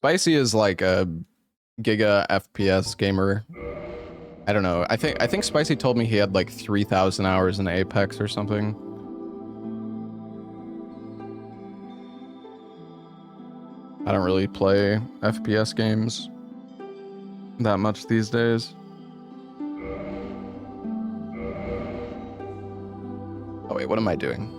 Spicy is like a giga FPS gamer. I don't know. I think Spicy told me he had like 3,000 hours in Apex or something. I don't really play FPS games that much these days. Oh wait, what am I doing?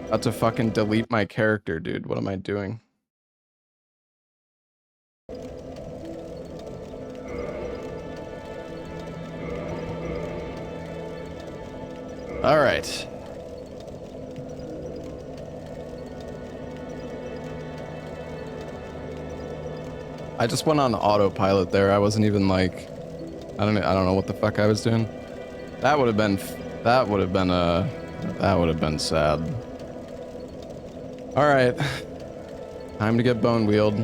About to fucking delete my character, dude. What am I doing? All right. I just went on autopilot there. I wasn't even like, I don't know what the fuck I was doing. That would have been sad. All right, time to get bone wheeled.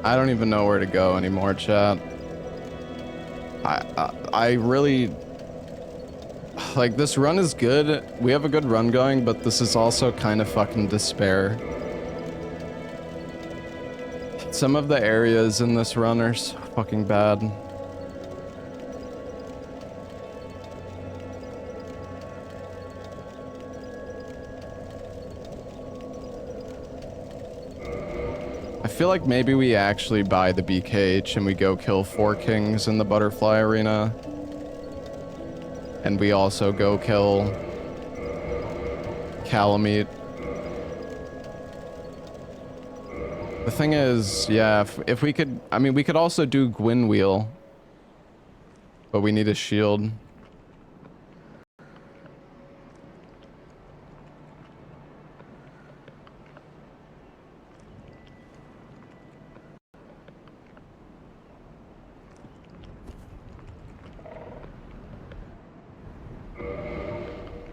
I don't even know where to go anymore, chat. I really, like, this run is good. We have a good run going, but this is also kind of fucking despair. Some of the areas in this run are so fucking bad. I feel like maybe we actually buy the BKH and we go kill 4 kings in the butterfly arena. And we also go kill Calamite. The thing is, yeah, if we could, I mean, we could also do Gwyn Wheel. But we need a shield.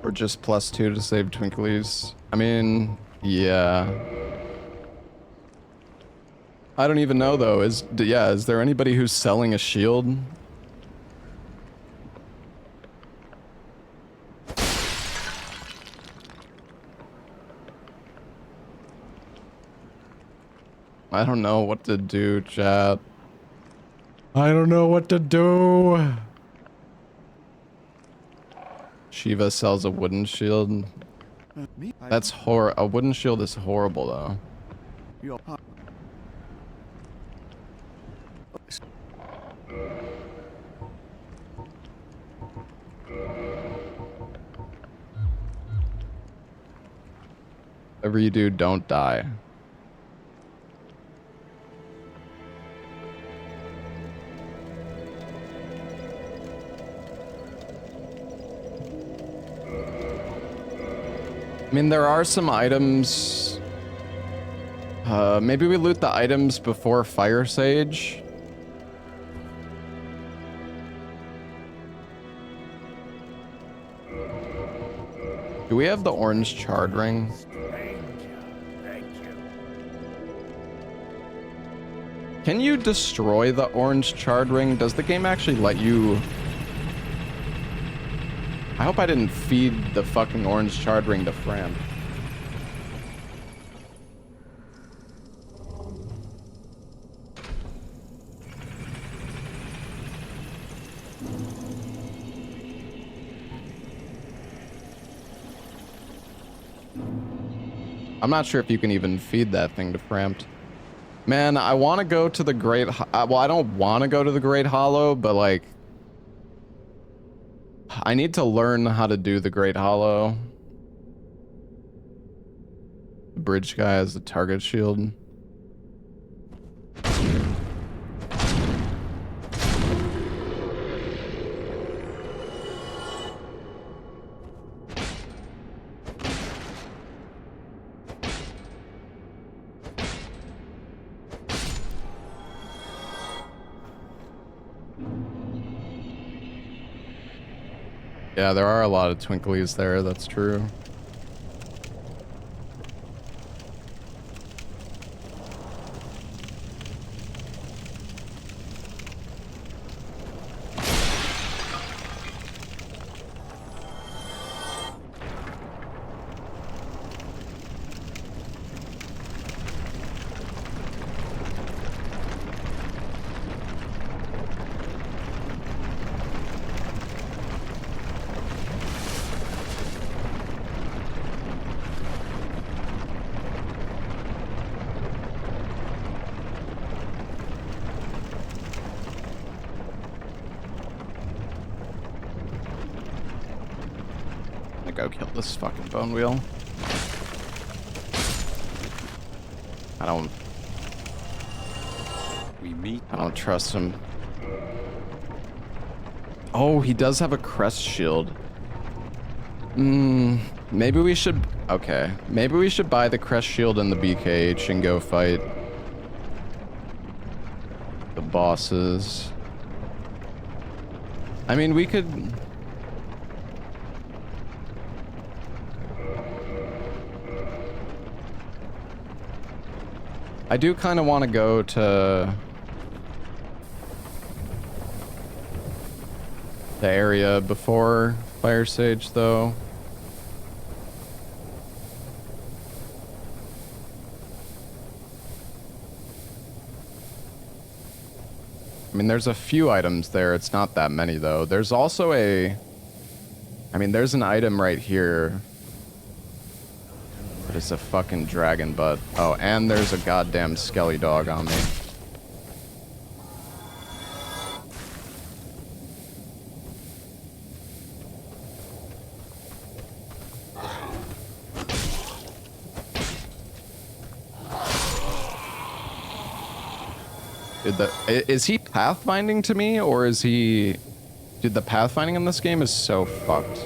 Or just +2 to save Twinklies. I mean, yeah. I don't even know though. Is there anybody who's selling a shield? I don't know what to do, chat. I don't know what to do. Shiva sells a wooden shield. That's a wooden shield is horrible though. Whatever you do, don't die. I mean, there are some items. Maybe we loot the items before Fire Sage. Do we have the orange charred ring? Thank you. Can you destroy the orange charred ring? Does the game actually let you? I hope I didn't feed the fucking orange charred ring to Fran. I'm not sure if you can even feed that thing to Frampt. Man, I want to go to the Great... well, I don't want to go to the Great Hollow, but like... I need to learn how to do the Great Hollow. The bridge guy has the target shield. Yeah, there are a lot of twinklies there, that's true. Go kill this fucking bone wheel. I don't trust him. Oh, he does have a crest shield. Maybe we should... Okay. Maybe we should buy the crest shield and the BKH and go fight the bosses. I mean, we could... I do kind of want to go to the area before Fire Sage, though. I mean, there's a few items there. It's not that many, though. There's also a... I mean, there's an item right here. But it's a fucking dragon butt. Oh, and there's a goddamn skelly dog on me. Is he pathfinding to me, or is he... Dude, the pathfinding in this game is so fucked.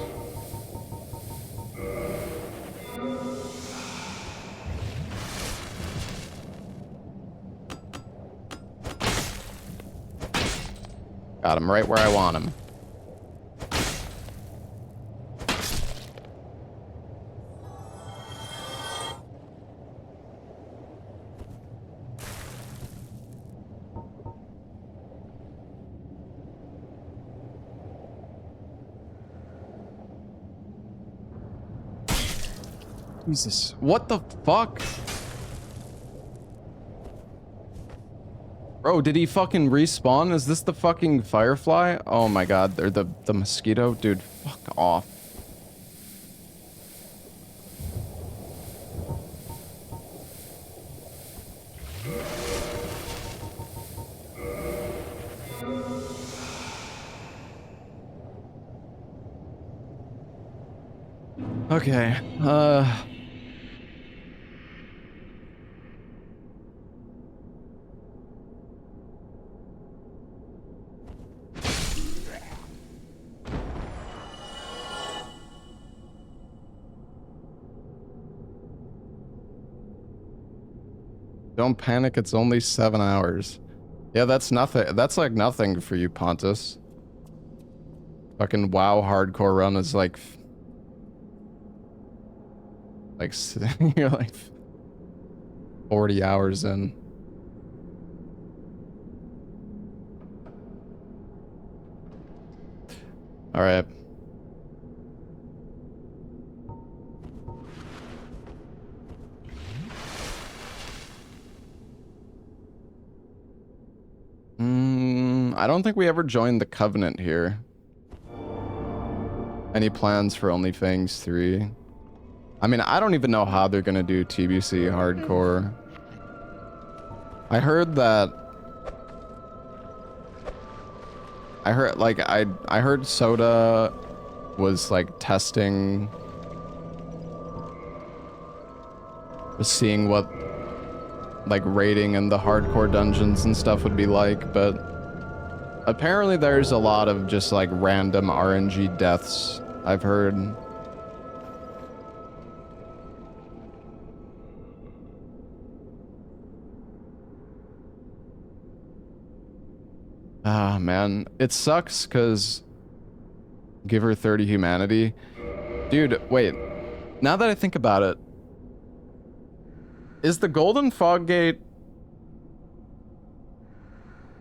Got him right where I want him. Jesus. What the fuck? Bro, did he fucking respawn? Is this the fucking firefly? Oh my god, they're the mosquito? Dude, fuck off. Okay, don't panic, it's only 7 hours. Yeah, that's nothing. That's like nothing for you, Pontus. Fucking WoW hardcore run is like... you're like 40 hours in. All right. I don't think we ever joined the Covenant here. Any plans for OnlyFans 3? I mean, I don't even know how they're gonna do TBC hardcore. I heard that... I heard Soda was like testing... was seeing what like raiding in the hardcore dungeons and stuff would be like, but apparently there's a lot of just like random RNG deaths, I've heard. Ah, man, it sucks because Give her 30 humanity. Dude, wait. Now that I think about it, is the Golden Fog Gate...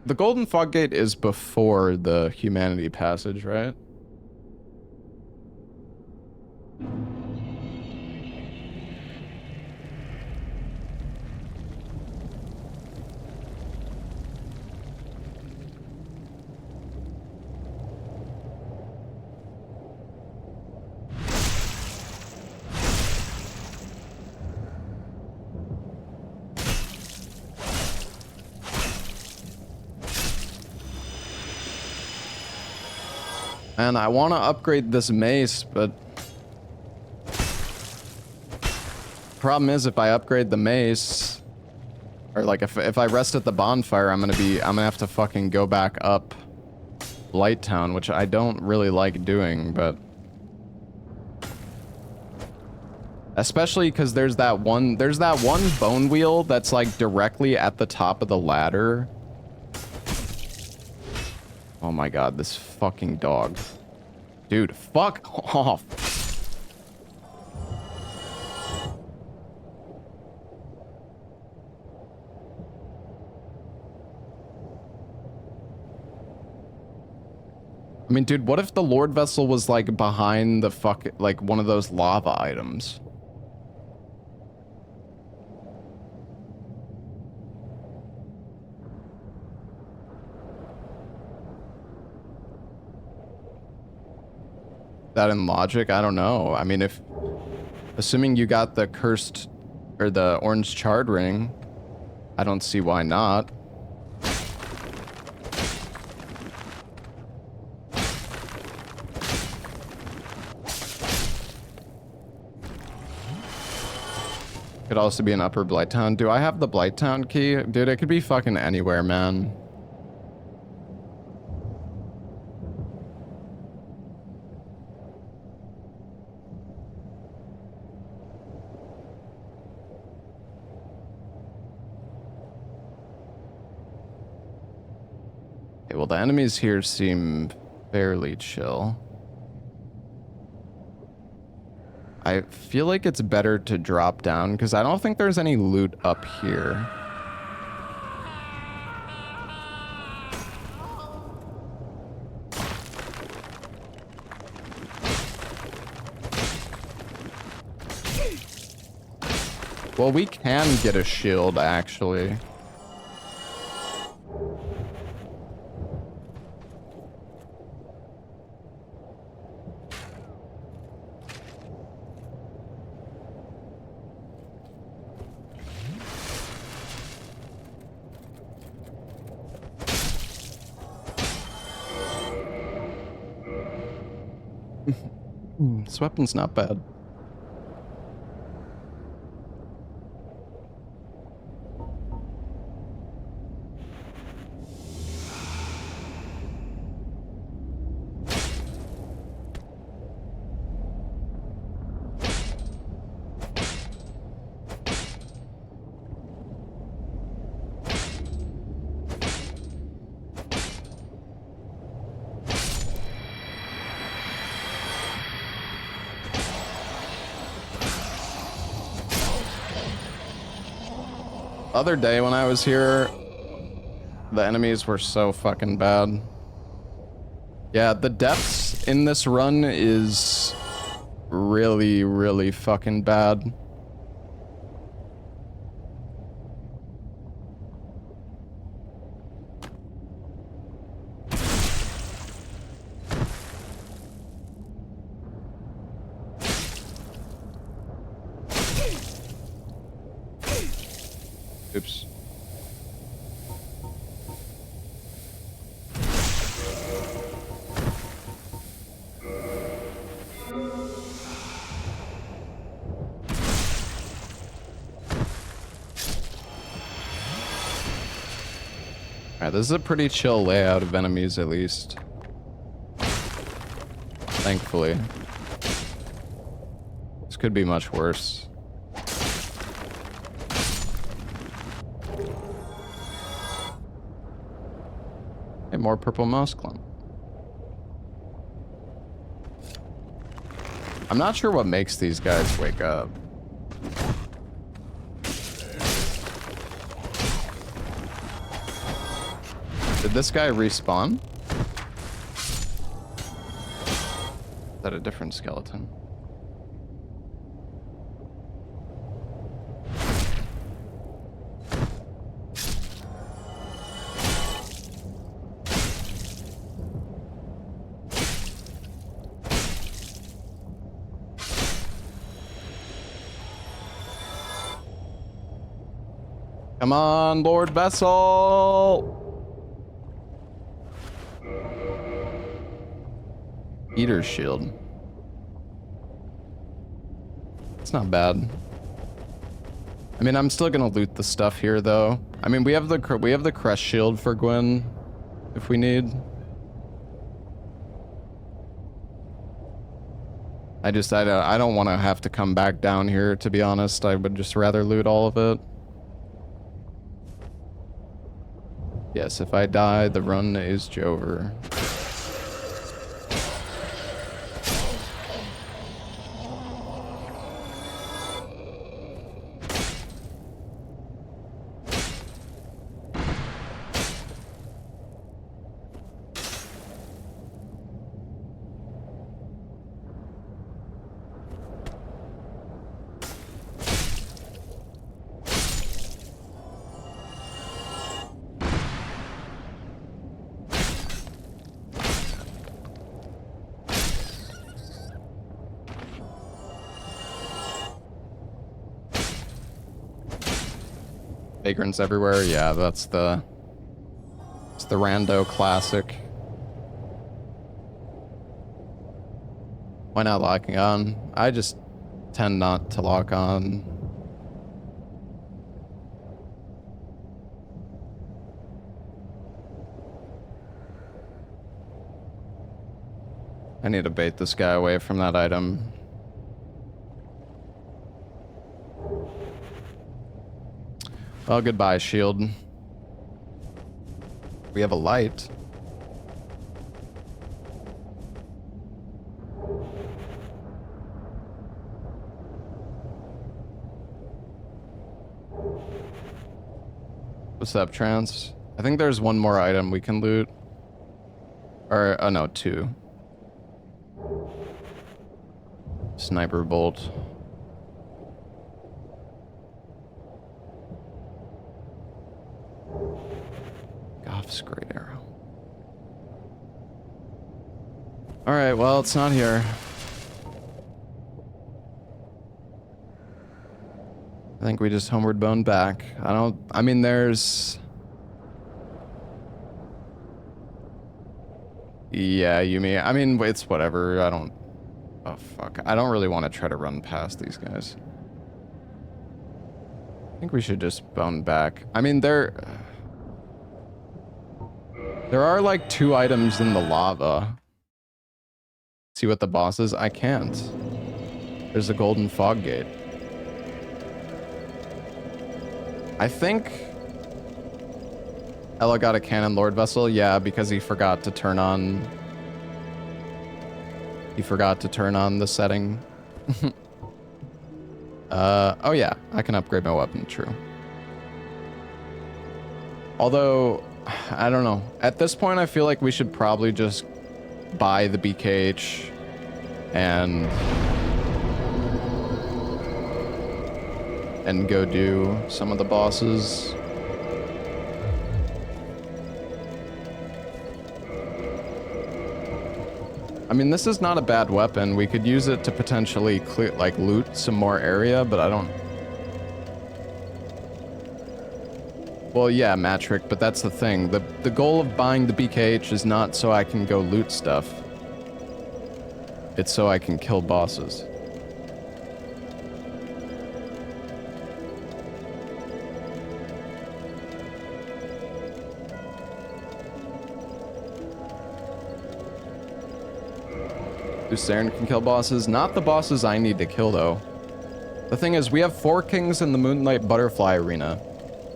The Golden Fog Gate is before the humanity passage, right? And I want to upgrade this mace, but problem is if I upgrade the mace, or like if I rest at the bonfire, I'm gonna have to fucking go back up Light Town, which I don't really like doing, but especially because there's that one bone wheel that's like directly at the top of the ladder. Oh my god, this fucking dog. Dude, fuck off. I mean, dude, what if the Lord Vessel was like behind the like one of those lava items? That in logic? I don't know. I mean, assuming you got the cursed or the orange charred ring, I don't see why not. Could also be an upper Blighttown. Do I have the Blighttown key? Dude, it could be fucking anywhere, man. Okay, well, the enemies here seem fairly chill. I feel like it's better to drop down because I don't think there's any loot up here. Well, we can get a shield, actually. This weapon's not bad. Other day when I was here, the enemies were so fucking bad. Yeah, the depths in this run is really, really fucking bad. Oops. Alright, this is a pretty chill layout of enemies, at least. Thankfully. This could be much worse. Hey, more purple mouse clump. I'm not sure what makes these guys wake up. Did this guy respawn? Is that a different skeleton? Come on, Lord Vessel! Eater shield. It's not bad. I mean, I'm still gonna loot the stuff here, though. I mean, we have the crest shield for Gwen, if we need. I don't want to have to come back down here, to be honest. I would just rather loot all of it. Yes, if I die, the run is over. Vagrants everywhere, yeah, it's the rando classic. Why not locking on? I just tend not to lock on. I need to bait this guy away from that item. Well, goodbye, shield. We have a light. What's up, Trance? I think there's one more item we can loot. Or, oh no, two. Sniper bolt. Goff's great arrow. Alright, well, it's not here. I think we just homeward bone back. I mean, there's... Yeah, Yumi. I mean, it's whatever. Oh, fuck. I don't really want to try to run past these guys. I think we should just bone back. I mean, there are like 2 items in the lava. See what the boss is? I can't. There's a golden fog gate. I think Ella got a cannon Lord Vessel. Yeah, because he forgot to turn on... He forgot to turn on the setting. Oh yeah, I can upgrade my weapon, true. Although, I don't know. At this point, I feel like we should probably just buy the BKH and go do some of the bosses. I mean, this is not a bad weapon. We could use it to potentially clear, like, loot some more area, but I don't... Well, yeah, Matrick, but that's the thing. The goal of buying the BKH is not so I can go loot stuff. It's so I can kill bosses. Lucerne can kill bosses. Not the bosses I need to kill, though. The thing is, we have 4 kings in the Moonlight Butterfly Arena.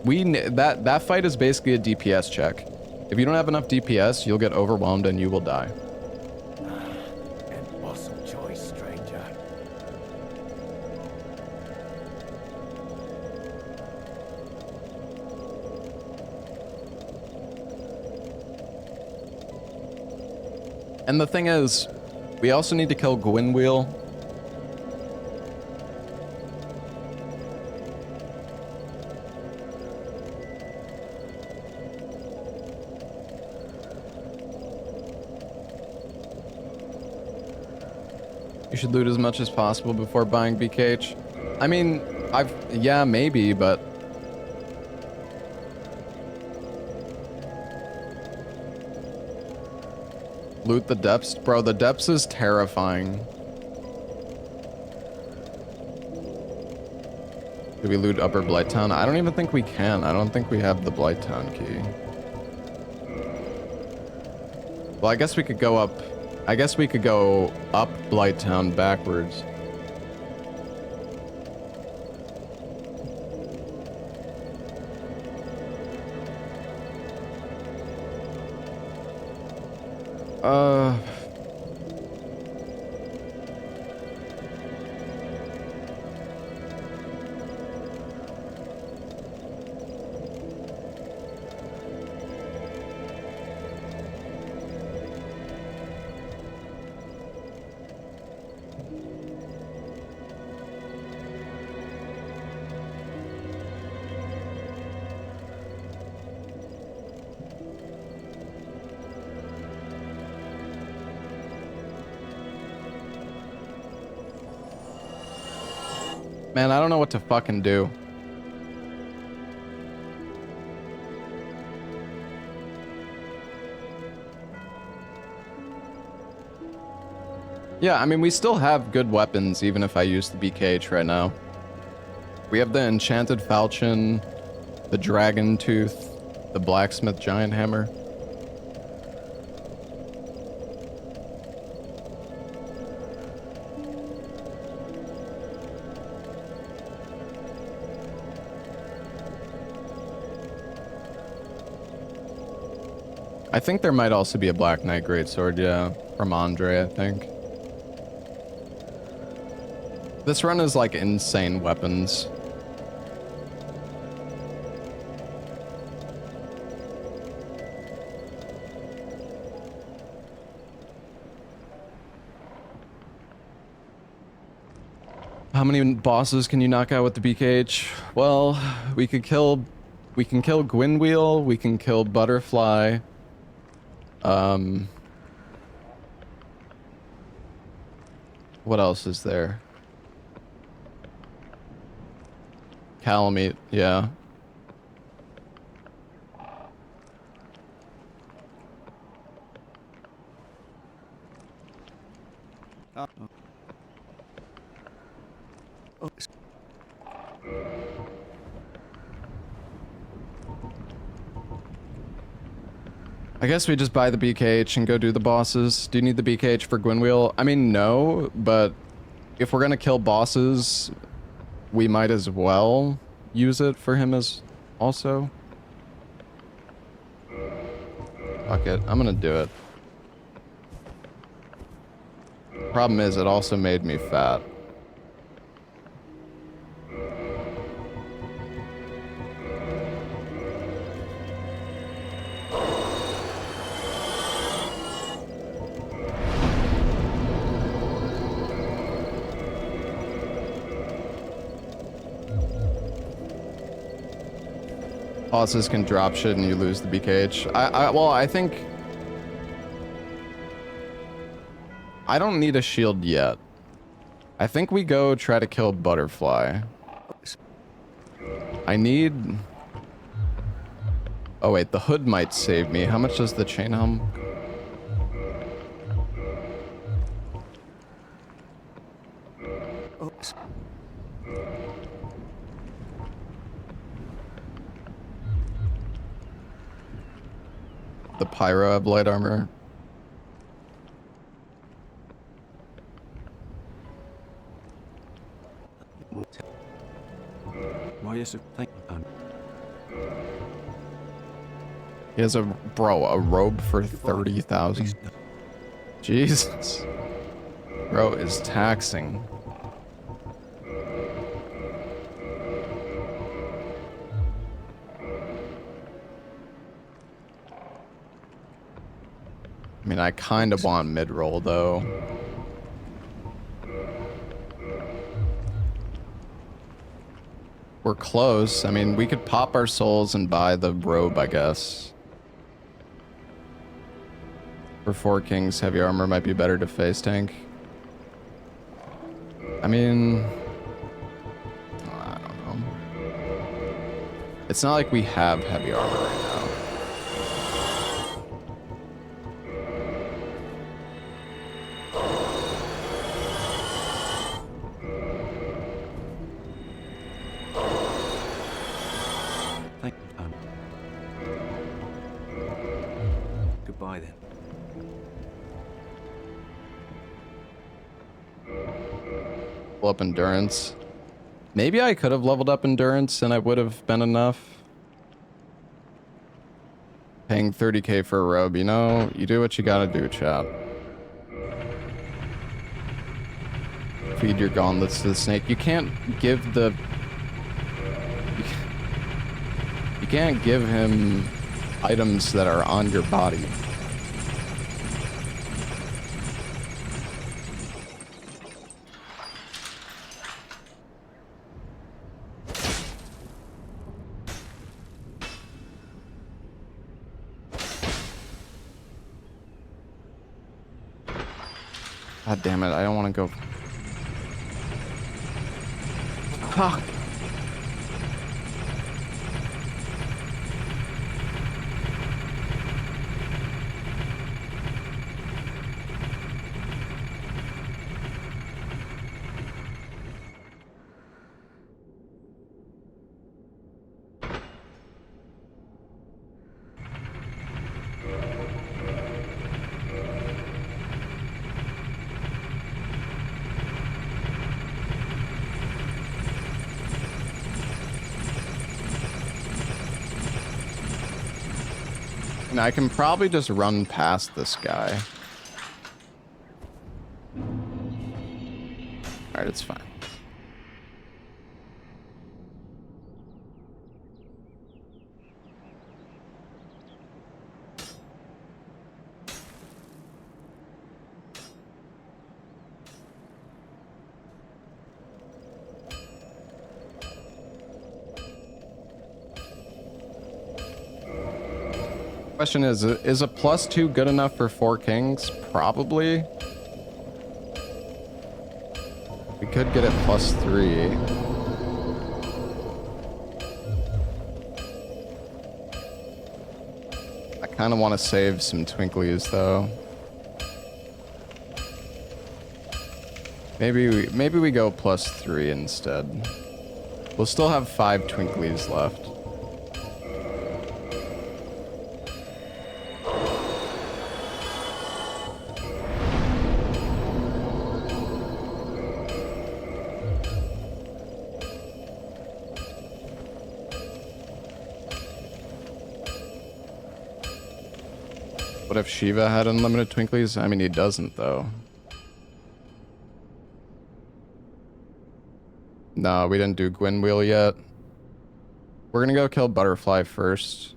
That fight is basically a DPS check. If you don't have enough DPS, you'll get overwhelmed and you will die. An awesome choice, stranger. And the thing is, we also need to kill Gwynwheel. You should loot as much as possible before buying BKH. I mean, yeah, maybe, but loot the depths? Bro, the depths is terrifying. Do we loot Upper Blighttown? I don't even think we can. I don't think we have the Blighttown key. Well, I guess we could go up. I guess we could go up Blighttown backwards. Man, I don't know what to fucking do. Yeah, I mean, we still have good weapons, even if I use the BKH right now. We have the Enchanted Falchion, the Dragon Tooth, the Blacksmith Giant Hammer. I think there might also be a Black Knight Greatsword, yeah, from Andre, I think. This run is like insane weapons. How many bosses can you knock out with the BKH? Well, we can kill Gwynwheel, we can kill Butterfly. What else is there? Calamite, yeah. I guess we just buy the BKH and go do the bosses. Do you need the BKH for Gwynwheel? I mean, no, but if we're gonna kill bosses, we might as well use it for him as also. Fuck it, I'm gonna do it. Problem is, it also made me fat. Bosses can drop shit and you lose the BKH. Well, I think I don't need a shield yet. I think we go try to kill Butterfly. I need... Oh wait, the hood might save me. How much does the chain helm? The Pyro have light armor. He has a robe for 30,000. Jesus. Bro is taxing. I mean, I kind of want mid-roll, though. We're close. I mean, we could pop our souls and buy the robe, I guess. For 4 kings, heavy armor might be better to face tank. I mean... I don't know. It's not like we have heavy armor right now. Goodbye then. Level up endurance. Maybe I could have leveled up endurance and it would have been enough. Paying 30k for a robe, you know, you do what you gotta do, chat. Feed your gauntlets to the snake. You can't give the... You can't give him items that are on your body. God damn it, I don't want to go... Fuck! And I can probably just run past this guy. Alright, it's fine. Question is a +2 good enough for 4 kings? Probably. We could get it +3. I kind of want to save some twinklies though. Maybe we go +3 instead. We'll still have 5 twinklies left. What if Shiva had unlimited twinklies? I mean, he doesn't, though. No, we didn't do Gwyn Wheel yet. We're gonna go kill Butterfly first.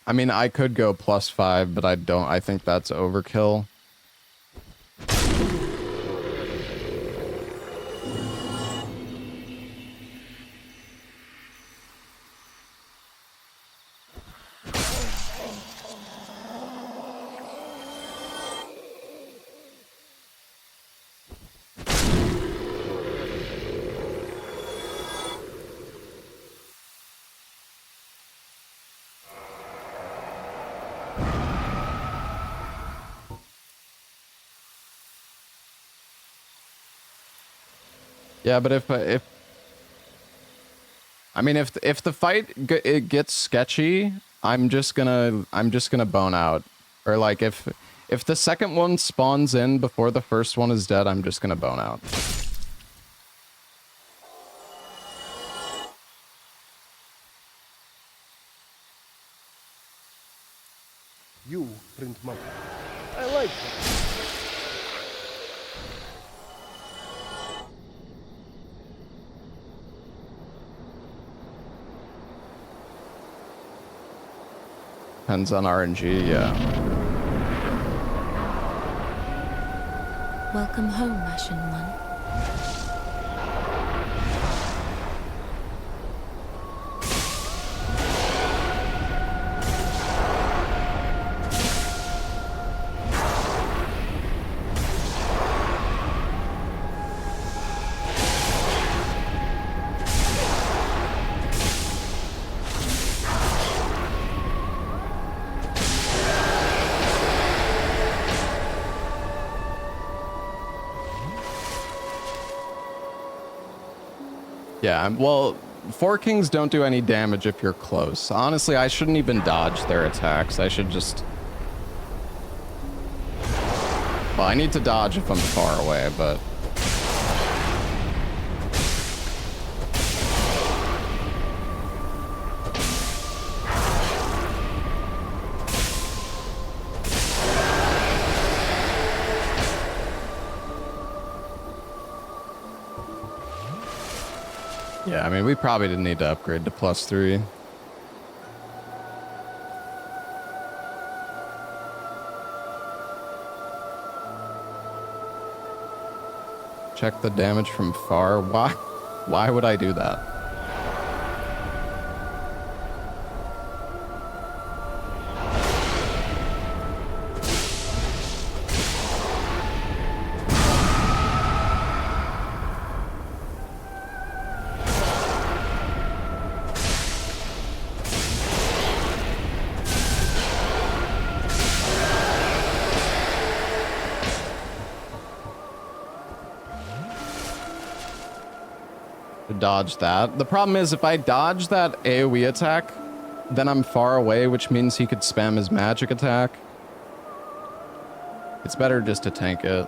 I mean, I could go +5, but I don't. I think that's overkill. Yeah, but if I mean if the fight it gets sketchy, I'm just gonna bone out. Or like if the second one spawns in before the first one is dead, I'm just gonna bone out. You print money. I like that. depends on RNG, yeah. Welcome home, Ashen One. Yeah, well, Four Kings don't do any damage if you're close. Honestly, I shouldn't even dodge their attacks. I should just... Well, I need to dodge if I'm far away, but... Yeah, I mean, we probably didn't need to upgrade to +3. Check the damage from far. Why? Why would I do that? Dodge that. The problem is if I dodge that AoE attack, then I'm far away, which means he could spam his magic attack. It's better just to tank it.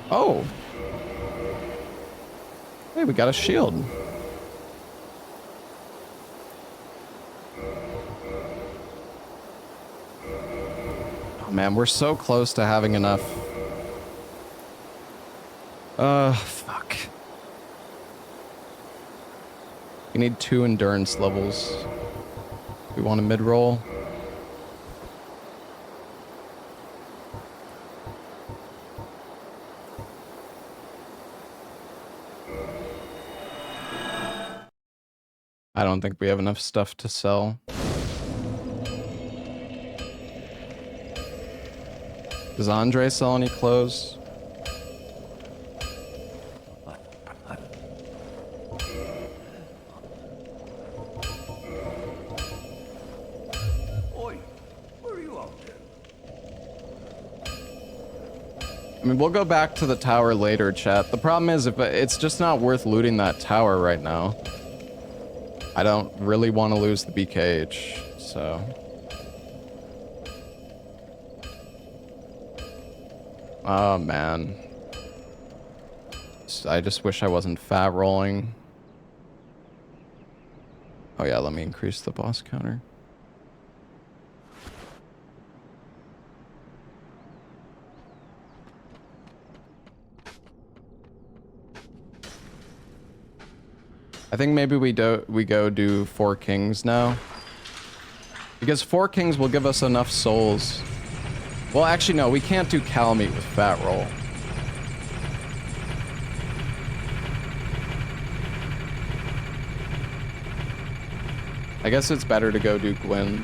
Oh. Hey, we got a shield. Oh man, we're so close to having enough. Fuck. We need 2 endurance levels. We want a mid-roll. I don't think we have enough stuff to sell. Does Andre sell any clothes? Oi, where are you off to? I mean, we'll go back to the tower later, chat. The problem is, if it's just not worth looting that tower right now. I don't really want to lose the BKH, so... Oh, man. I just wish I wasn't fat rolling. Oh yeah, let me increase the boss counter. I think maybe we go do 4 Kings now. Because 4 Kings will give us enough souls. Well, actually, no, we can't do Calamite with Fat Roll. I guess it's better to go do Gwyn.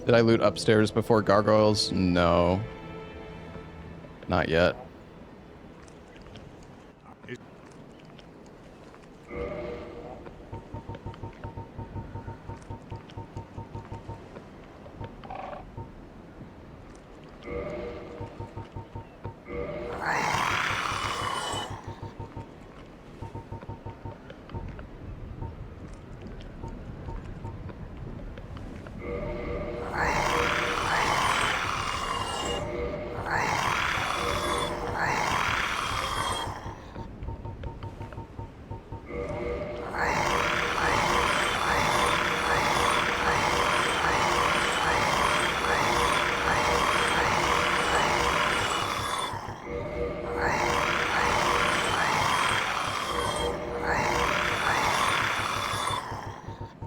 Did I loot upstairs before gargoyles? No. Not yet.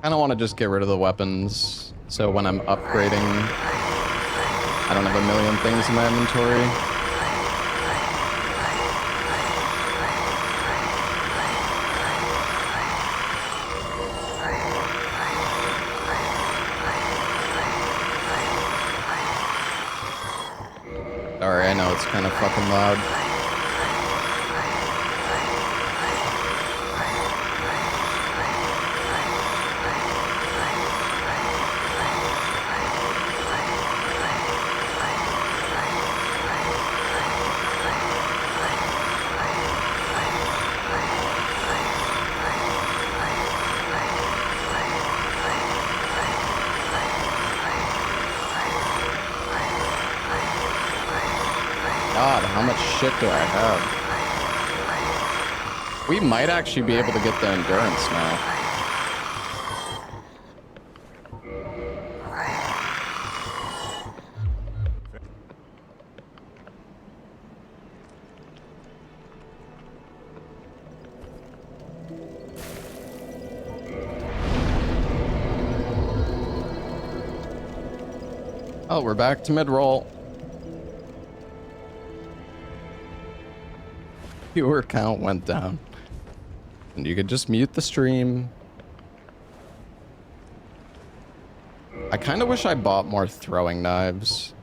kind of want to just get rid of the weapons, so when I'm upgrading, I don't have a million things in my inventory. Sorry, I know it's kind of fucking loud. God, how much shit do I have? We might actually be able to get the endurance now. Oh, we're back to mid-roll. Viewer count went down. And you could just mute the stream. I kind of wish I bought more throwing knives.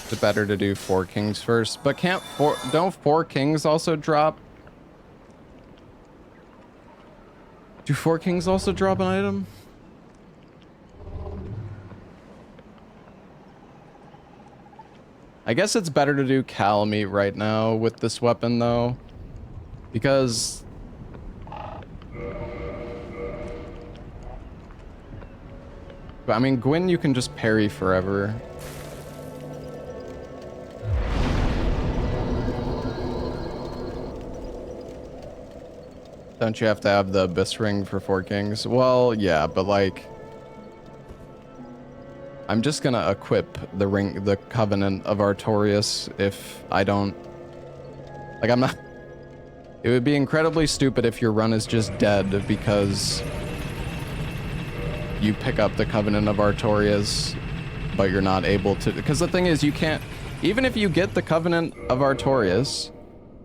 It's better to do 4 kings first, but don't 4 kings also drop? Do 4 kings also drop an item? I guess it's better to do calamite right now with this weapon though, because I mean, Gwyn you can just parry forever. Don't you have to have the Abyss Ring for 4 kings? Well, yeah, but like, I'm just gonna equip the ring, the Covenant of Artorias if I don't, like I'm not, it would be incredibly stupid if your run is just dead because you pick up the Covenant of Artorias, but you're not able to, because the thing is you can't, even if you get the Covenant of Artorias,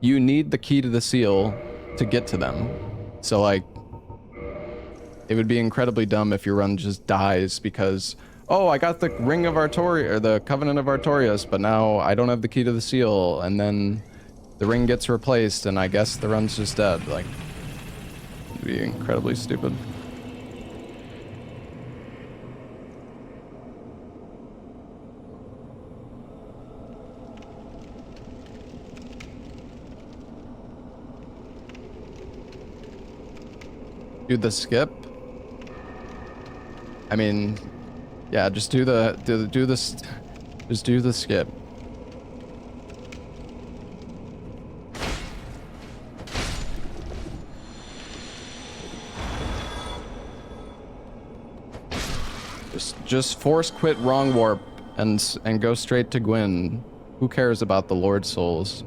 you need the key to the seal to get to them. So like, it would be incredibly dumb if your run just dies because, oh, I got the Ring of Artorias, or the Covenant of Artorias, but now I don't have the key to the seal, and then the ring gets replaced, and I guess the run's just dead. Like, it'd be incredibly stupid. Do the skip? I mean, yeah, just do this. Just do the skip. Just force quit wrong warp and go straight to Gwyn. Who cares about the Lord souls?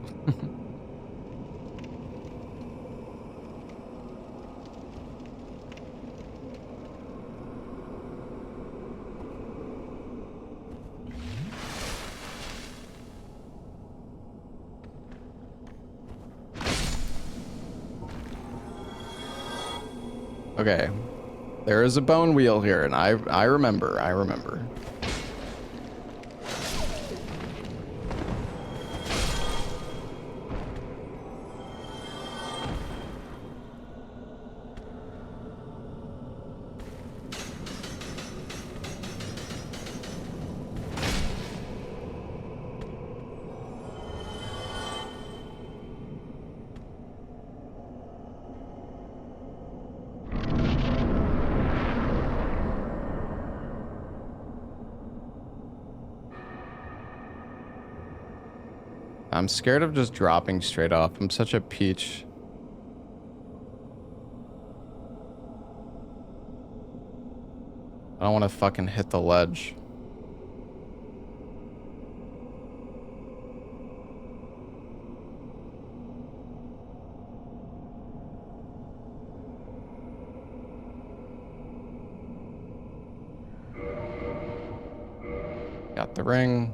Okay, there is a bone wheel here, and I remember. I'm scared of just dropping straight off. I'm such a peach. I don't want to fucking hit the ledge. Got the ring.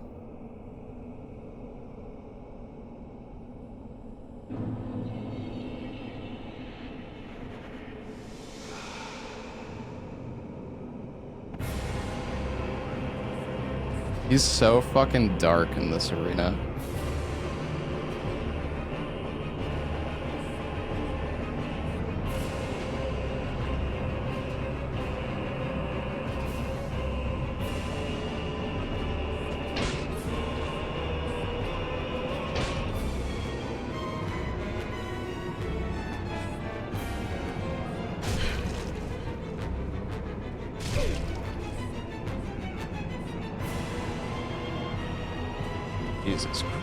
He's so fucking dark in this arena. Jesus Christ.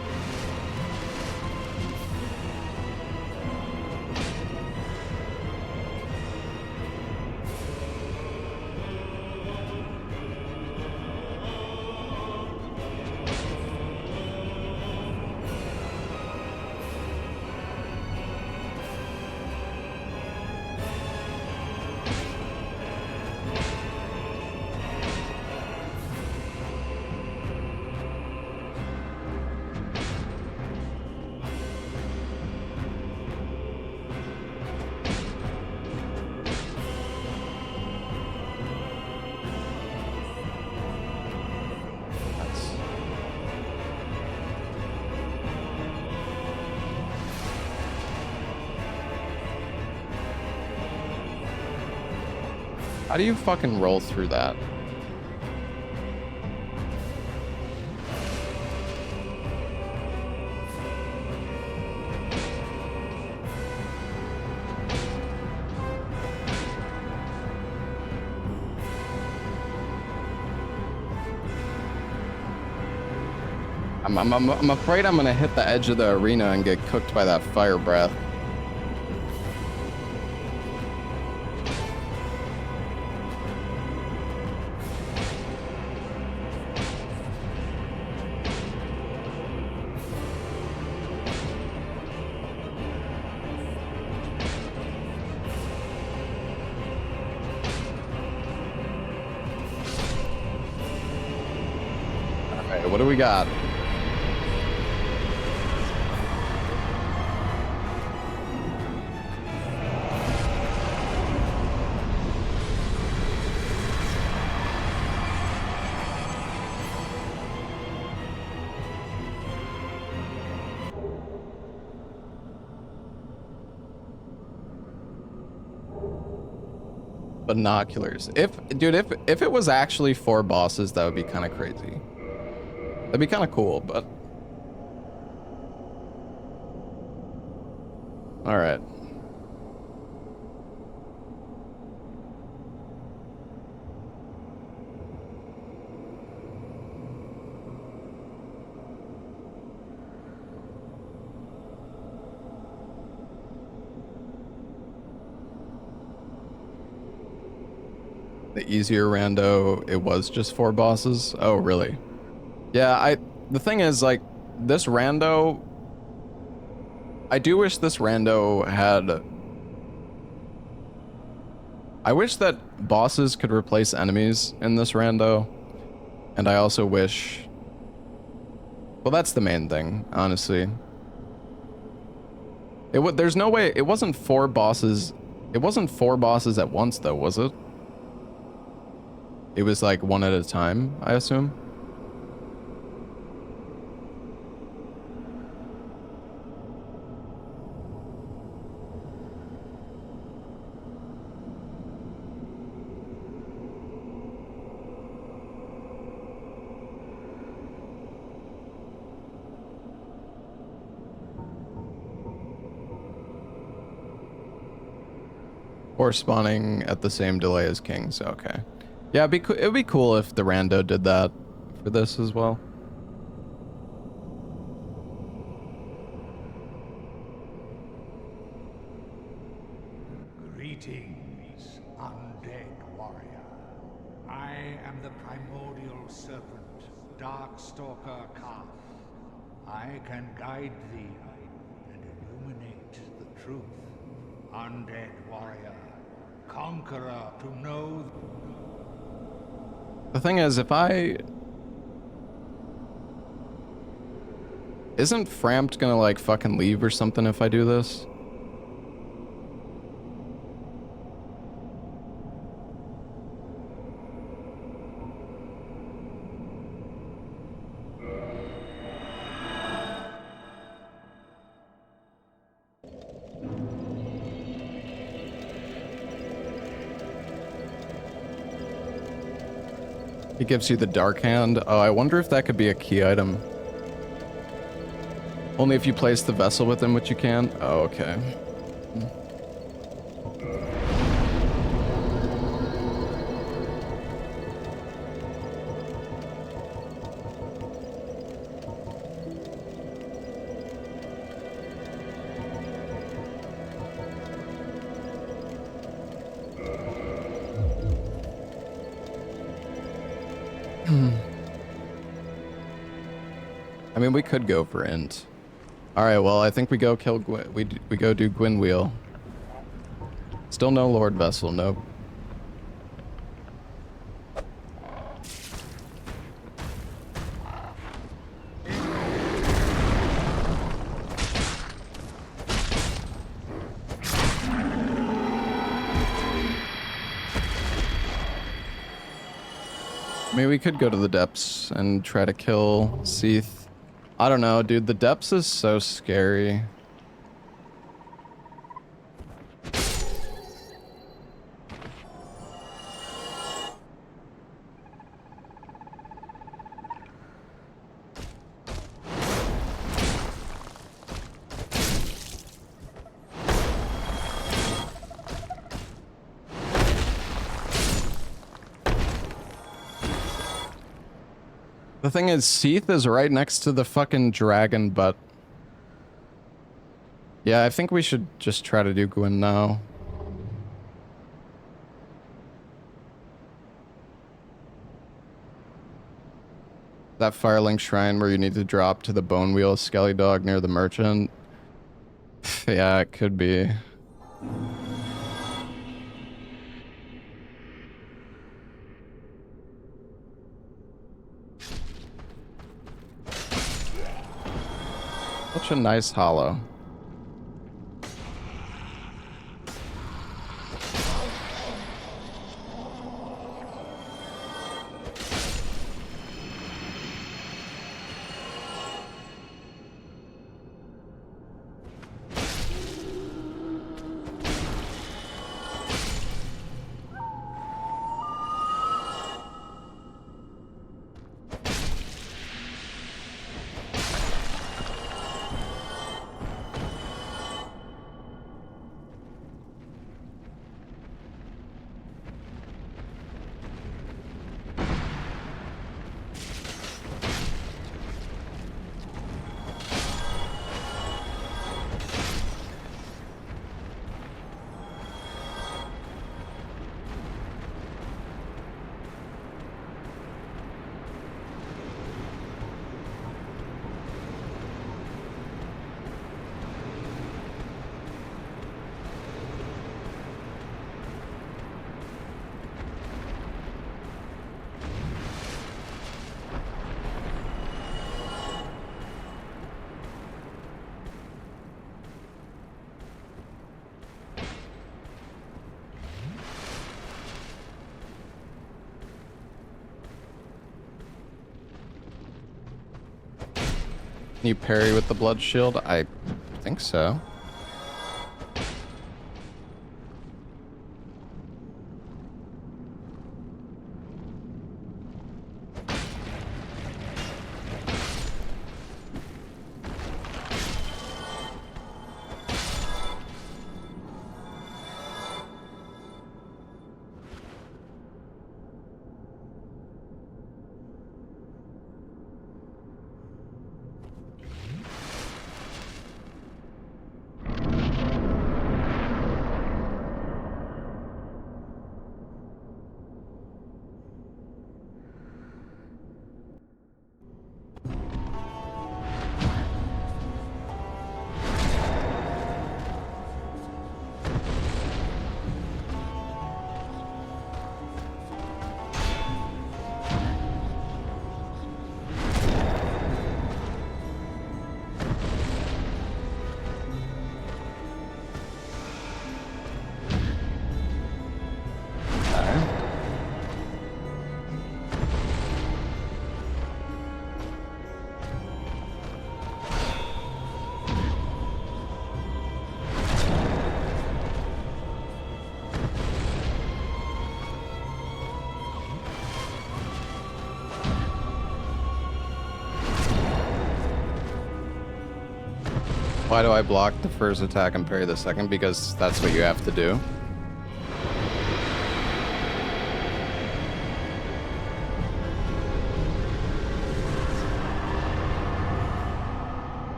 How do you fucking roll through that? I'm afraid I'm gonna hit the edge of the arena and get cooked by that fire breath. Alright, what do we got? Binoculars. If it was actually 4 bosses, that would be kind of crazy. That'd be kind of cool, but all right. The easier rando, it was just 4 bosses. Oh, really? Yeah, the thing is, like, this rando, I do wish this rando had, I wish that bosses could replace enemies in this rando, and I also wish, well, that's the main thing, honestly. There's no way, it wasn't 4 bosses at once, though, was it? It was like 1 at a time, I assume. Or spawning at the same delay as kings. Okay. Yeah, it'd be cool if the rando did that for this as well. Greetings, undead warrior. I am the primordial serpent, Darkstalker Kaf. I can guide thee and illuminate the truth. Undead warrior, conqueror to know. The thing is, if I... Isn't Frampt gonna, like, fucking leave or something if I do this? He gives you the Dark Hand. Oh, I wonder if that could be a key item. Only if you place the vessel with him, which you can. Oh, okay. I mean, we could go for Int. Alright, well, I think we go kill we go do Gwyn Wheel. Still no Lord Vessel, nope. I mean, we could go to the depths and try to kill Seath. I don't know, dude. The depths is so scary. The thing is, Seath is right next to the fucking dragon butt. Yeah, I think we should just try to do Gwyn now. That Firelink shrine where you need to drop to the Bone Wheel Skelly Dog near the merchant. Yeah, it could be. Such a nice hollow. Can you parry with the blood shield? I think so. Why do I block the first attack and parry the second? Because that's what you have to do.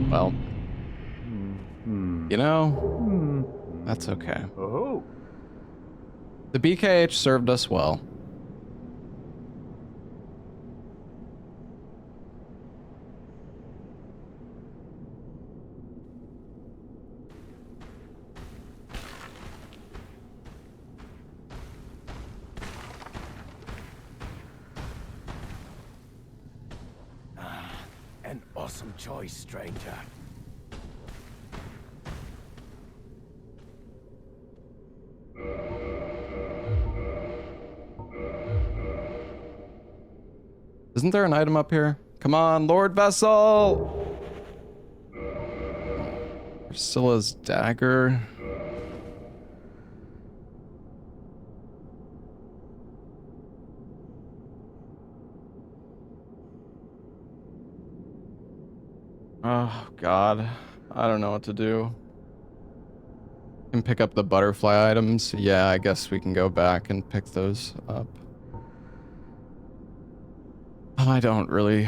Well, you know, that's okay. Oh. The BKH served us well. An awesome choice, stranger. Isn't there an item up here? Come on, Lord Vessel! Priscilla's dagger. Oh, God. I don't know what to do. Can pick up the butterfly items. Yeah, I guess we can go back and pick those up. I don't really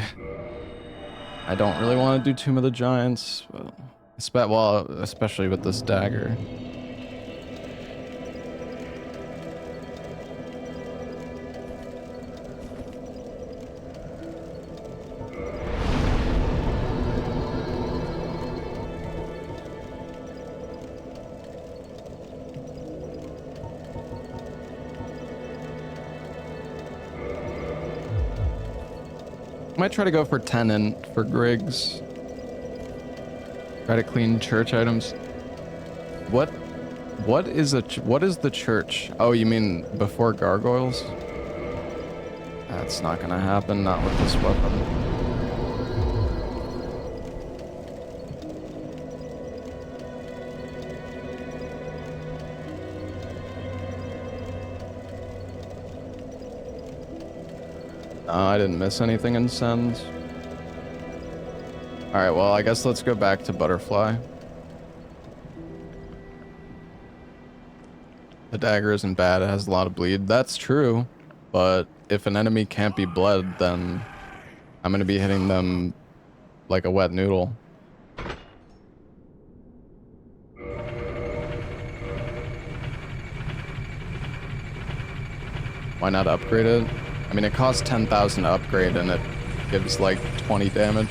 want to do Tomb of the Giants, but especially with this dagger. Might try to go for Tenant for Griggs. Try to clean church items. What is the church? Oh, you mean before gargoyles? That's not gonna happen, not with this weapon. I didn't miss anything in Sens. Alright, well, I guess let's go back to Butterfly. The dagger isn't bad, it has a lot of bleed. That's true, but if an enemy can't be bled, then I'm gonna be hitting them like a wet noodle. Why not upgrade it? I mean, it costs 10,000 to upgrade and it gives like 20 damage.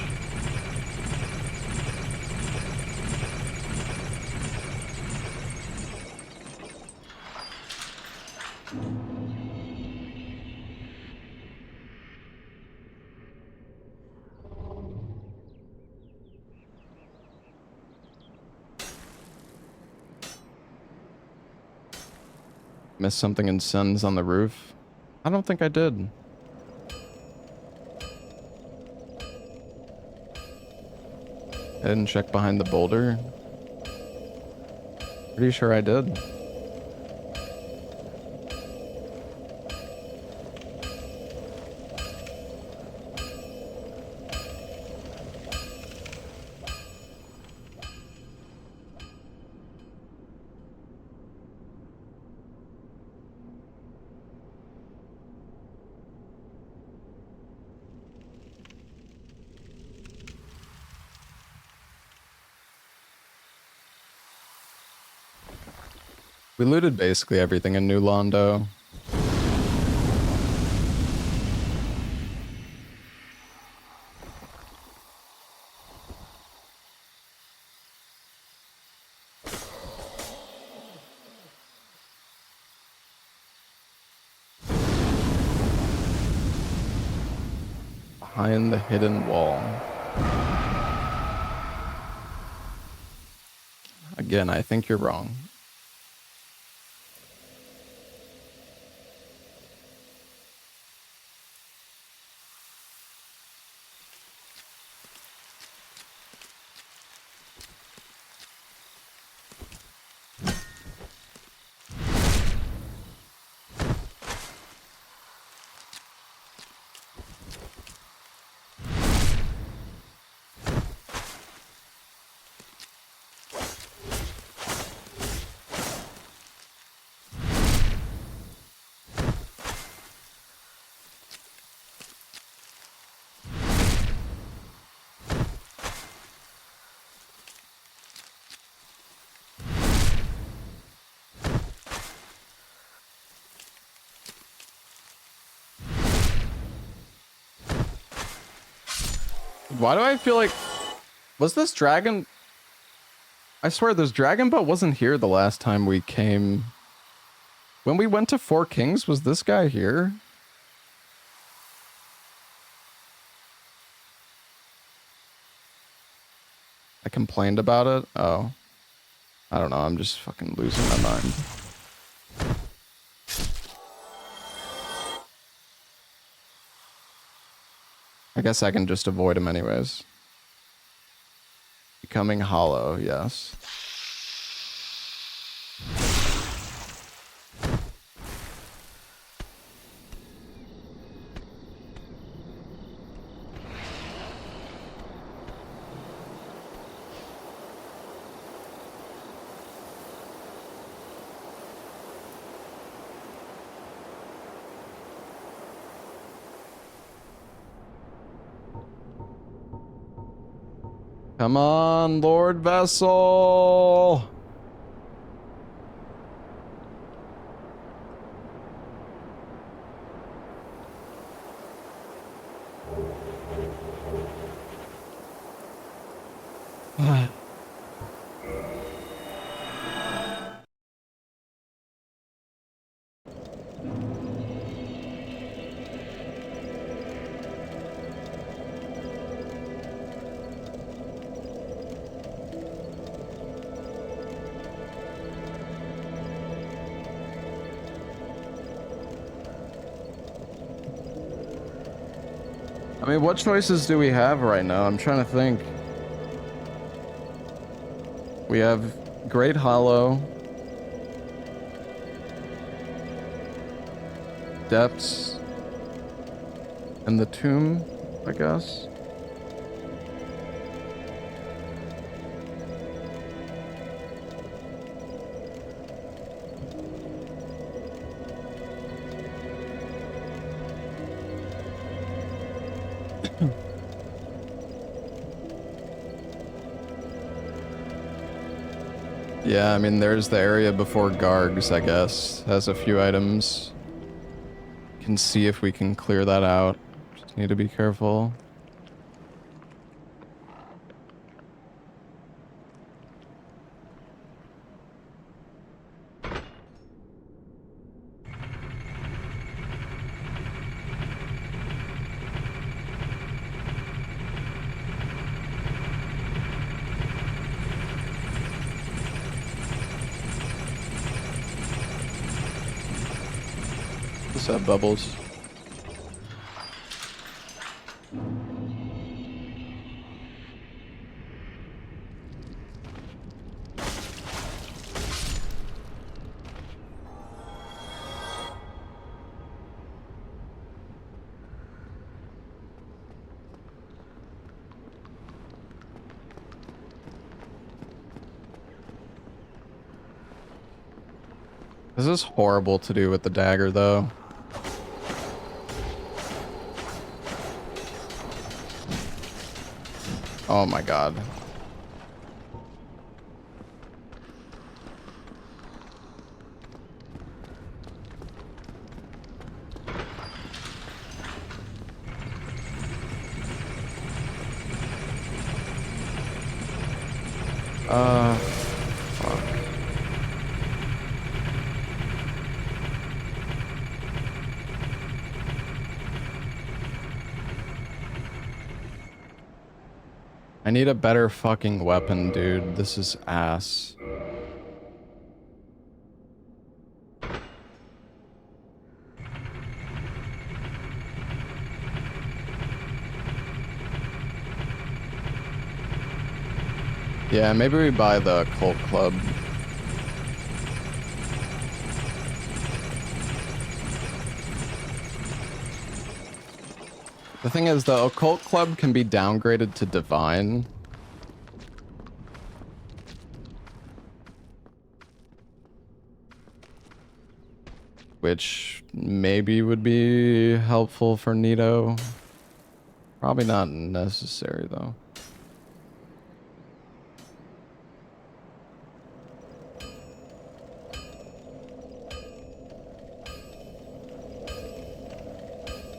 Missed something in Sens on the roof? I don't think I did. I didn't check behind the boulder. Pretty sure I did. We looted basically everything in New Londo. Behind the hidden wall. Again, I think you're wrong. Why do I feel like... Was this dragon... I swear this dragon boat wasn't here the last time we came. When we went to Four Kings, was this guy here? I complained about it? Oh. I don't know, I'm just fucking losing my mind. I guess I can just avoid him anyways. Becoming hollow, yes. Come on, Lord Vessel! What? I mean, what choices do we have right now? I'm trying to think. We have Great Hollow, Depths, and the Tomb, I guess. Yeah, I mean, there's the area before Gargs, I guess. Has a few items. Can see if we can clear that out. Just need to be careful. What's up, Bubbles? This is horrible to do with the dagger, though. Oh my god. Fuck. I need a better fucking weapon, dude. This is ass. Yeah, maybe we buy the Cult Club. The thing is, the Occult Club can be downgraded to Divine. Which maybe would be helpful for Nito. Probably not necessary, though.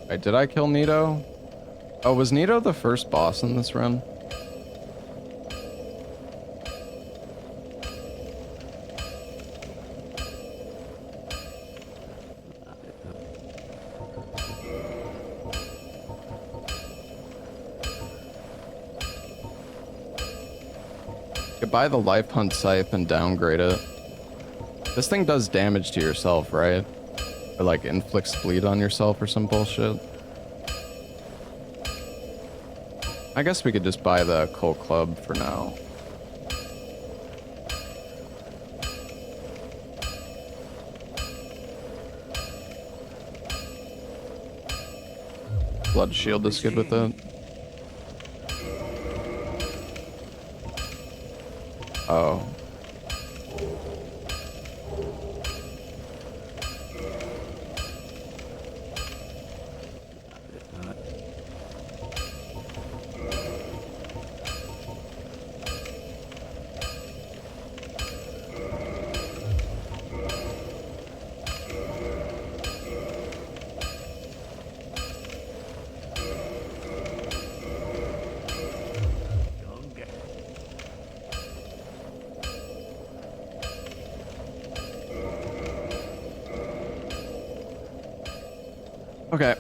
Wait, did I kill Nito? Oh, was Nito the first boss in this run? Could buy the life hunt scythe and downgrade it. This thing does damage to yourself, right? Or like inflicts bleed on yourself or some bullshit. I guess we could just buy the Colt Club for now. Blood shield is good with it. Oh. Okay,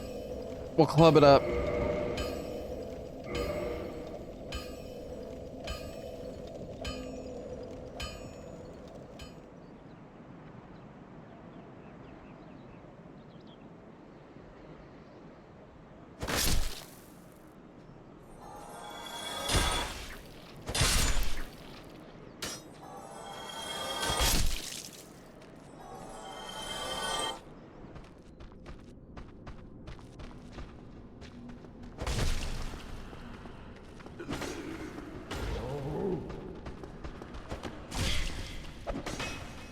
we'll club it up.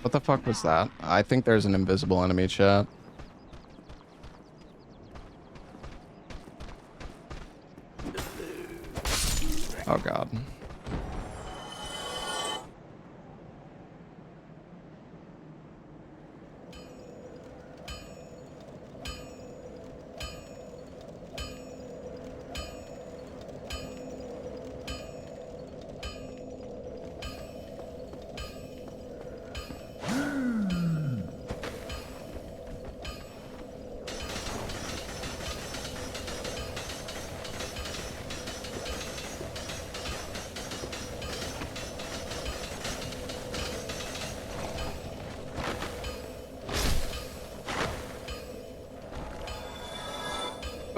What the fuck was that? I think there's an invisible enemy, chat. Oh god.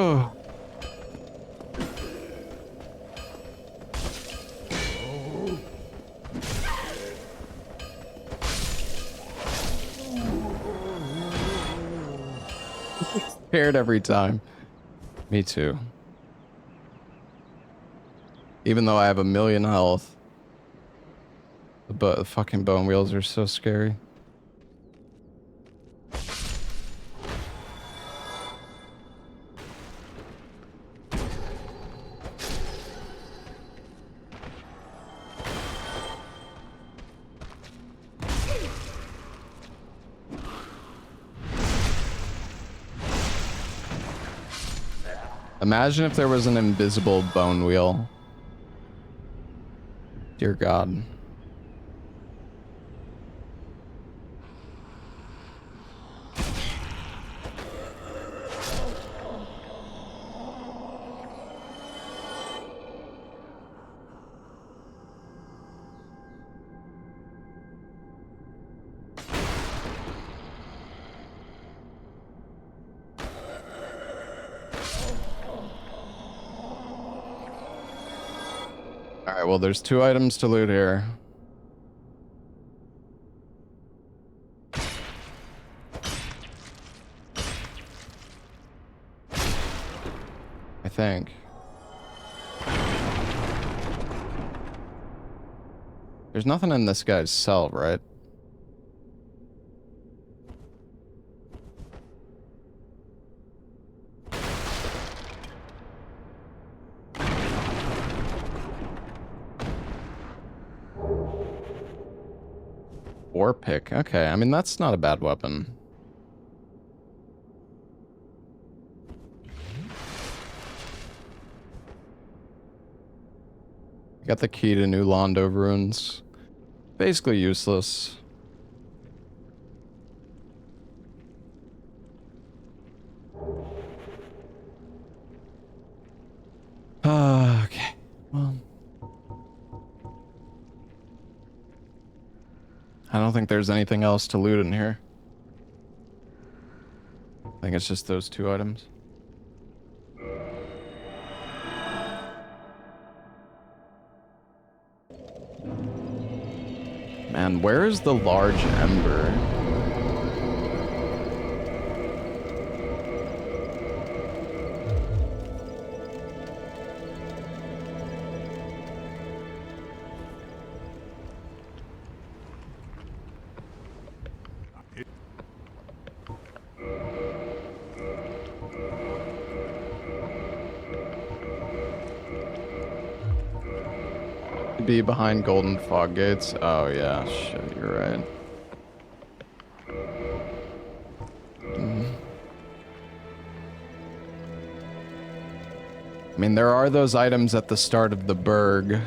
Oh. Scared every time. Me too. Even though I have 1,000,000 health. The fucking bone wheels are so scary. Imagine if there was an invisible bone wheel. Dear God. Alright, well, there's 2 items to loot here. I think. There's nothing in this guy's cell, right? War pick. Okay, I mean, that's not a bad weapon. Got the key to New Londo ruins. Basically useless. Okay. Well, I don't think there's anything else to loot in here. I think it's just those 2 items. Man, where is the large ember? Be behind golden fog gates. Oh yeah, shit, you're right. I mean, there are those items at the start of the burg.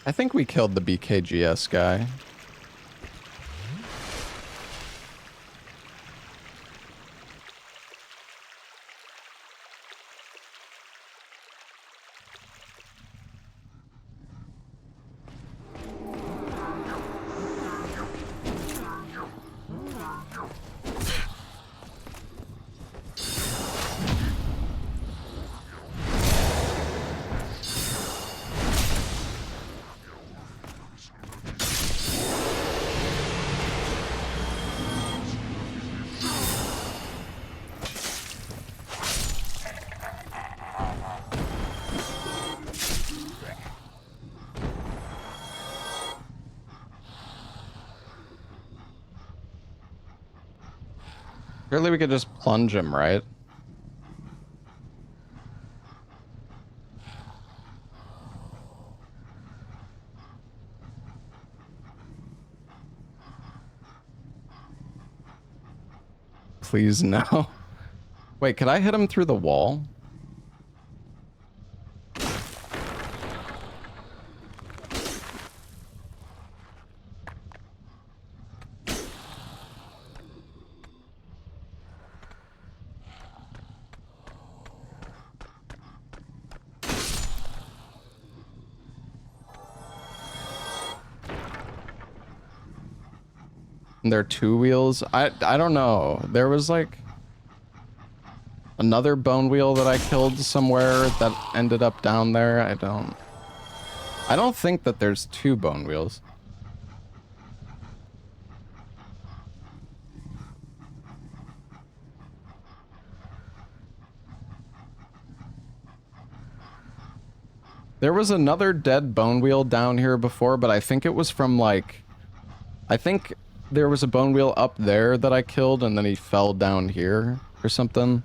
I think we killed the BKGS guy. Surely we could just plunge him, right? Please no. Wait, could I hit him through the wall? And there are 2 wheels. I don't know. There was like another bone wheel that I killed somewhere that ended up down there. I don't think that there's 2 bone wheels. There was another dead bone wheel down here before, but I think it was from like, I think there was a bone wheel up there that I killed and then he fell down here or something.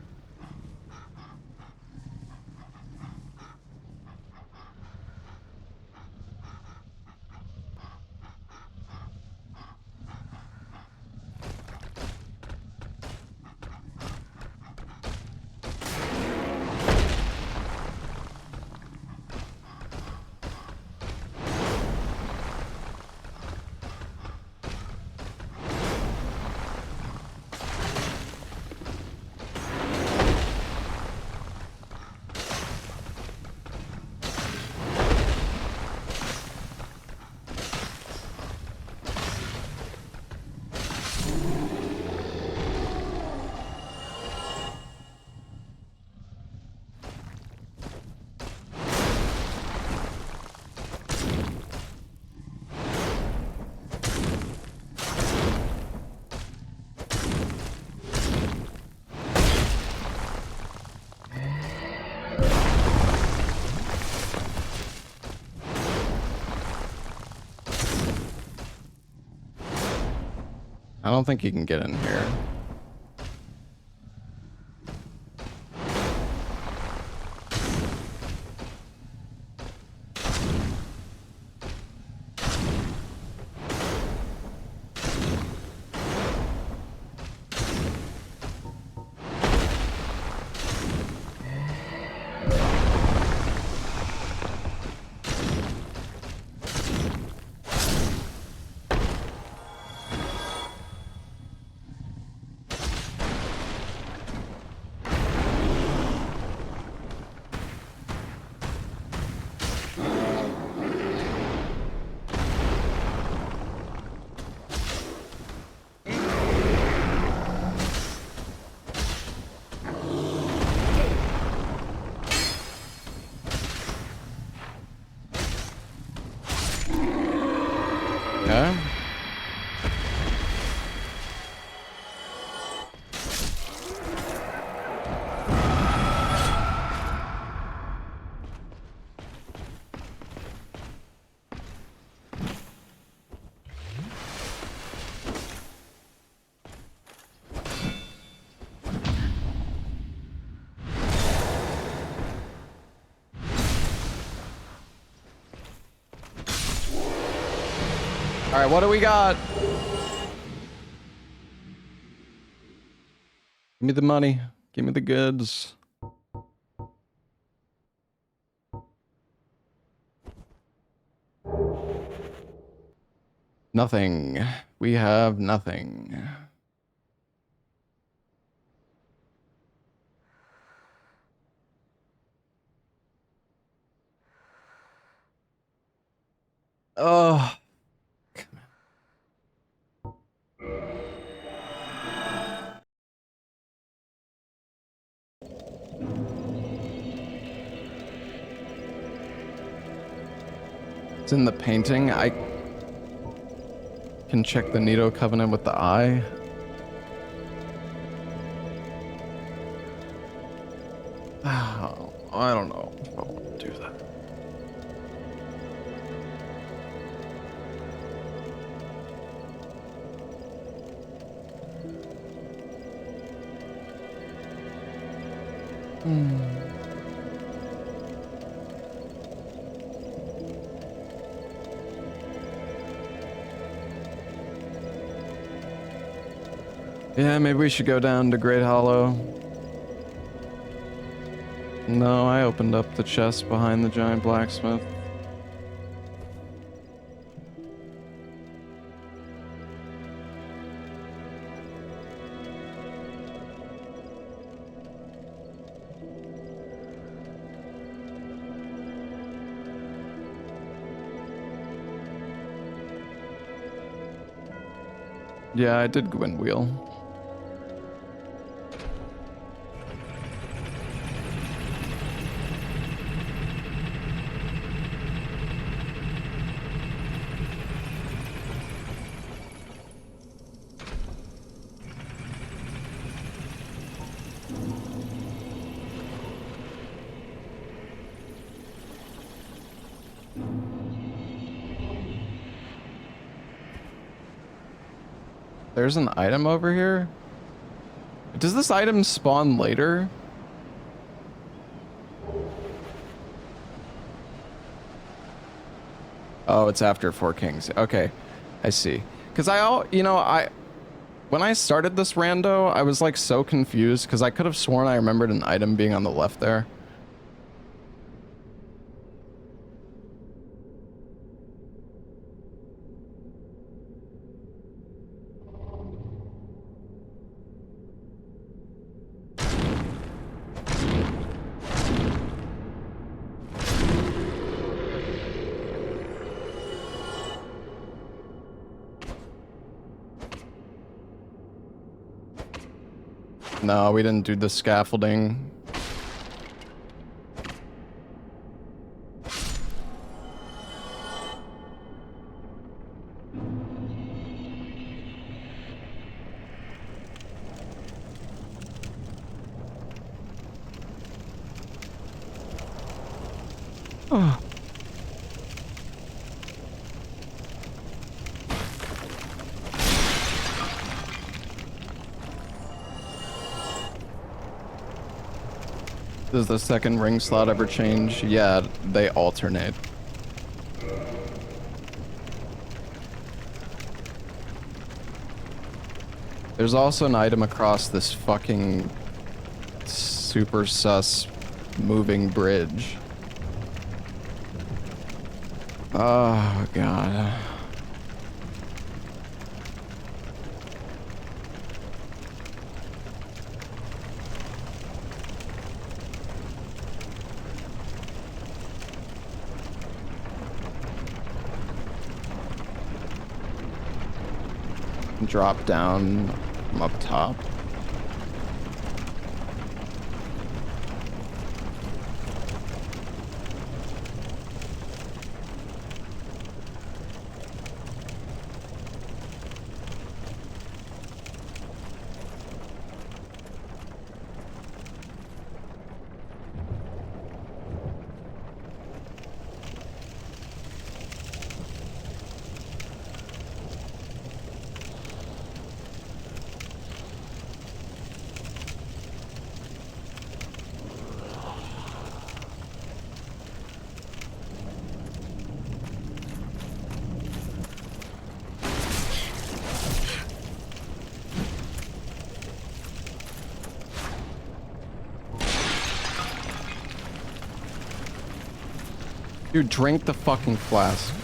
I don't think you can get in here. Okay. All right, what do we got? Give me the money. Give me the goods. Nothing. We have nothing. Oh. It's in the painting. I can check the Nito Covenant with the eye. Oh, I don't know if I want to do that. Yeah, maybe we should go down to Great Hollow. No, I opened up the chest behind the giant blacksmith. Yeah, I did Gwyn Wheel. There's an item over here? Does this item spawn later? Oh, it's after Four Kings. Okay, I see. Because when I started this rando, I was like so confused because I could have sworn I remembered an item being on the left there. No, we didn't do the scaffolding. Oh. Does the second ring slot ever change? Yeah, they alternate. There's also an item across this fucking super sus moving bridge. Oh, God. Drop down from up top. Dude, drink the fucking flask.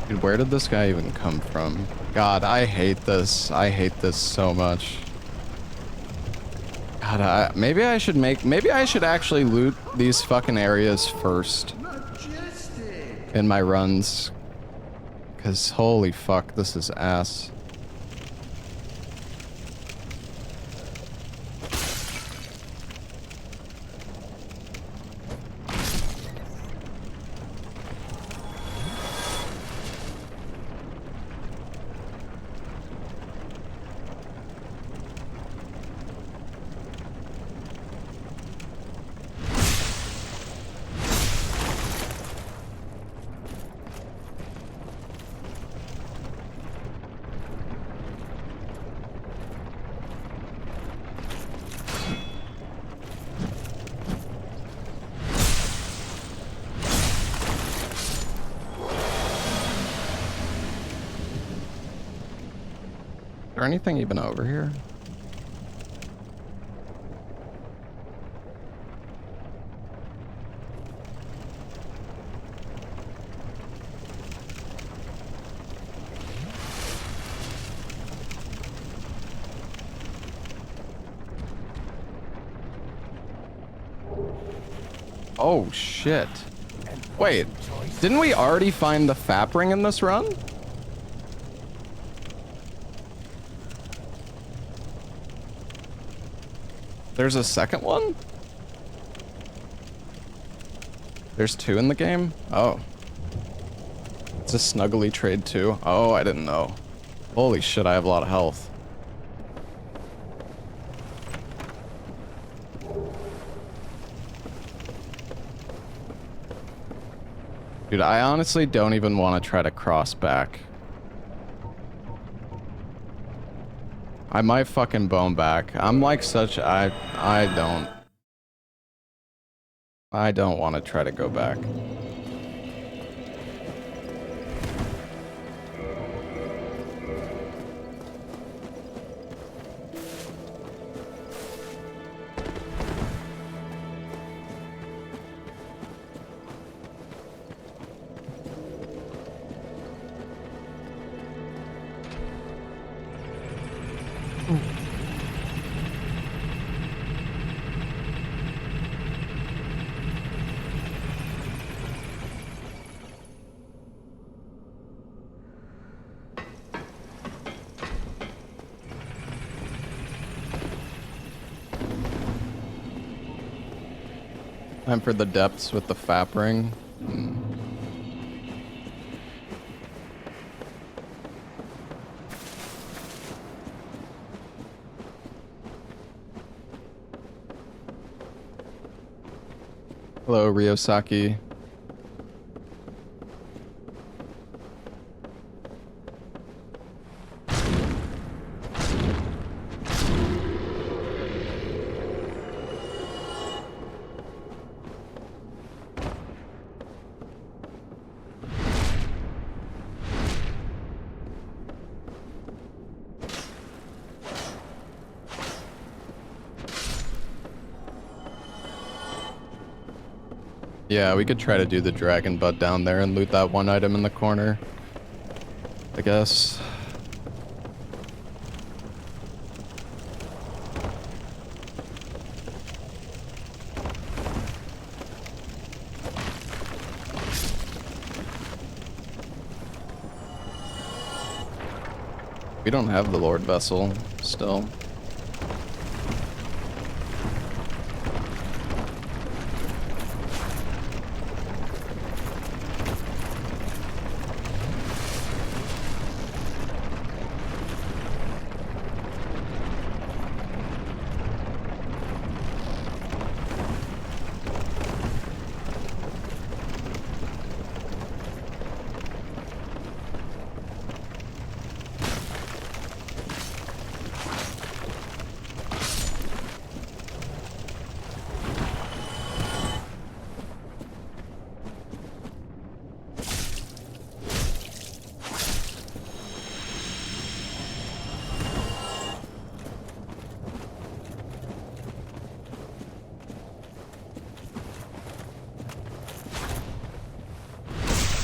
Dude, where did this guy even come from? God, I hate this. I hate this so much. God, maybe I should actually loot these fucking areas first in my runs. Cause holy fuck, this is ass. Is there anything even over here? Oh shit. Wait, didn't we already find the FAP ring in this run? There's a second one? There's two in the game? Oh. It's a snuggly trade too. Oh, I didn't know. Holy shit, I have a lot of health. Dude, I honestly don't even want to try to cross back. I might fucking bone back. I'm like such... I don't want to try to go back. Time for the depths with the FAP ring. Hello, Ryosaki. Yeah, we could try to do the dragon butt down there and loot that one item in the corner, I guess. We don't have the Lord Vessel still.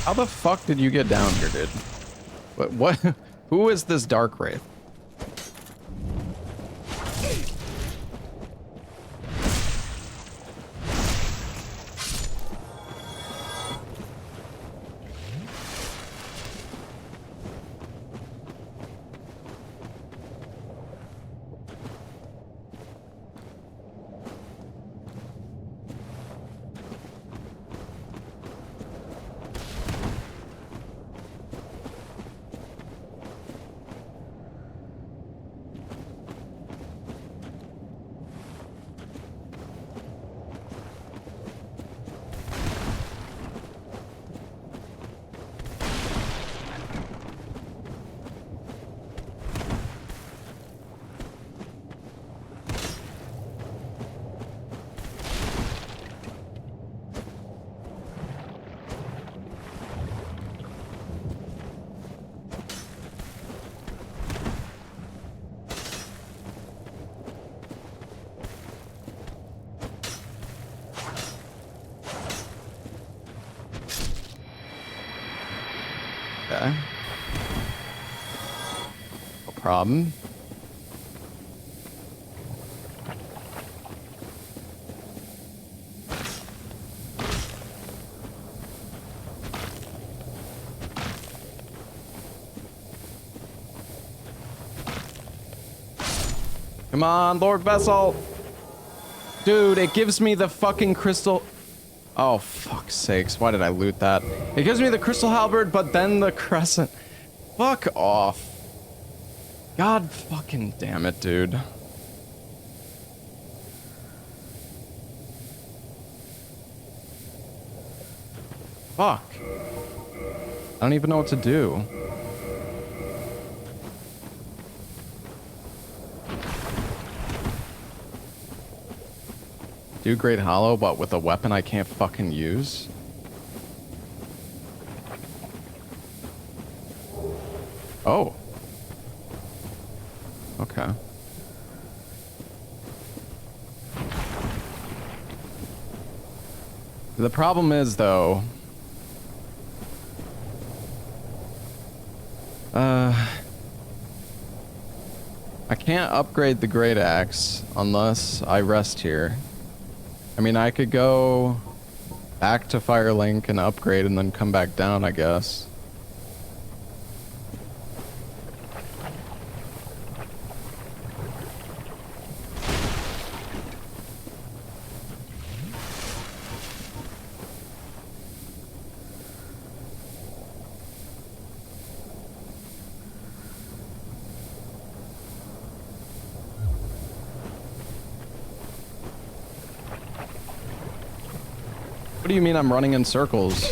How the fuck did you get down here, dude? What? Who is this Dark Wraith? Okay. No problem. Come on, Lord Vessel! Dude, it gives me the fucking crystal... Oh, fuck's sakes. Why did I loot that? It gives me the crystal halberd, but then the crescent. Fuck off. God fucking damn it, dude. Fuck. I don't even know what to do. Do Great Hollow, but with a weapon I can't fucking use? Oh. Okay. The problem is, though... I can't upgrade the Great Axe unless I rest here. I mean, I could go back to Firelink and upgrade and then come back down, I guess. What do you mean I'm running in circles?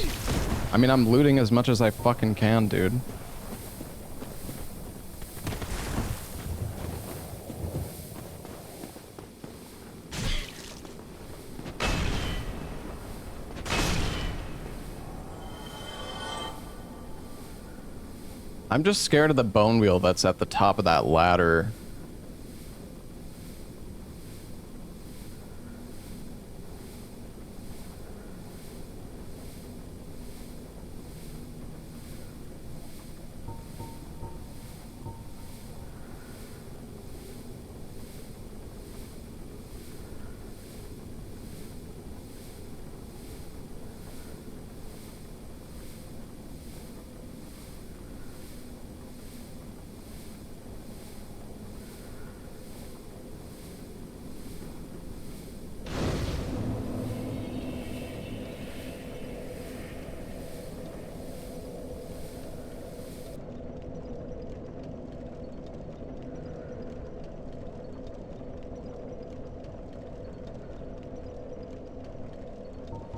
I mean, I'm looting as much as I fucking can, dude. I'm just scared of the bone wheel that's at the top of that ladder.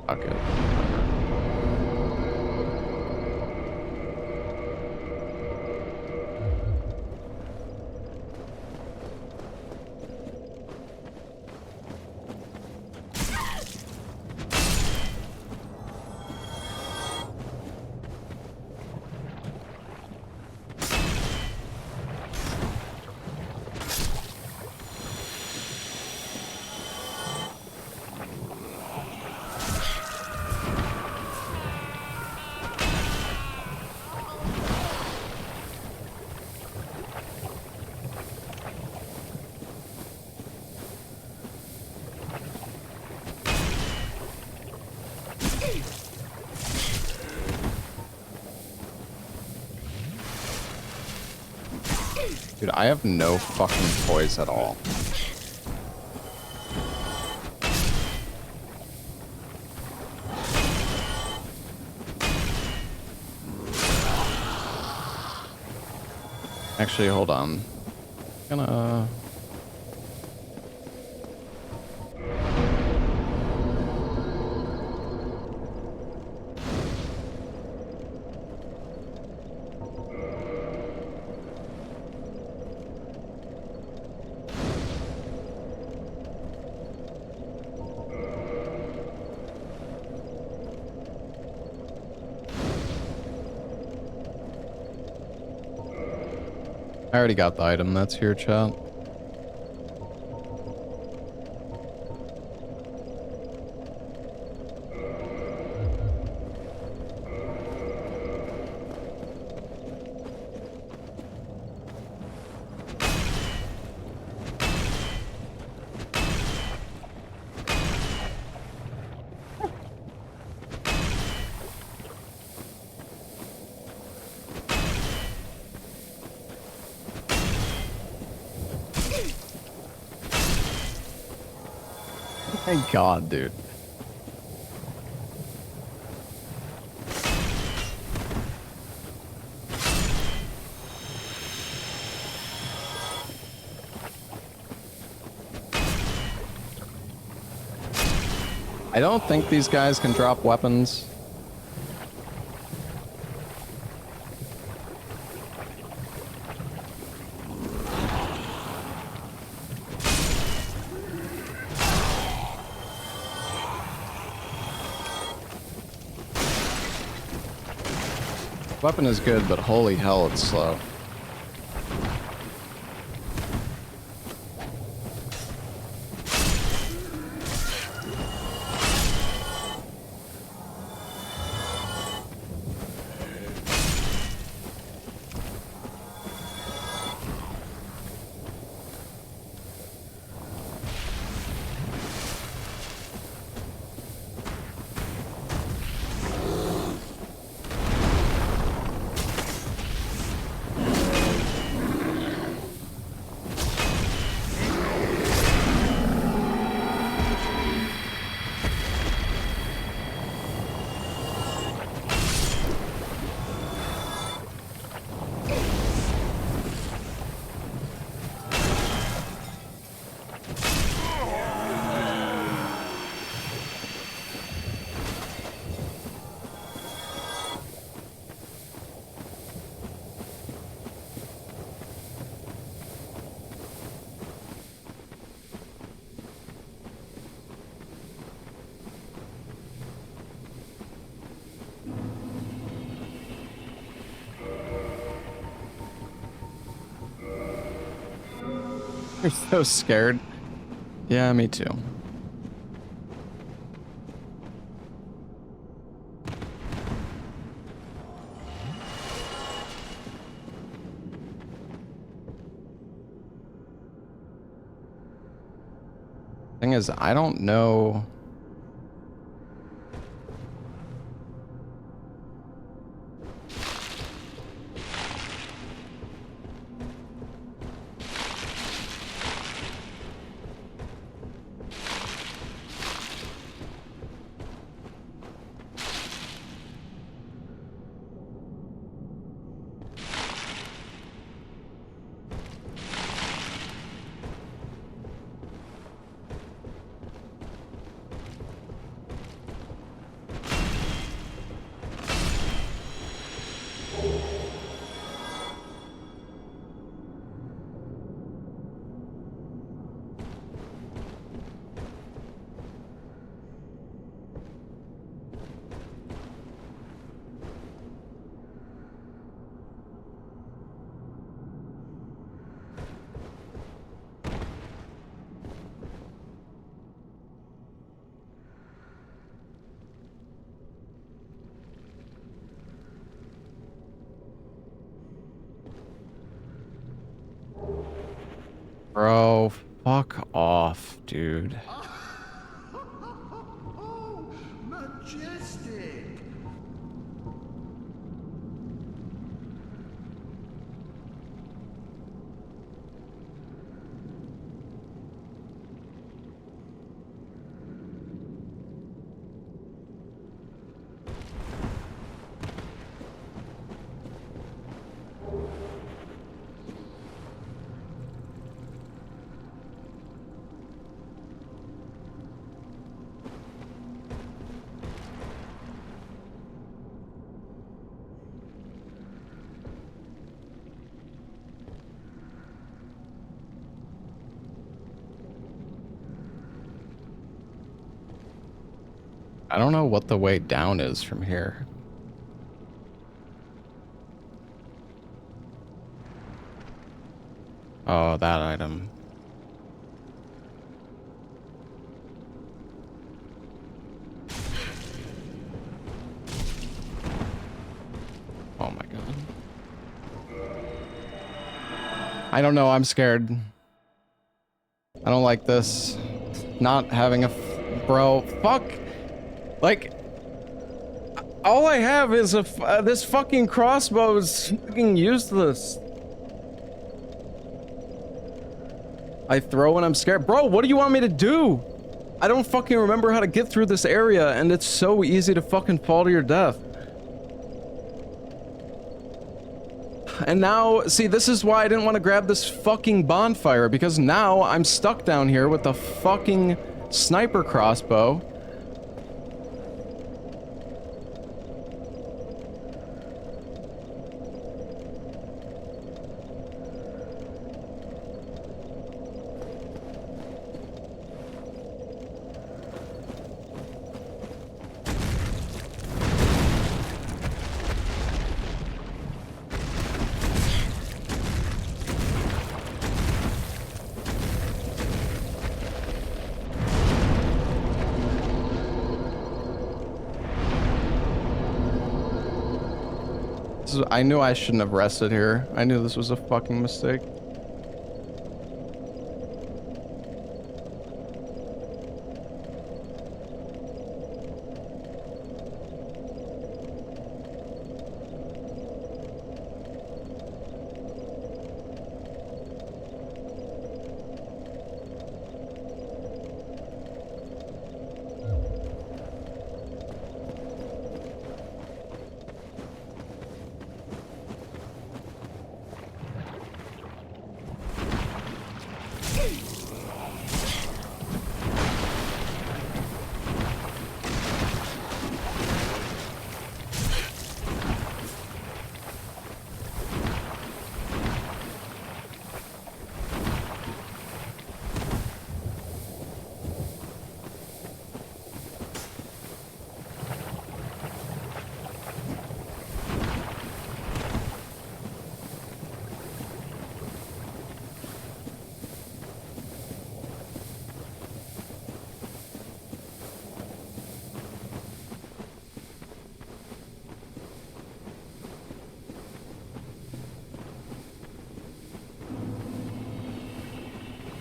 Fuck it. Dude, I have no fucking toys at all. Actually, hold on. Gonna... I already got the item that's here, chat. Thank God, dude. I don't think these guys can drop weapons. Weapon is good, but holy hell, it's slow. So scared. Yeah, me too. Thing is, I don't know. Bro, fuck off, dude. Majestic! I don't know what the way down is from here. Oh, that item. Oh my god. I don't know, I'm scared. I don't like this. Not having a bro, fuck. Like, all I have is a this fucking crossbow is fucking useless. I throw and I'm scared. Bro, what do you want me to do? I don't fucking remember how to get through this area, and it's so easy to fucking fall to your death. And now, see, this is why I didn't want to grab this fucking bonfire, because now I'm stuck down here with a fucking sniper crossbow. I knew I shouldn't have rested here. I knew this was a fucking mistake.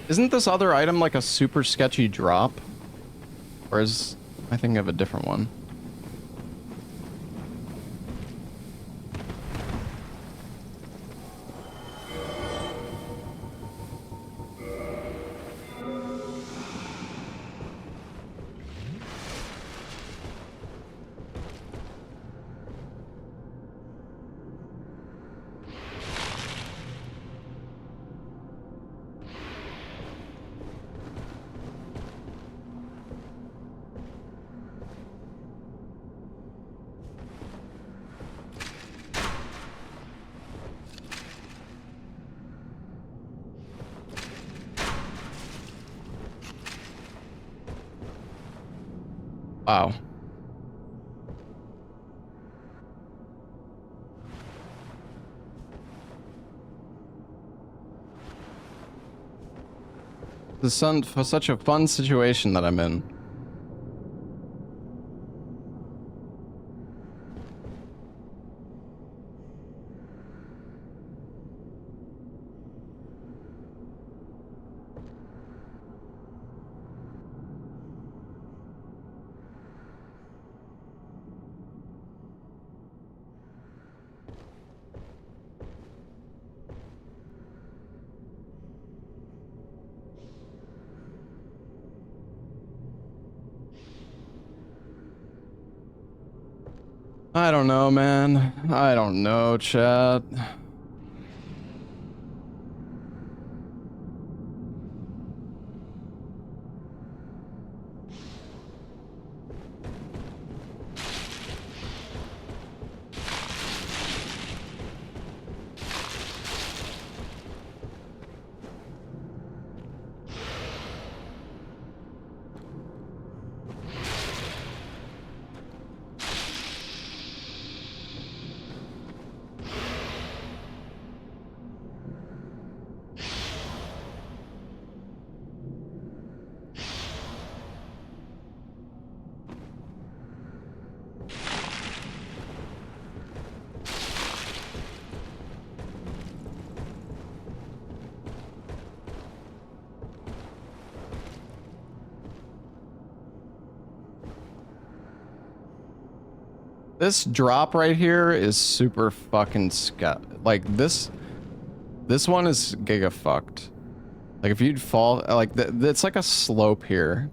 Isn't this other item like a super sketchy drop? Or is I think of a different one? Wow. This is such a fun situation that I'm in. I don't know, man. I don't know, chat. This drop right here is super fucking like this one is giga fucked. Like if you'd fall, like it's like a slope here.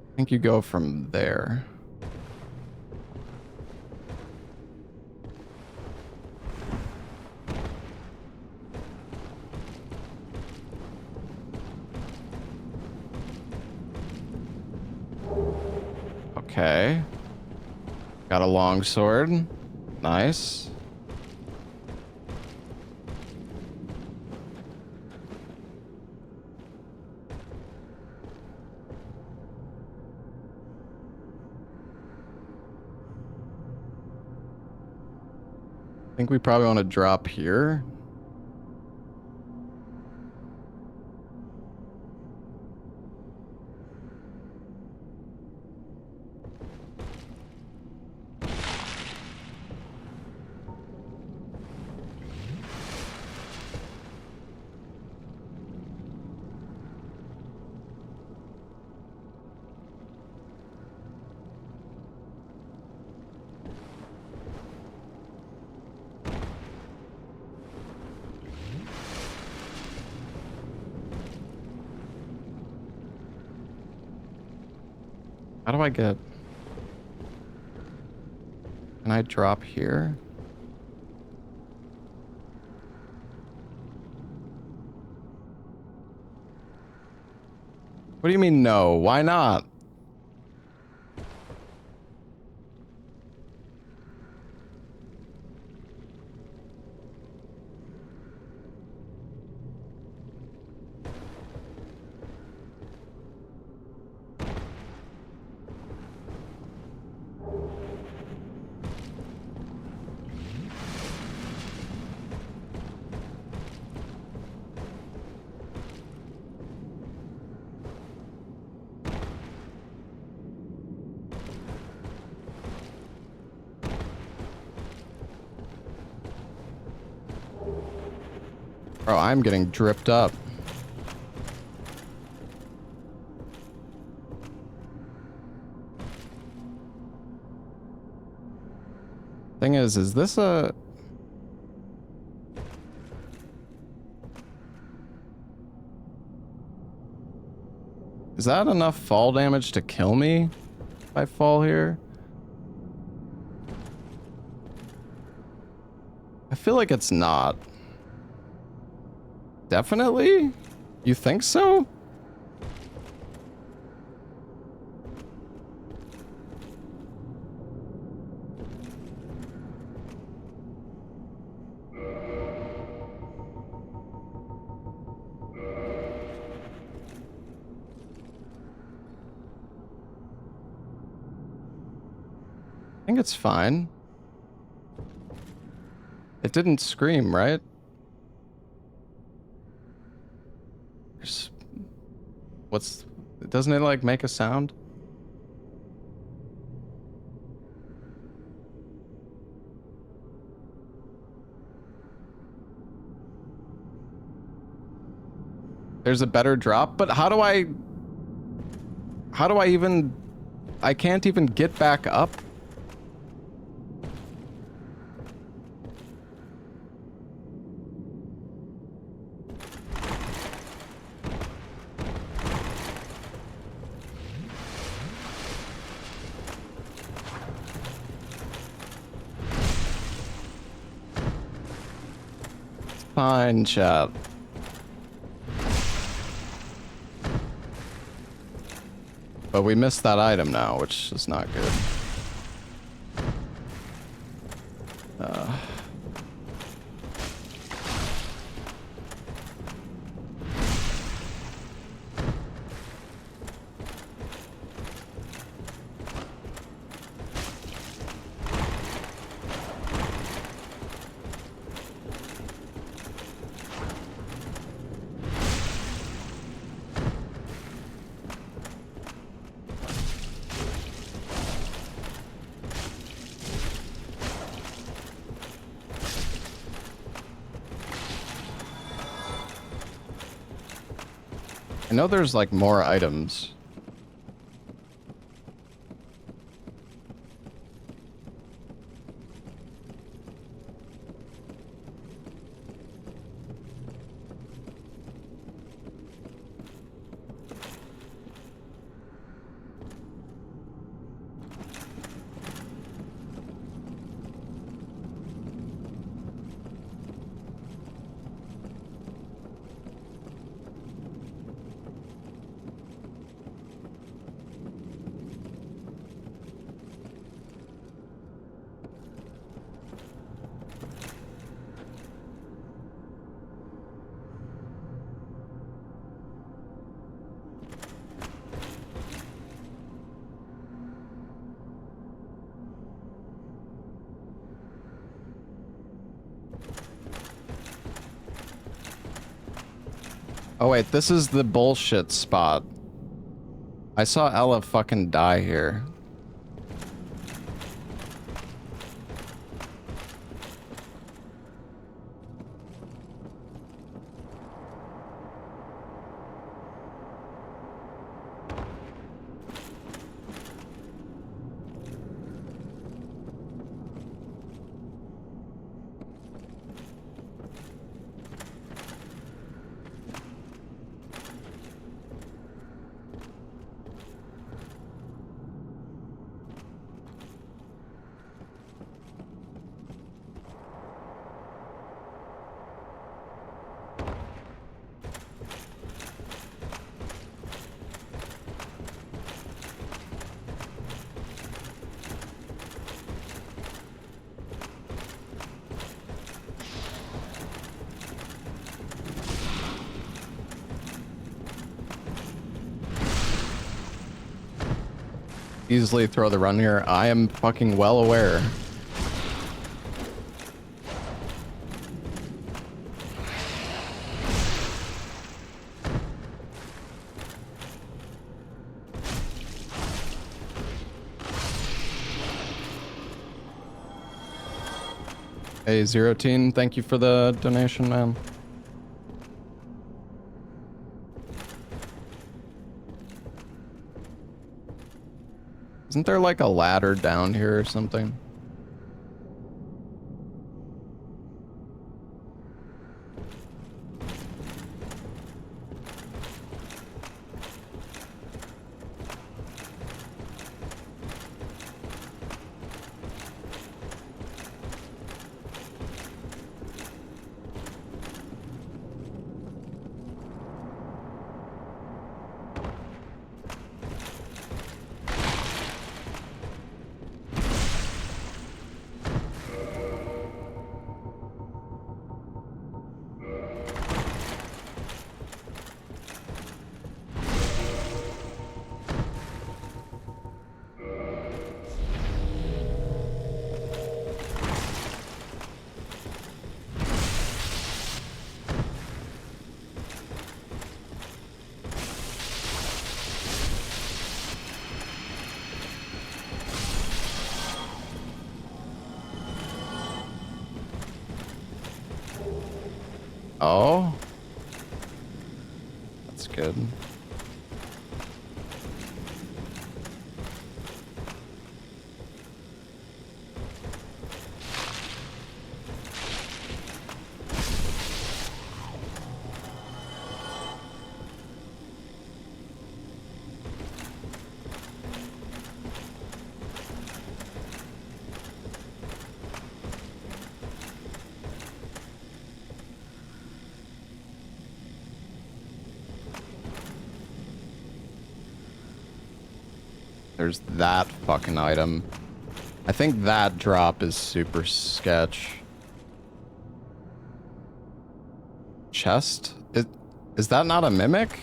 I think you go from there. Okay. Got a long sword. Nice. I think we probably want to drop here. How do I get... Can I drop here? What do you mean no? Why not? Bro, I'm getting dripped up. Thing is this a... Is that enough fall damage to kill me if I fall here? I feel like it's not. Definitely? You think so? I think it's fine. It didn't scream, right? What's... Doesn't it, like, make a sound? There's a better drop, but how do I even... I can't even get back up? Fine, chat. But we missed that item now, which is not good. I know there's like more items. Oh wait, this is the bullshit spot. I saw Ella fucking die here. Easily throw the run here. I am fucking well aware. Hey, Zero Teen, thank you for the donation, man. Isn't there like a ladder down here or something? Oh, that's good. There's that fucking item. I think that drop is super sketch. Chest? Is that not a mimic?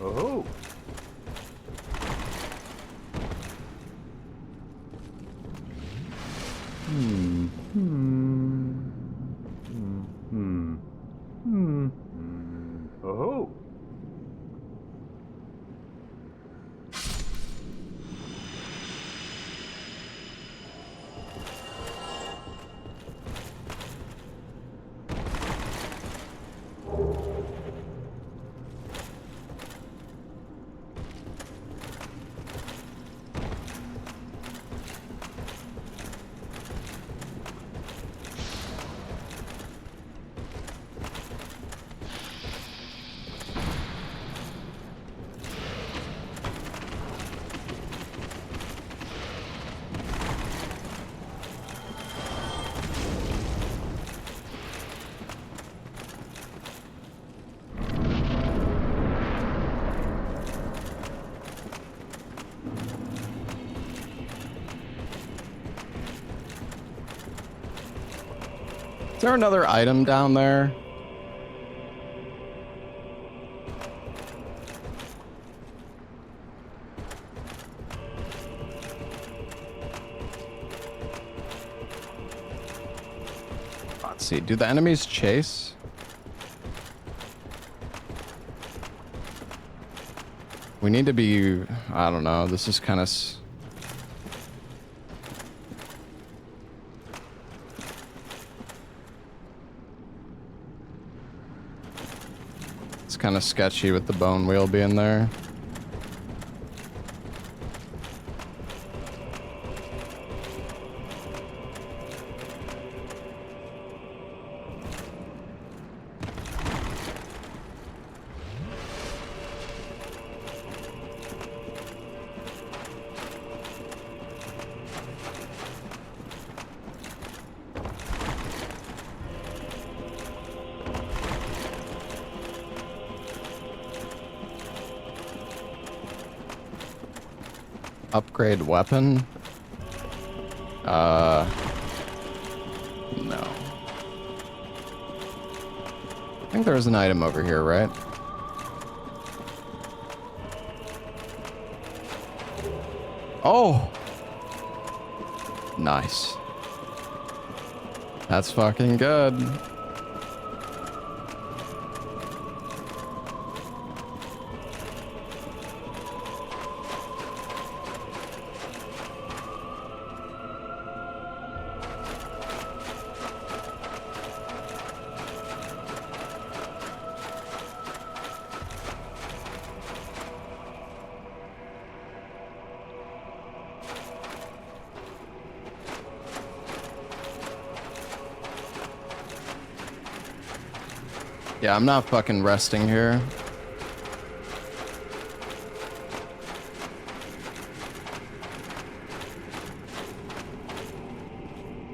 Oh. Oh. Is there another item down there? Let's see. Do the enemies chase? We need to be... I don't know. This is kind of... It's kind of sketchy with the bone wheel being there. Upgrade weapon? No. think there's an item over here, right? Oh! Nice. That's fucking good. Yeah, I'm not fucking resting here.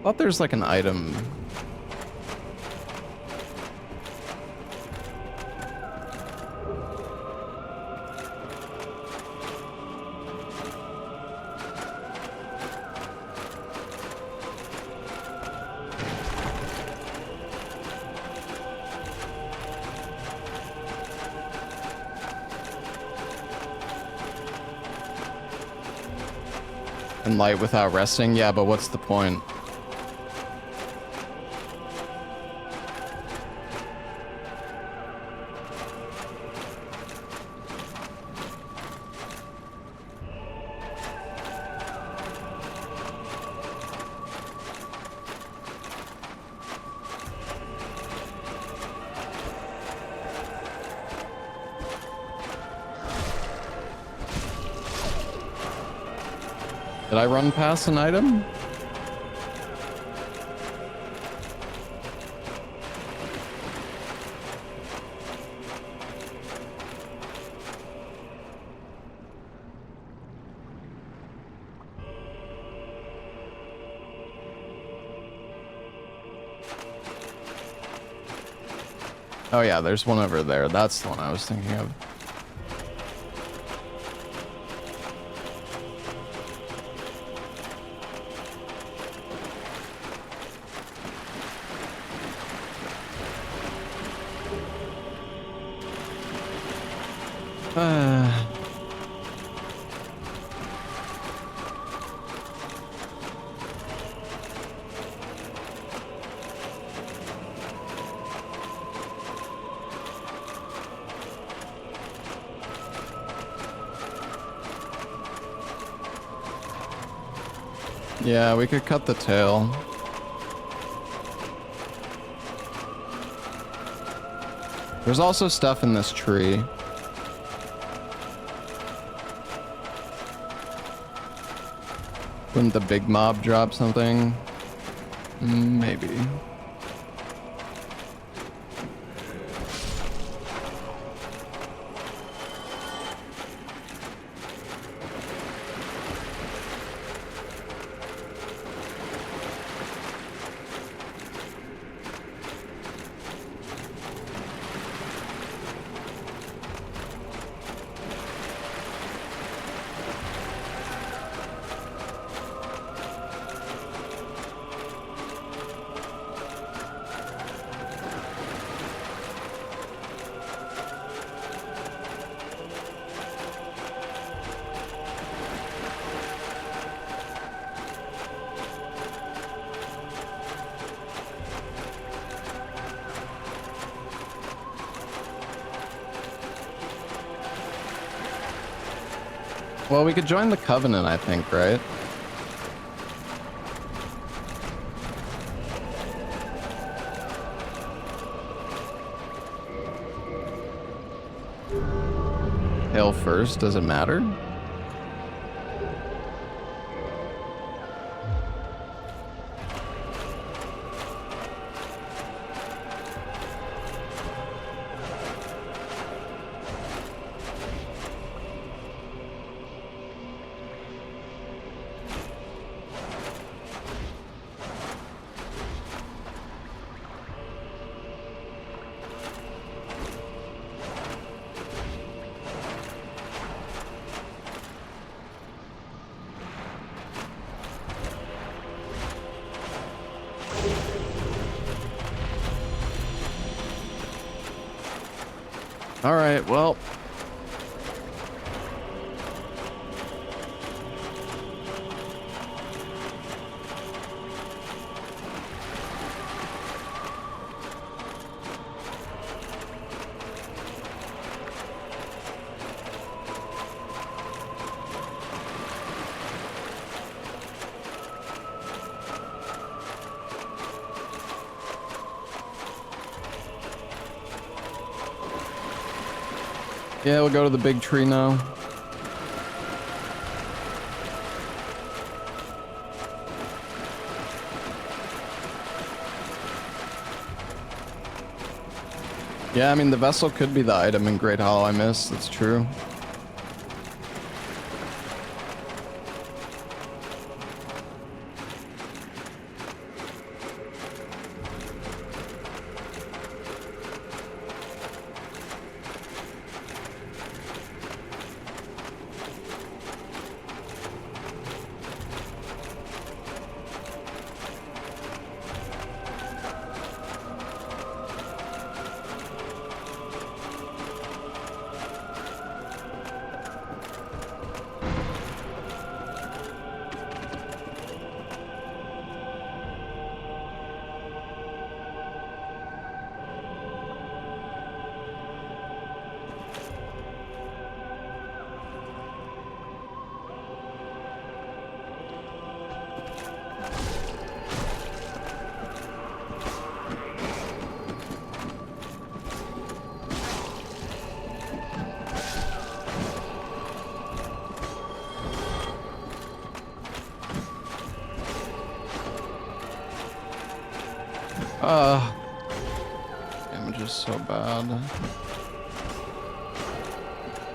Thought there's like an item. And light without resting? Yeah, but what's the point? Did I run past an item? Oh yeah, there's one over there. That's the one I was thinking of. Yeah, we could cut the tail. There's also stuff in this tree. Wouldn't the big mob drop something? Maybe. Well, we could join the Covenant, I think, right? Hail first, does it matter? All right, well. Yeah, we'll go to the big tree now. Yeah, I mean, the vessel could be the item in Great Hall I missed. That's true. Damage is so bad.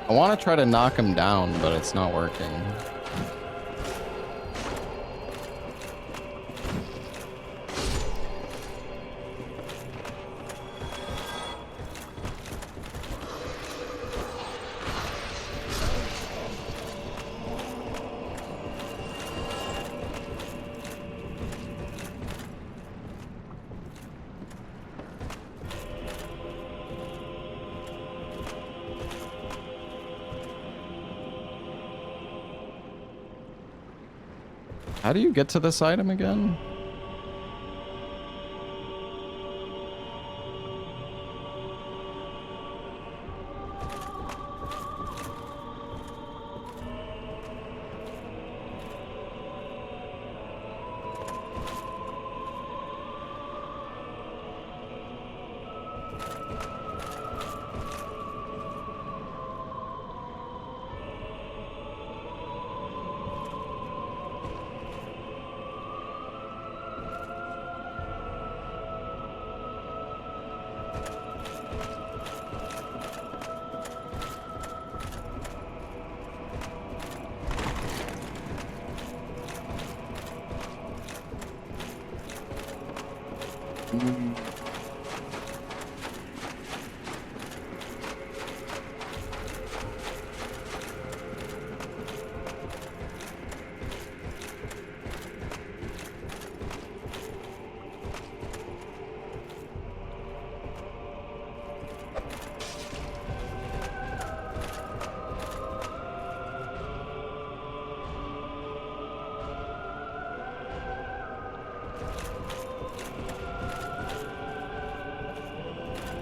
I want to try to knock him down, but it's not working. How do you get to this item again?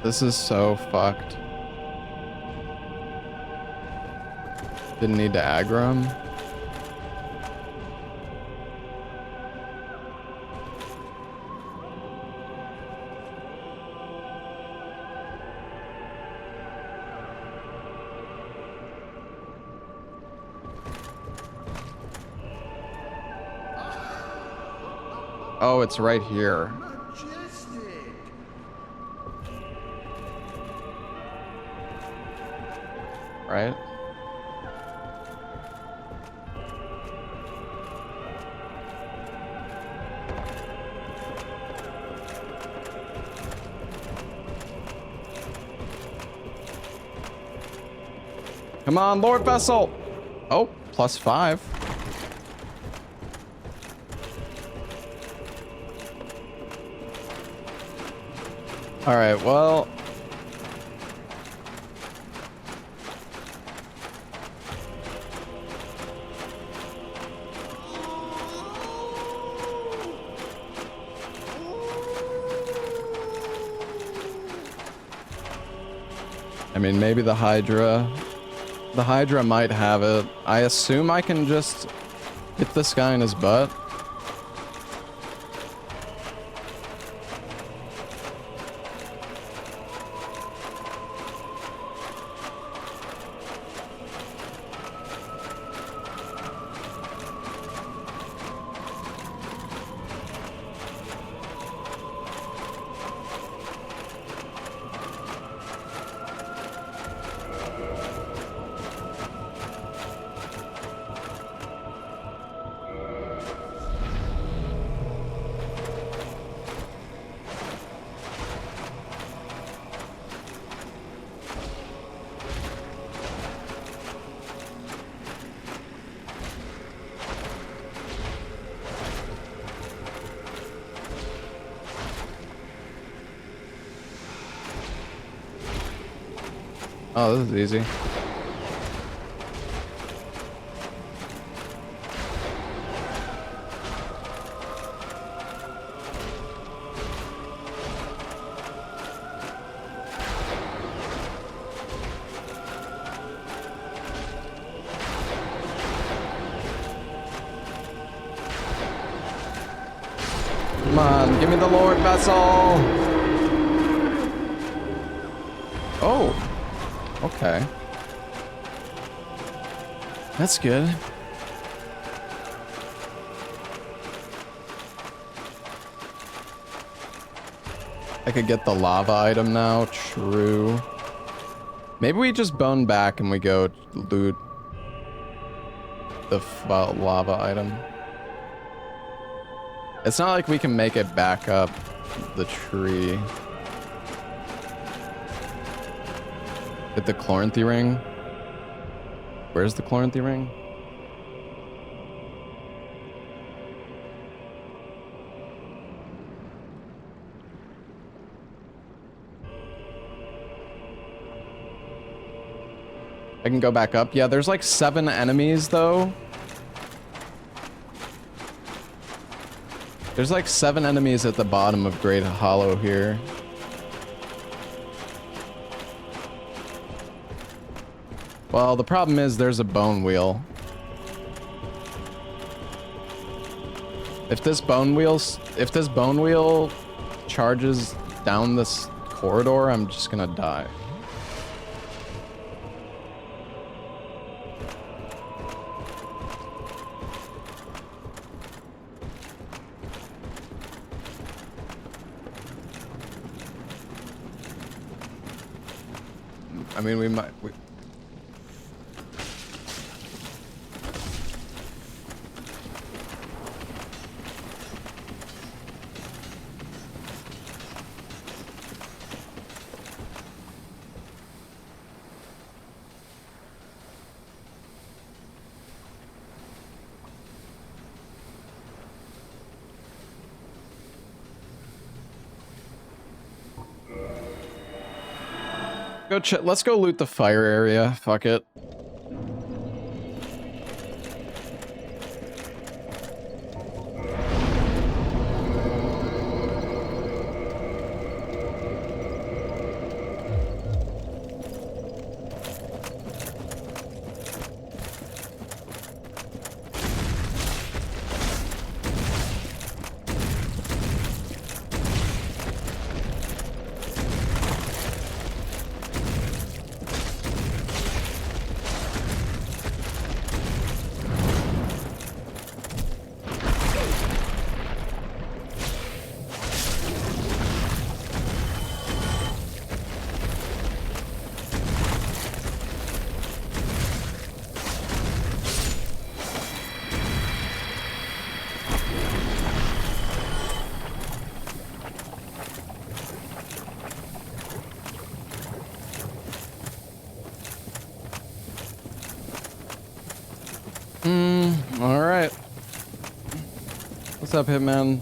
This is so fucked. Didn't need to aggro him. Oh, it's right here. Right? Come on, Lord Vessel! Oh, +5. Alright, well... I mean, maybe the Hydra. The Hydra might have it. I assume I can just hit this guy in his butt. Oh, this is easy. Come on, give me the Lord vessel. Oh. Okay. That's good. I could get the lava item now. True. Maybe we just bone back and we go loot the lava item. It's not like we can make it back up the tree. Get the Chloranthy ring. Where's the Chloranthy ring? I can go back up. Yeah, there's like 7 enemies though. There's like 7 enemies at the bottom of Great Hollow here. Well, the problem is there's a bone wheel. If this bone wheel charges down this corridor, I'm just gonna die. I mean, we might. Let's go loot the fire area. Fuck it. Alright. What's up, Hitman?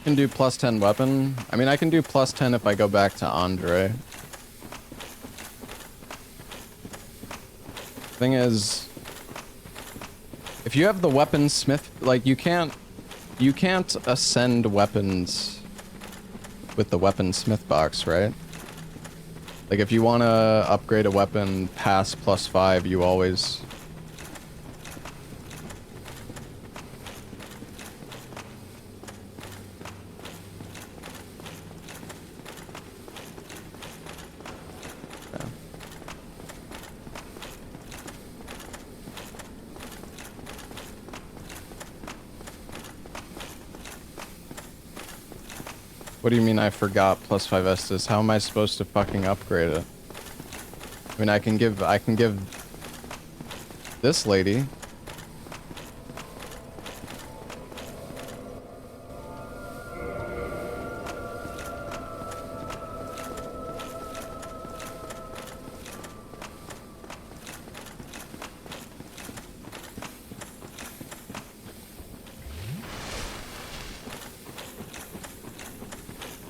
Can do plus 10 weapon. I mean, I can do plus 10 if I go back to Andre. Thing is, if you have the weaponsmith, like you can't ascend weapons with the weaponsmith box, right? Like if you want to upgrade a weapon past +5, you always... Yeah. What do you mean I forgot +5 Estus? How am I supposed to fucking upgrade it? I mean, I can give this lady.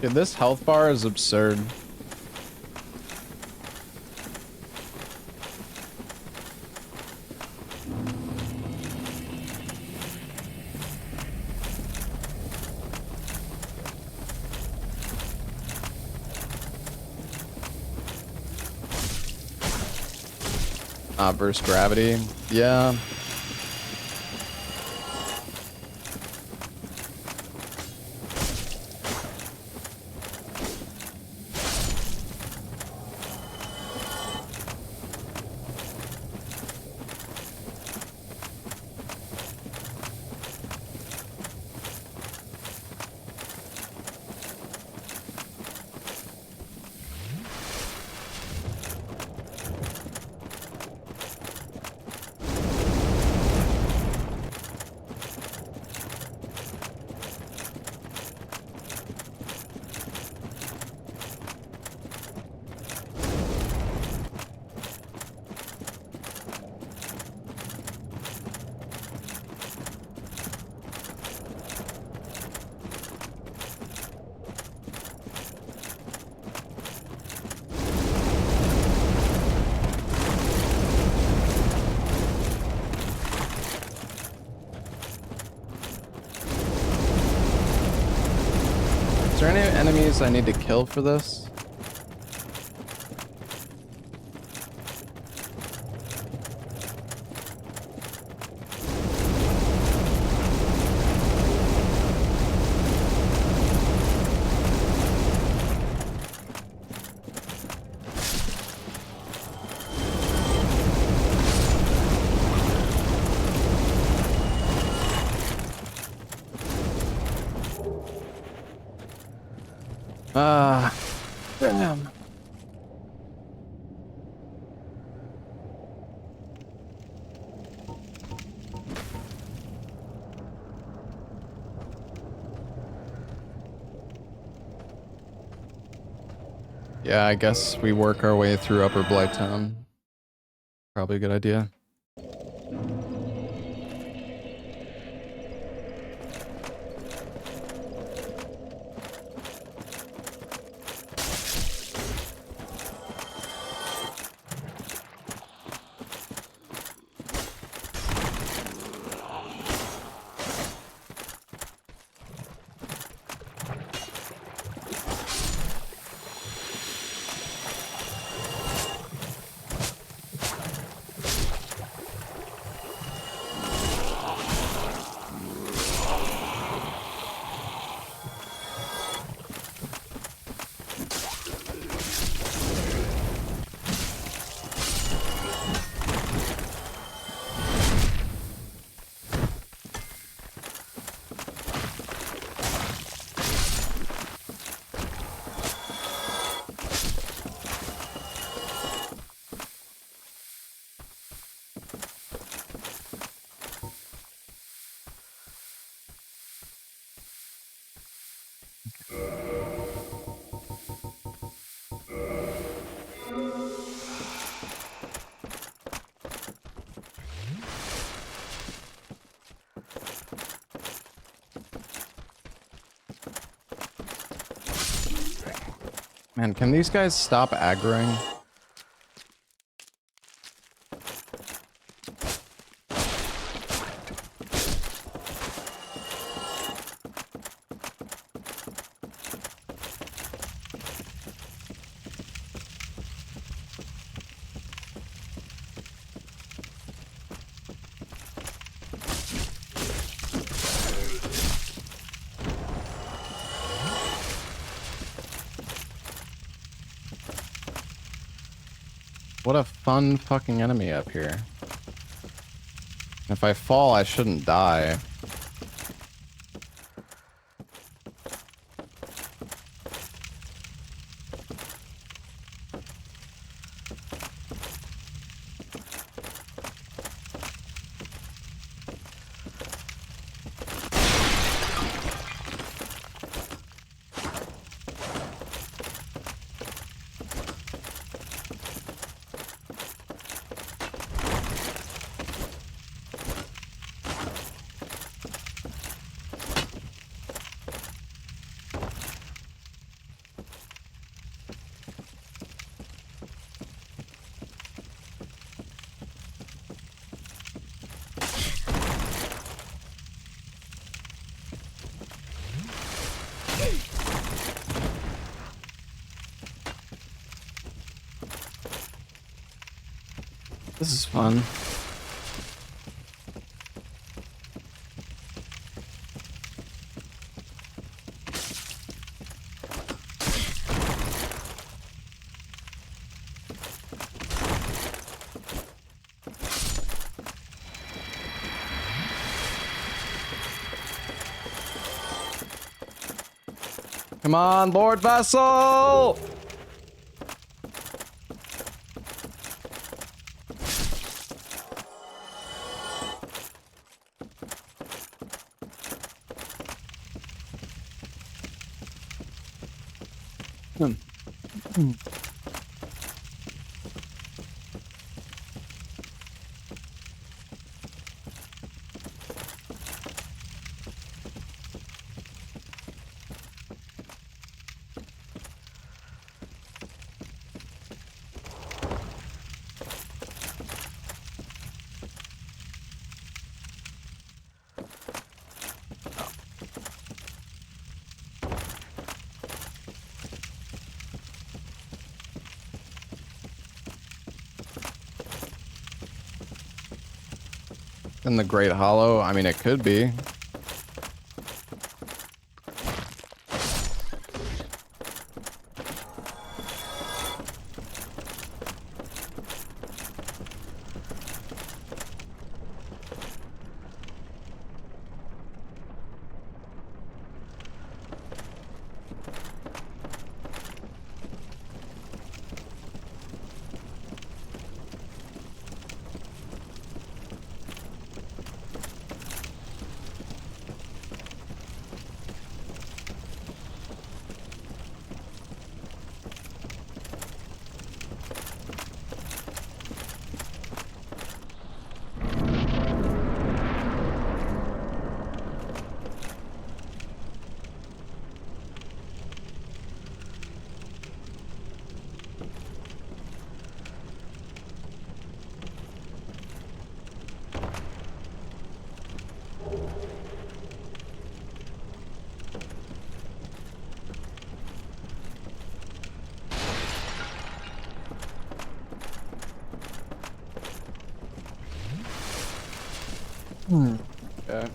Dude, this health bar is absurd. Versus gravity. Yeah. Is there any enemies I need to kill for this? Damn. Yeah, I guess we work our way through Upper Blighttown. Probably a good idea. Man, can these guys stop aggroing? What a fun fucking enemy up here. If I fall, I shouldn't die. This is fun. Come on, Lord Vassal! In the Great Hollow? I mean, it could be. Okay.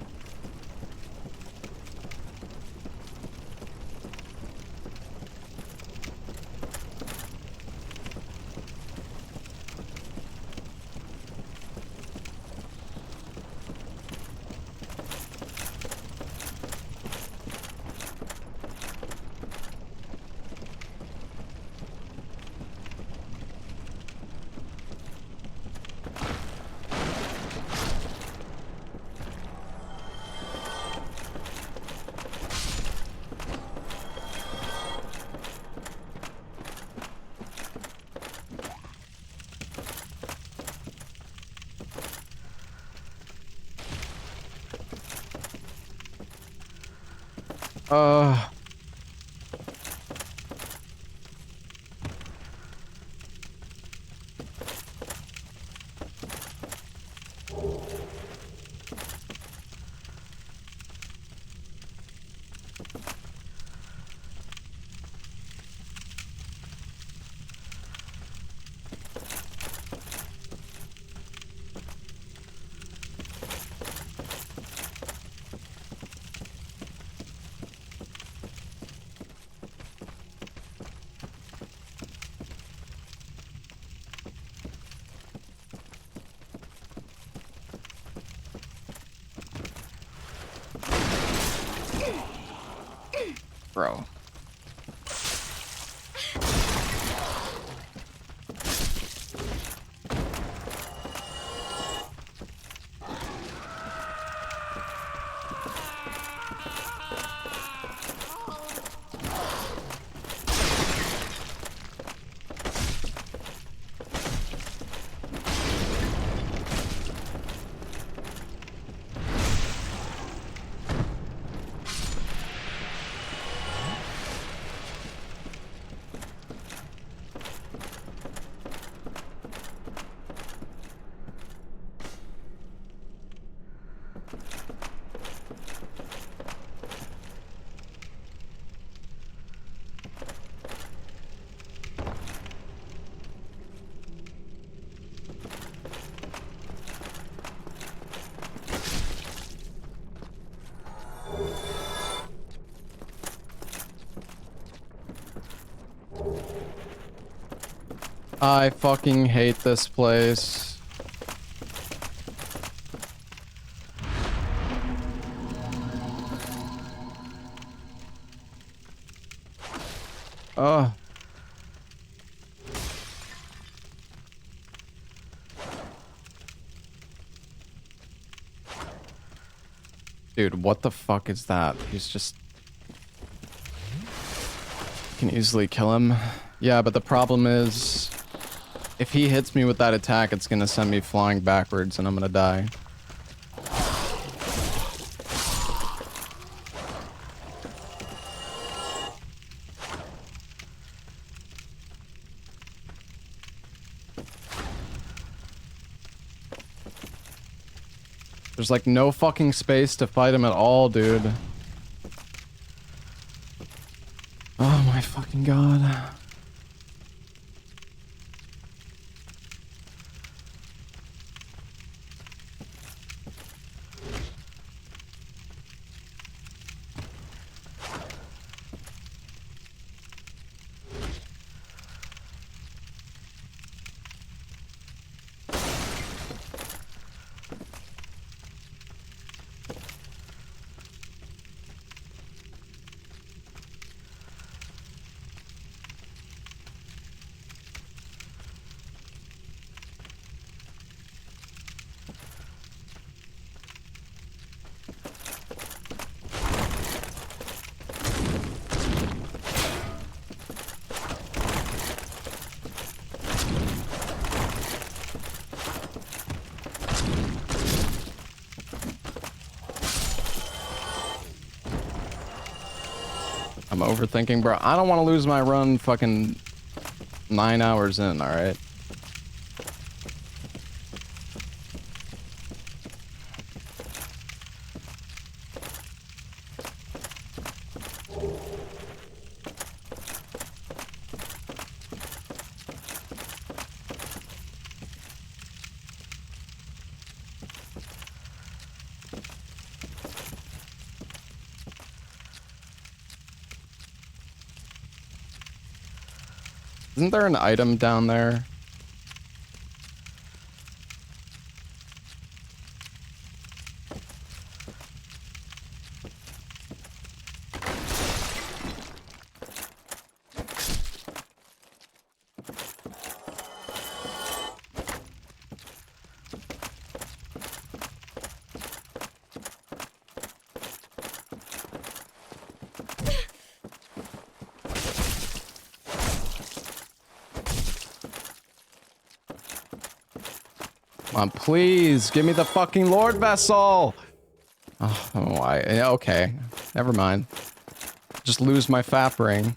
Bro. I fucking hate this place. Oh. Dude, what the fuck is that? He's just... Can easily kill him. Yeah, but the problem is... If he hits me with that attack, it's gonna send me flying backwards and I'm gonna die. There's like no fucking space to fight him at all, dude. Oh my fucking god. I'm overthinking, bro. I don't want to lose my run fucking 9 hours in, alright? Isn't there an item down there? Come on, please, give me the fucking Lord Vessel! Oh, why? Yeah, okay, never mind. Just lose my FAP ring.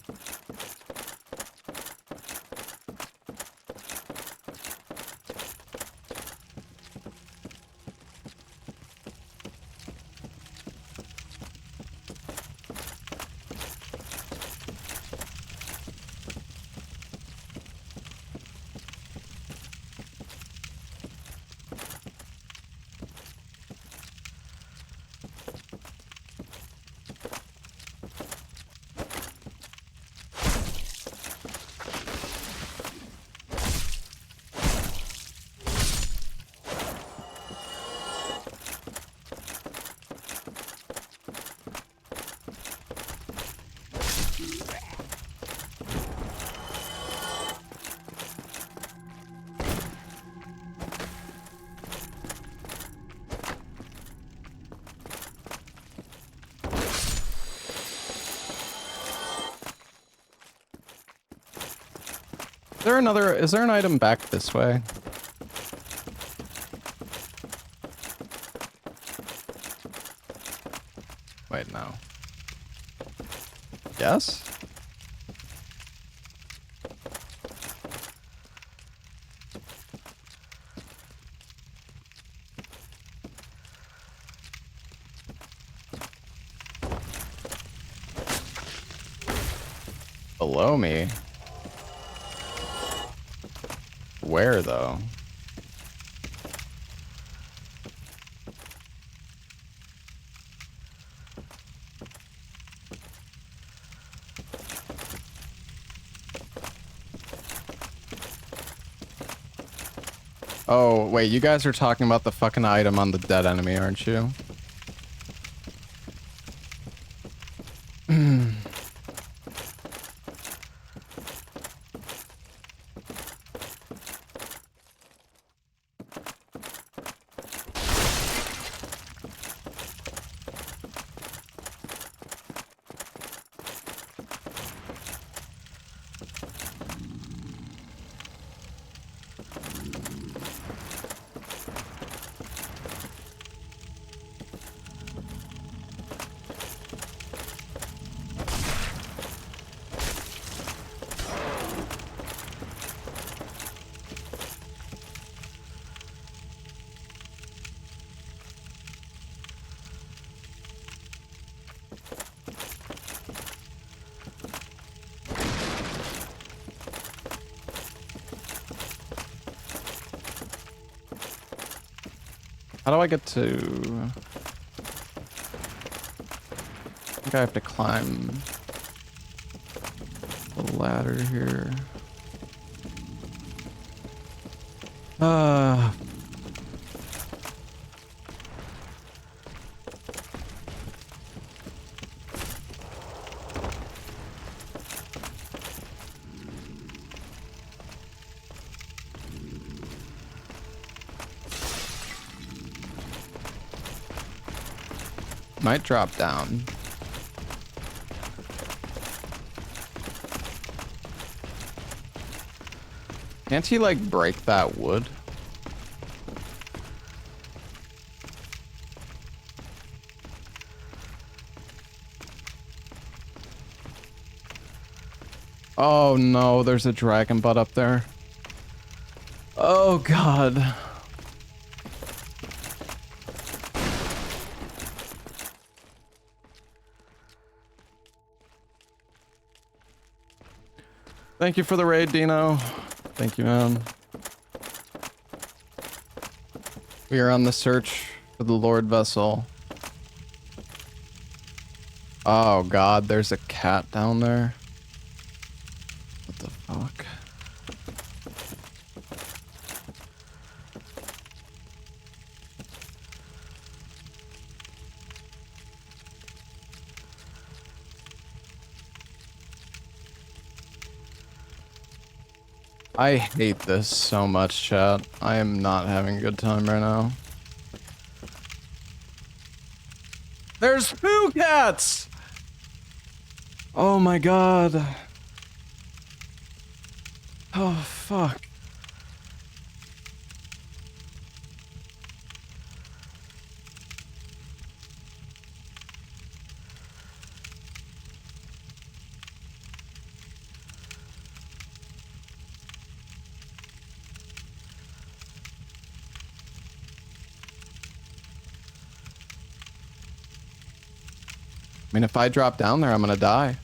Is there an item back this way? Wait, no. Yes? Below me? Where, though? Oh, wait, you guys are talking about the fucking item on the dead enemy, aren't you? How do I get to... I think I have to climb the ladder here. Might drop down. Can't he, like, break that wood? Oh no, there's a dragon butt up there. Oh god. Thank you for the raid, Dino. Thank you, man. We are on the search for the Lord Vessel. Oh god, there's a cat down there. What the fuck? I hate this so much, chat. I am not having a good time right now. There's 2 cats! Oh my god. Oh, fuck. I mean, if I drop down there, I'm gonna die.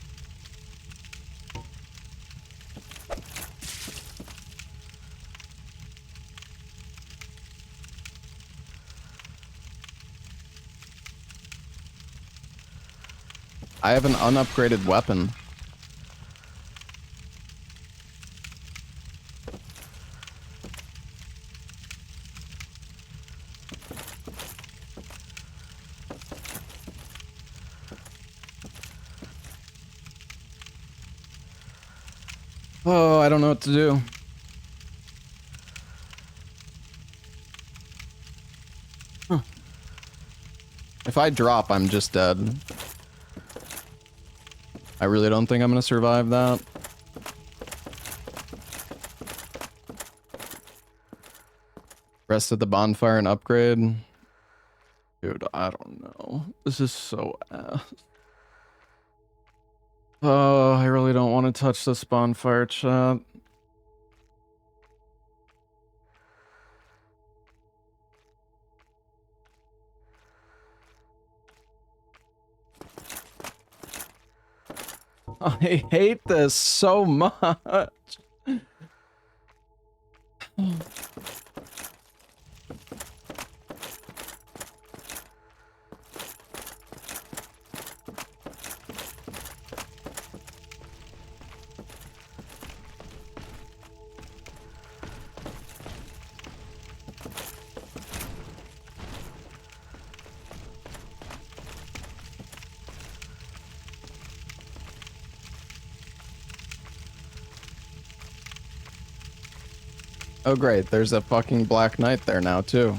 I have an unupgraded weapon. Oh, I don't know what to do. Huh. If I drop, I'm just dead. I really don't think I'm gonna survive that. Rest of the bonfire and upgrade. Dude, I don't know. This is so ass. Oh, I really don't want to touch this bonfire, chat. I hate this so much. Oh great, there's a fucking Black Knight there now too.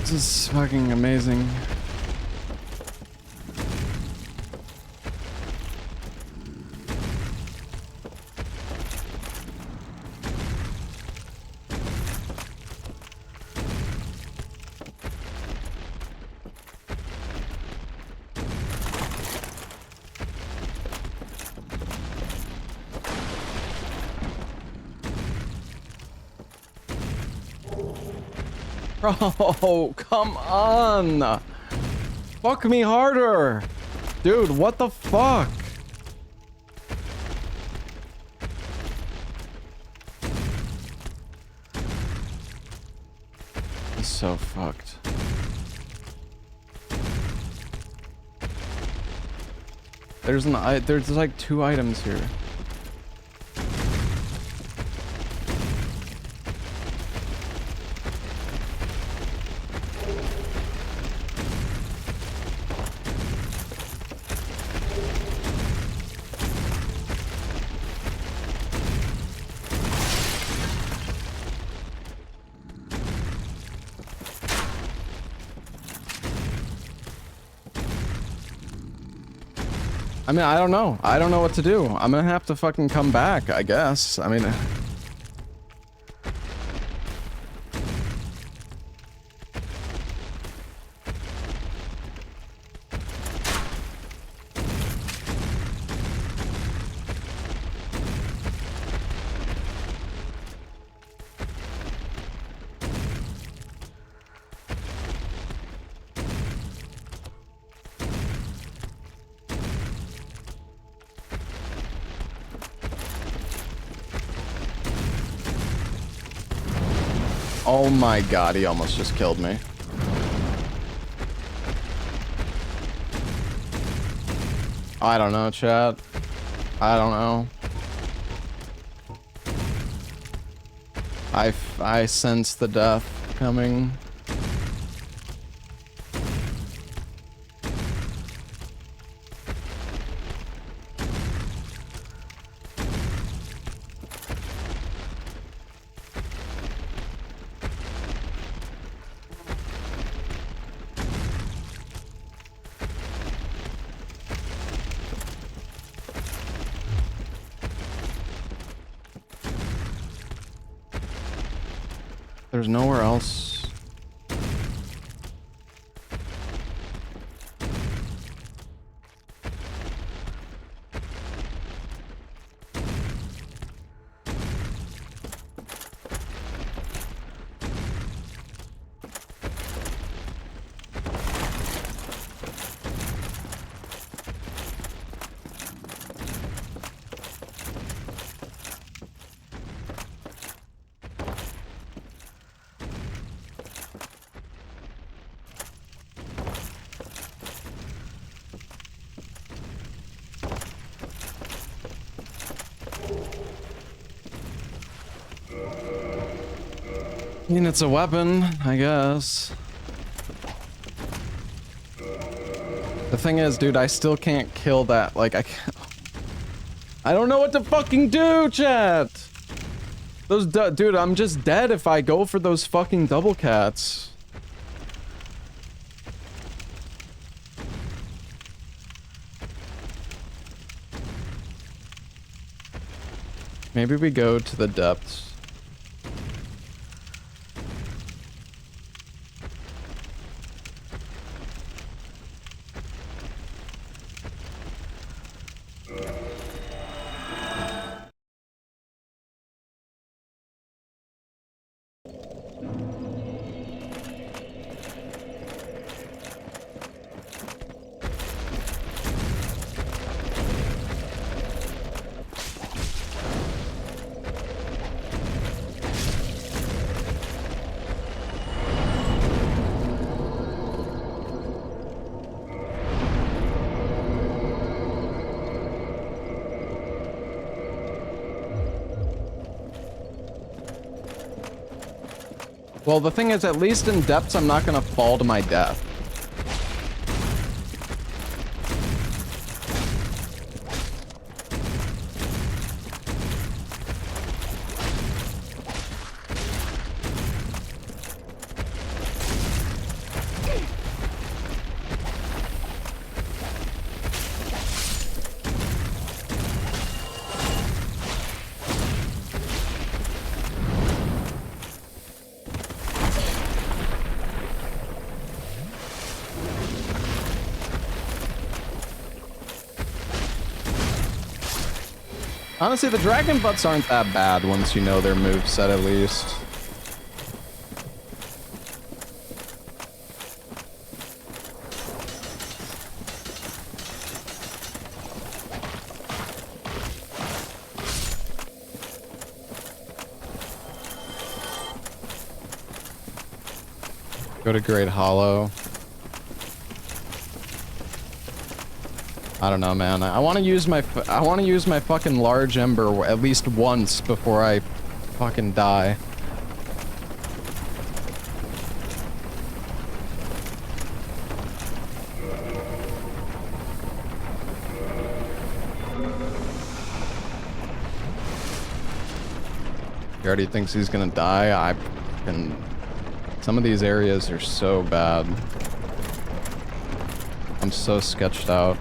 This is fucking amazing. Bro, come on! Fuck me harder! Dude, what the fuck? He's so fucked. There's like 2 items here. I mean, I don't know. I don't know what to do. I'm gonna have to fucking come back, I guess. I mean... Oh my god, he almost just killed me. I don't know, chat. I don't know. I sense the death coming. There's nowhere else. I mean, it's a weapon, I guess. The thing is, dude, I still can't kill that. Like, I can't. I don't know what to fucking do, chat! Those dude, I'm just dead if I go for those fucking double cats. Maybe we go to the depths. Well, the thing is, at least in depths, I'm not gonna fall to my death. Honestly, the dragon butts aren't that bad once you know their moveset at least. Go to Great Hollow. I don't know, man. I want to use my fucking large ember at least once before I fucking die. He already thinks he's gonna die. Some of these areas are so bad. I'm so sketched out.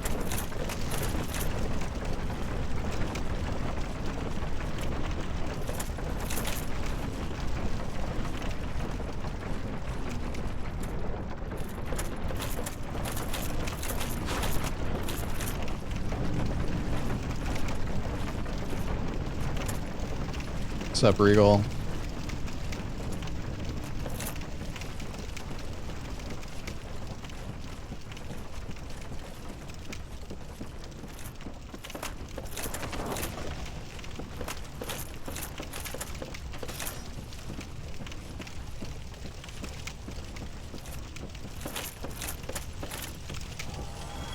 What's up, Regal?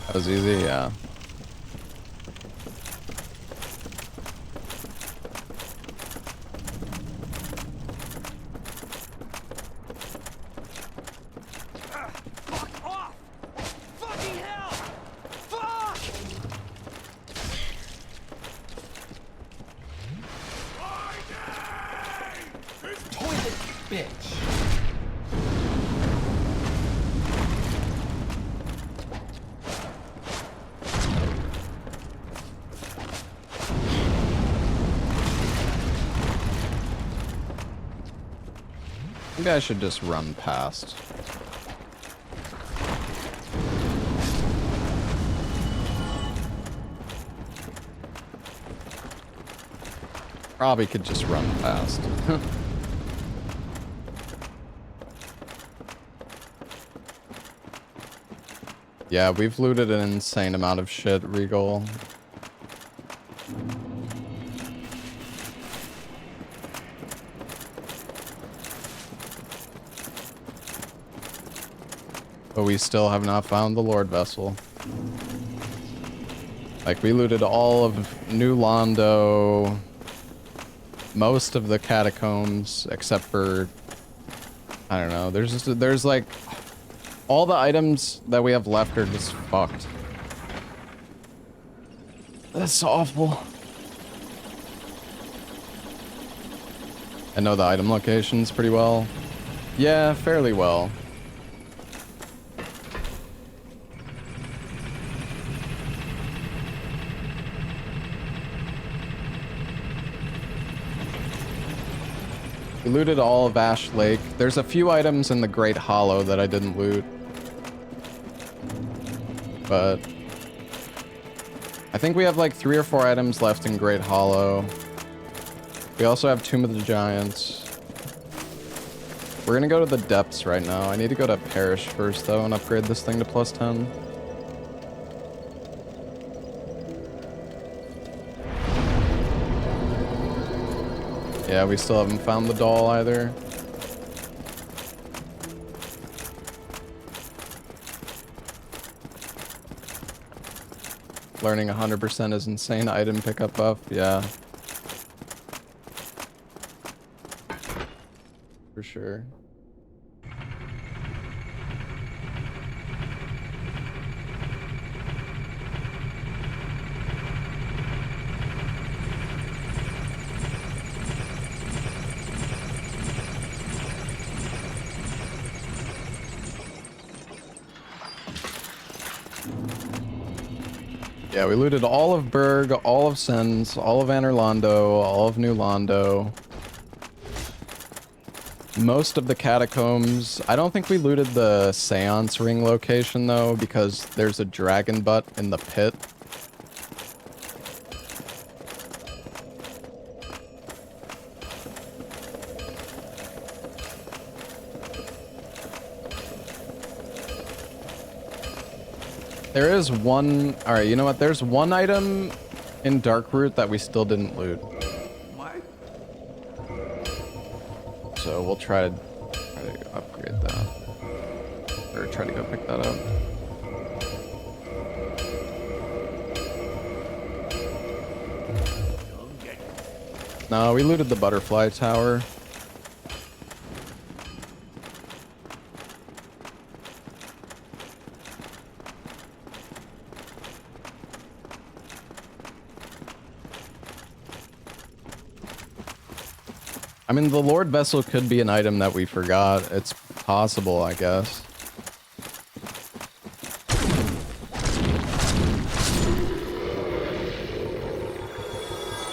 That was easy, yeah. Maybe I should just run past. Probably could just run past. Yeah, we've looted an insane amount of shit, Regal. But we still have not found the Lord Vessel. Like, we looted all of New Londo, most of the Catacombs, except for I don't know. There's like all the items that we have left are just fucked. That's awful. I know the item locations pretty well. Yeah, fairly well. We looted all of Ash Lake. There's a few items in the Great Hollow that I didn't loot. But I think we have like 3 or 4 items left in Great Hollow. We also have Tomb of the Giants. We're gonna go to the depths right now. I need to go to Parish first though and upgrade this thing to +10. Yeah, we still haven't found the doll either. Learning 100% is insane item pickup buff, yeah. For sure. Yeah, we looted all of Berg, all of Sens, all of Anorlando, all of New Londo. Most of the Catacombs. I don't think we looted the Seance Ring location though, because there's a dragon butt in the pit. There is one... Alright, you know what? There's one item in Darkroot that we still didn't loot. What? So we'll try to upgrade that. Or try to go pick that up. No, we looted the butterfly tower. I mean, the Lord Vessel could be an item that we forgot. It's possible, I guess.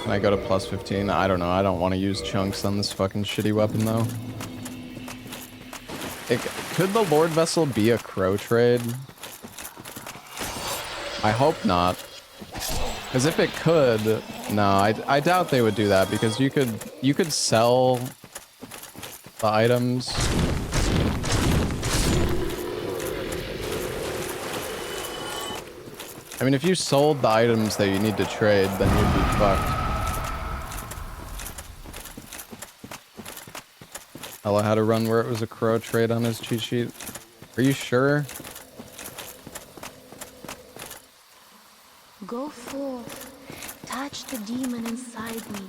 Can I go to +15? I don't know. I don't want to use chunks on this fucking shitty weapon, though. Could the Lord Vessel be a crow trade? I hope not. Because if it could... No, I doubt they would do that, because you could sell the items. I mean, if you sold the items that you need to trade, then you'd be fucked. Ella had a run where it was a crow trade on his cheat sheet. Are you sure? Go forth. Touch the demon inside me.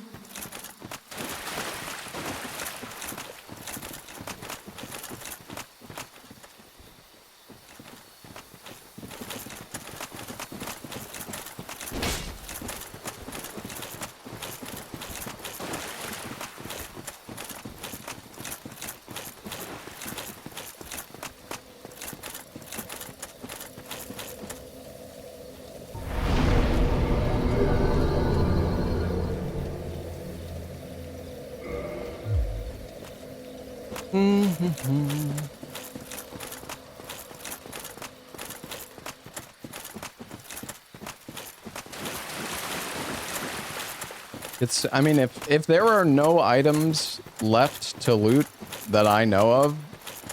I mean, if there are no items left to loot that I know of,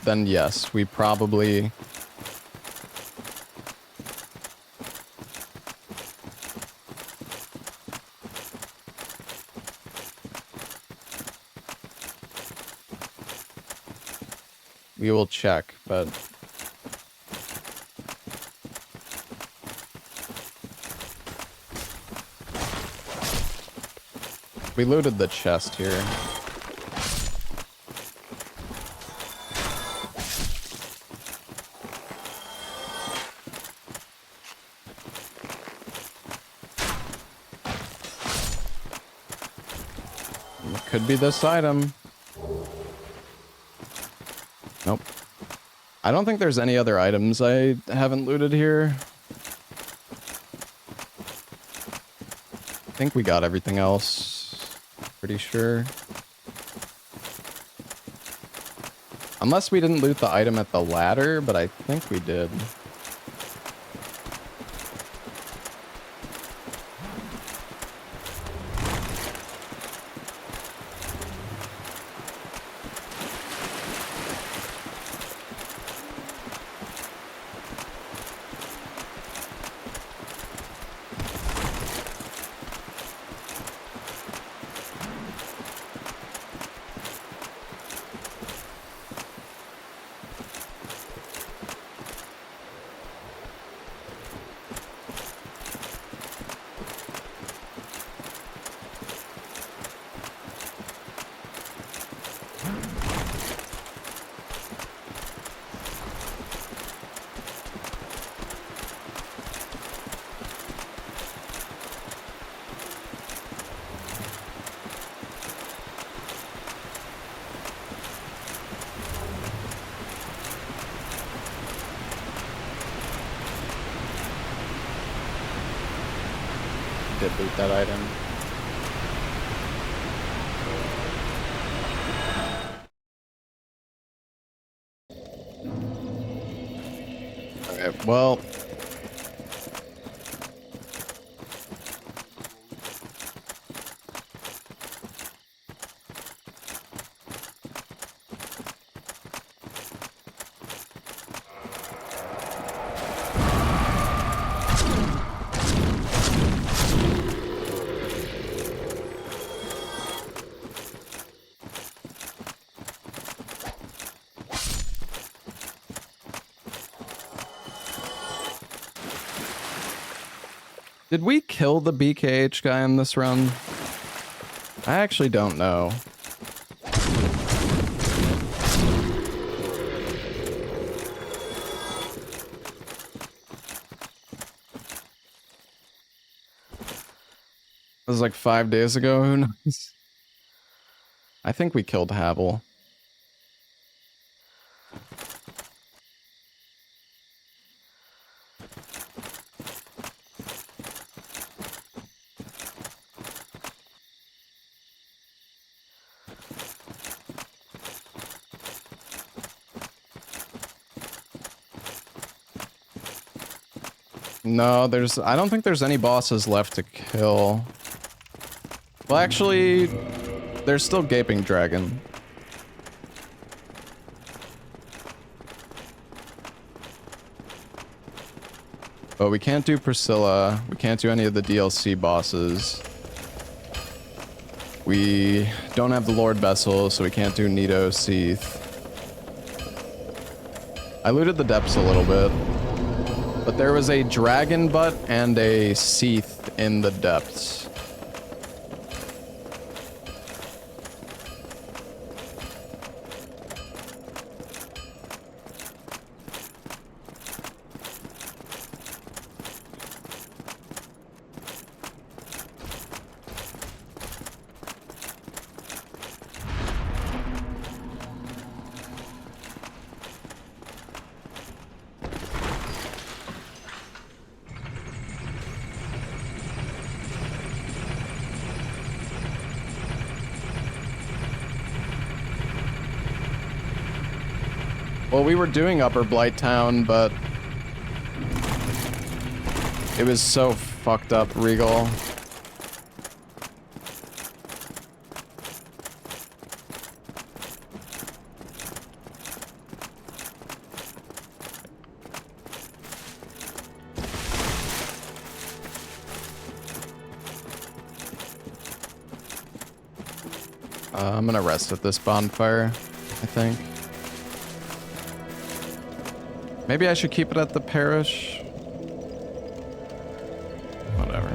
then yes, we probably... We will check, but... We looted the chest here. could be this item. Nope. I don't think there's any other items I haven't looted here. I think we got everything else. Pretty sure. Unless we didn't loot the item at the ladder, but I think we did. Did loot that item. Okay, well. Did we kill the BKH guy in this run? I actually don't know. It was like 5 days ago, who knows? I think we killed Havel. No, I don't think there's any bosses left to kill. Well, actually, there's still Gaping Dragon. But we can't do Priscilla. We can't do any of the DLC bosses. We don't have the Lord Vessel, so we can't do Nito Seath. I looted the depths a little bit. But there was a dragon butt and a Seath in the depths. Well, we were doing Upper Blight Town, but it was so fucked up, Regal. I'm gonna rest at this bonfire, I think. Maybe I should keep it at the parish. Whatever.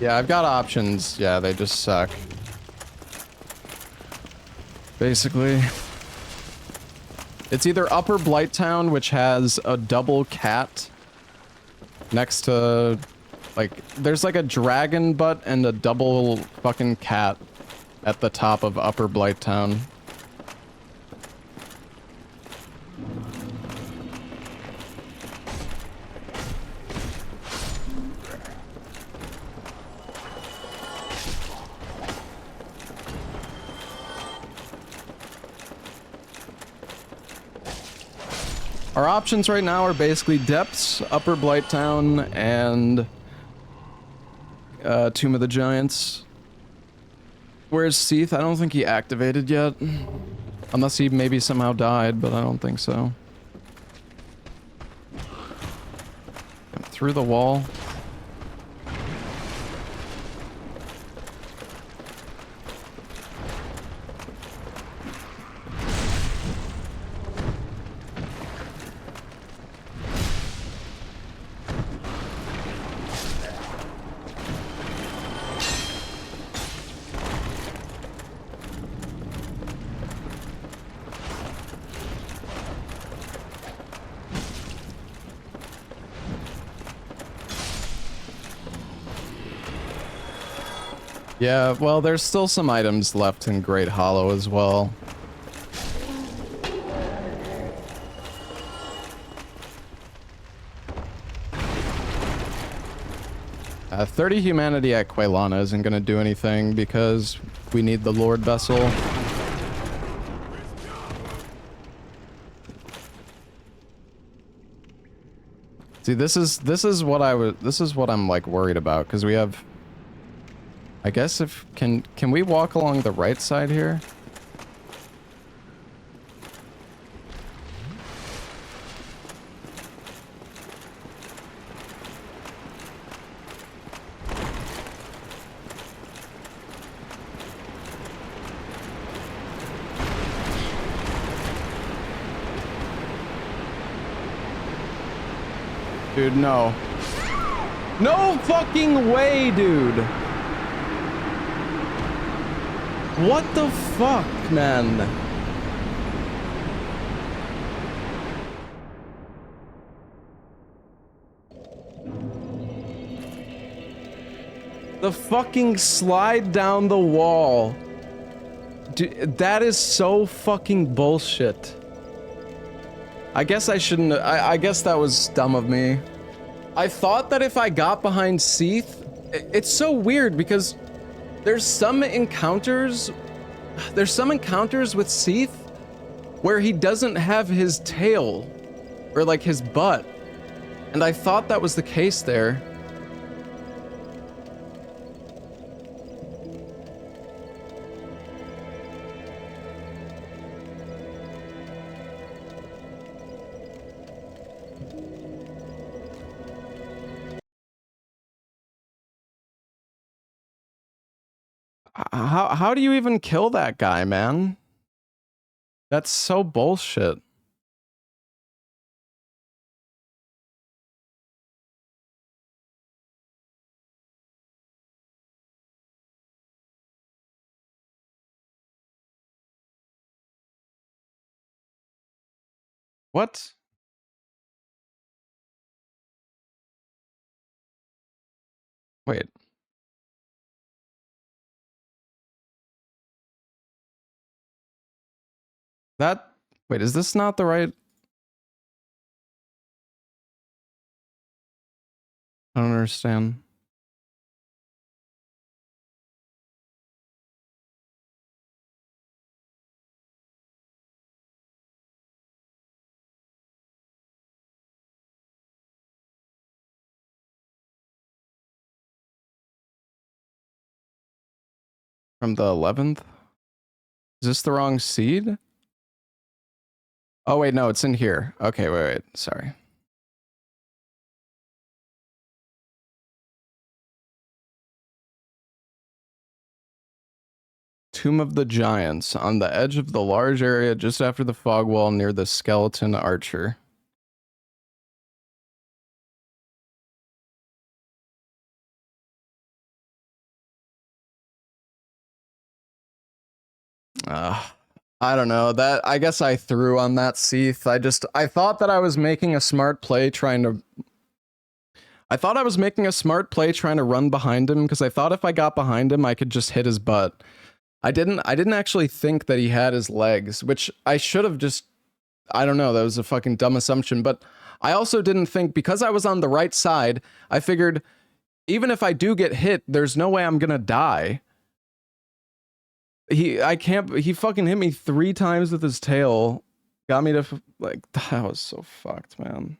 Yeah, I've got options. Yeah, they just suck. Basically. It's either Upper Blighttown, which has a double cat next to, like, there's like a dragon butt and a double fucking cat at the top of Upper Blighttown. Our options right now are basically Depths, Upper Blighttown, and Tomb of the Giants. Where's Seath? I don't think he activated yet. Unless he maybe somehow died, but I don't think so. Through the wall. Yeah, well, there's still some items left in Great Hollow as well. 30 humanity at Quailana isn't going to do anything because we need the Lord Vessel. See, this is what I'm like worried about, because we have, I guess if can we walk along the right side here? Dude, no. No fucking way, dude. What the fuck, man? The fucking slide down the wall. Dude, that is so fucking bullshit. I guess I shouldn't. I guess that was dumb of me. I thought that if I got behind Seath, it's so weird because there's some encounters with Seath where he doesn't have his tail or like his butt, and I thought that was the case there. How do you even kill that guy, man? That's so bullshit. What? Wait. Wait, is this not the right? I don't understand. From the 11th? Is this the wrong seed? Oh, wait, no, it's in here. Okay, wait, sorry. Tomb of the Giants, on the edge of the large area just after the fog wall near the skeleton archer. I don't know. That I guess I threw on that Seath. I thought that I was making a smart play trying to run behind him because I thought if I got behind him I could just hit his butt. I didn't actually think that he had his legs, which I should have just, I don't know, that was a fucking dumb assumption, but I also didn't think, because I was on the right side, I figured even if I do get hit, there's no way I'm gonna die. He fucking hit me 3 times with his tail. Got me to, like, that was so fucked, man.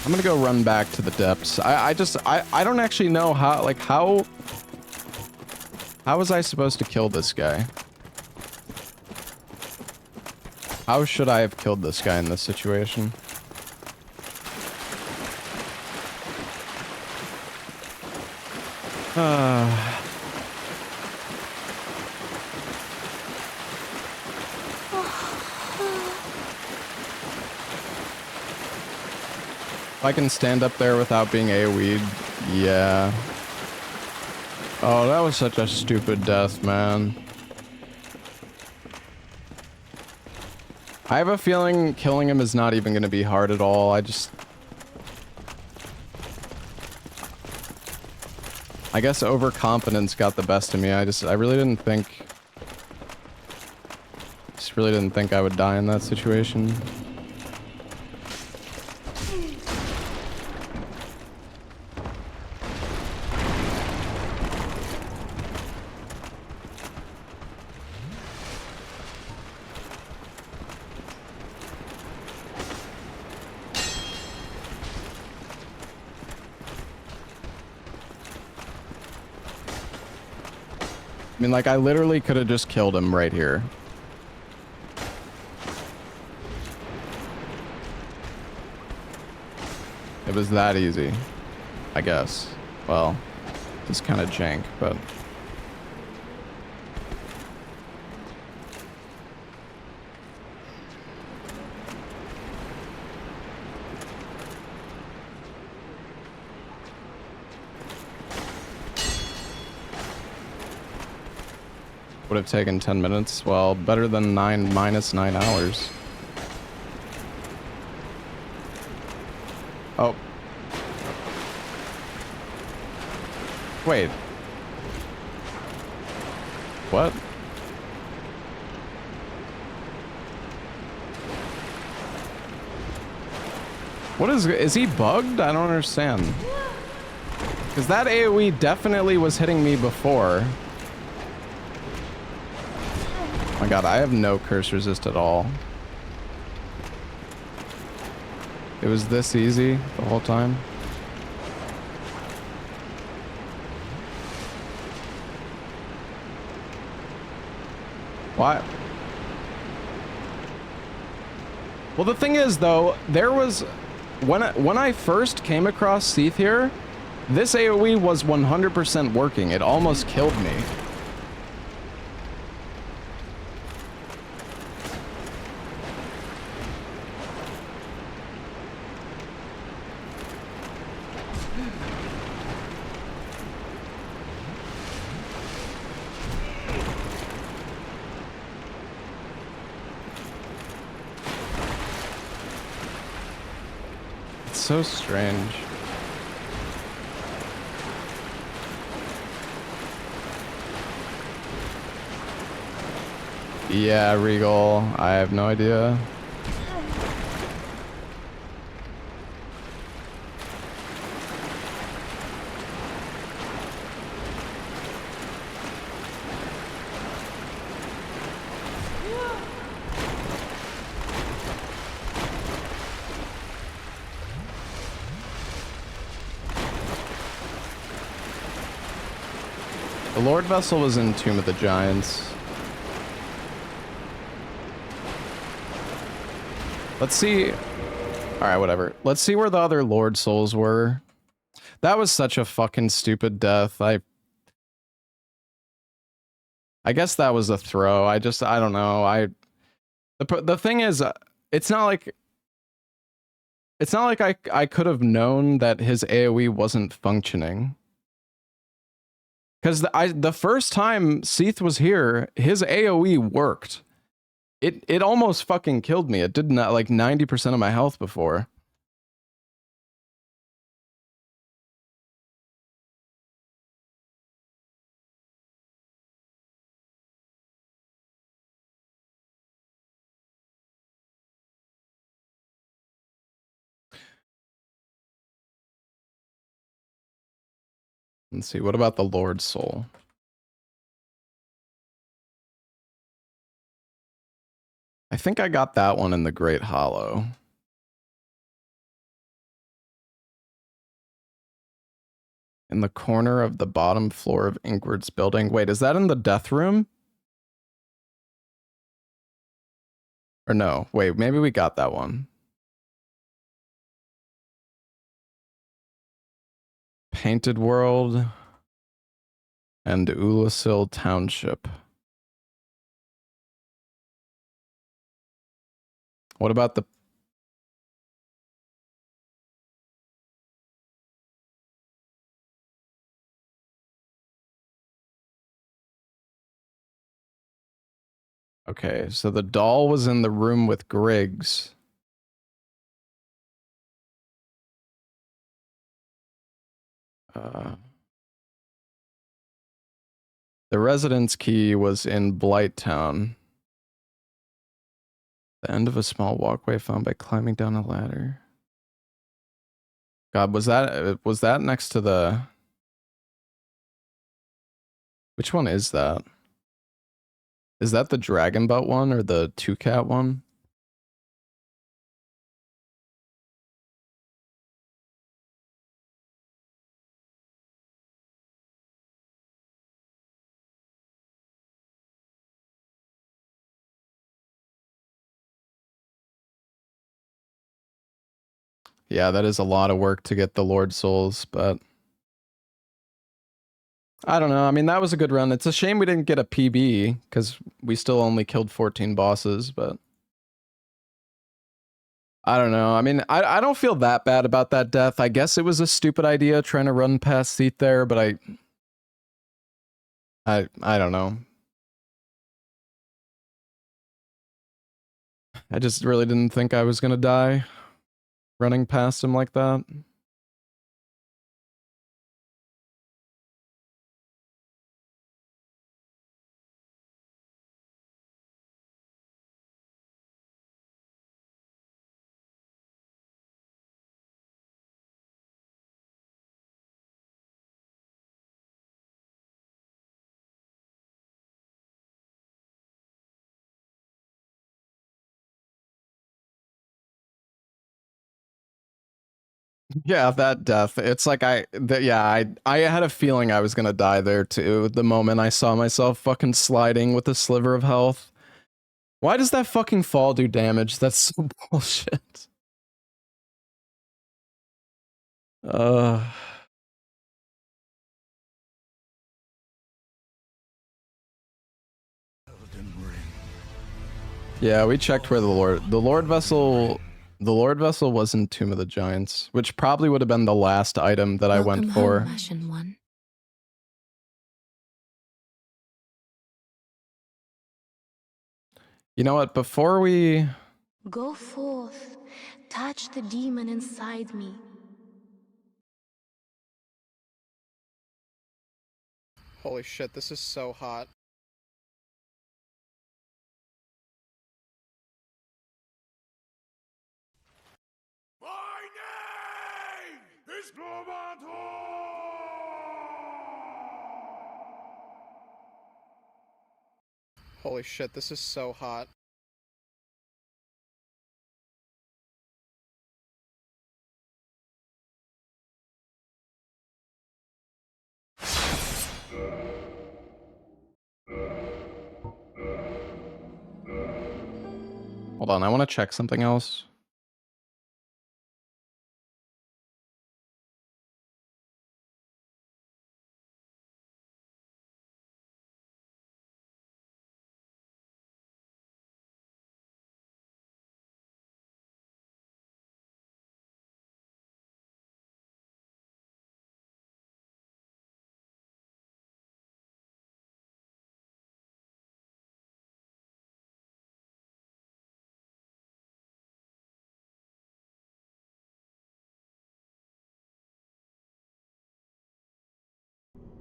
I'm gonna go run back to the depths. I don't actually know how, like, how was I supposed to kill this guy? How should I have killed this guy in this situation? If I can stand up there without being AoE'd, yeah. Oh, that was such a stupid death, man. I have a feeling killing him is not even going to be hard at all. I guess overconfidence got the best of me. I really didn't think I would die in that situation. I mean, like, I literally could have just killed him right here. It was that easy, I guess. Well, it's kind of jank, but... Would have taken 10 minutes. Well, better than minus 9 hours. Oh. Wait. What? What is he bugged? I don't understand. Because that AoE definitely was hitting me before. Oh my god, I have no curse resist at all. It was this easy the whole time. Why? Well, the thing is, though, there was... When I first came across Seath here, this AoE was 100% working. It almost killed me. So strange. Yeah, Regal. I have no idea. The Lord Vessel was in Tomb of the Giants. Let's see. Alright, whatever. Let's see where the other Lord Souls were. That was such a fucking stupid death. I guess that was a throw. I don't know. The thing is, it's not like I could have known that his AoE wasn't functioning. Because the first time Seath was here, his AoE worked. It almost fucking killed me. It did not like 90% of my health before. Let's see, what about the Lord's Soul? I think I got that one in the Great Hollow. In the corner of the bottom floor of Inkward's building. Wait, is that in the death room? Or no, wait, maybe we got that one. Painted World and Ulasil Township. What about the... Okay, so the doll was in the room with Griggs. The residence key was in Blighttown. The end of a small walkway found by climbing down a ladder. God, was that next to the... Which one is that? Is that the Dragon Butt one or the Two Cat one? Yeah, that is a lot of work to get the Lord Souls, but... I don't know. I mean, that was a good run. It's a shame we didn't get a PB, because we still only killed 14 bosses, but... I don't know. I mean, I don't feel that bad about that death. I guess it was a stupid idea trying to run past Seat there, but I don't know. I just really didn't think I was gonna die running past him like that. Yeah, that death. It's like I had a feeling I was gonna die there too. The moment I saw myself fucking sliding with a sliver of health. Why does that fucking fall do damage? That's so bullshit. Uh. Yeah, we checked where the Lord Vessel was in Tomb of the Giants, which probably would have been the last item that I went for. Home, Ashen One. You know what? Before we... Go forth, touch the demon inside me. Holy shit, this is so hot. My name is Holy shit, this is so hot. Hold on, I want to check something else.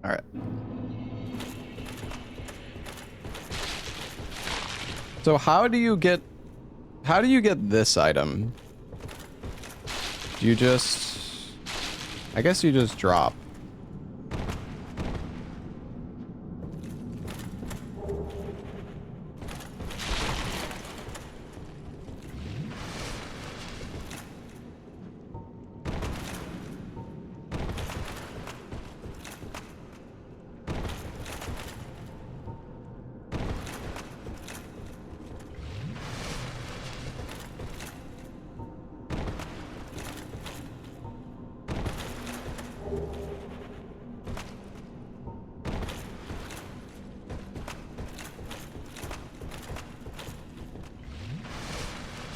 All right. So how do you get this item? Do you just, I guess you just drop.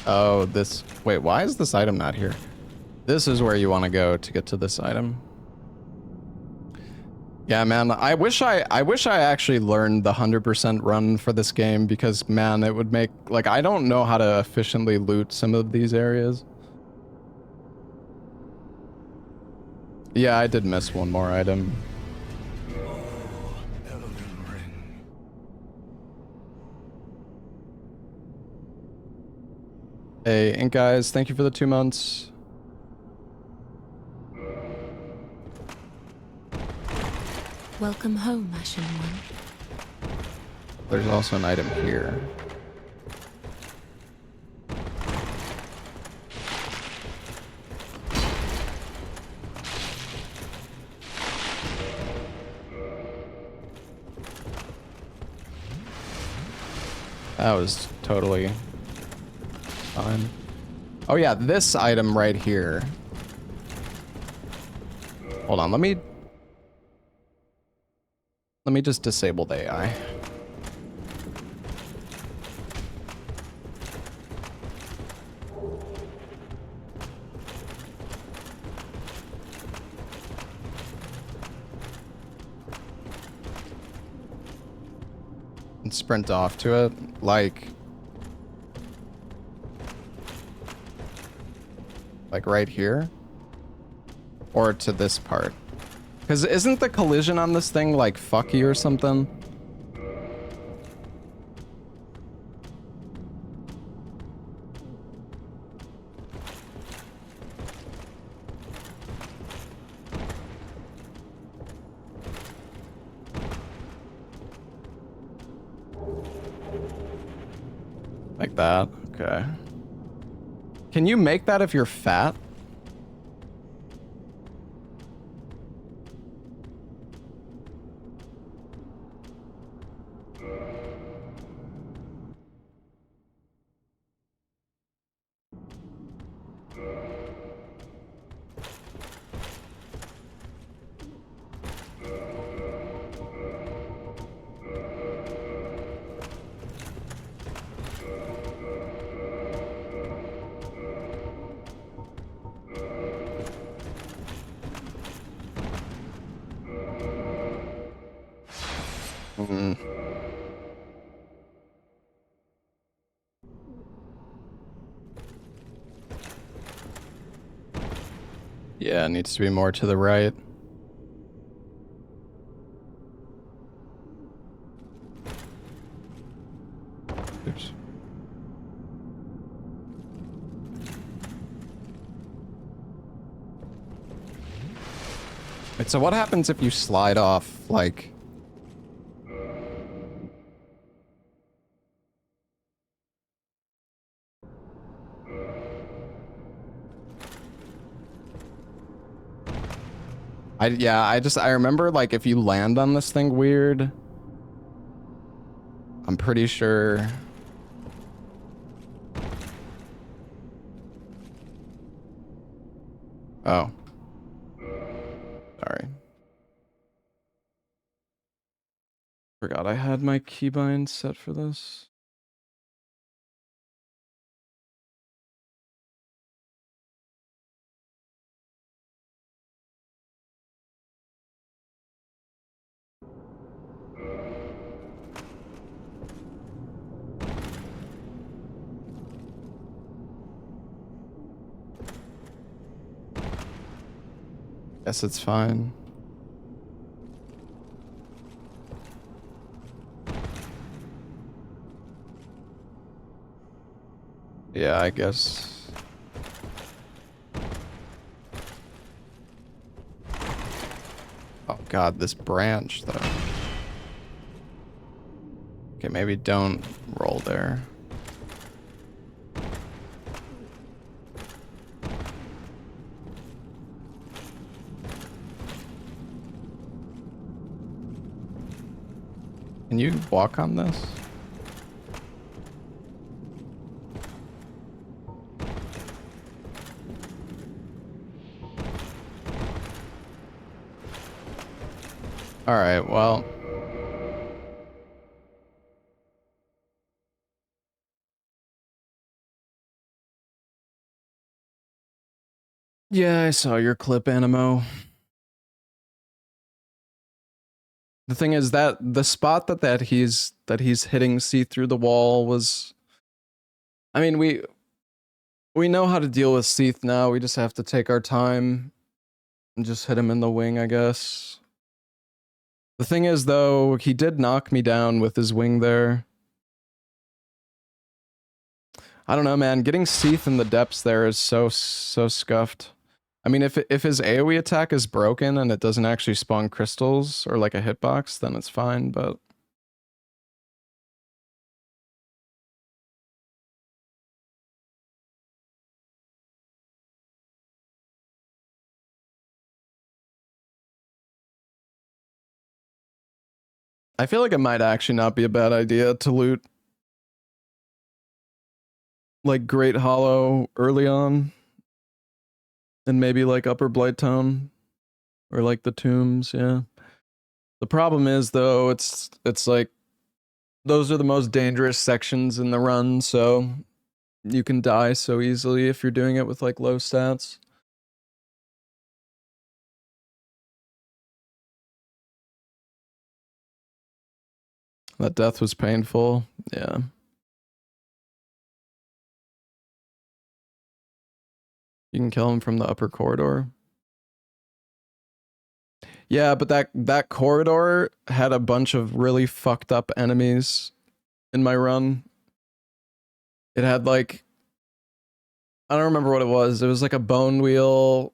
Oh, this... Wait, why is this item not here? This is where you want to go to get to this item. Yeah, man, I wish I actually learned the 100% run for this game because, man, it would make... Like, I don't know how to efficiently loot some of these areas. Yeah, I did miss one more item. Hey, Ink Guys, thank you for the 2 months. Welcome home, Ashen One. There's also an item here. That was totally fine. Oh yeah, this item right here. Hold on, let me just disable the AI. And sprint off to it, like right here, or to this part. Because isn't the collision on this thing like fucky or something? Like that? Okay. Can you make that if you're fat? Yeah, it needs to be more to the right. Oops. Wait, so what happens if you slide off, like... I remember, like, if you land on this thing weird, I'm pretty sure... Oh. Sorry. Forgot I had my keybind set for this. Guess it's fine. Yeah, I guess. Oh god, this branch though. Okay, maybe don't roll there. Can you walk on this? All right, well. Yeah, I saw your clip, Animo. The thing is that the spot that he's hitting see through the wall was, I mean, we know how to deal with Seath now. We just have to take our time and just hit him in the wing, I guess. The thing is though, he did knock me down with his wing there. I don't know, man. Getting Seath in the depths there is so scuffed. I mean, if his AoE attack is broken and it doesn't actually spawn crystals or like a hitbox, then it's fine, but... I feel like it might actually not be a bad idea to loot like Great Hollow early on. And maybe like Upper Blighttown or like the tombs, yeah. The problem is though, it's like those are the most dangerous sections in the run, so you can die so easily if you're doing it with like low stats. That death was painful, yeah. You can kill him from the upper corridor. Yeah, but that corridor had a bunch of really fucked up enemies in my run. It had like, I don't remember what it was. It was like a bone wheel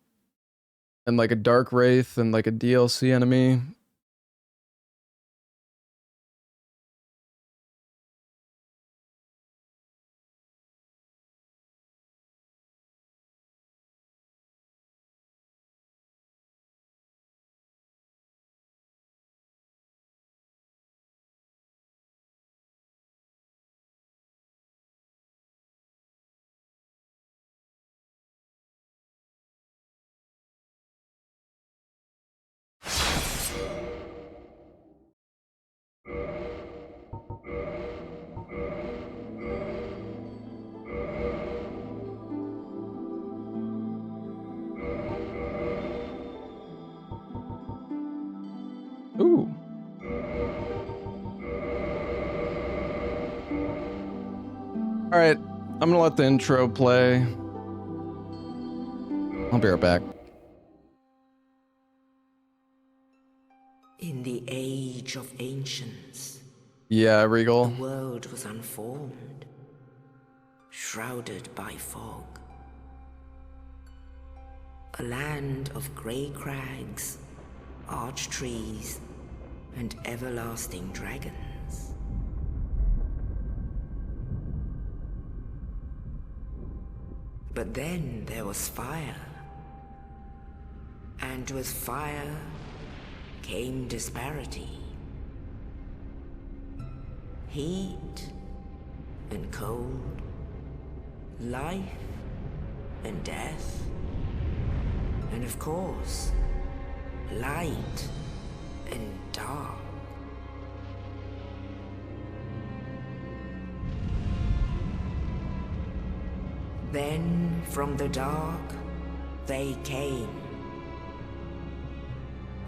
and like a dark wraith and like a DLC enemy. Ooh. All right, I'm gonna let the intro play. I'll be right back. In the age of ancients, Yeah, the Regal. world was unformed, shrouded by fog. A land of grey crags, arch trees, and everlasting dragons. But then there was fire. And with fire came disparity. Heat and cold, life and death, and of course, light and dark. Then from the dark, they came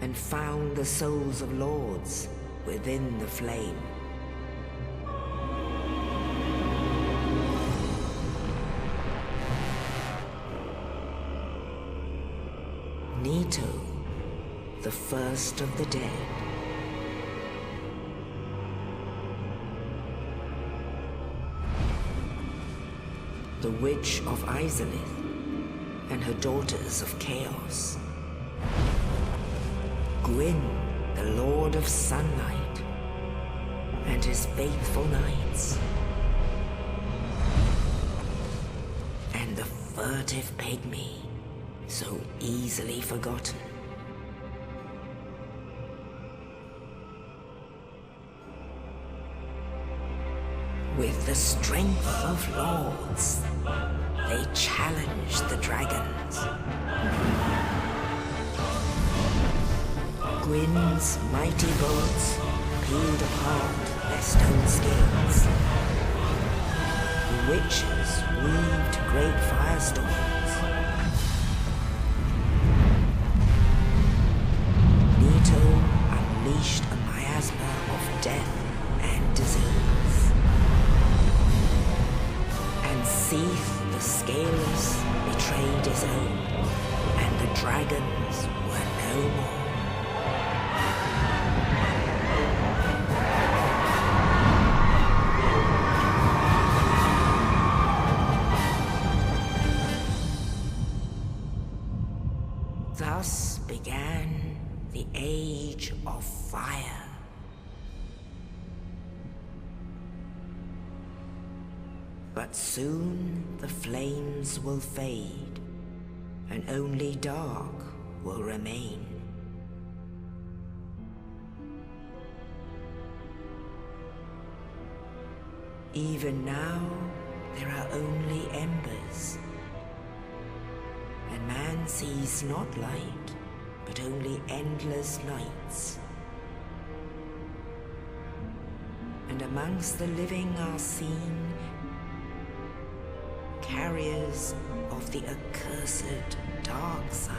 and found the souls of lords within the flame. Nito, the first of the dead. the Witch of Izalith, and her daughters of Chaos. Gwyn, the Lord of Sunlight, and his faithful knights. And the furtive pygmy, so easily forgotten. With the strength of lords, they challenged the dragons. Gwyn's mighty bullets peeled apart their stone scales. The witches weaved great firestorms. Leto unleashed a miasma of death and disease. And Seath the Scaleless betrayed his own, and the dragons were no more. Thus began the Age of Fire. But soon the flames will fade, and only dark will remain. Even now, there are only embers. And man sees not light, but only endless nights. And amongst the living are seen carriers of the accursed dark sign.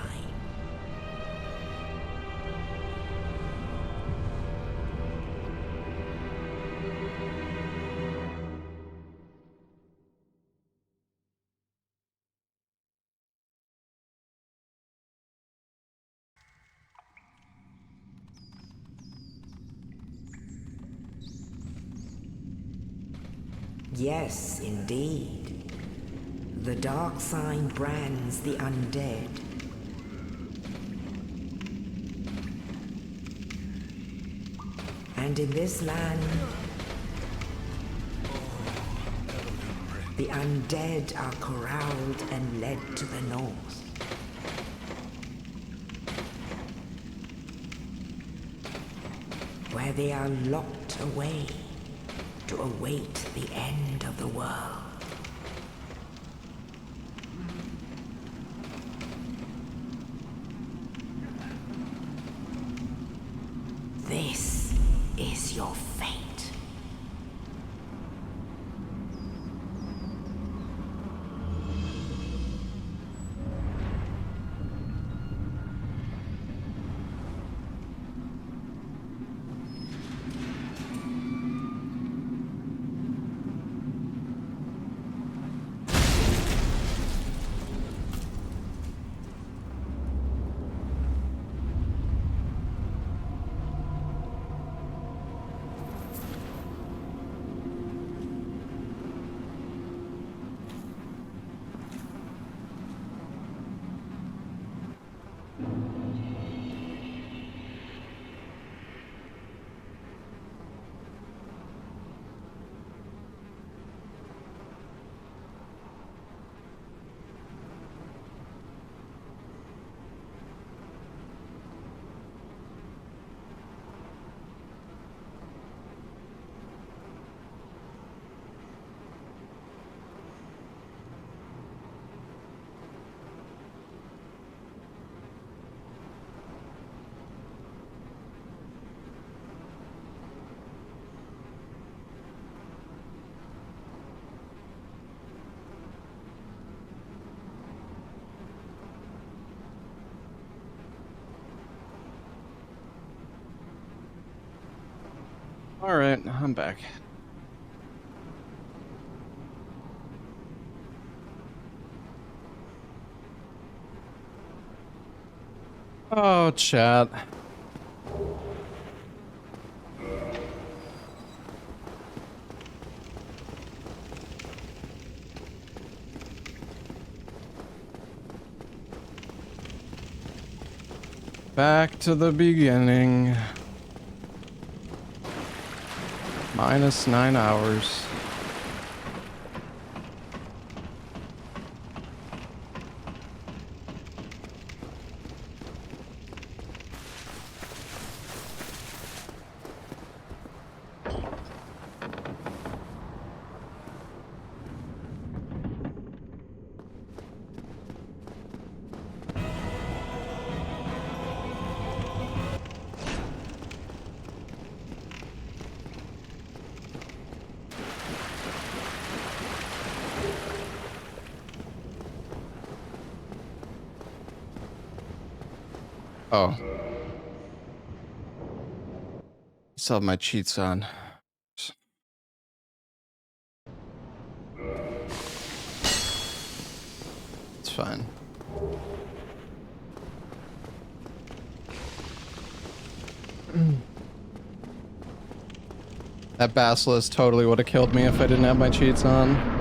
Yes, indeed. The dark sign brands the undead. And in this land, the undead are corralled and led to the north. Where they are locked away to await the end of the world. This is your fate. All right, I'm back. Oh, chat. Back to the beginning. Minus 9 hours. Oh. Still have my cheats on. It's fine. That basilisk totally would have killed me if I didn't have my cheats on.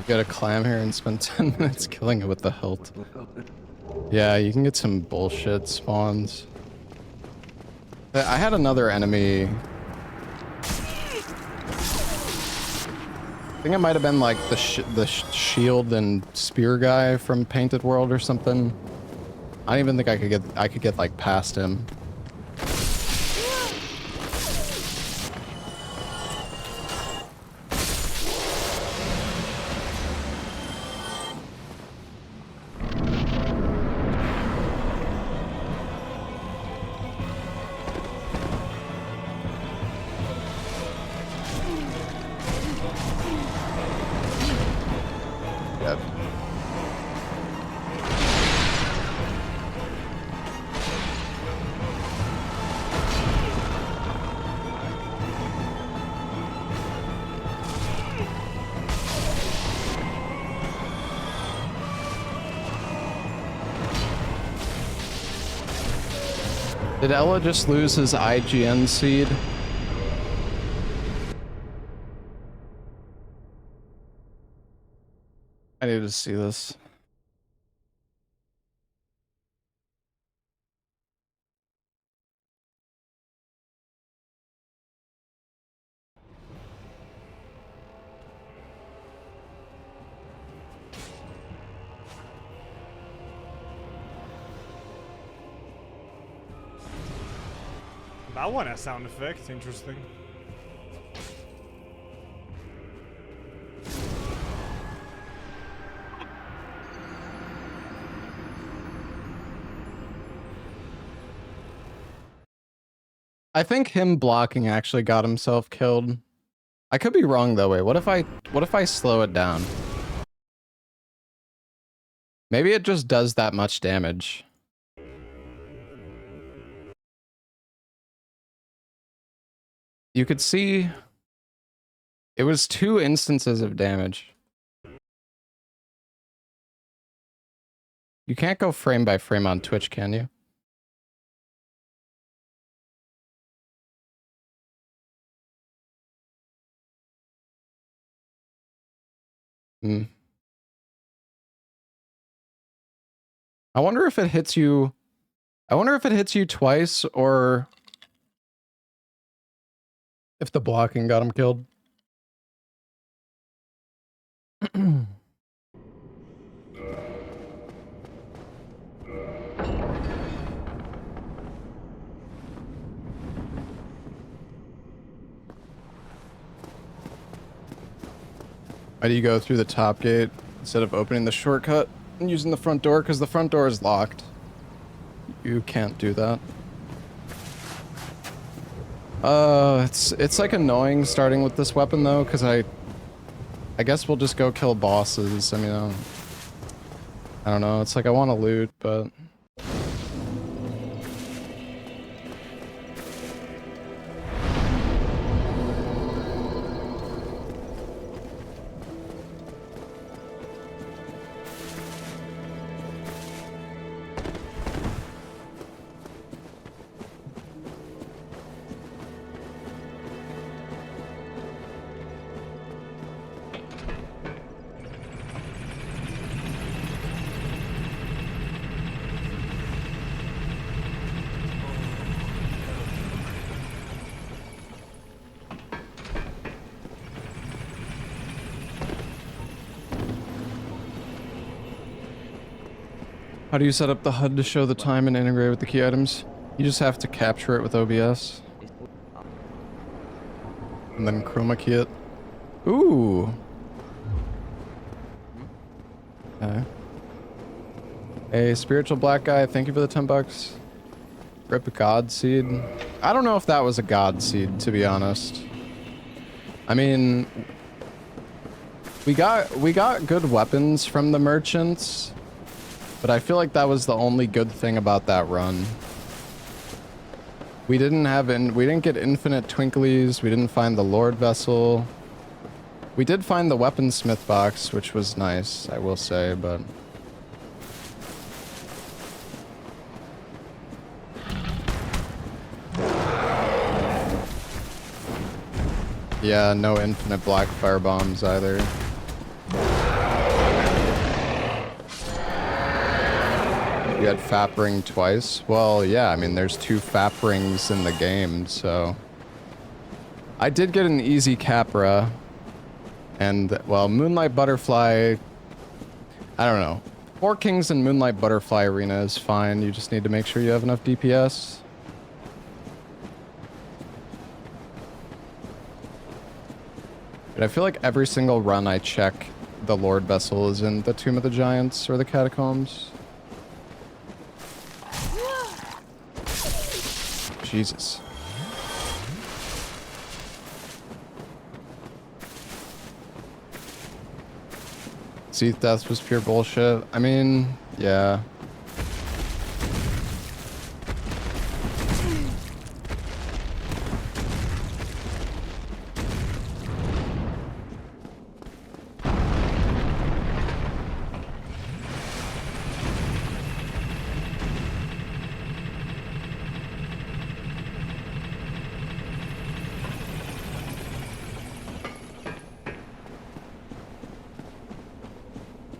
Get a clam here and spend 10 minutes killing it with the hilt. Yeah, you can get some bullshit spawns. I had another enemy. I think it might have been like the shield and spear guy from Painted World or something. I don't even think I could get like past him. Did Ella just lose his IGN seed? I need to see this. That one has sound effects, interesting. I think him blocking actually got himself killed. I could be wrong though. Wait, what if I slow it down? Maybe it just does that much damage. You could see it was 2 instances of damage. You can't go frame by frame on Twitch, can you? Hmm. I wonder if it hits you. I wonder if it hits you twice or if the blocking got him killed. Why do you go through the top gate instead of opening the shortcut and using the front door? Because the front door is locked. You can't do that. It's like annoying starting with this weapon though, because I guess we'll just go kill bosses. I mean, I don't know. It's like I want to loot, but How do you set up the HUD to show the time and integrate with the key items? You just have to capture it with OBS. And then chroma key it. Ooh. Okay. Hey, spiritual black guy, thank you for the 10 bucks. Rip a god seed. I don't know if that was a god seed, to be honest. I mean, we got good weapons from the merchants, but I feel like that was the only good thing about that run. We didn't get infinite twinklies. We didn't find the Lord vessel. We did find the weaponsmith box, which was nice, I will say, but yeah, no infinite black fire bombs either. You had Fap Ring twice? Well, yeah, I mean, there's 2 Fap Rings in the game, so... I did get an easy Capra. And, well, Moonlight Butterfly... I don't know. 4 Kings and Moonlight Butterfly Arena is fine. You just need to make sure you have enough DPS. But I feel like every single run I check, the Lord Vessel is in the Tomb of the Giants or the Catacombs. Jesus. Seath Death was pure bullshit. I mean, yeah.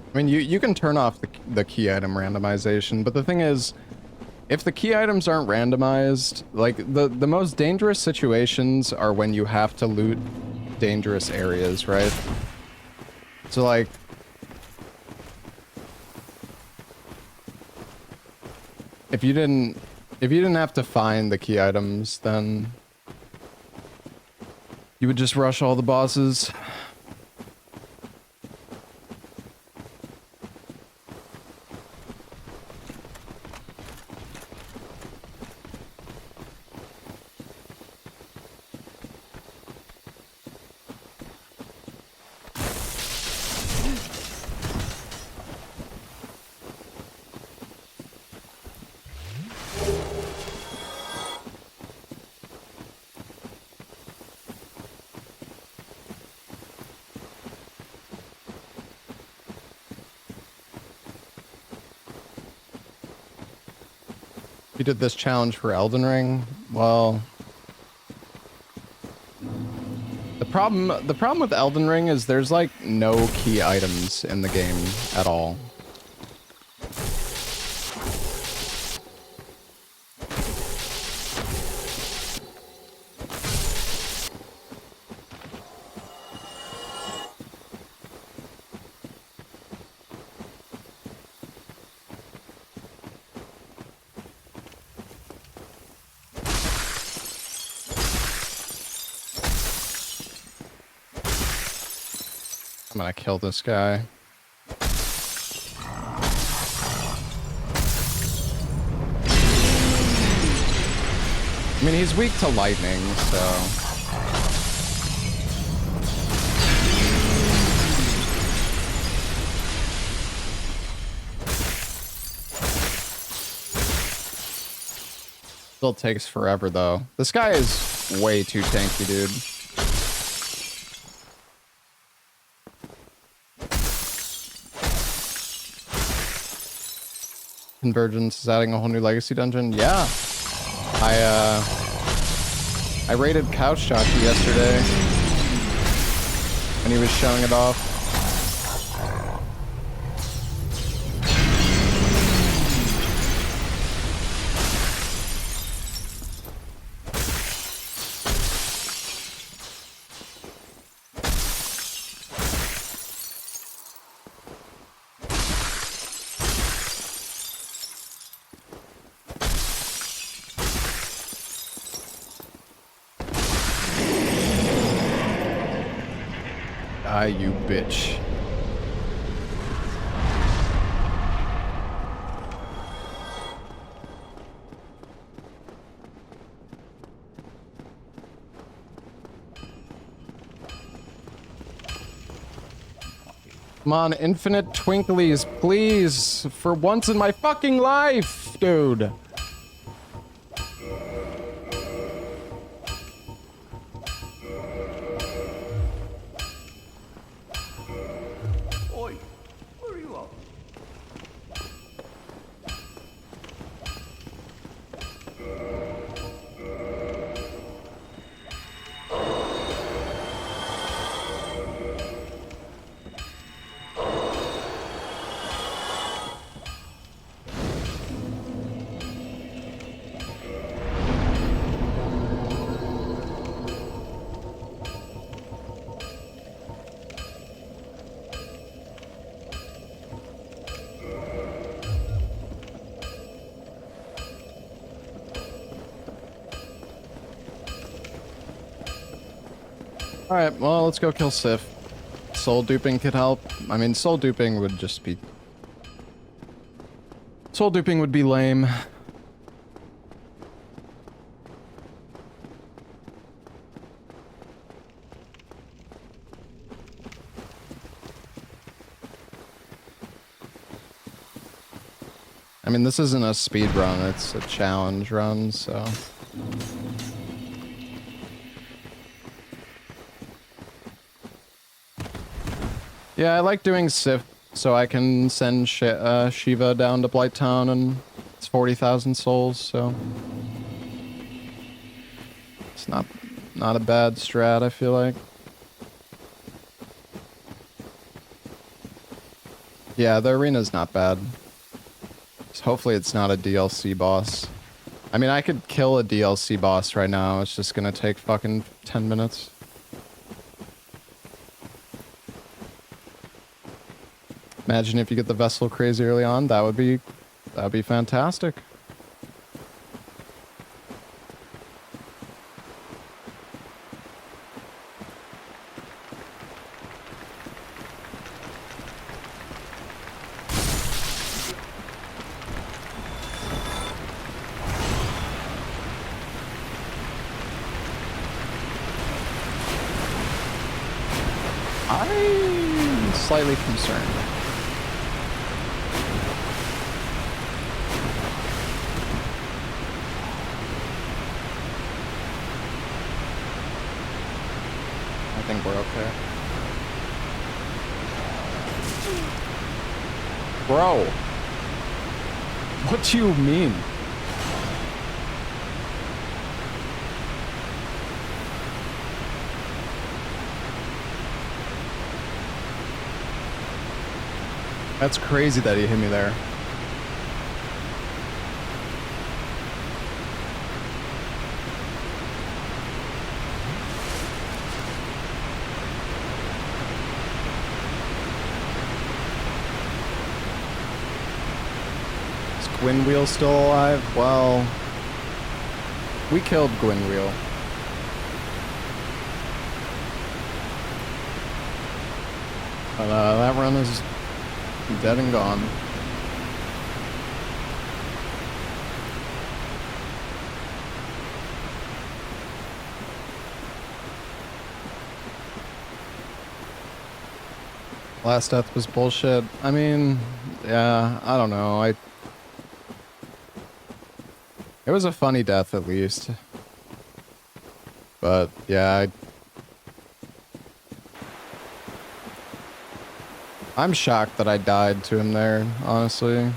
I mean, you can turn off the key item randomization, but the thing is, if the key items aren't randomized, like, the most dangerous situations are when you have to loot dangerous areas, right? So, like... If you didn't have to find the key items, then... you would just rush all the bosses. You did this challenge for Elden Ring? Well, the problem with Elden Ring is there's like no key items in the game at all. I'm gonna kill this guy. I mean, he's weak to lightning, so... Still takes forever, though. This guy is way too tanky, dude. Convergence is adding a whole new legacy dungeon. Yeah, I raided Couch Jockey yesterday, and he was showing it off. Die, you bitch. Come on, infinite twinklies, please. For once in my fucking life, dude. Oi, where are you off? Alright, well, let's go kill Sif. Soul duping could help. I mean, soul duping would just be... Soul duping would be lame. I mean, this isn't a speed run, it's a challenge run, so... Yeah, I like doing Sif so I can send Shiva down to Blighttown, and it's 40,000 souls, so... It's not a bad strat, I feel like. Yeah, the arena's not bad. So hopefully it's not a DLC boss. I mean, I could kill a DLC boss right now, it's just gonna take fucking 10 minutes. Imagine if you get the vessel crazy early on, that would be fantastic. I'm slightly concerned. I think we're okay. Bro! What do you mean? That's crazy that he hit me there. Is Gwynwheel still alive? Well, we killed Gwynwheel. But that run is dead and gone. Last death was bullshit. I mean, yeah, I don't know. It was a funny death at least. But yeah, I'm shocked that I died to him there, honestly.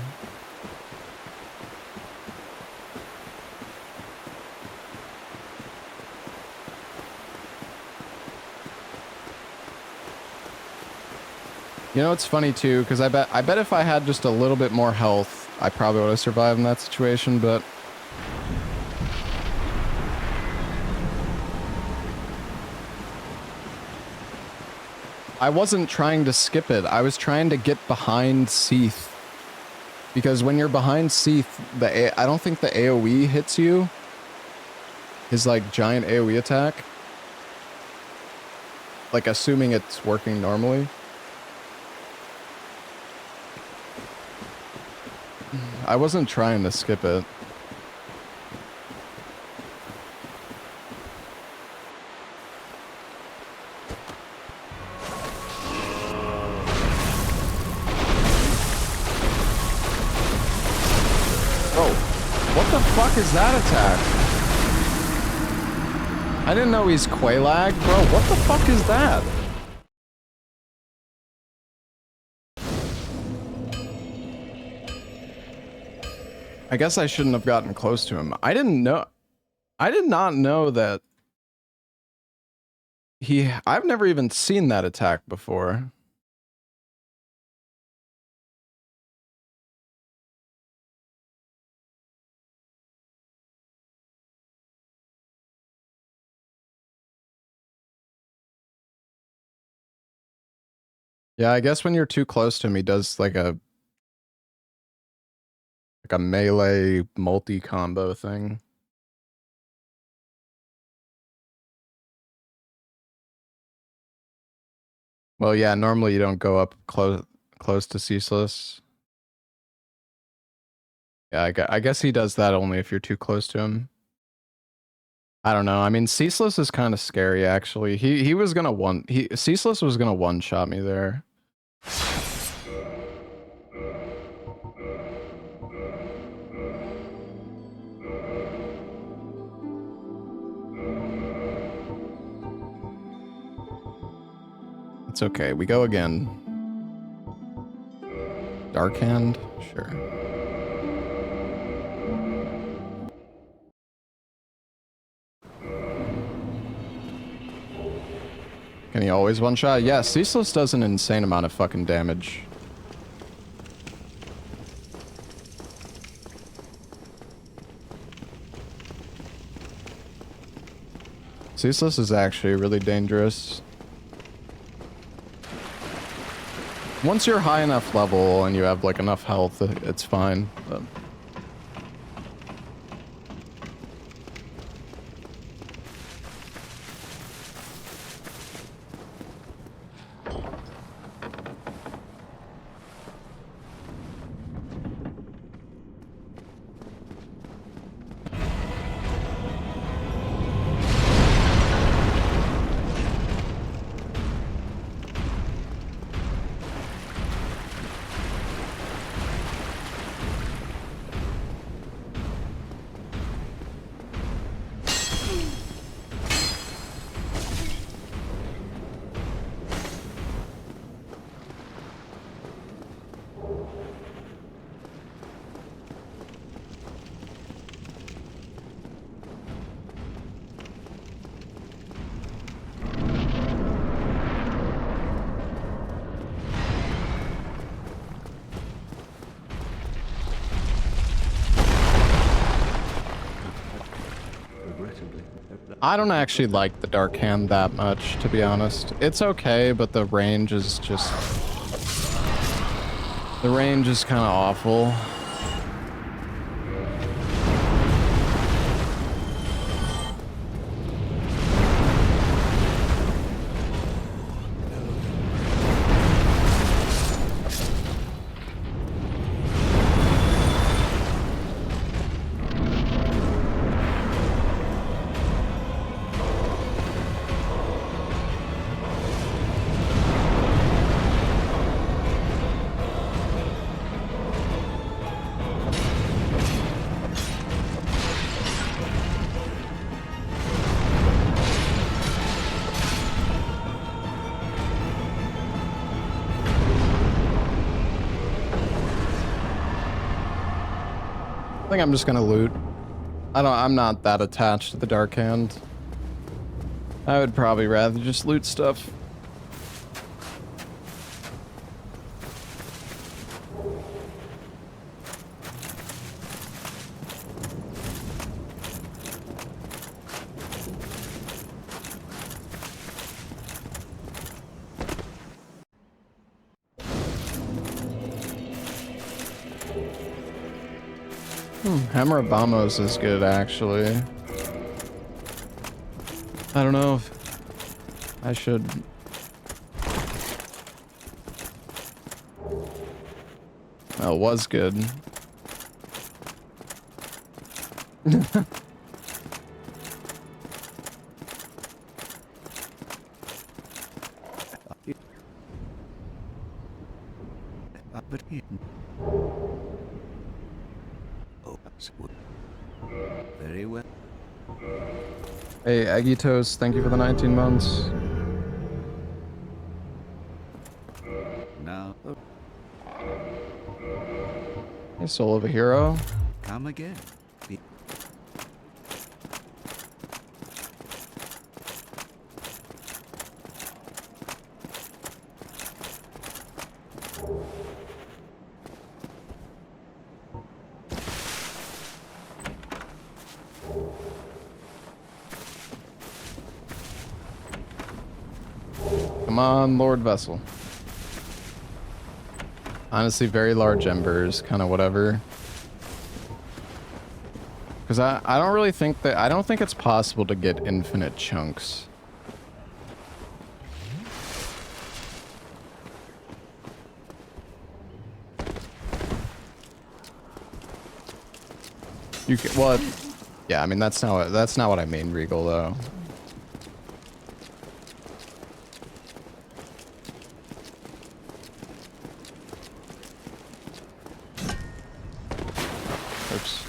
You know, it's funny too, because I bet if I had just a little bit more health, I probably would have survived in that situation, but... I wasn't trying to skip it. I was trying to get behind Seath. Because when you're behind Seath, I don't think the AoE hits you. His, like, giant AoE attack. Like, assuming it's working normally. I wasn't trying to skip it. Oh, what the fuck is that attack? I didn't know he's Quailag, bro. What the fuck is that? I guess I shouldn't have gotten close to him. I did not know that I've never even seen that attack before. Yeah, I guess when you're too close to him, he does like a melee multi-combo thing. Well, yeah, normally you don't go up close to Ceaseless. Yeah, I guess he does that only if you're too close to him. I don't know. I mean, Ceaseless is kind of scary, actually. He was gonna Ceaseless was gonna one-shot me there. It's okay. We go again. Dark Hand? Sure. Can he always one-shot? Yeah, Ceaseless does an insane amount of fucking damage. Ceaseless is actually really dangerous. Once you're high enough level and you have like enough health, it's fine. But... I don't actually like the Dark Hand that much, to be honest. It's okay, but the range is just... The range is kind of awful. I think I'm just gonna loot. I'm not that attached to the Dark Hand. I would probably rather just loot stuff. Hammer Obamos is good, actually. I don't know if I should Oh, it was good. Very well. Hey, Aggitos, thank you for the 19 months. Now, Hey, Soul of a Hero. come again. Come on, Lord Vessel. Honestly, very large embers, kind of whatever. Because I don't really think that... I don't think it's possible to get infinite chunks. You can... Well, yeah, I mean, that's not what I mean, Regal, though. Oops.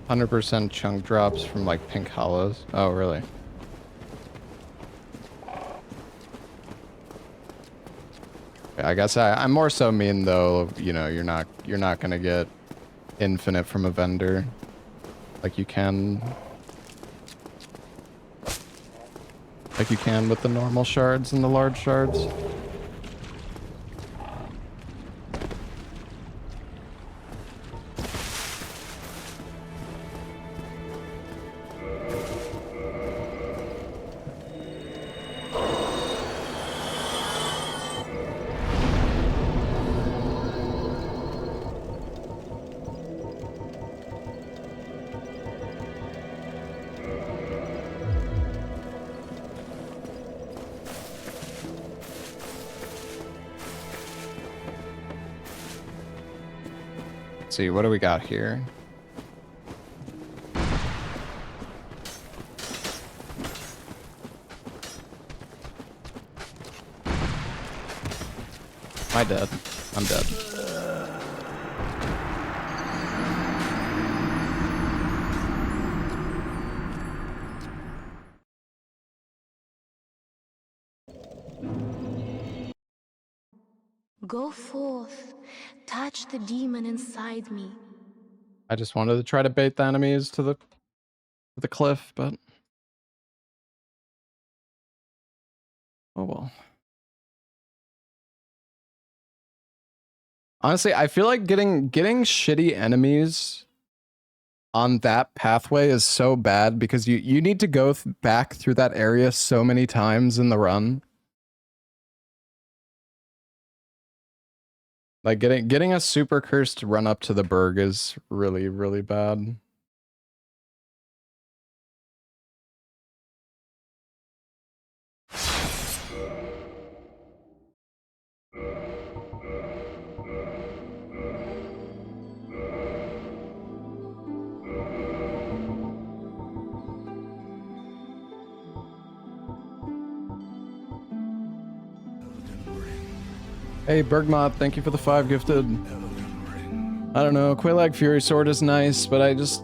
%100% chunk drops from like pink hollows. Oh, really? I guess I'm more so mean though, you know, you're not gonna get infinite from a vendor like you can with the normal shards and the large shards. Let's see, what do we got here? Am I dead? I'm dead. Go forth, touch the demon inside me. I just wanted to try to bait the enemies to the cliff, but oh well. Honestly, I feel like getting shitty enemies on that pathway is so bad because you need to go back through that area so many times in the run. Like getting a super cursed run up to the Berg is really, really bad. Hey, Bergmot, thank you for the 5 gifted. I don't know, Quelaag Fury Sword is nice, but I just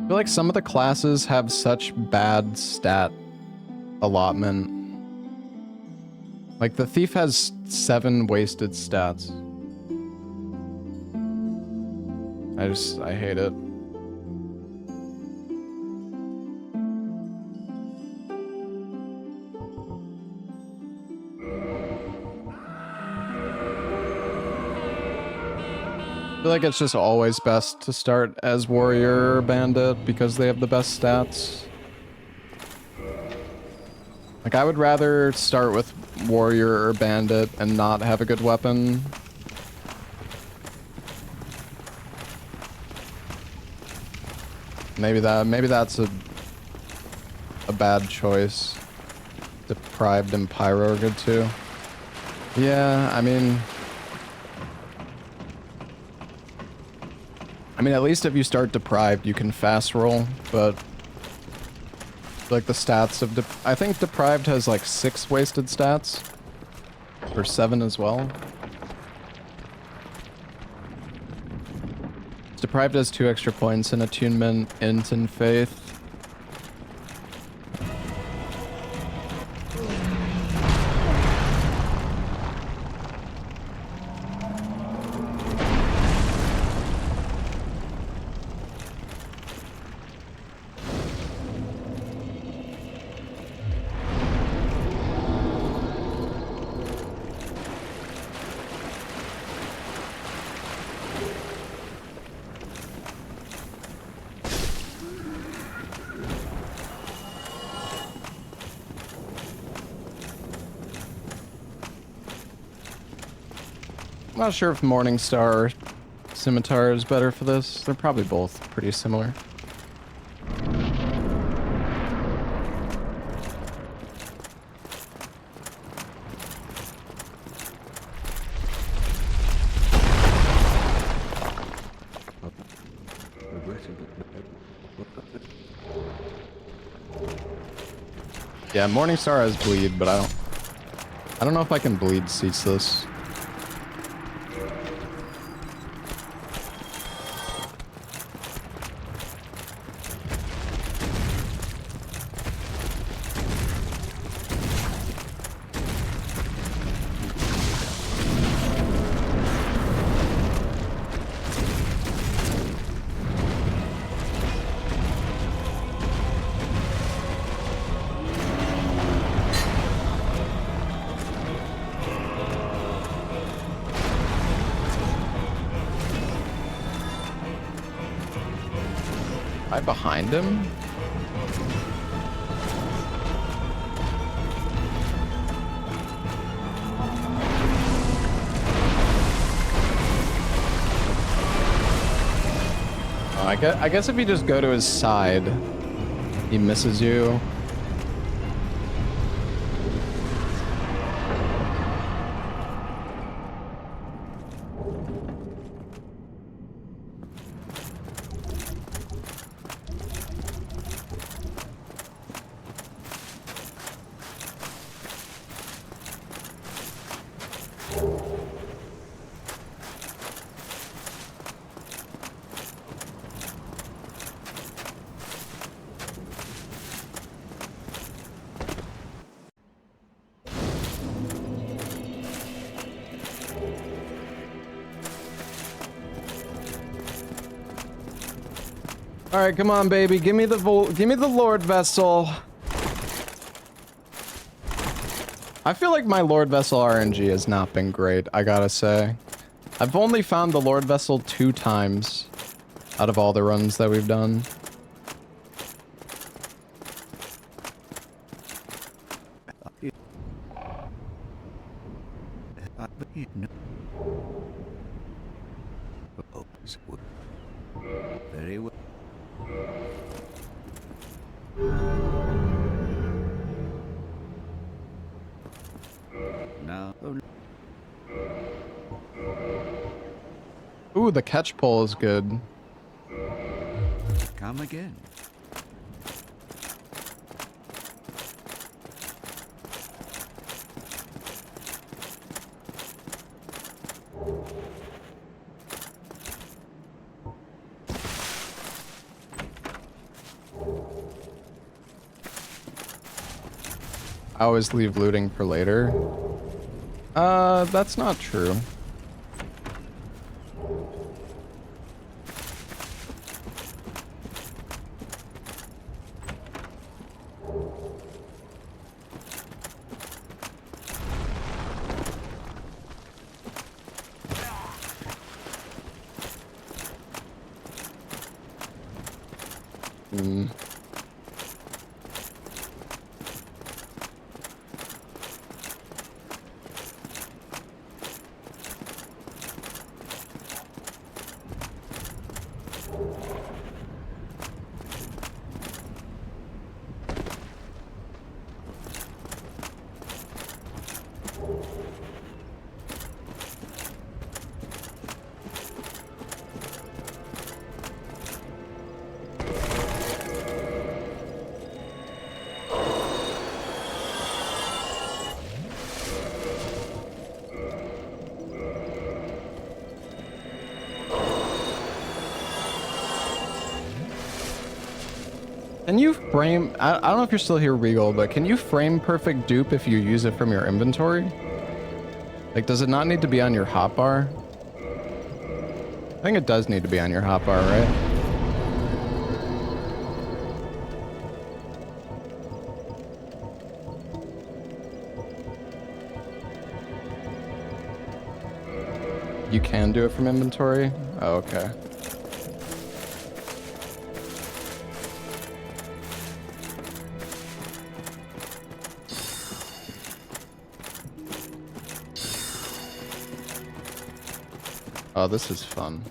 feel like some of the classes have such bad stat allotment. Like, the Thief has 7 wasted stats. I hate it. I feel like it's just always best to start as Warrior or Bandit because they have the best stats. Like, I would rather start with Warrior or Bandit and not have a good weapon. Maybe that's a bad choice. Deprived and Pyro are good too. Yeah, I mean, at least if you start Deprived, you can fast roll, but like the stats of I think Deprived has like 6 wasted stats, or 7 as well. Deprived has 2 extra points in Attunement, Int, and Faith. I'm not sure if Morningstar or Scimitar is better for this. They're probably both pretty similar. Yeah, Morningstar has bleed, but I don't know if I can bleed ceaseless. Behind him? I guess if you just go to his side, he misses you. All right, come on, baby. Give me the Lord Vessel. I feel like my Lord Vessel RNG has not been great, I gotta say. I've only found the Lord Vessel 2 times out of all the runs that we've done. Very well. Now. Ooh, the catch pole is good. Come again. I always leave looting for later. That's not true. Can you frame... I don't know if you're still here, Regal, but can you frame perfect dupe if you use it from your inventory? Like, does it not need to be on your hotbar? I think it does need to be on your hotbar, right? You can do it from inventory? Oh, okay. Oh, this is fun.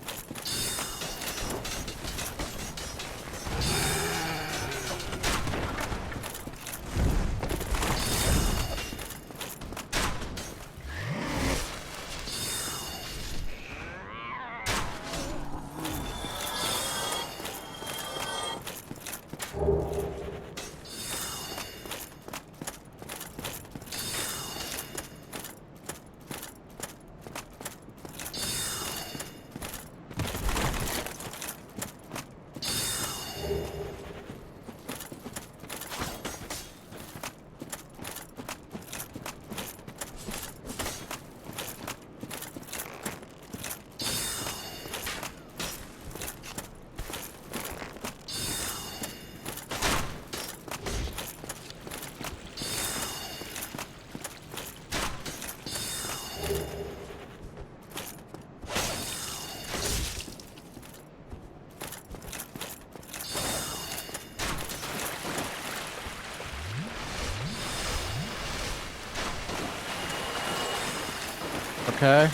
Okay.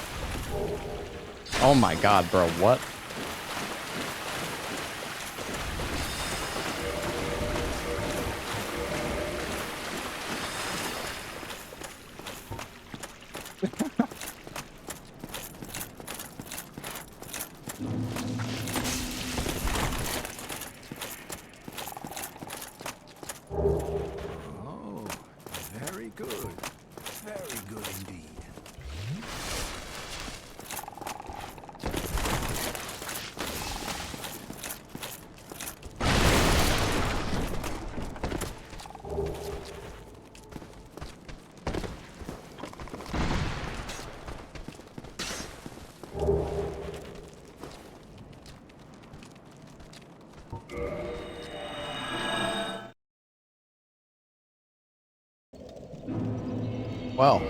Oh my god, bro, what? Oh, very good. Very good indeed. Well.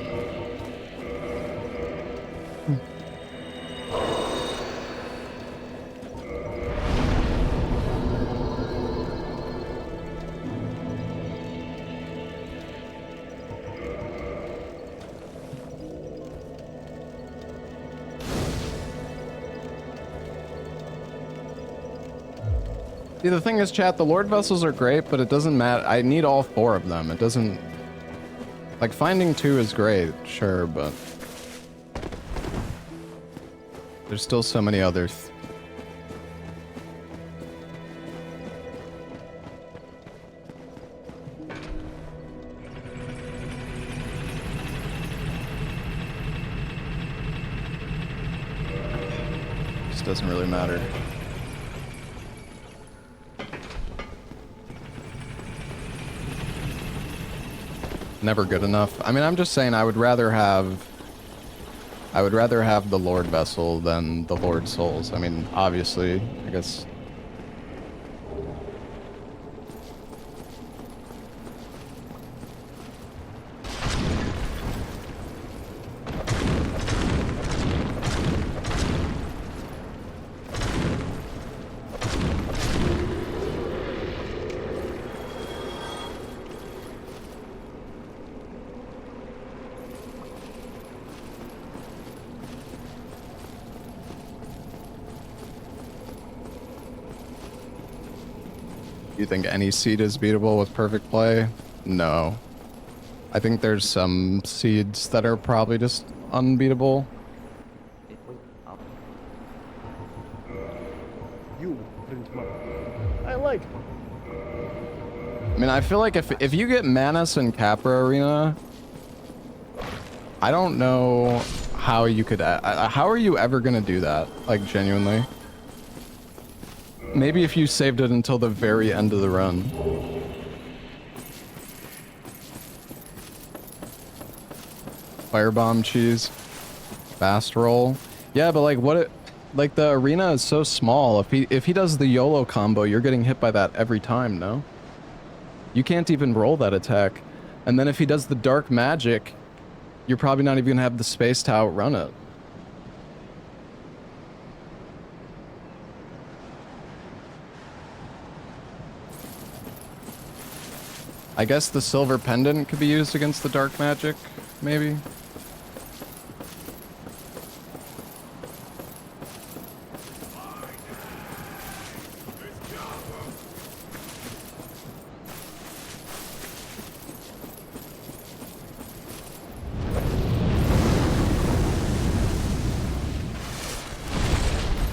See, the thing is, chat, the Lord Vessels are great, but it doesn't matter. I need all 4 of them. It doesn't... Like, finding 2 is great, sure, but... There's still so many others. This doesn't really matter. Never good enough. I mean, I'm just saying I would rather have the Lord Vessel than the Lord Souls. I mean, obviously, I guess. You think any seed is beatable with perfect play? No. I think there's some seeds that are probably just unbeatable. I like. I mean, I feel like if you get Manus in Capra Arena, I don't know how you could... how are you ever gonna do that? Like, genuinely? Maybe if you saved it until the very end of the run. Firebomb cheese. Fast roll. Yeah, but like what it... Like the arena is so small. If he does the YOLO combo, you're getting hit by that every time, no? You can't even roll that attack. And then if he does the dark magic, you're probably not even gonna have the space to outrun it. I guess the silver pendant could be used against the dark magic, maybe?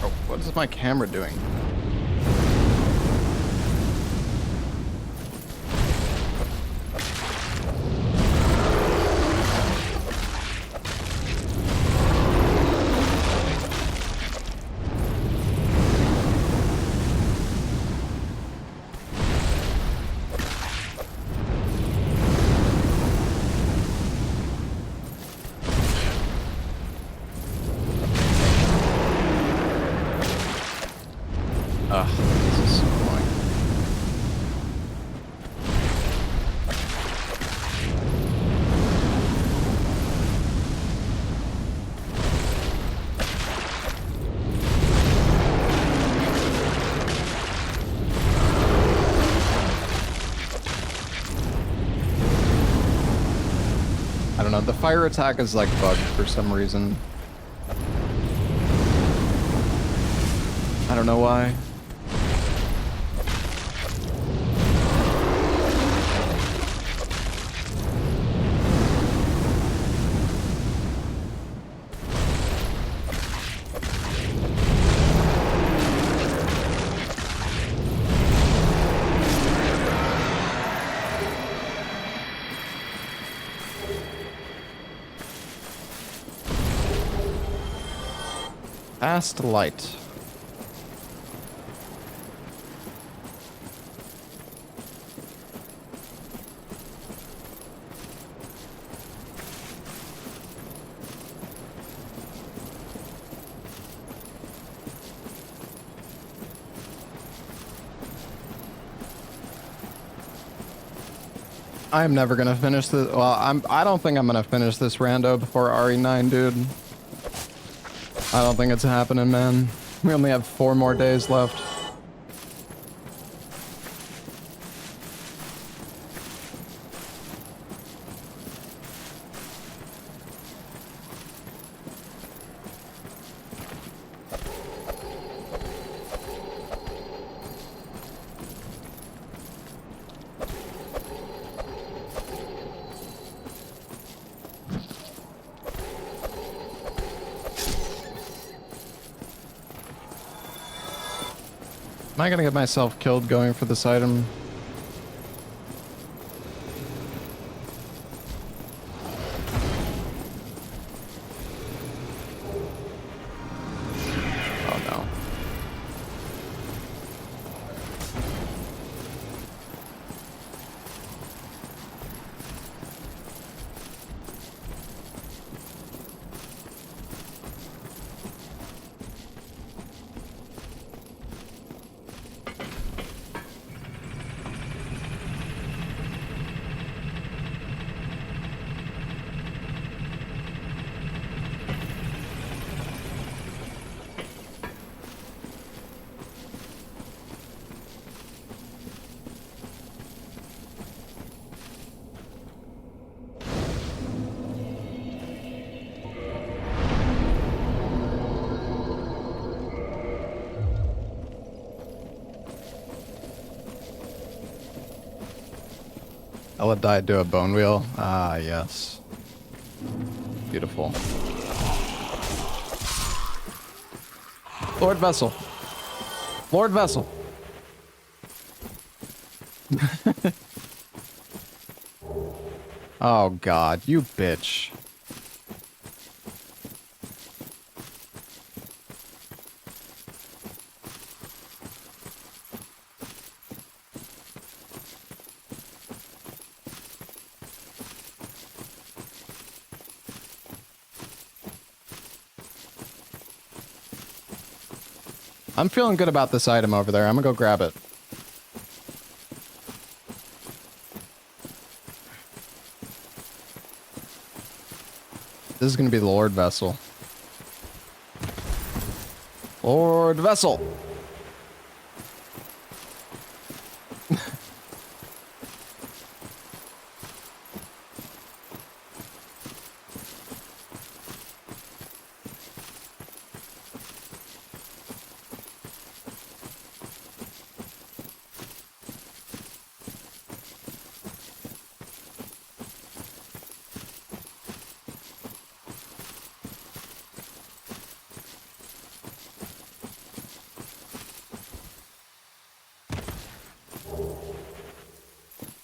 Oh, what is my camera doing? The fire attack is like bugged for some reason. I don't know why. Fast light. I'm never gonna finish this. Well, I don't think I'm gonna finish this rando before RE9, dude. I don't think it's happening, man. We only have 4 more days left. Am I gonna get myself killed going for this item? Oh no. Ella died to a bone wheel. Ah, yes. Beautiful. Lord Vessel. Lord Vessel. Oh god, you bitch. I'm feeling good about this item over there. I'm gonna go grab it. This is gonna be the Lord Vessel. Lord Vessel!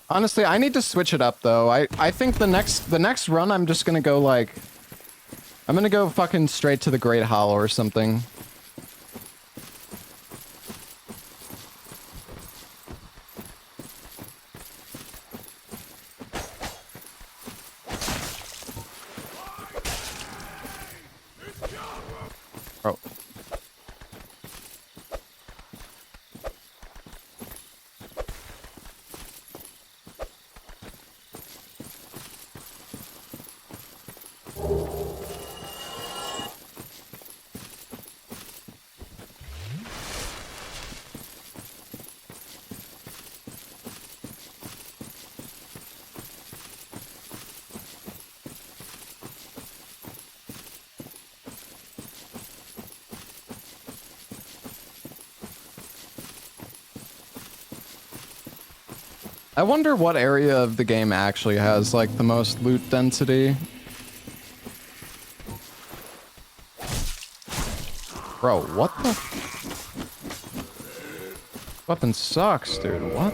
Honestly, I need to switch it up though. I think the next run I'm just gonna go like I'm gonna go fucking straight to the Great Hollow or something. Oh. I wonder what area of the game actually has, like, the most loot density. Bro, what the? Weapon sucks, dude. What?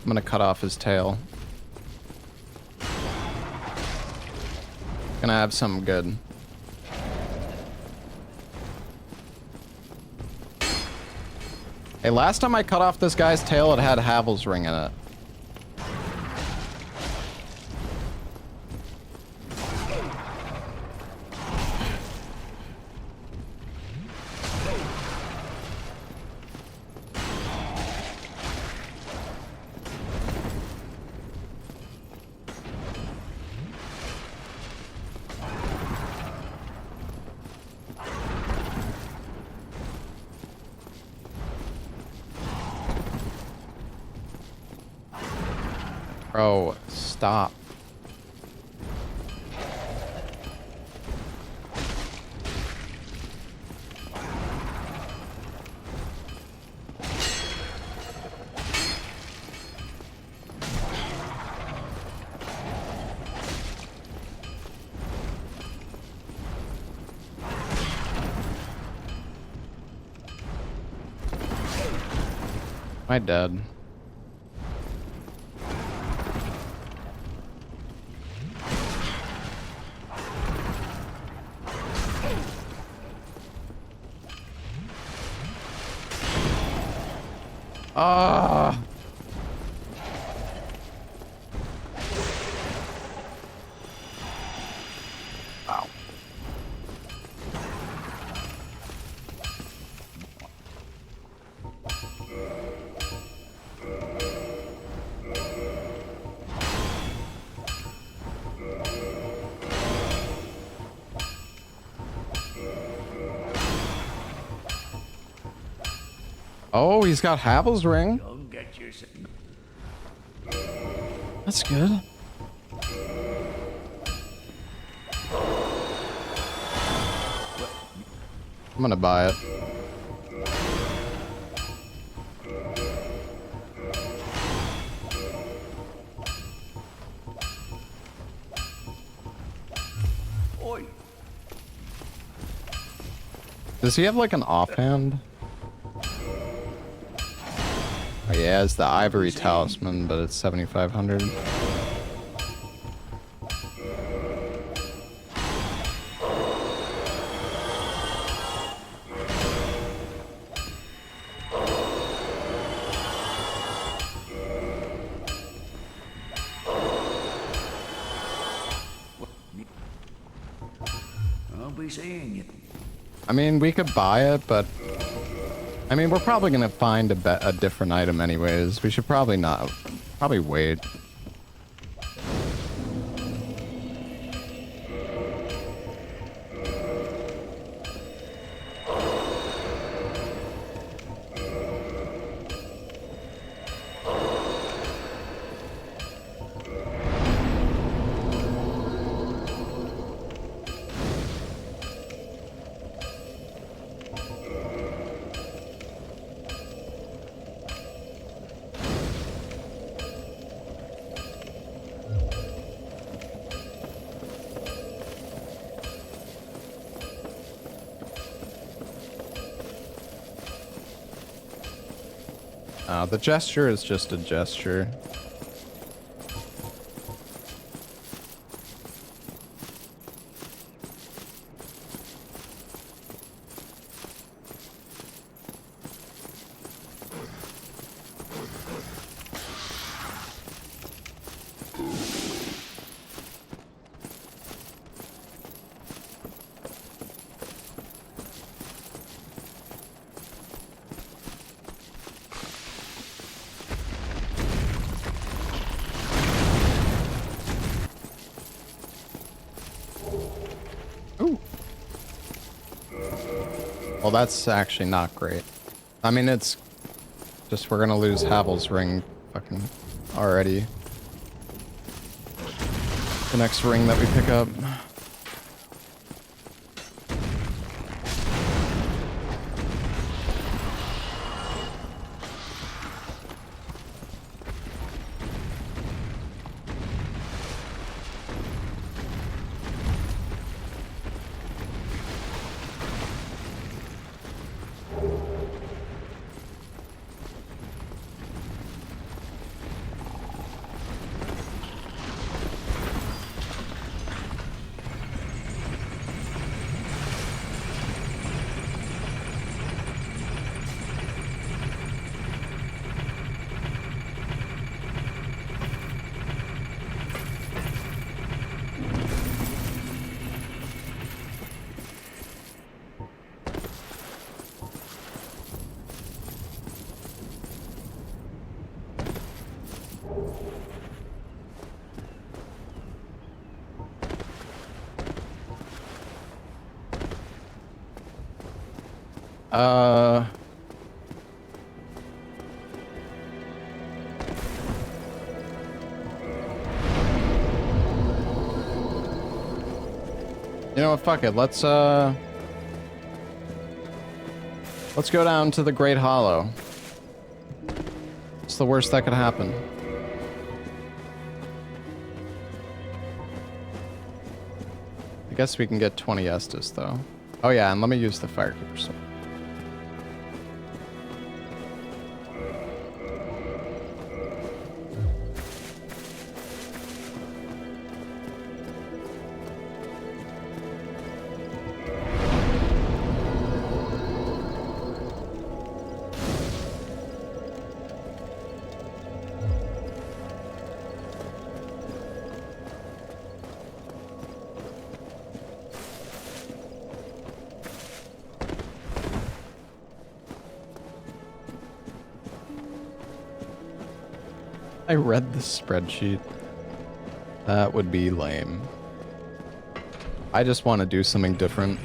I'm gonna cut off his tail. Gonna have something good. Hey, last time I cut off this guy's tail, it had Havel's ring in it. Bro, stop. Am I dead? Ah. Ow. Oh, he's got Havel's ring. Don't get yourself. That's good. I'm gonna buy it. Oi. Does he have like an offhand? Oh yeah, it's the ivory talisman, but it's 7,500. be seeing it. I mean, we could buy it, but I mean, we're probably gonna find a different item anyways. We should probably not. Probably wait. The gesture is just a gesture. Well, that's actually not great. I mean, it's just we're gonna lose Havel's ring fucking already. The next ring that we pick up. You know what, fuck it, let's go down to the Great Hollow. It's the worst that could happen. I guess we can get 20 Estus, though. Oh yeah, and let me use the Firekeeper sword. I read the spreadsheet. That would be lame. I just want to do something different.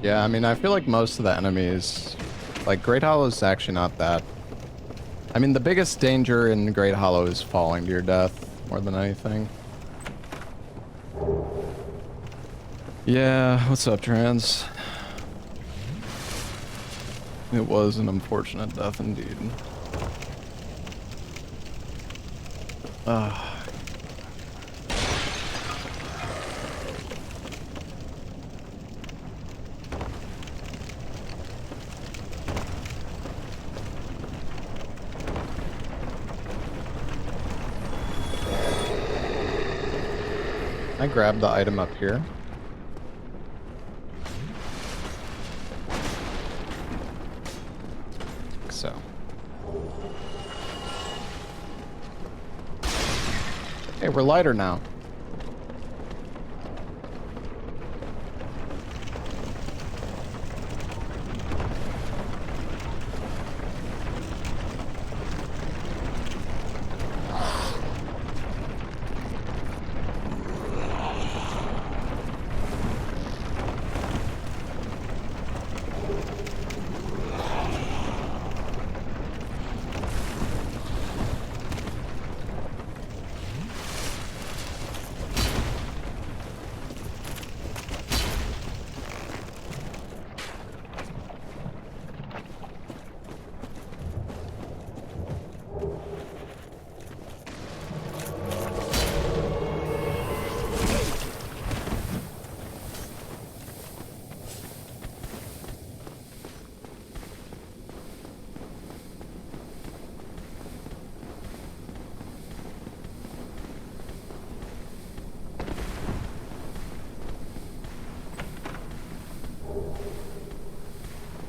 Yeah, I mean, I feel like most of the enemies, like Great Hollow is actually not that I mean, the biggest danger in Great Hollow is falling to your death more than anything. Yeah, what's up, Trans? It was an unfortunate death indeed. I grabbed the item up here. So. Hey, we're lighter now.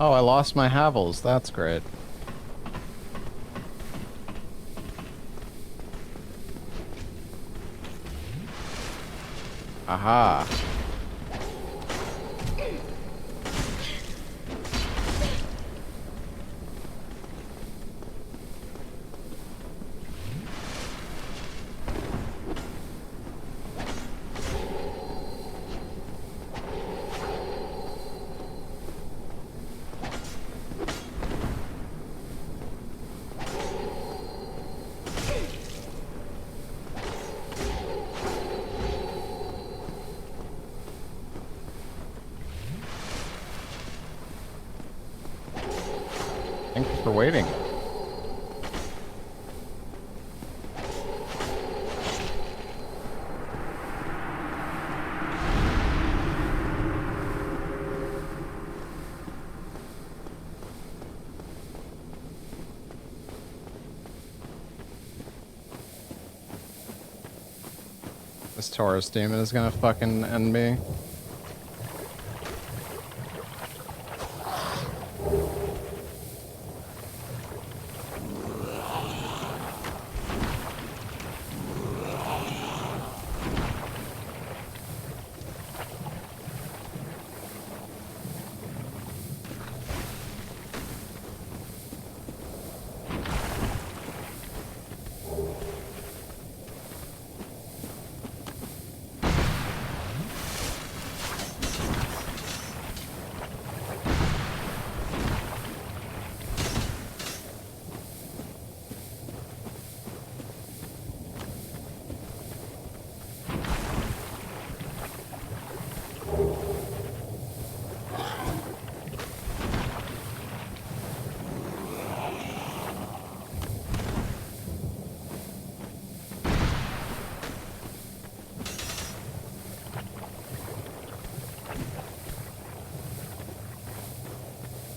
Oh, I lost my Havels. That's great. Aha. Thank you for waiting. This Taurus demon is gonna fucking end me.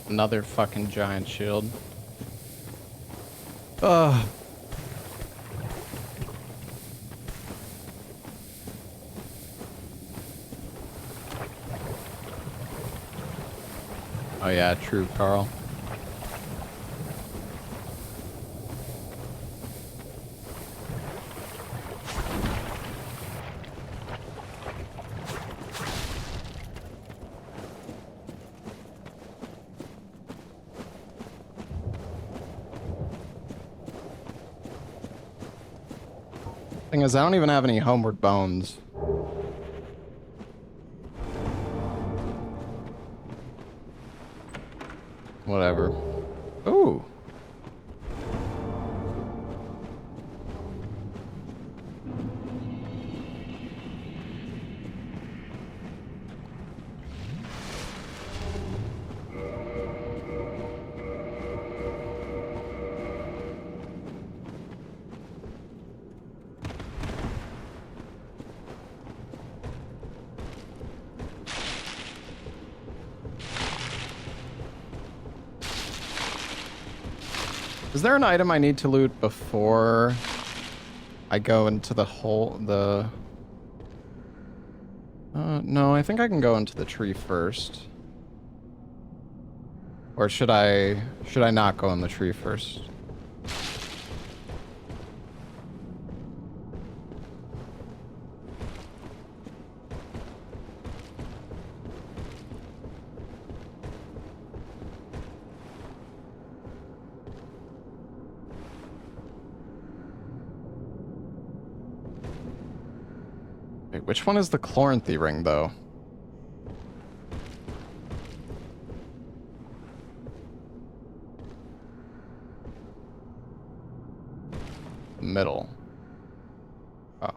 Another fucking giant shield. Ugh. Oh yeah, true, Carl. Thing is, I don't even have any homeward bones. Whatever. Ooh. Is there an item I need to loot before I go into the hole? No, I think I can go into the tree first. Or should I not go in the tree first? Wait, which one is the Chloranthy ring, though? Middle. Oh.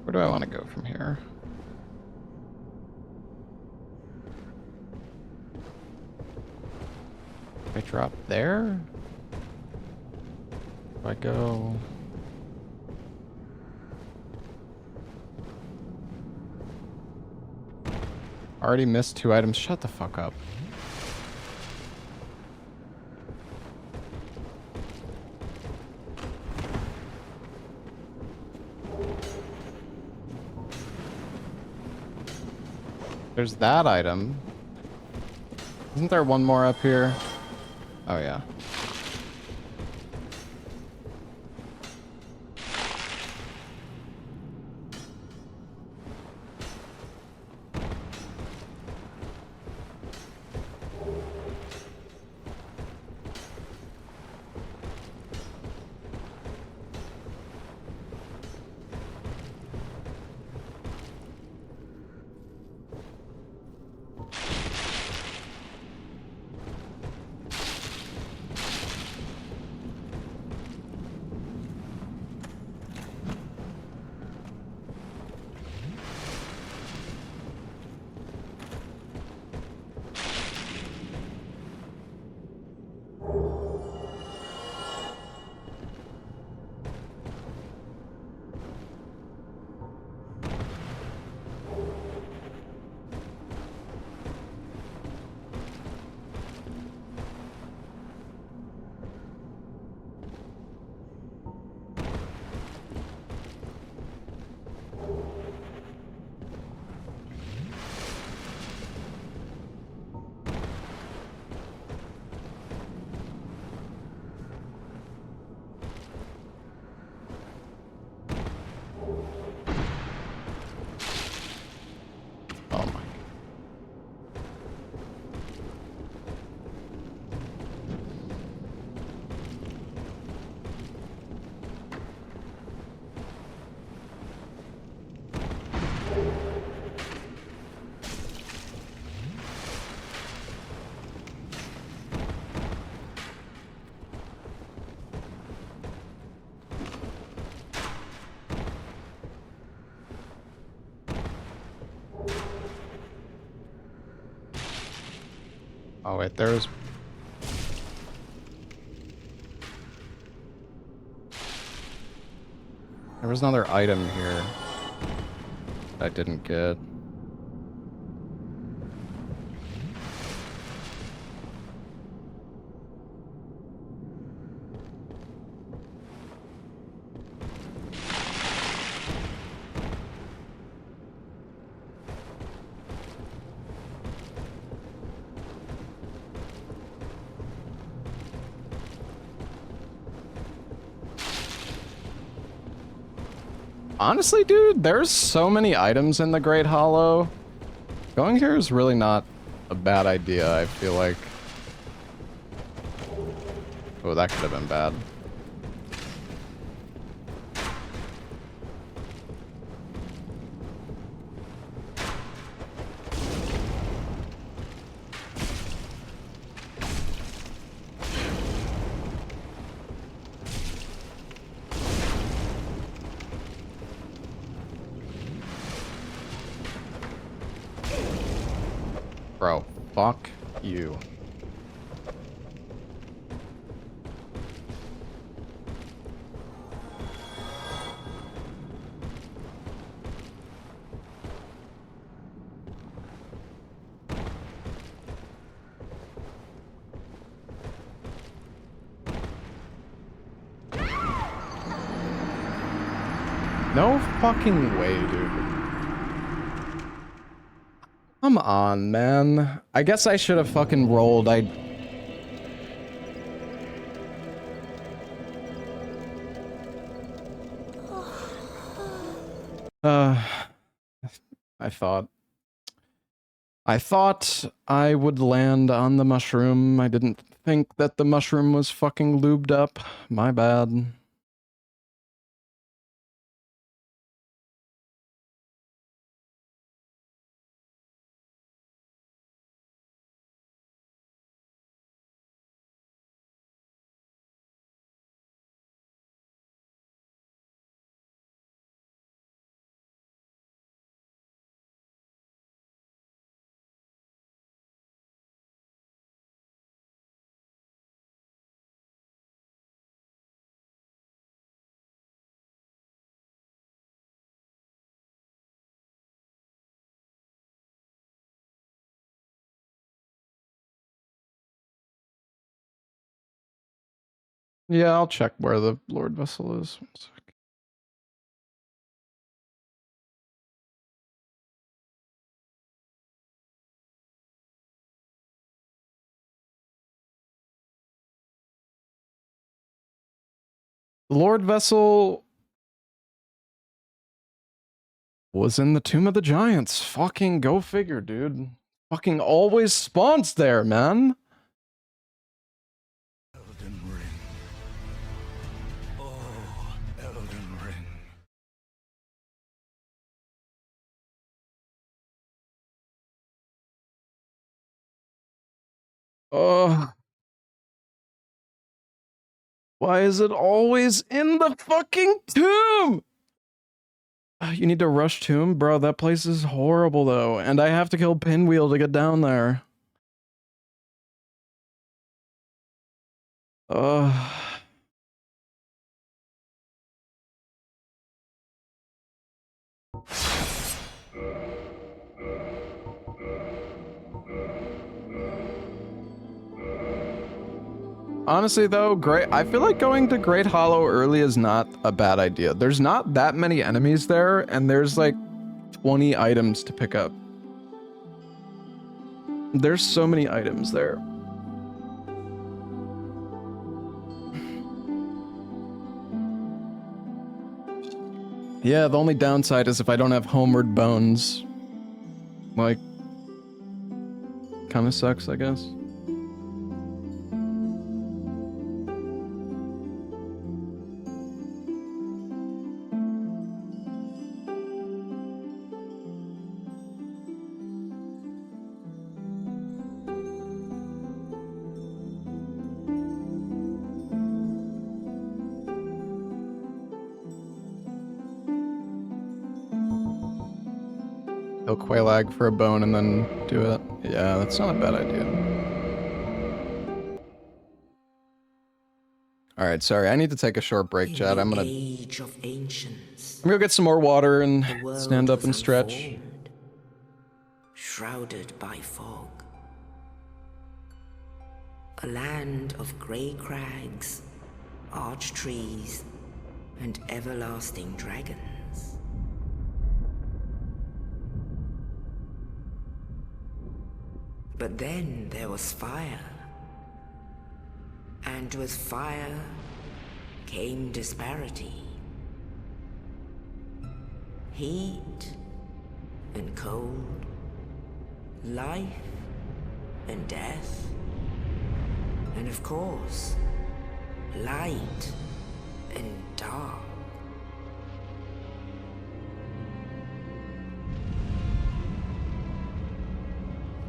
Where do I want to go from here? I drop there? Do I go... Already missed 2 items. Shut the fuck up. There's that item. Isn't there one more up here? Oh, yeah. Oh wait, there was another item here that I didn't get. Honestly, dude, there's so many items in the Great Hollow. Going here is really not a bad idea, I feel like. Oh, that could have been bad. Bro, fuck you. No fucking way, dude. Come on, man. I guess I should have fucking rolled. I thought I would land on the mushroom. I didn't think that the mushroom was fucking lubed up. My bad. Yeah, I'll check where the Lord Vessel is. 1 sec. The Lord Vessel was in the Tomb of the Giants. Fucking go figure, dude. Fucking always spawns there, man. Elden Ring. Oh, Elden Ring. Ugh. Why is it always in the fucking tomb? You need to rush tomb? Bro, that place is horrible though. And I have to kill Pinwheel to get down there. Ugh. Honestly though, I feel like going to Great Hollow early is not a bad idea. There's not that many enemies there, and there's like 20 items to pick up. There's so many items there. Yeah, the only downside is if I don't have Homeward Bones. Like, kinda sucks, I guess. Kill Quailag for a bone and then do it. Yeah, that's not a bad idea. Alright, sorry, I need to take a short break, chat. I'm gonna go get some more water and stand up and stretch. Shrouded by fog. A land of grey crags, arch trees, and everlasting dragons. But then there was fire. And with fire came disparity. Heat and cold. Life and death. And of course, light and dark.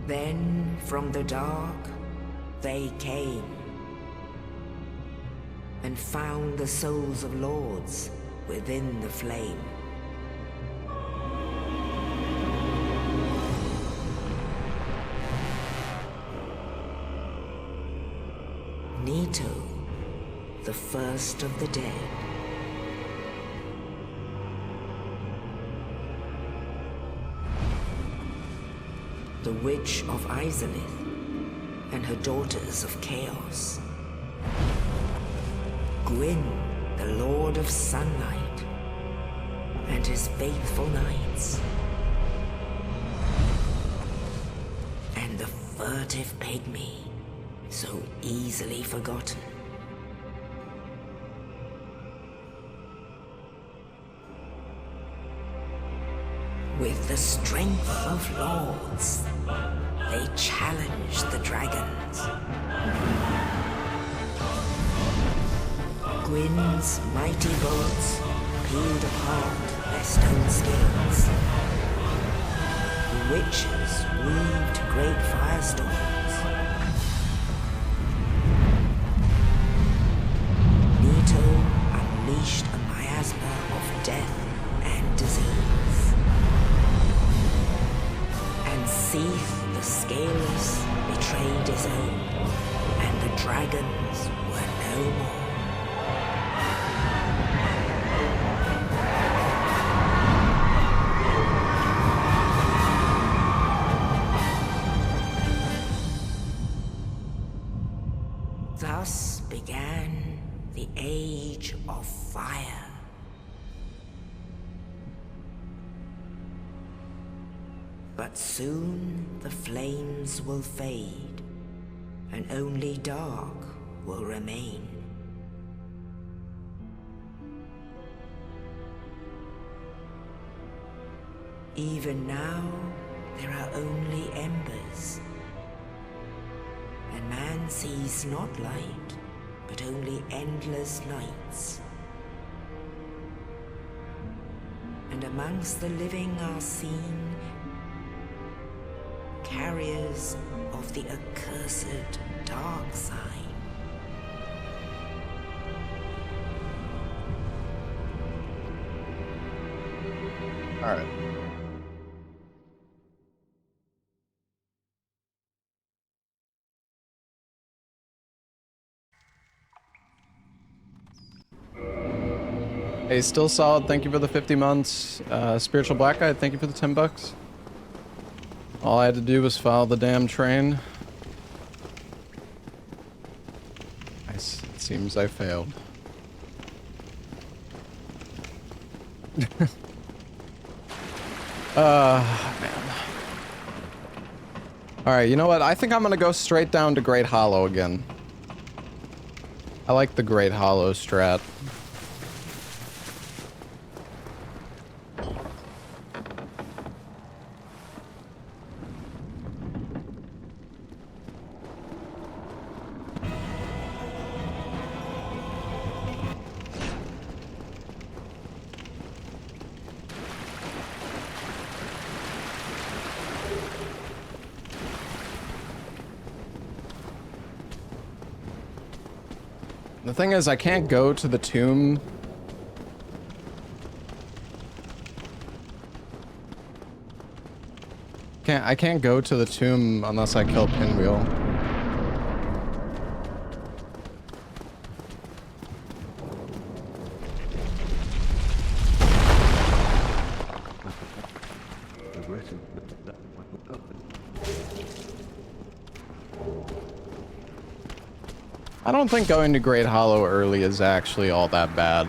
Then from the dark, they came and found the souls of lords within the flame. Nito, the first of the dead. The Witch of Izalith and her daughters of Chaos. Gwyn, the Lord of Sunlight, and his faithful knights. And the furtive pygmy, so easily forgotten. With the strength of lords, they challenged the dragons. Gwyn's mighty bolts peeled apart their stone scales. The witches weaved great firestorms. Nito unleashed a miasma of death and disease. And Seath the Scaleless betrayed his own, and the dragons were no more. Thus began the Age of Fire. But soon the flames will fade, and only dark will remain. Even now, there are only embers. And man sees not light, but only endless nights. And amongst the living are seen carriers of the accursed dark side. All right. Hey, still solid. Thank you for the 50 months. Spiritual Black Guy, thank you for the 10 bucks. All I had to do was follow the damn train. It seems I failed. Man. Alright, you know what? I think I'm gonna go straight down to Great Hollow again. I like the Great Hollow strat. The thing is, I can't go to the tomb. I can't go to the tomb unless I kill Pinwheel. I don't think going to Great Hollow early is actually all that bad.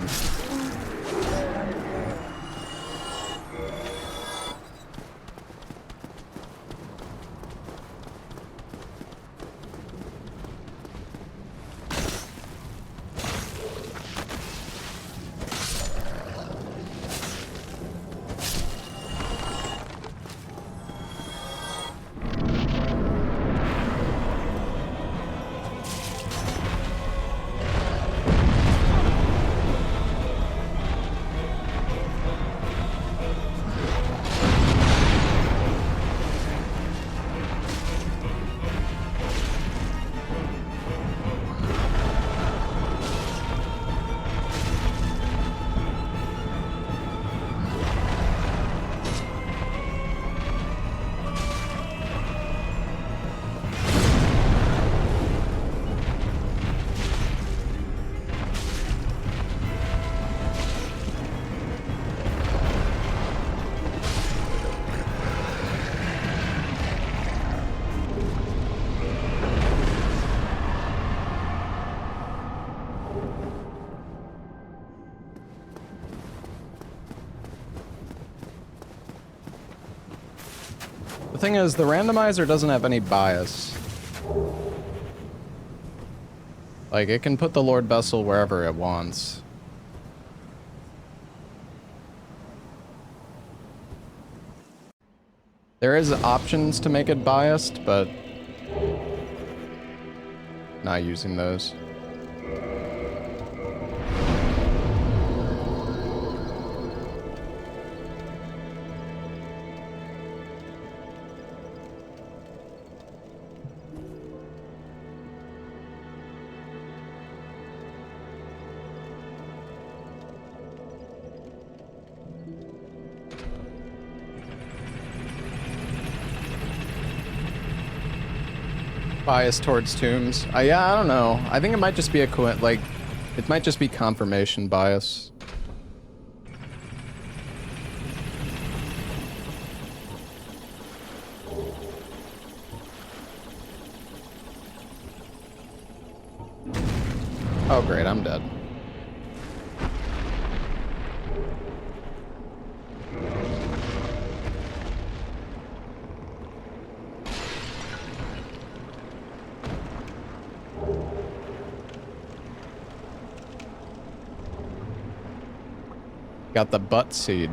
The thing is, the randomizer doesn't have any bias. Like, it can put the Lord Vessel wherever it wants. There is options to make it biased, but not using those. Bias towards tombs. Yeah, I don't know. I think it might just be a like, it might just be confirmation bias. Oh great, I'm dead. Got the butt seed.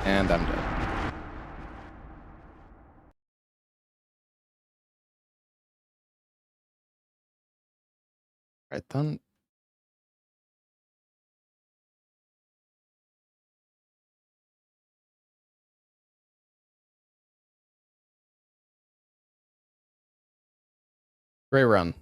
And I'm dead. Right then. Great run.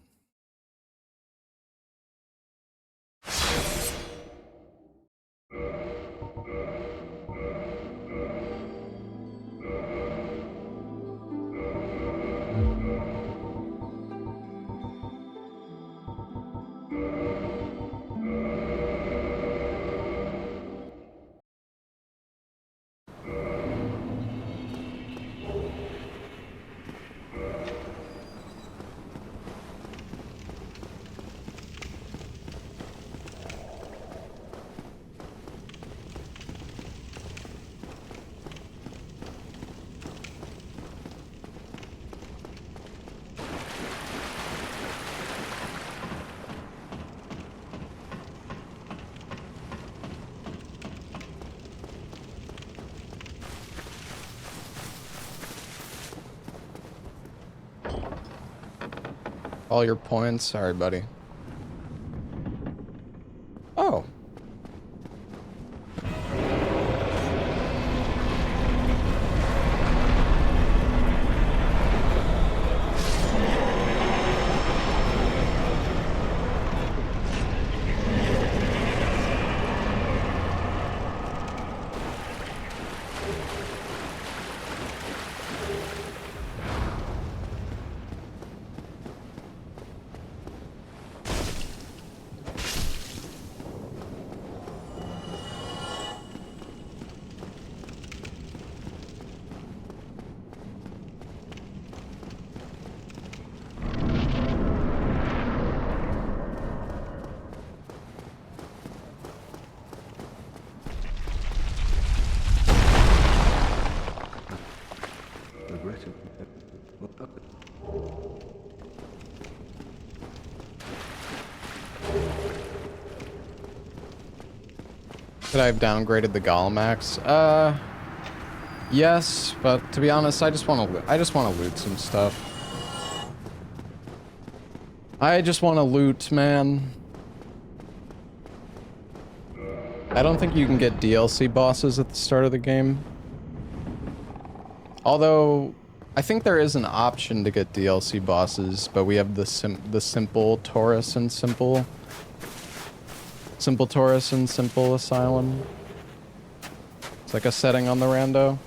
All your points. Sorry, buddy. Oh. Could I have downgraded the Golemax? Yes, but to be honest, I just want to loot some stuff. I just want to loot, man. I don't think you can get DLC bosses at the start of the game. Although, I think there is an option to get DLC bosses, but we have the simple Taurus and simple Taurus and simple Asylum. It's like a setting on the rando.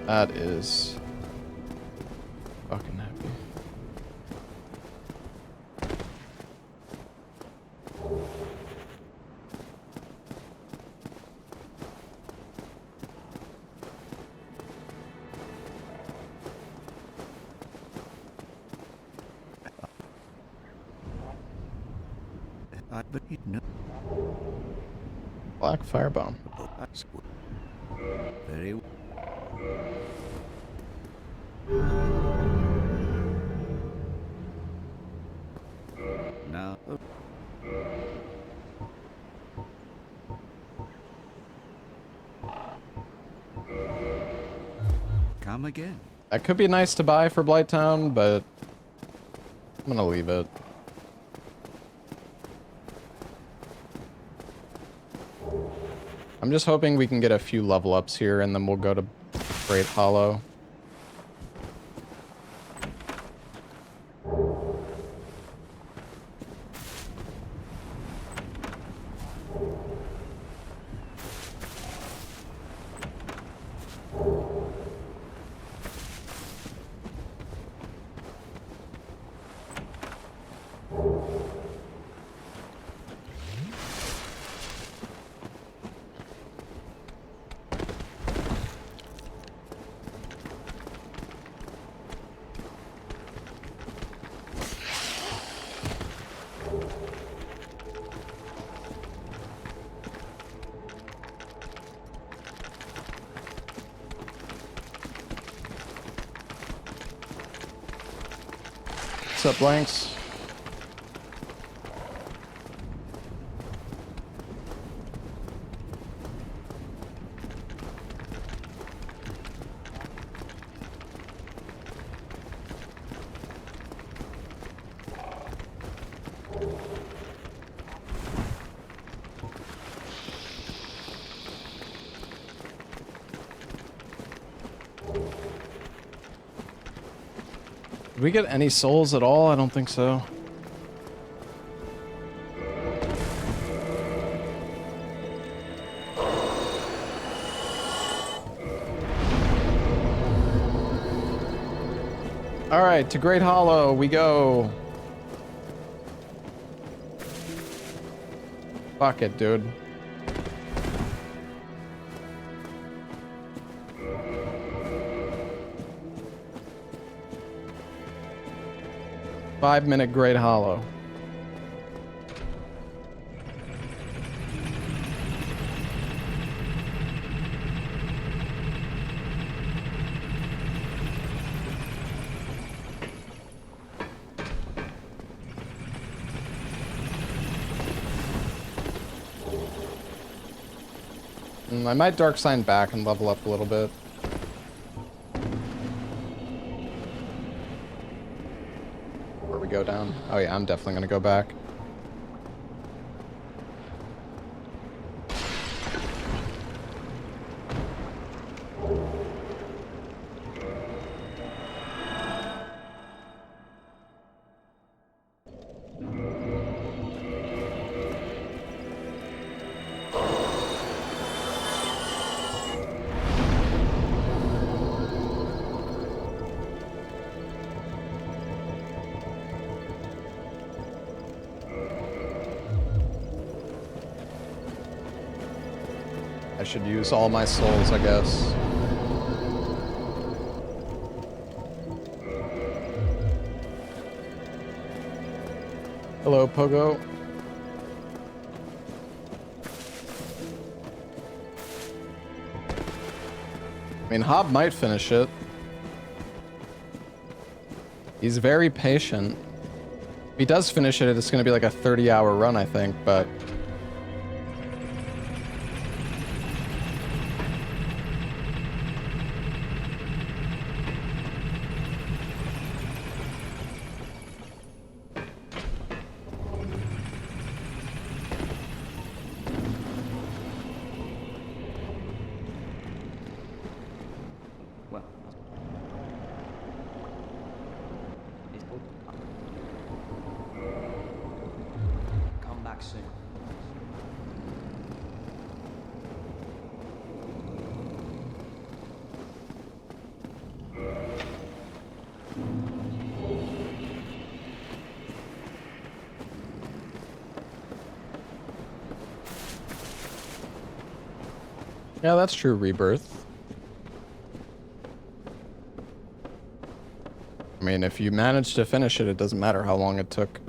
That is fucking happy. but you know. Black firebomb. Very well. Now. Come again. That could be nice to buy for Blighttown, but I'm gonna leave it. I'm just hoping we can get a few level ups here and then we'll go to Great Hollow. What's up, Blanks? Did we get any souls at all? I don't think so. All right, to Great Hollow we go. Fuck it, dude. Five-minute Great Hollow. I might Dark Sign back and level up a little bit. Where we go down? Oh yeah, I'm definitely gonna go back. I should use all my souls, I guess. Hello, Pogo. I mean, Hob might finish it. He's very patient. If he does finish it, it's going to be like a 30-hour run, I think, but... Come back soon. Yeah, that's true, Rebirth. I mean, if you manage to finish it, it doesn't matter how long it took.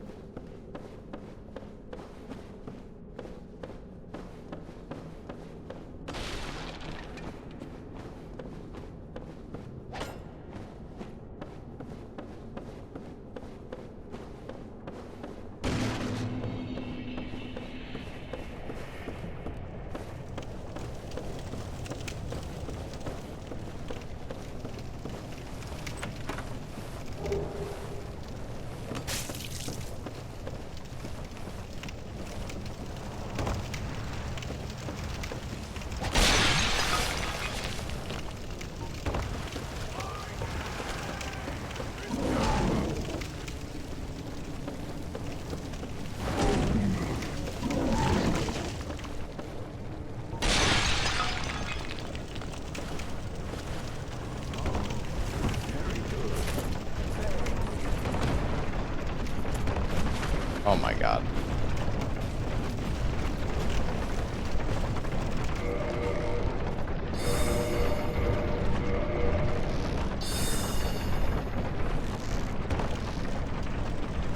Oh my god.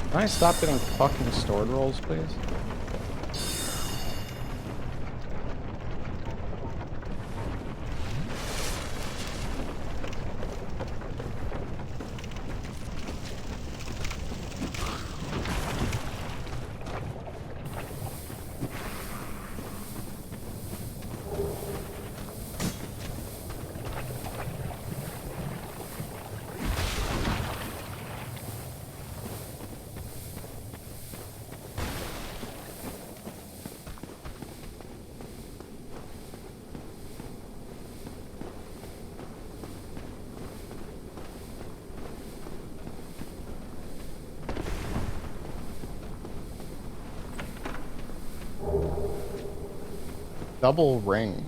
Can I stop getting fucking stored rolls, please? Double ring.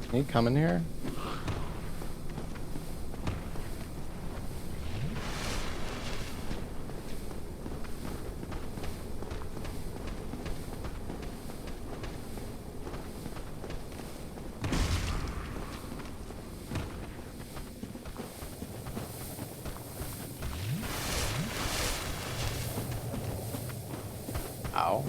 Can you come in here? Ow.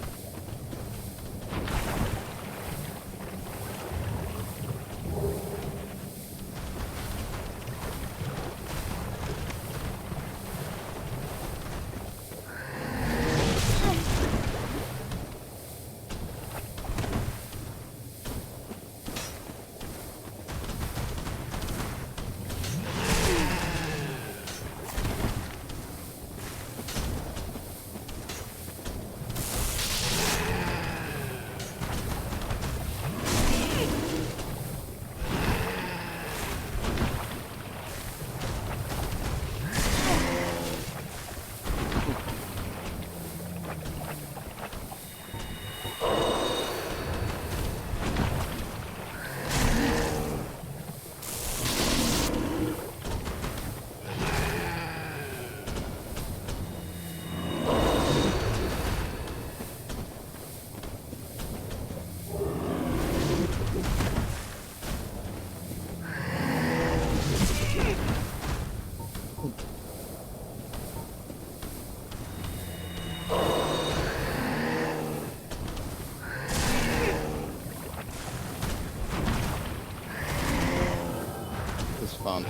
This is fun.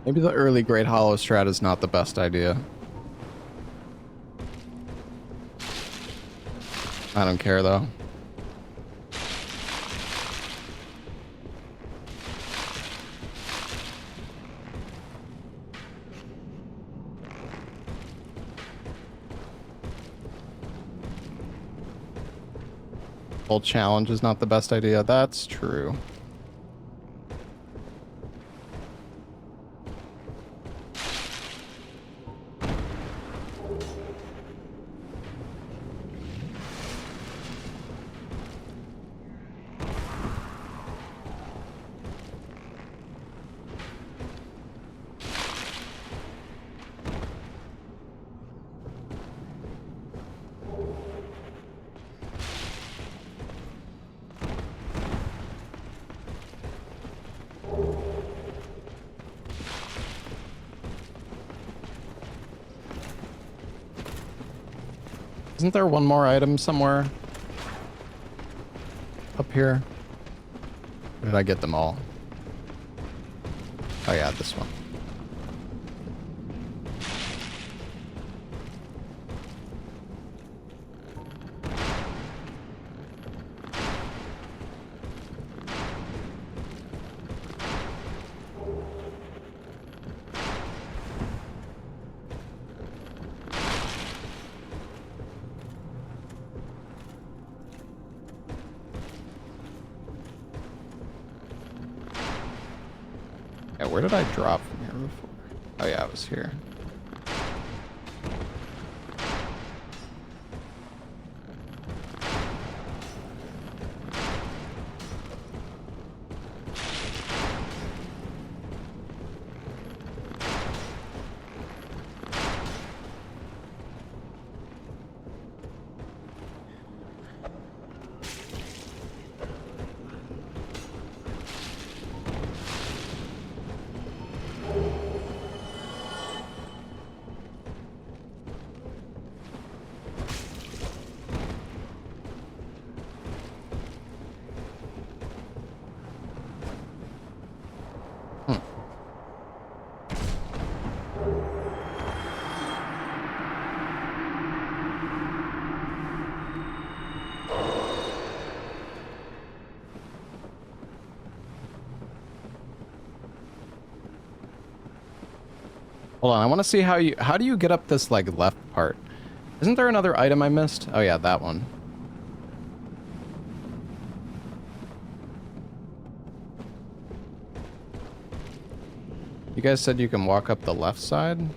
Maybe the early Great Hollow strat is not the best idea. I don't care though. Full challenge is not the best idea. That's true. Isn't there one more item somewhere up here? Or did I get them all? Oh yeah, this one. Yeah, where did I drop from here before? Oh yeah, I was here. Hold on, I want to see how do you get up this, like, left part? Isn't there another item I missed? Oh yeah, that one. You guys said you can walk up the left side?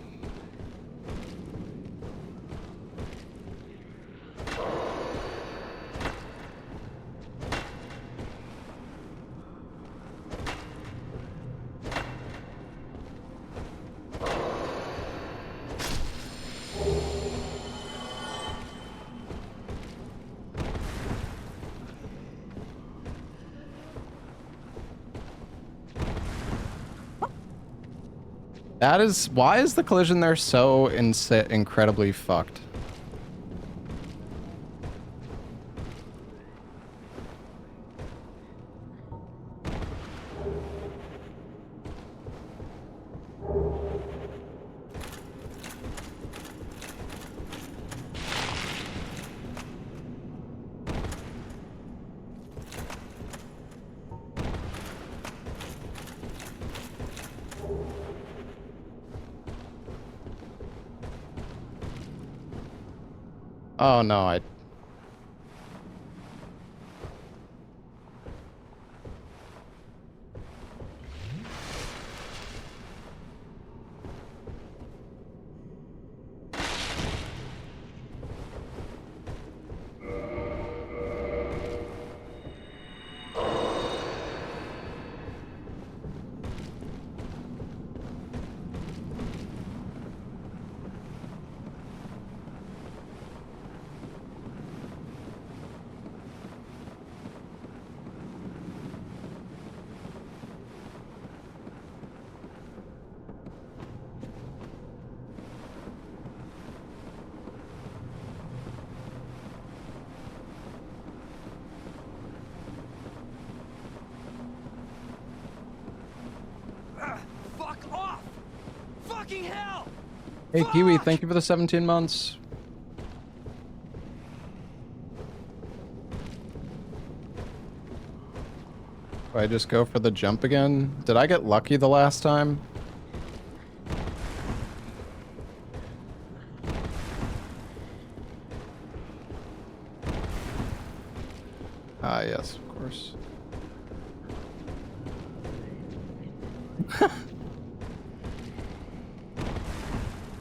That is, why is the collision there so incredibly fucked? Oh no, I... Fuck off! Fucking hell! Hey Kiwi, thank you for the 17 months. Do I just go for the jump again? Did I get lucky the last time? Ah, yes, of course.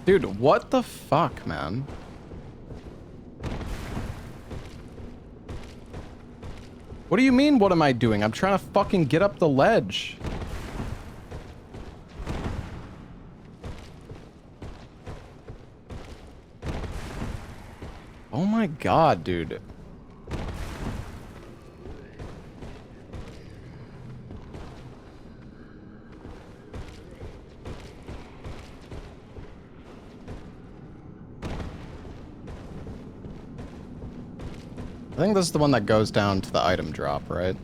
Dude, what the fuck, man? What do you mean, what am I doing? I'm trying to fucking get up the ledge. Oh my god, dude. I think this is the one that goes down to the item drop, right?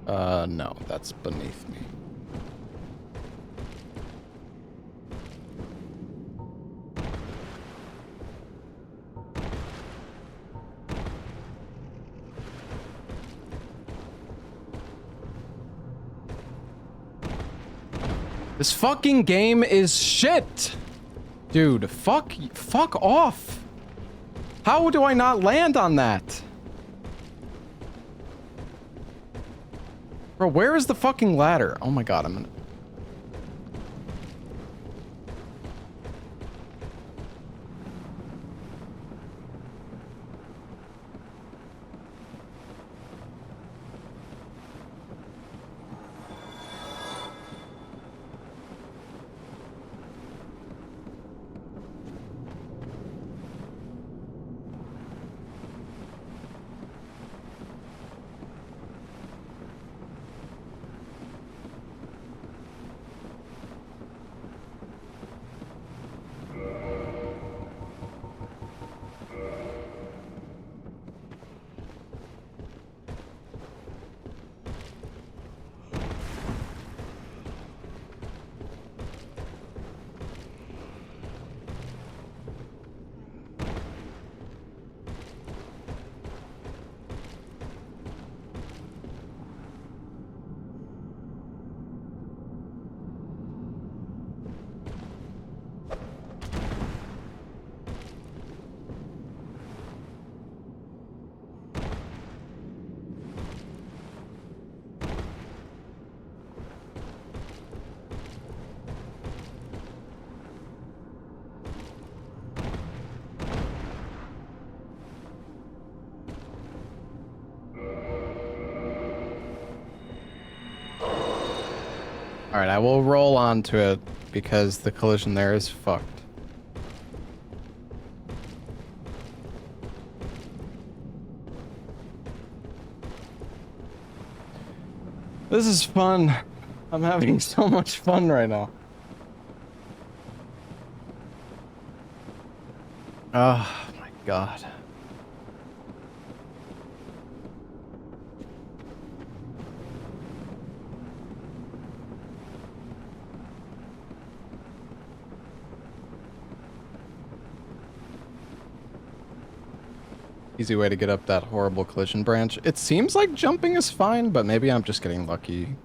No, that's beneath me. This fucking game is shit! Dude, fuck off! How do I not land on that? Bro, where is the fucking ladder? Oh my god, I'm gonna... Alright, I will roll onto it because the collision there is fucked. This is fun. I'm having so much fun right now. Oh my god. Easy way to get up that horrible collision branch. It seems like jumping is fine, but maybe I'm just getting lucky.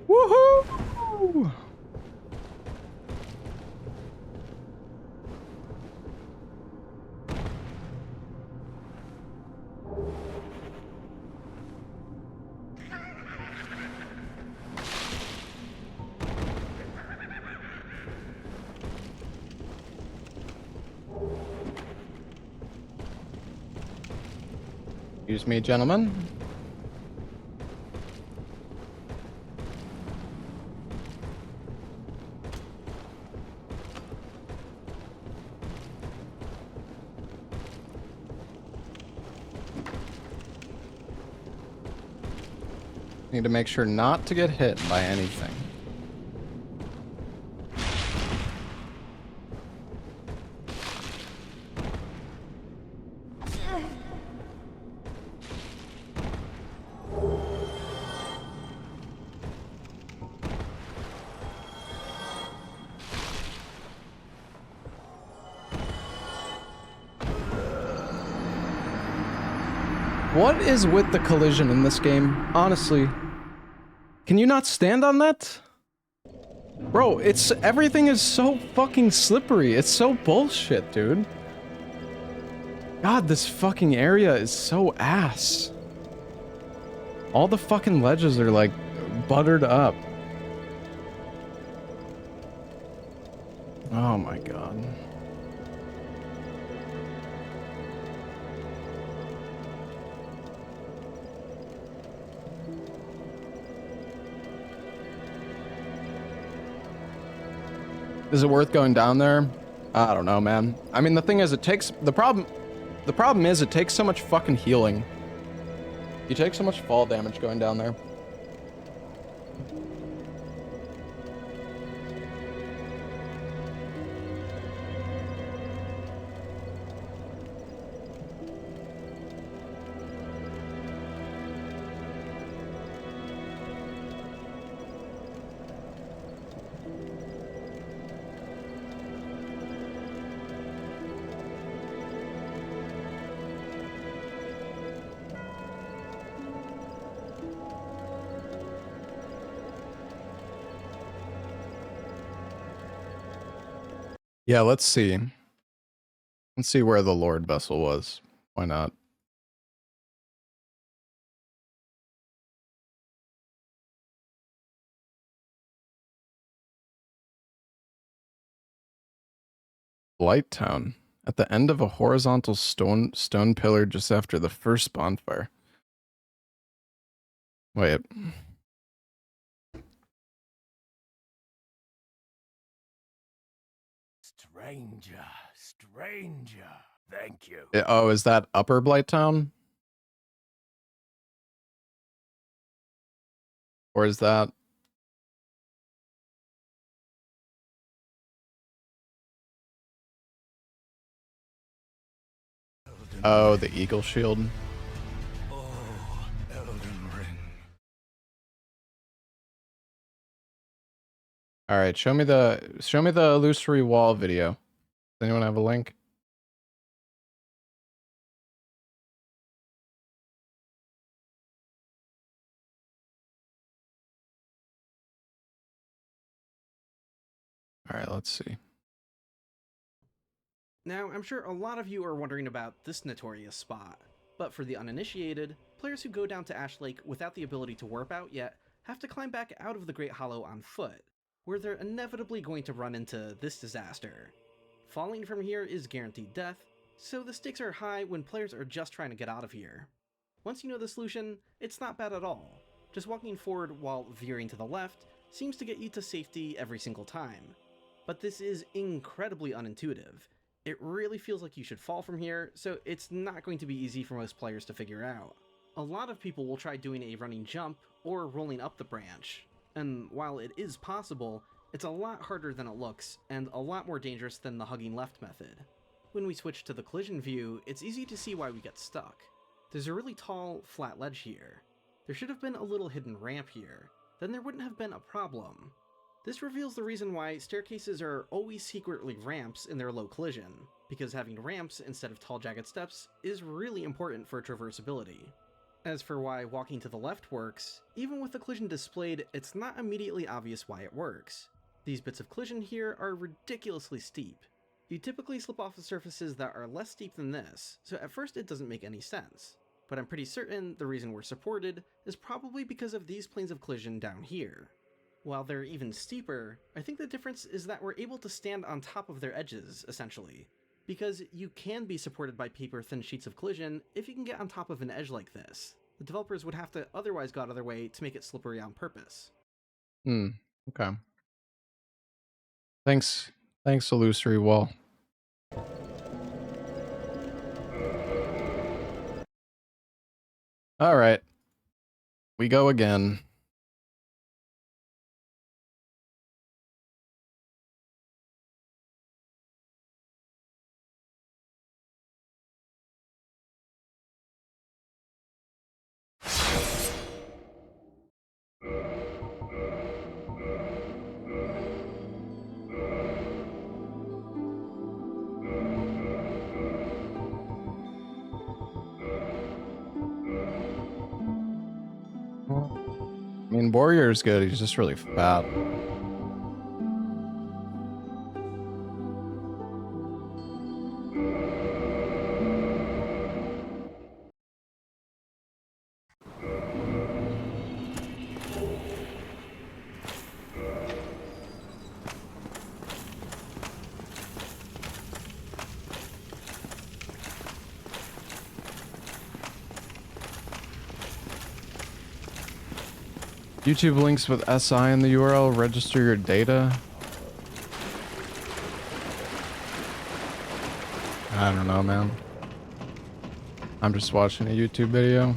Woohoo! Excuse me, gentlemen. Need to make sure not to get hit by anything. What is with the collision in this game? Honestly. Can you not stand on that? Bro, everything is so fucking slippery. It's so bullshit, dude. God, this fucking area is so ass. All the fucking ledges are like buttered up. Oh my god. Is it worth going down there? I don't know, man. I mean, the thing is, the problem is it takes so much fucking healing. You take so much fall damage going down there. Yeah, let's see. Let's see where the Lord vessel was. Why not? Light Town. At the end of a horizontal stone pillar just after the first bonfire. Wait. Stranger, stranger. Thank you. Oh, is that Upper Blight Town? Or is that... Oh, the Eagle Shield. Oh, Elden Ring. All right, show me the illusory wall video. Does anyone have a link? All right, let's see. Now, I'm sure a lot of you are wondering about this notorious spot, but for the uninitiated, players who go down to Ash Lake without the ability to warp out yet have to climb back out of the Great Hollow on foot, where they're inevitably going to run into this disaster. Falling from here is guaranteed death, so the stakes are high when players are just trying to get out of here. Once you know the solution, it's not bad at all. Just walking forward while veering to the left seems to get you to safety every single time. But this is incredibly unintuitive. It really feels like you should fall from here, so it's not going to be easy for most players to figure out. A lot of people will try doing a running jump or rolling up the branch, and while it is possible, it's a lot harder than it looks, and a lot more dangerous than the hugging left method. When we switch to the collision view, it's easy to see why we get stuck. There's a really tall, flat ledge here. There should have been a little hidden ramp here, then there wouldn't have been a problem. This reveals the reason why staircases are always secretly ramps in their low collision, because having ramps instead of tall jagged steps is really important for traversability. As for why walking to the left works, even with the collision displayed, it's not immediately obvious why it works. These bits of collision here are ridiculously steep. You typically slip off of surfaces that are less steep than this, so at first it doesn't make any sense. But I'm pretty certain the reason we're supported is probably because of these planes of collision down here. While they're even steeper, I think the difference is that we're able to stand on top of their edges, essentially. Because you can be supported by paper-thin sheets of collision if you can get on top of an edge like this. The developers would have to otherwise go out of their way to make it slippery on purpose. Okay. Thanks, illusory wall. All right. We go again. I mean, Warrior's good, he's just really fat. YouTube links with SI in the URL. Register your data. I don't know, man. I'm just watching a YouTube video.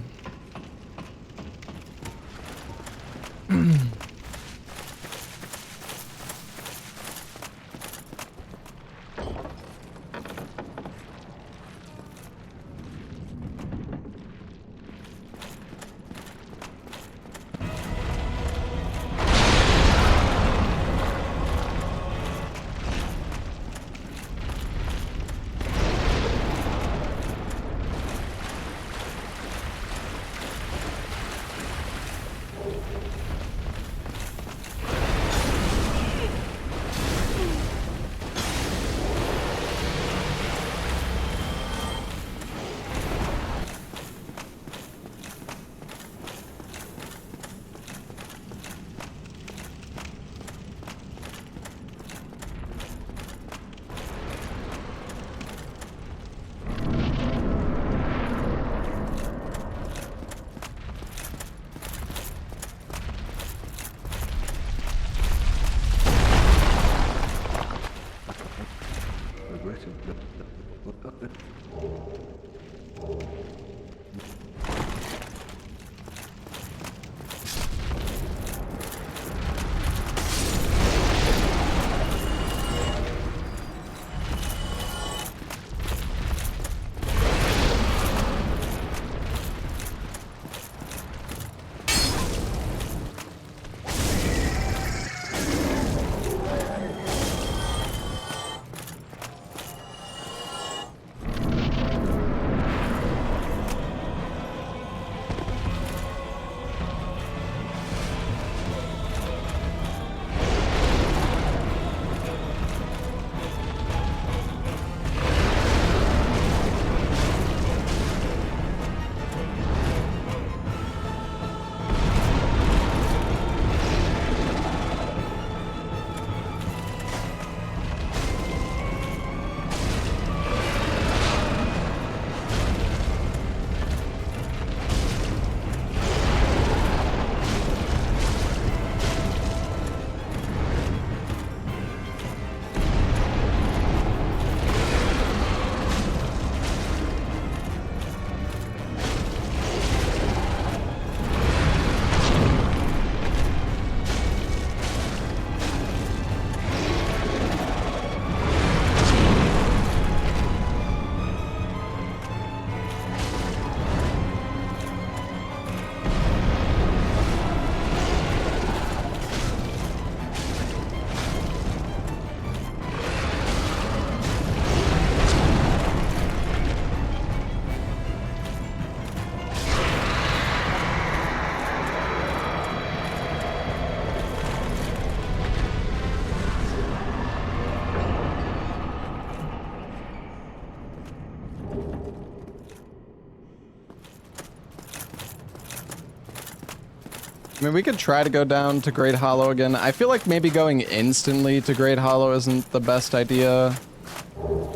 I mean, we could try to go down to Great Hollow again. I feel like maybe going instantly to Great Hollow isn't the best idea.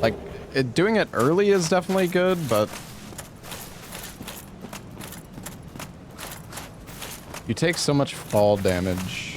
Like, doing it early is definitely good, but you take so much fall damage.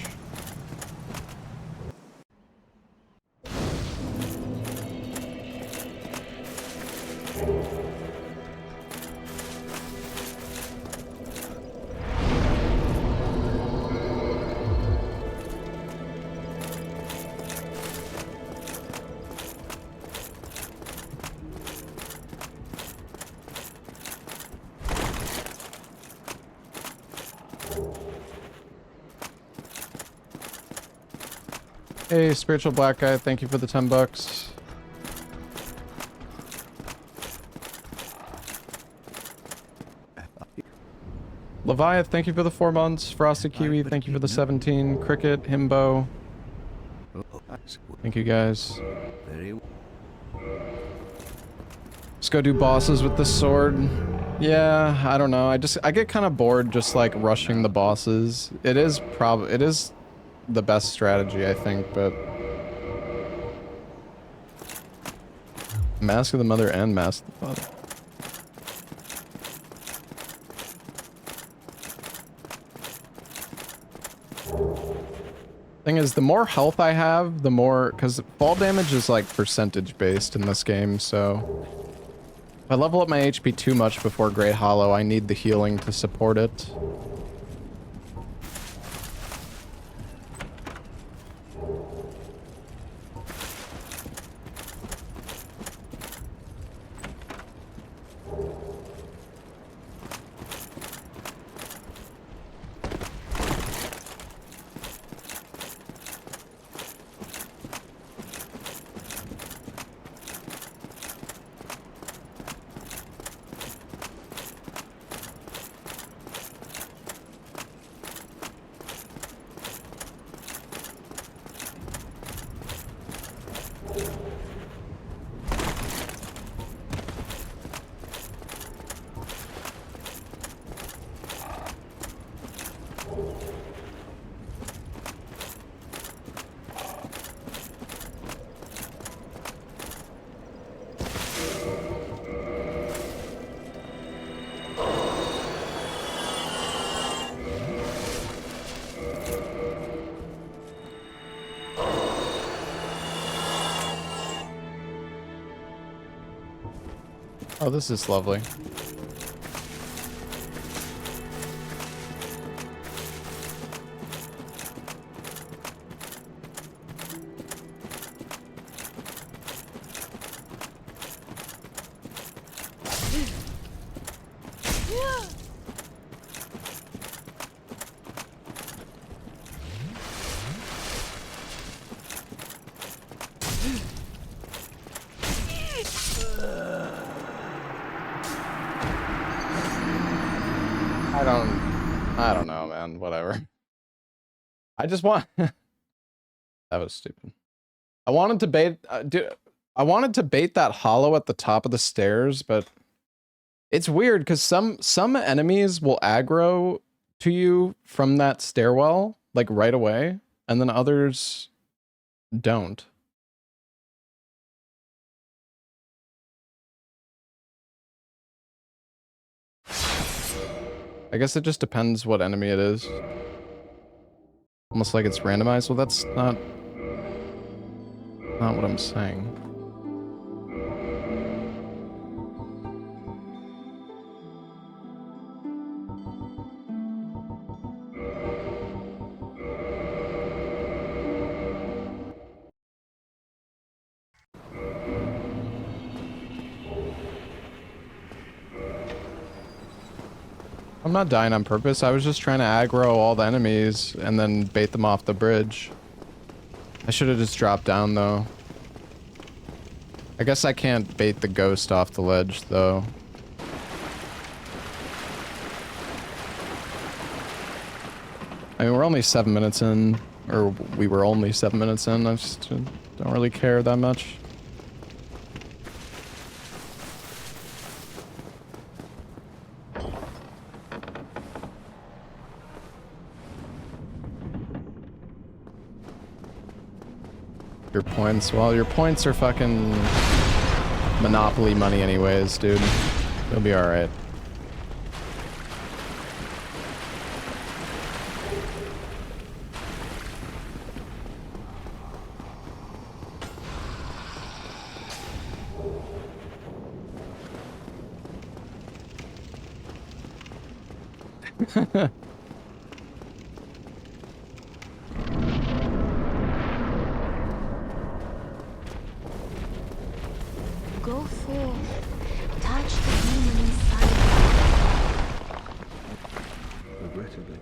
Hey, Spiritual Black Guy, thank you for the 10 bucks. Leviath, thank you for the 4 months. Frosted Kiwi, thank you for the 17. Cricket, Himbo. Thank you guys. Let's go do bosses with the sword. Yeah, I don't know. I get kind of bored just like rushing the bosses. It is the best strategy, I think, but Mask of the Mother and Mask of the Father. Thing is, the more health I have, the more, because fall damage is like percentage based in this game, so if I level up my HP too much before Great Hollow, I need the healing to support it. Oh, this is lovely. I don't know, man. Whatever. I just want... That was stupid. I wanted to bait... I wanted to bait that hollow at the top of the stairs, but... It's weird, because some enemies will aggro to you from that stairwell, like, right away, and then others don't. I guess it just depends what enemy it is. Almost like it's randomized. Well, that's not what I'm saying. I'm not dying on purpose. I was just trying to aggro all the enemies and then bait them off the bridge. I should have just dropped down though. I guess I can't bait the ghost off the ledge though. I mean, we're only 7 minutes in, or we were only 7 minutes in. I just don't really care that much. Your points, well, your points are fucking Monopoly money anyways, dude. You'll be alright. Go forth, touch the demon inside you. Regrettably.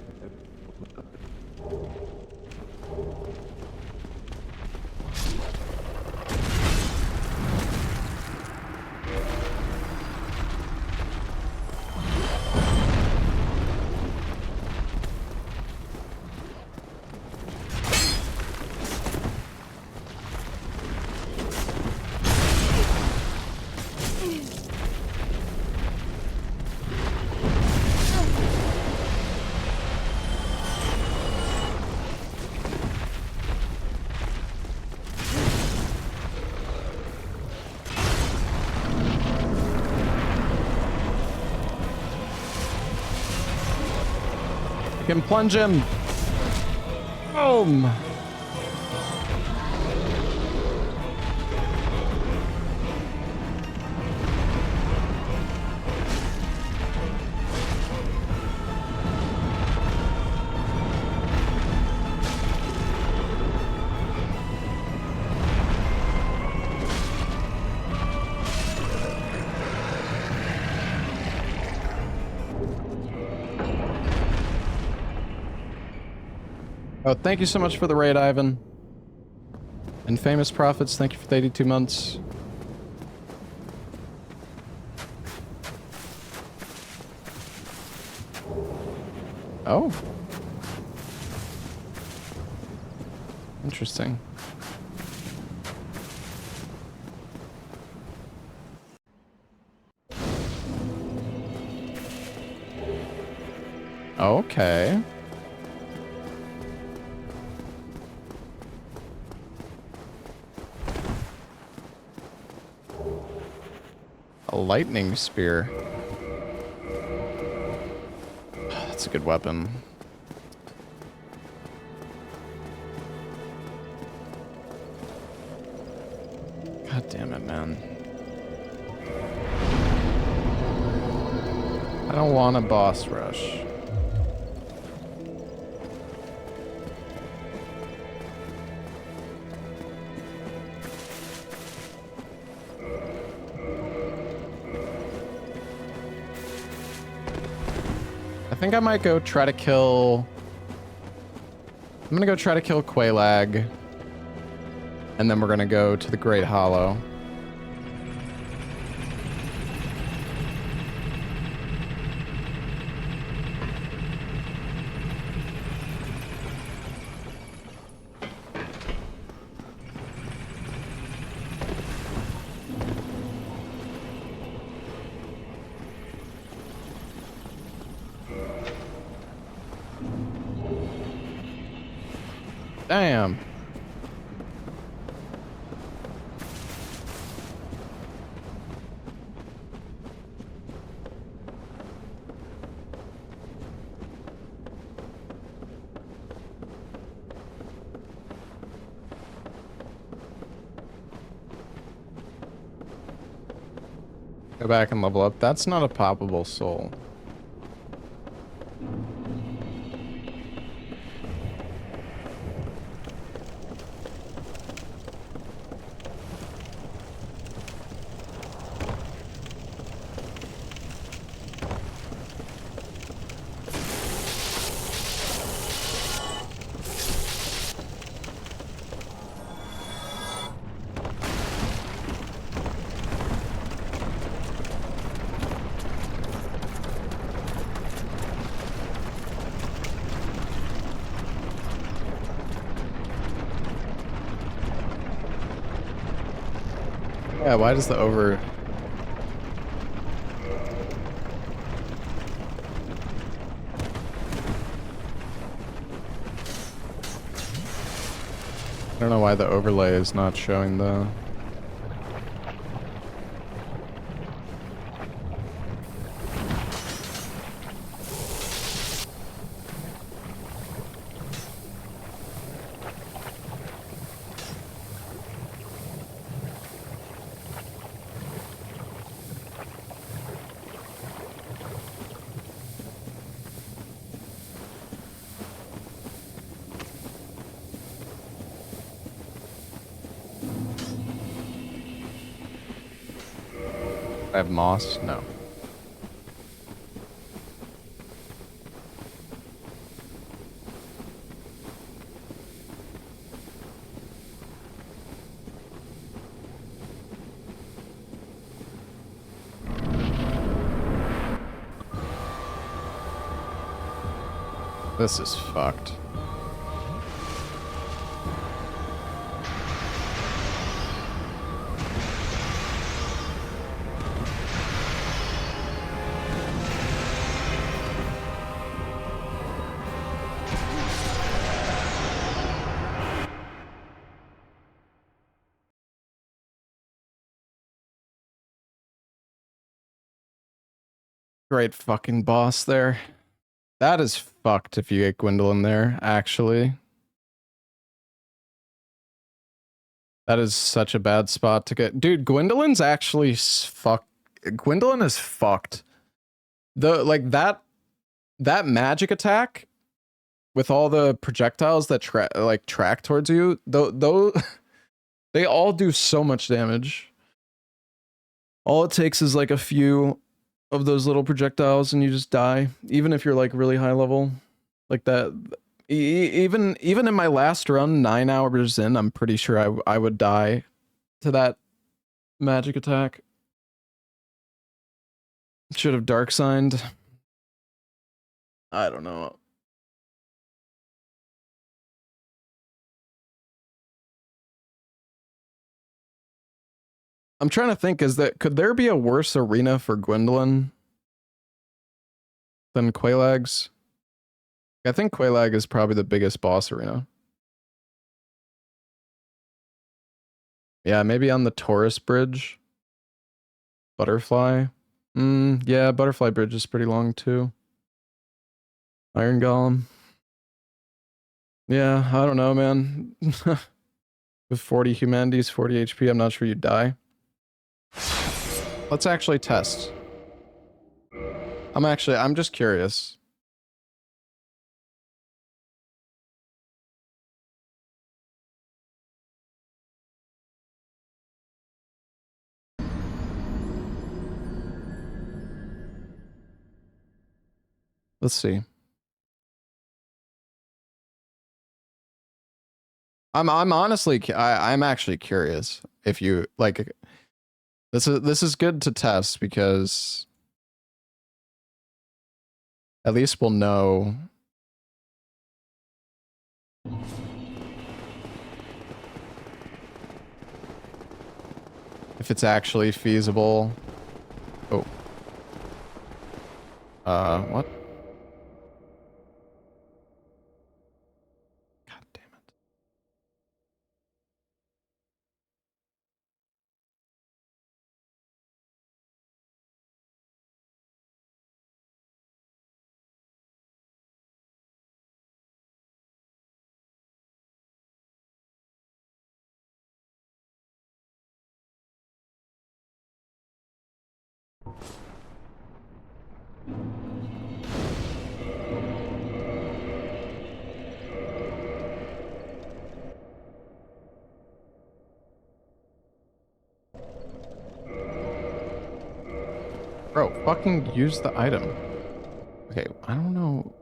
You can plunge him. Boom. Oh, thank you so much for the raid, Ivan. And Famous Prophets, thank you for the 82 months. Oh. Interesting. Okay. A lightning spear. That's a good weapon. God damn it, man. I don't want a boss rush. I think I might go try to kill... I'm gonna go try to kill Qualag. And then we're gonna go to the Great Hollow. Damn. Go back and level up. That's not a poppable soul. Yeah, why does the over... I don't know why the overlay is not showing the... I have moss? No. This is fucked. Great fucking boss there. That is fucked if you get Gwendolyn there, actually. That is such a bad spot to get. Dude, Gwendolyn's actually Gwendolyn is fucked. Like that magic attack with all the projectiles that track towards you, though they all do so much damage. All it takes is like a few of those little projectiles and you just die, even if you're like really high level like that. Even in my last run, 9 hours in, I'm pretty sure I would die to that magic attack. Should have dark signed. I don't know. I'm trying to think, could there be a worse arena for Gwendolyn than Quelaag's? I think Quelaag is probably the biggest boss arena. Yeah, maybe on the Taurus Bridge. Butterfly. Yeah, Butterfly Bridge is pretty long too. Iron Golem. Yeah, I don't know, man. With 40 humanities, 40 HP, I'm not sure you'd die. Let's actually test. I'm just curious. Let's see. I'm honestly, I'm actually curious if you like. This is good to test because at least we'll know. If it's actually feasible. Oh. What? God damn it. Bro, fucking use the item. Okay, I don't know.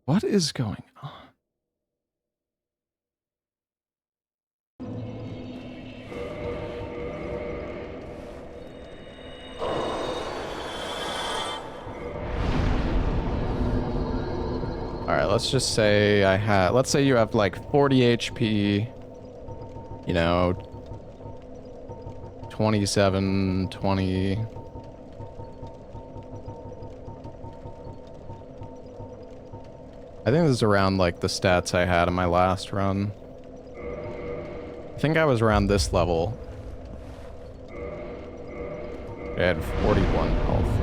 What is going on? Alright, let's just say let's say you have like 40 HP, you know, 27, 20. I think this is around like the stats I had in my last run. I think I was around this level. I had 41 health.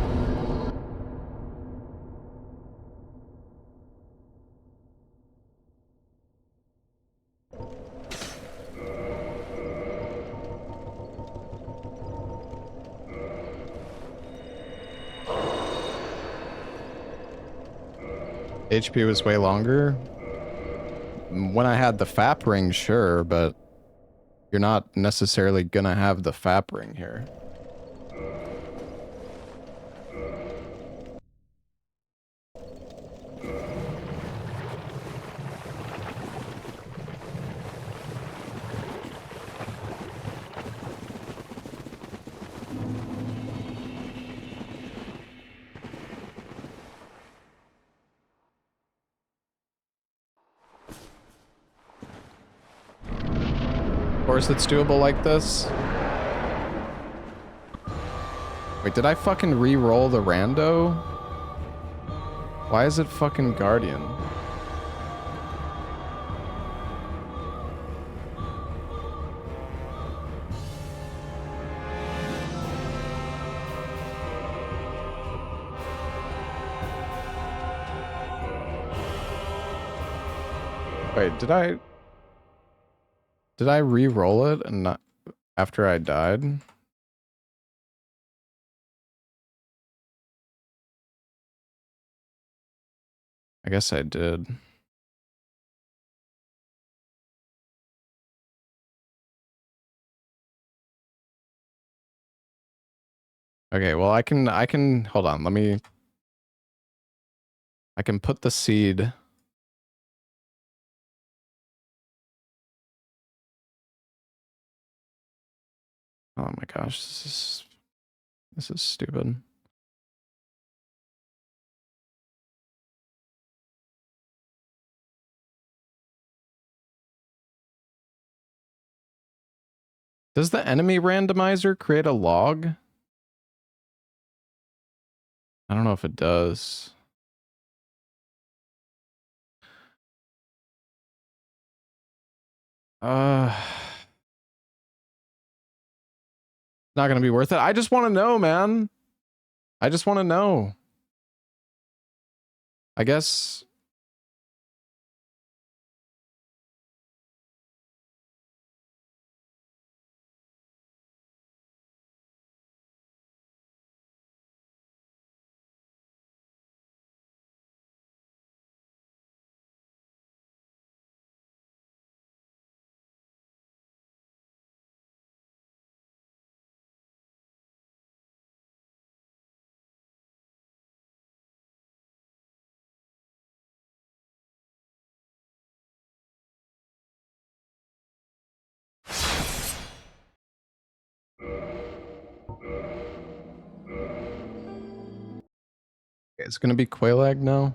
HP was way longer. When I had the FAP ring, sure, but you're not necessarily gonna have the FAP ring here. Of course it's doable like this. Wait, did I fucking re-roll the rando? Why is it fucking Guardian? Wait, did I re-roll it and not after I died? I guess I did. Okay, well I can hold on, I I can put the seed. Oh my gosh, this is stupid. Does the enemy randomizer create a log? I don't know if it does. Not gonna be worth it. I just want to know, man. I just want to know. I guess. It's gonna be Quailag now.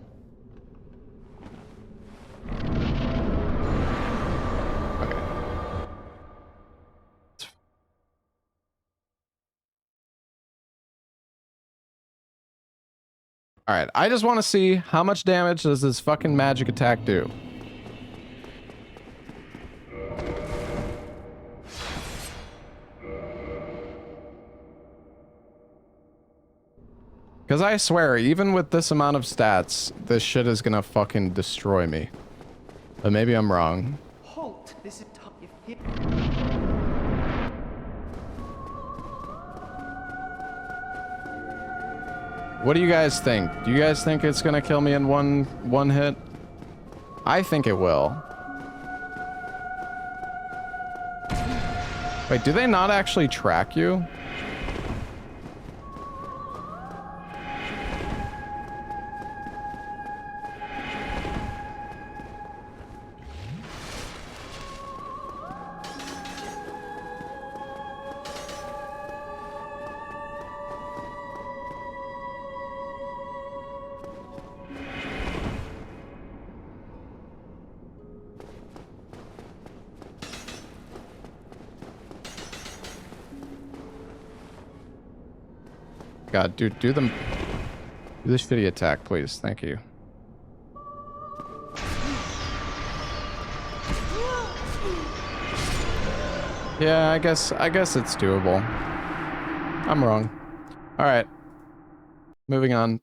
Okay. All right, I just want to see how much damage does this fucking magic attack do. Because I swear, even with this amount of stats, this shit is gonna fucking destroy me. But maybe I'm wrong. Halt! This is tough. What do you guys think? Do you guys think it's gonna kill me in one hit? I think it will. Wait, do they not actually track you? God, dude, do this shitty attack, please. Thank you. Yeah, I guess it's doable. I'm wrong. All right. Moving on.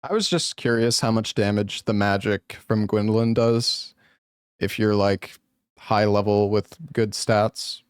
I was just curious how much damage the magic from Gwendolyn does if you're like high level with good stats.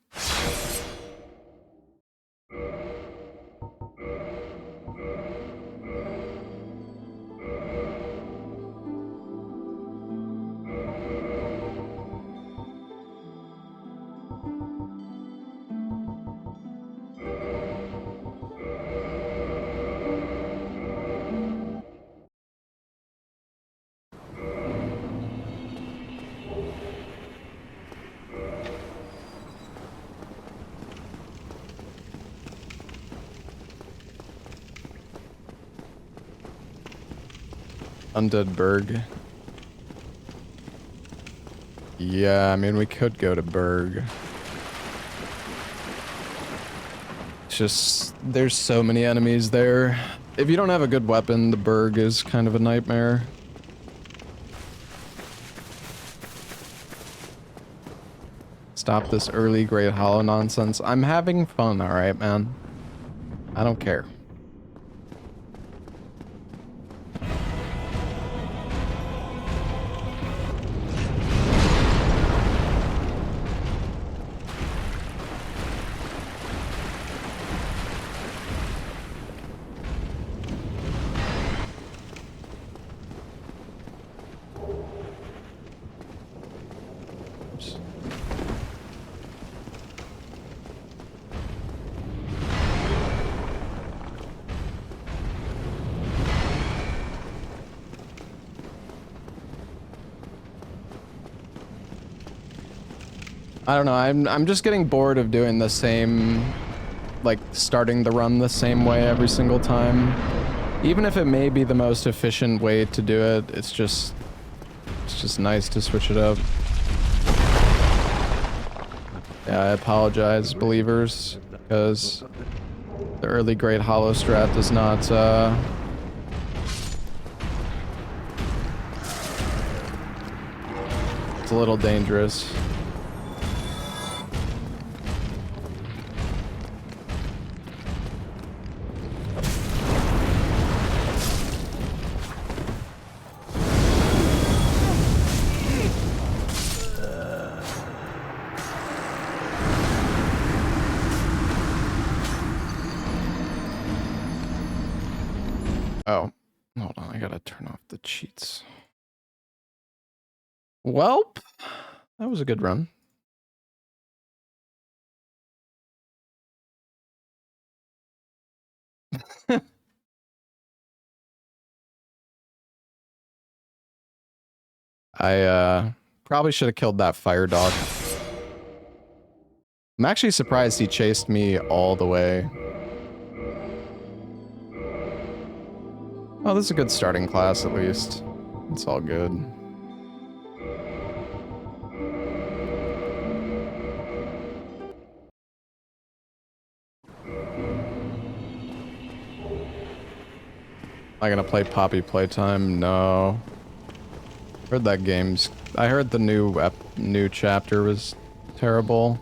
Undead Berg. Yeah, I mean, we could go to Berg. It's just, there's so many enemies there. If you don't have a good weapon, the Berg is kind of a nightmare. Stop this early Great Hollow nonsense. I'm having fun, alright, man? I don't care. I don't know. I'm just getting bored of doing the same, like starting the run the same way every single time. Even if it may be the most efficient way to do it, it's just nice to switch it up. Yeah, I apologize, believers, because the early Great Hollow strat does not, it's a little dangerous. Oh, hold on, I gotta turn off the cheats. Welp, that was a good run. I probably should have killed that fire dog. I'm actually surprised he chased me all the way. Oh, this is a good starting class, at least. It's all good. Am I gonna play Poppy Playtime? No. Heard that game's... I heard the new chapter was terrible.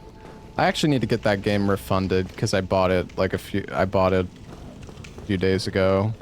I actually need to get that game refunded, because I bought it like a few days ago.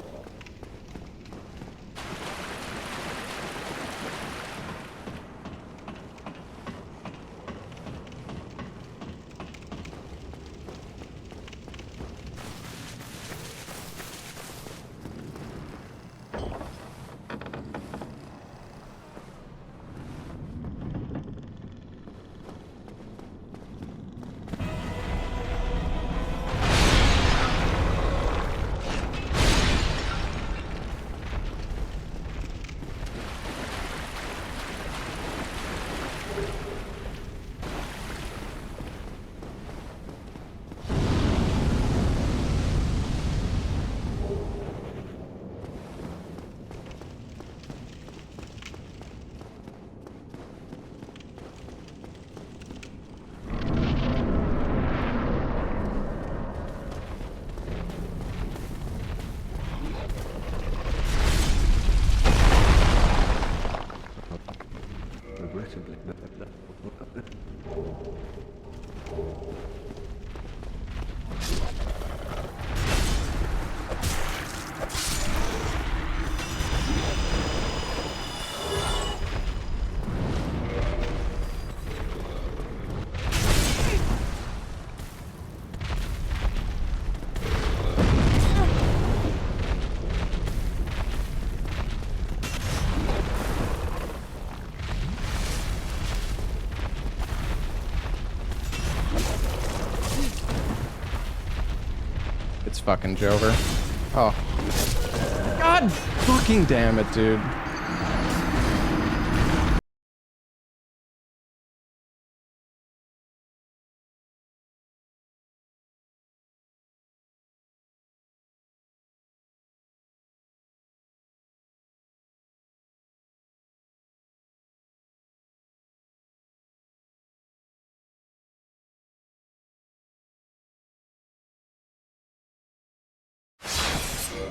Fucking Jover. Oh. God fucking damn it, dude.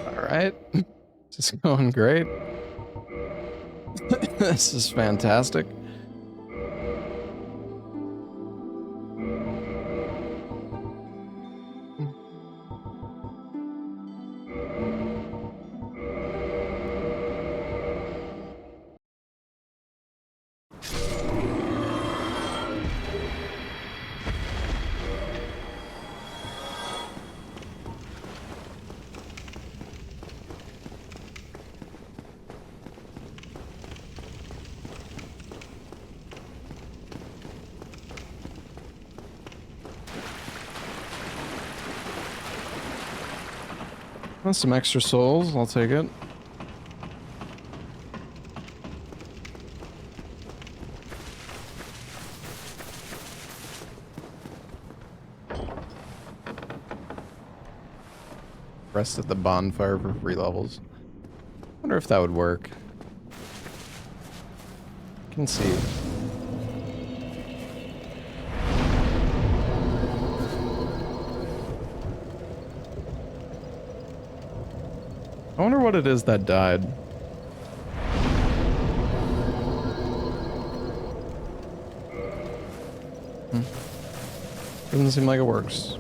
Alright. This is going great. This is fantastic. That's some extra souls, I'll take it. Rest at the bonfire for free levels. Wonder if that would work. Can see. I wonder what it is that died. Doesn't seem like it works.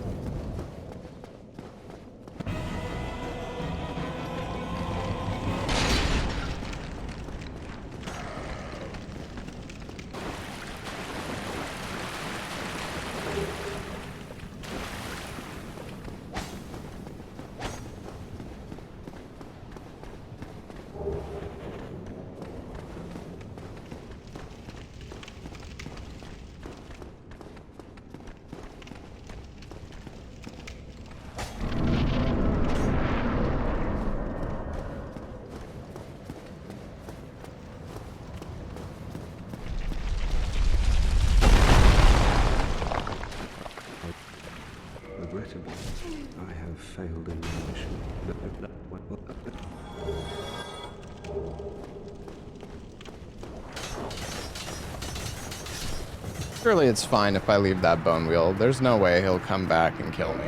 Regrettably, I have failed in my mission. Surely it's fine if I leave that bone wheel. There's no way he'll come back and kill me.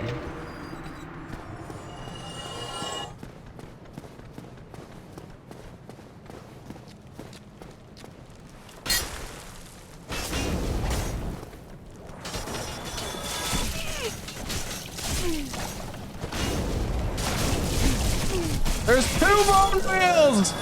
There's 2 bone wheels!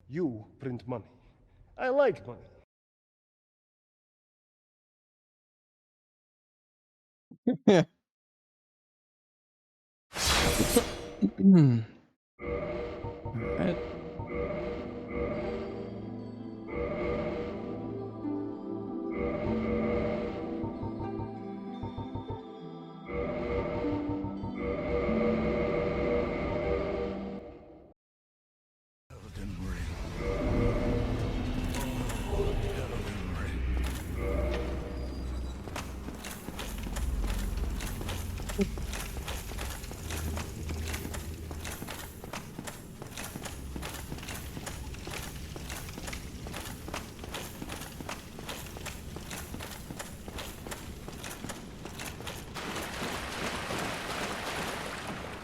You print money. I like money. Yeah. Alright.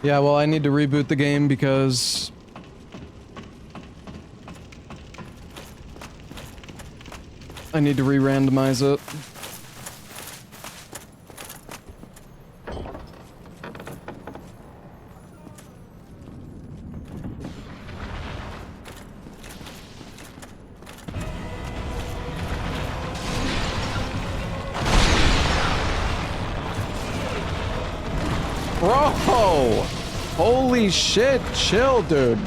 Yeah, well, I need to reboot the game because I need to re-randomize it. Bro! Holy shit, chill, dude.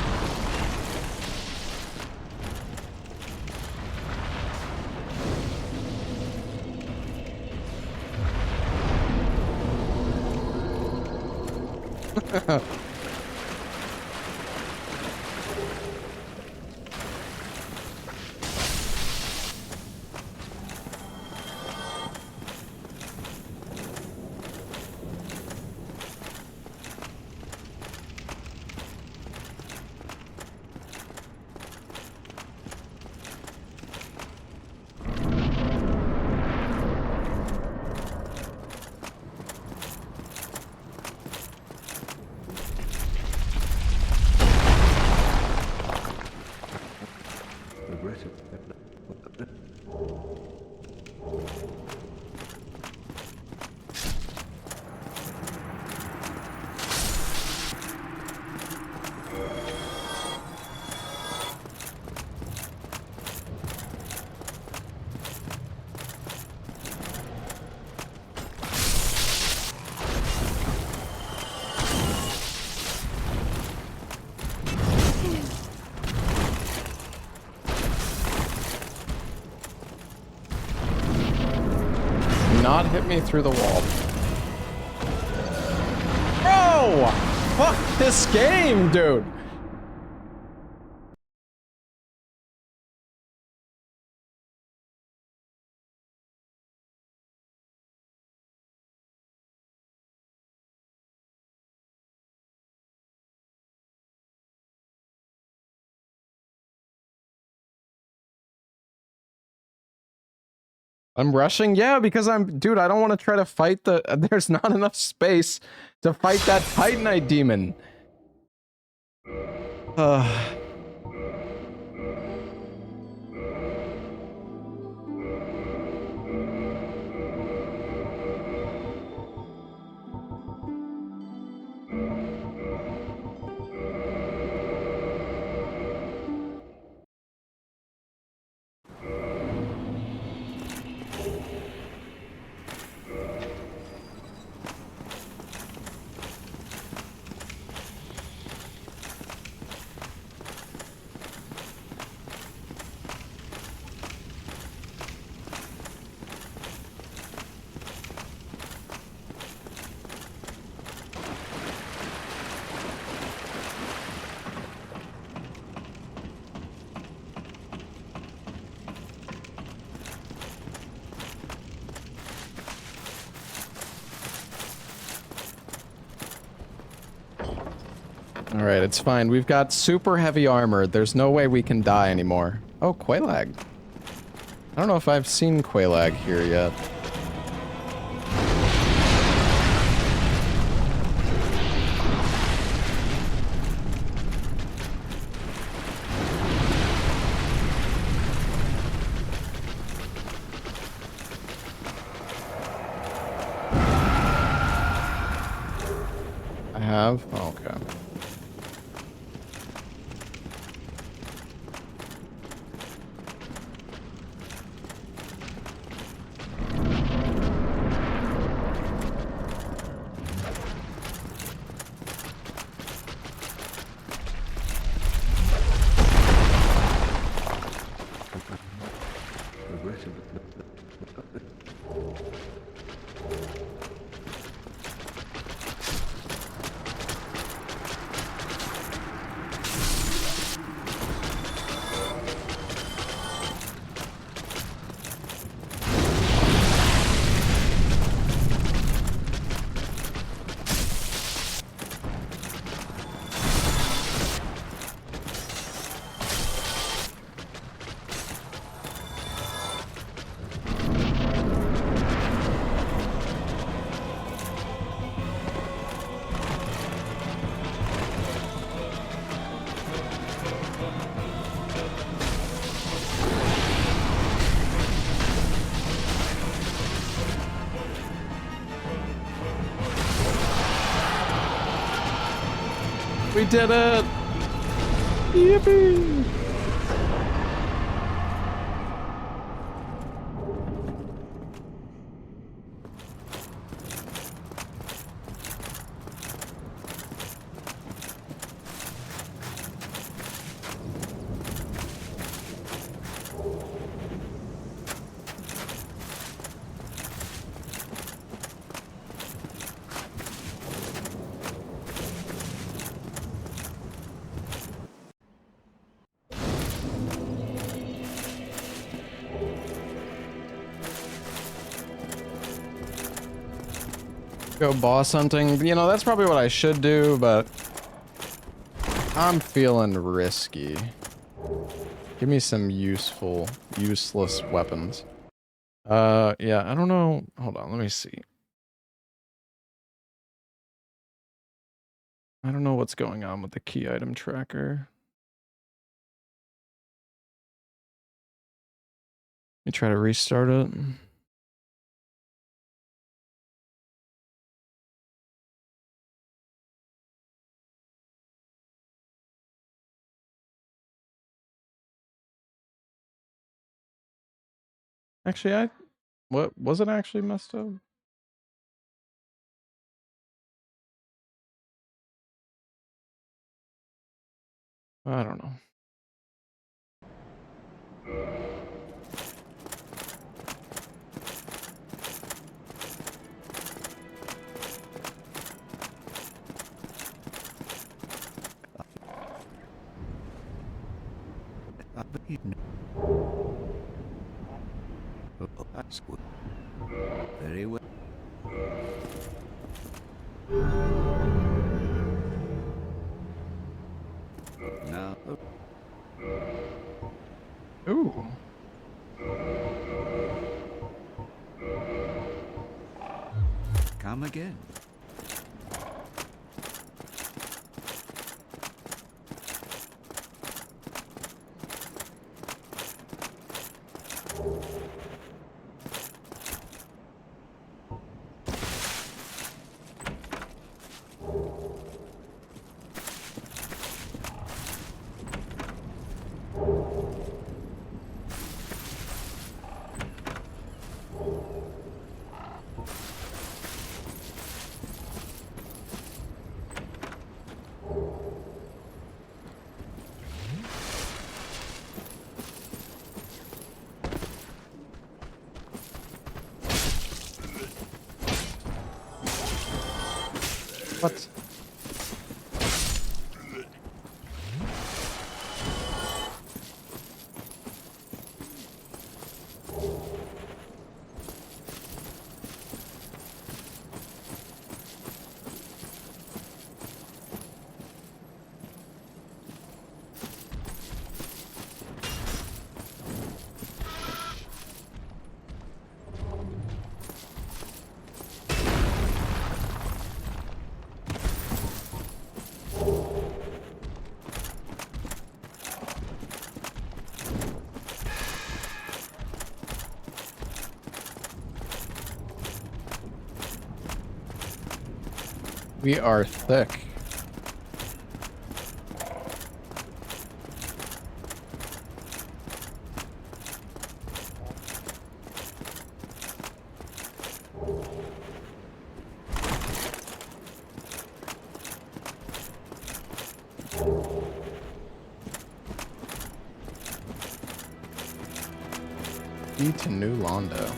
Not hit me through the wall. Bro! No! Fuck this game, dude! I'm rushing? Yeah, because dude, I don't want to try to fight there's not enough space to fight that Titanite demon. Alright, it's fine. We've got super heavy armor. There's no way we can die anymore. Oh, Quailag. I don't know if I've seen Quailag here yet. I have? Oh, okay. We did it! Yippee! Go boss hunting. You know, that's probably what I should do, but I'm feeling risky. Give me some useless weapons. Yeah, I don't know. Hold on, let me see. I don't know what's going on with the key item tracker. Let me try to restart it. Actually, what was it actually messed up? I don't know. Very well. Now. Ooh. Come again. What? We are thick. E to New Londo.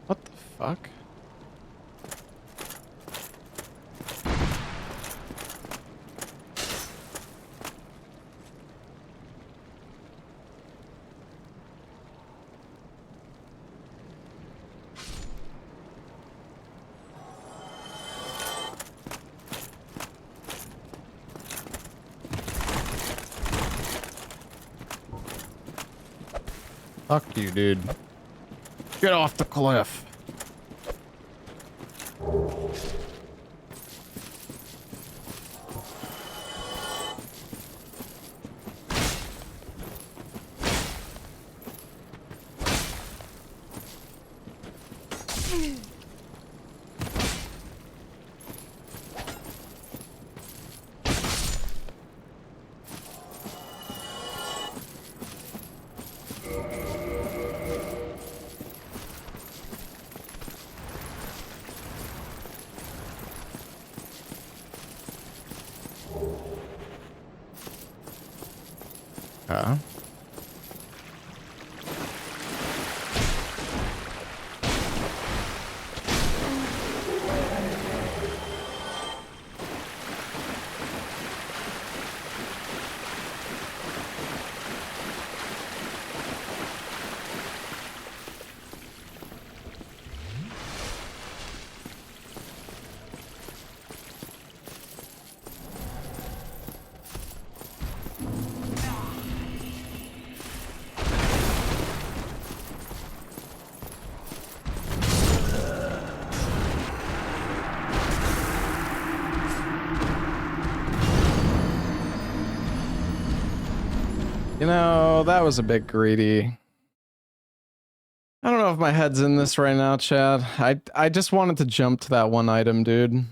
What the fuck? Fuck you, dude. Get off the cliff. know, that was a bit greedy. I don't know if my head's in this right now, Chad. I just wanted to jump to that one item, dude.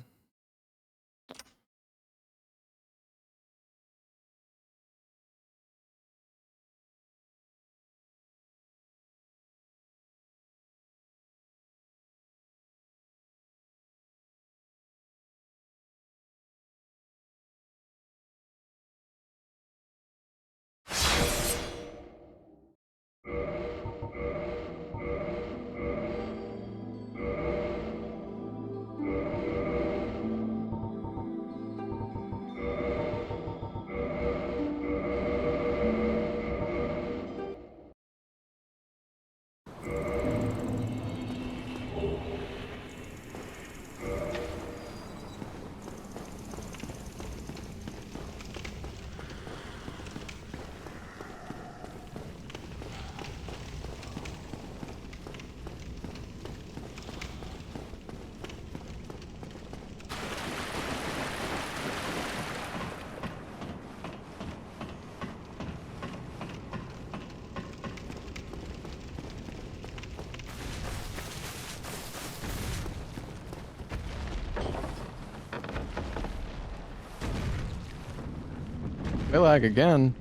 I lag again.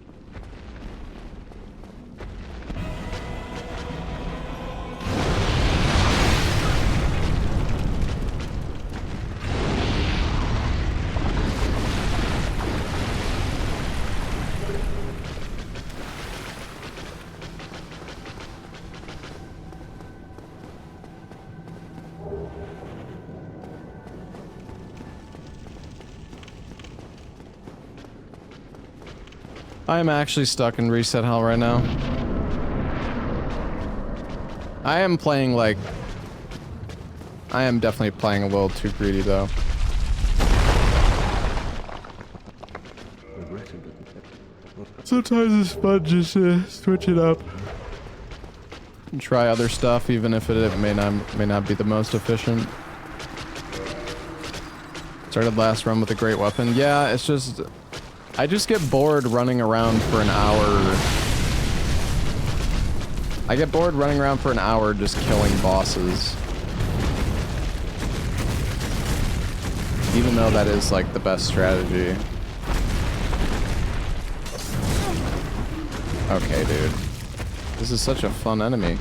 I am actually stuck in reset hell right now. I am playing like... I am definitely playing a little too greedy though. Sometimes it's fun just to switch it up. And try other stuff even if it may not be the most efficient. Started last run with a great weapon. Yeah, it's just... I just get bored running around for an hour. I get bored running around for an hour just killing bosses. Even though that is like the best strategy. Okay, dude. This is such a fun enemy.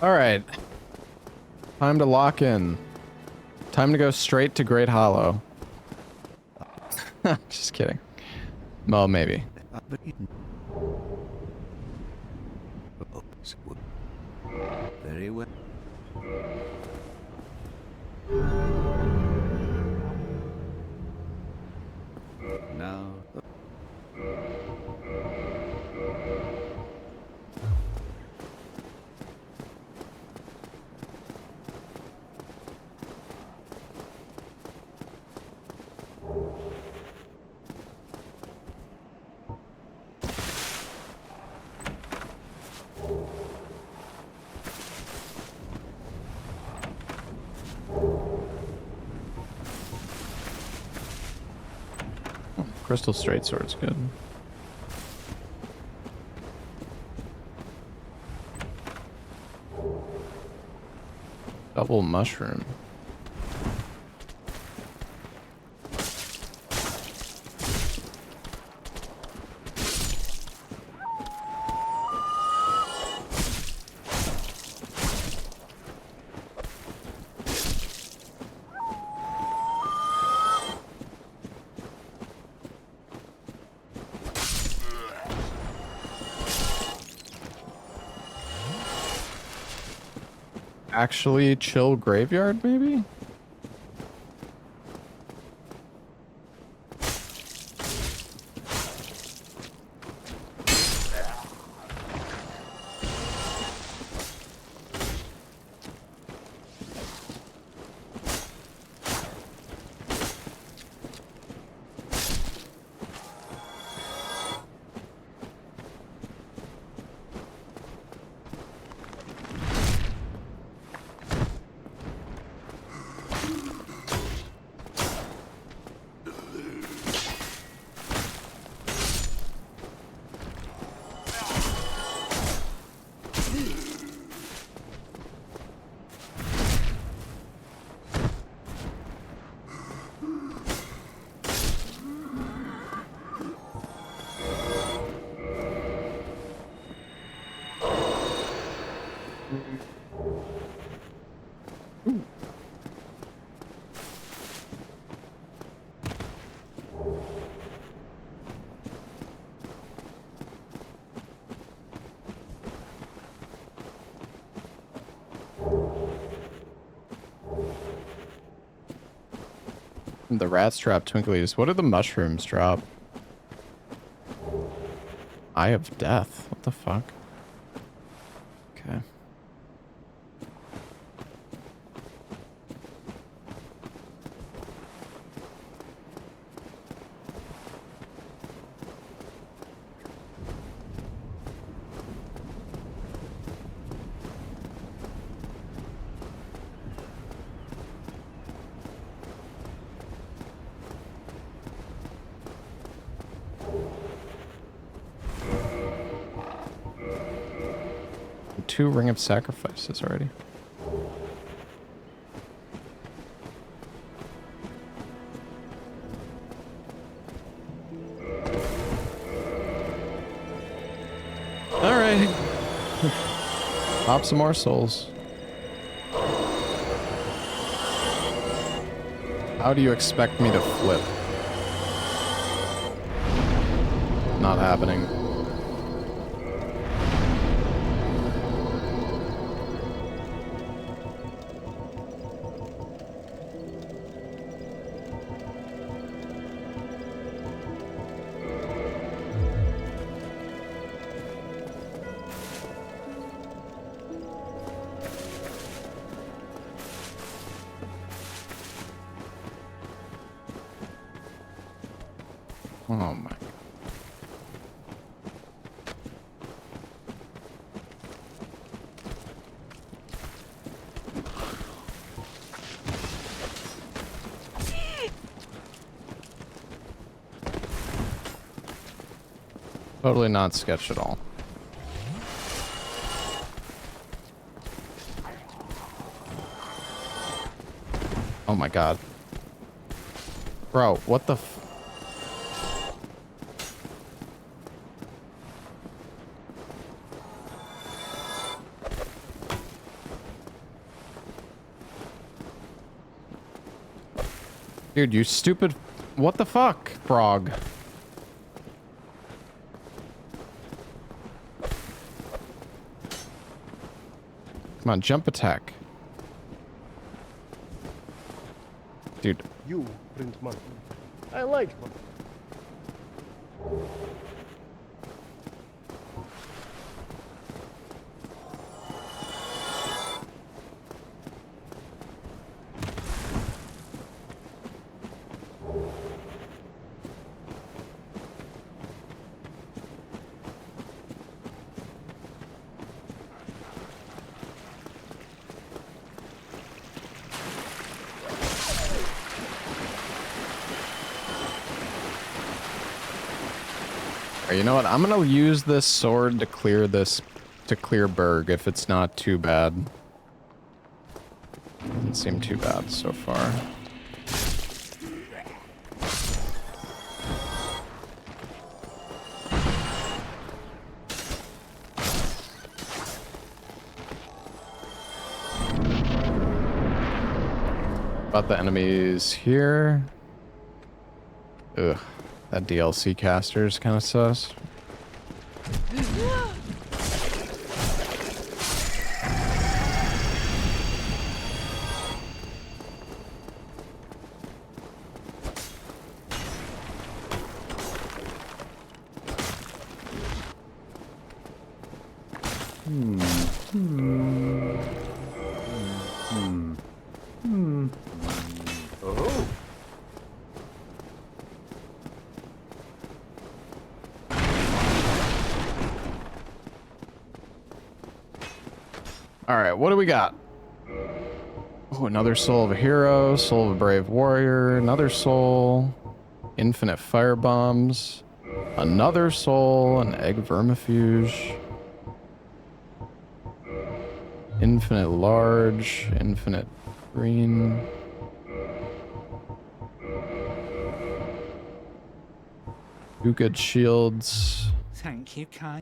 Alright. Time to lock in. Time to go straight to Great Hollow. Just kidding. Well, maybe. Very well. Crystal straight sword's good. Double mushroom. Actually chill graveyard, maybe? The rats drop twinklies. What do the mushrooms drop? Eye of Death. What the fuck? Okay. Two Ring of Sacrifices already. Alright. Pop some more souls. How do you expect me to flip? Not happening. Oh my. Totally not sketched at all. Oh my god. Bro, what the f— Dude, you stupid— what the fuck, frog? Come on, jump attack. Dude. You print money. I like money. You know what? I'm gonna use this sword to clear this, to clear Berg if it's not too bad. Doesn't seem too bad so far. About the enemies here. Ugh, that DLC caster is kind of sus. Alright, what do we got? Oh, another soul of a hero, soul of a brave warrior, another soul, infinite fire bombs, another soul, an egg vermifuge, infinite large, infinite green. Two good shields. Thank you, kind.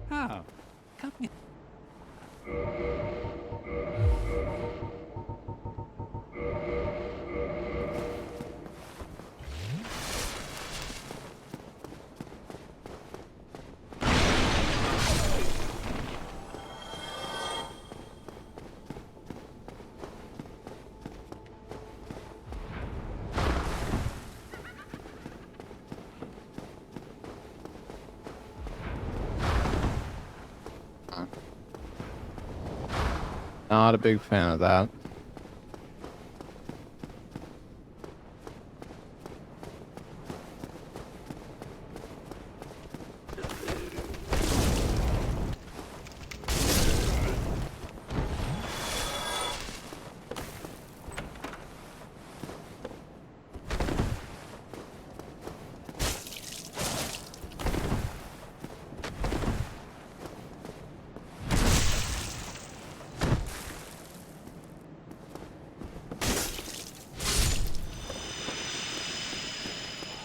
Oh, come here. Not a big fan of that.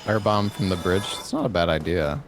Firebomb from the bridge. It's not a bad idea.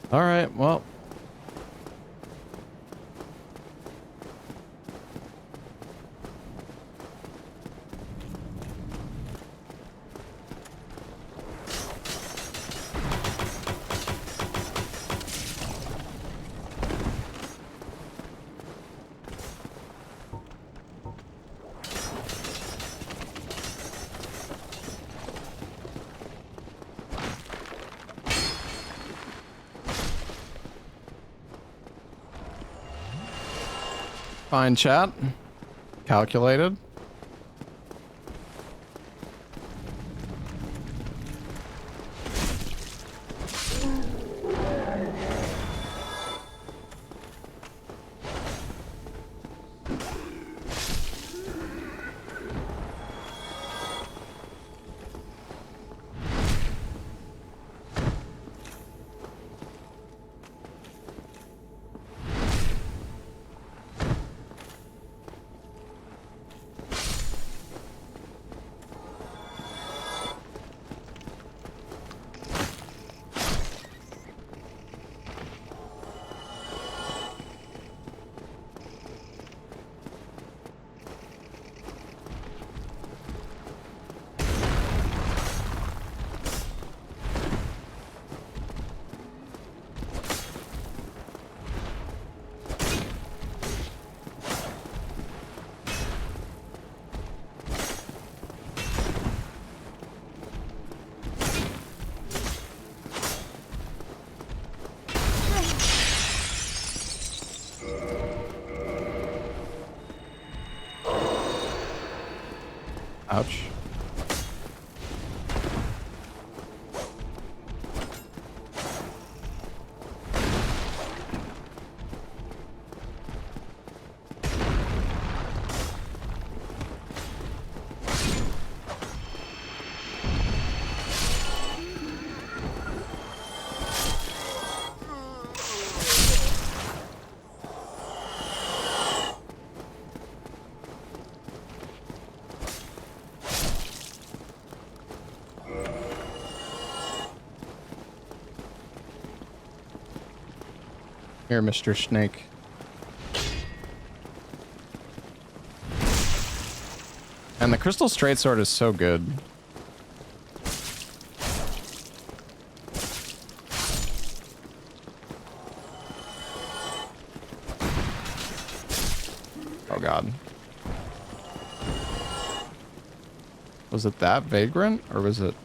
All right, well. Fine, chat. Calculated. Ouch. Here, Mr. Snake. And the Crystal Straight Sword is so good. Oh god. Was it that Vagrant, or was it...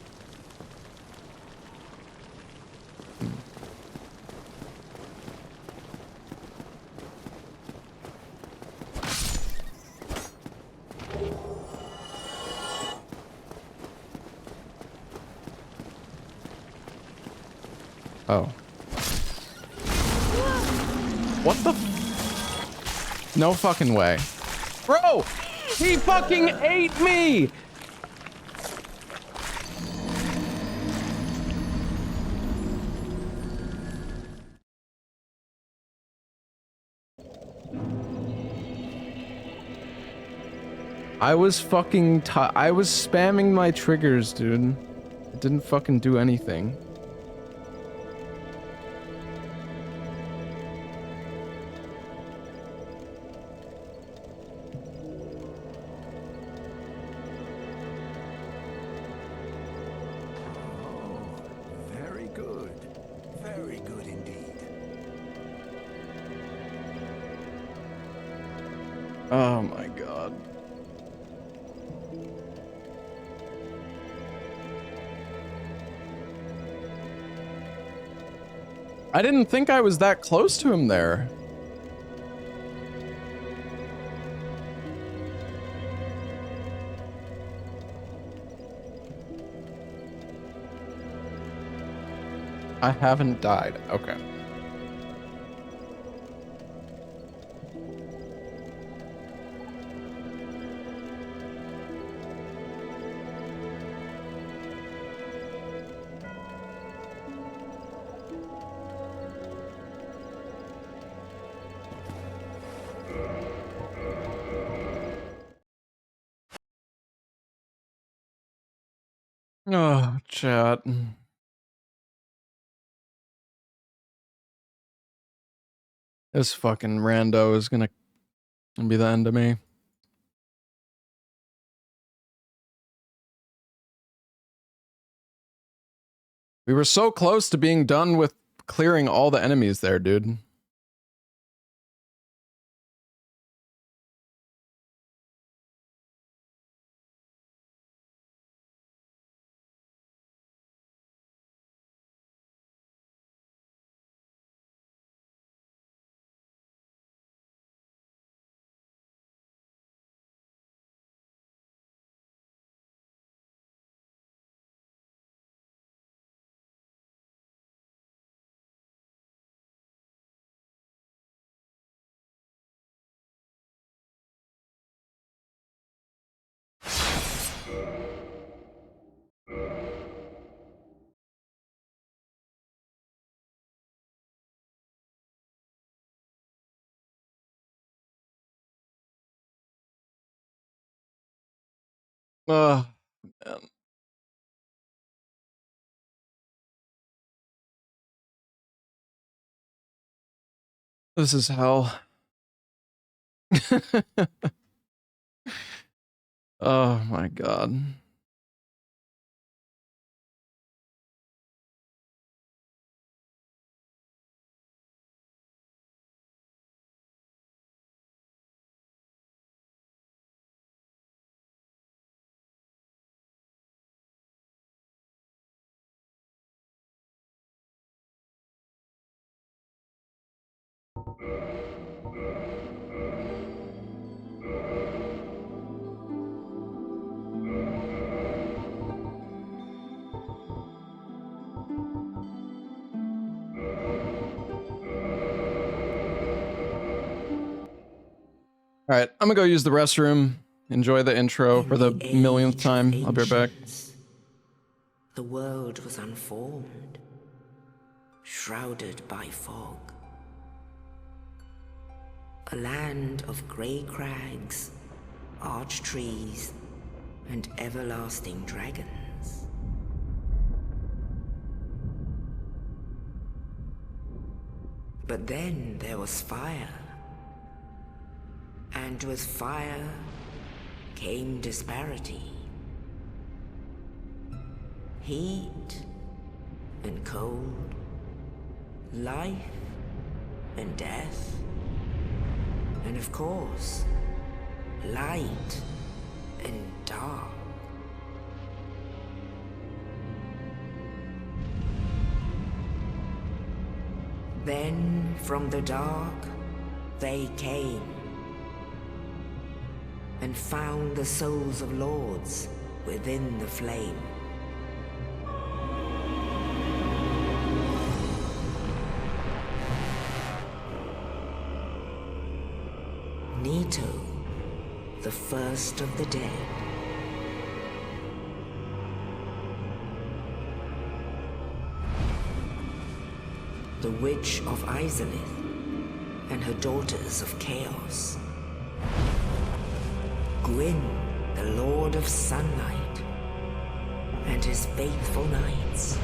Oh. What the f— No fucking way. Bro! He fucking ate me! I was fucking I was spamming my triggers, dude. It didn't fucking do anything. Very good. Very good indeed. Oh my god. I didn't think I was that close to him there. I haven't died. Okay. Oh, chat. This fucking rando is gonna be the end of me. We were so close to being done with clearing all the enemies there, dude. Man. This is hell. Oh my god. All right, I'm gonna go use the restroom. Enjoy the intro for the millionth time. I'll be right back. The world was unformed, shrouded by fog. A land of grey crags, arch trees, and everlasting dragons. But then there was fire. And with fire came disparity. Heat and cold, life and death, and of course, light and dark. Then from the dark, they came and found the souls of lords within the flame. Nito, the first of the dead. The Witch of Izalith and her daughters of Chaos. Gwyn, the Lord of Sunlight, and his faithful knights.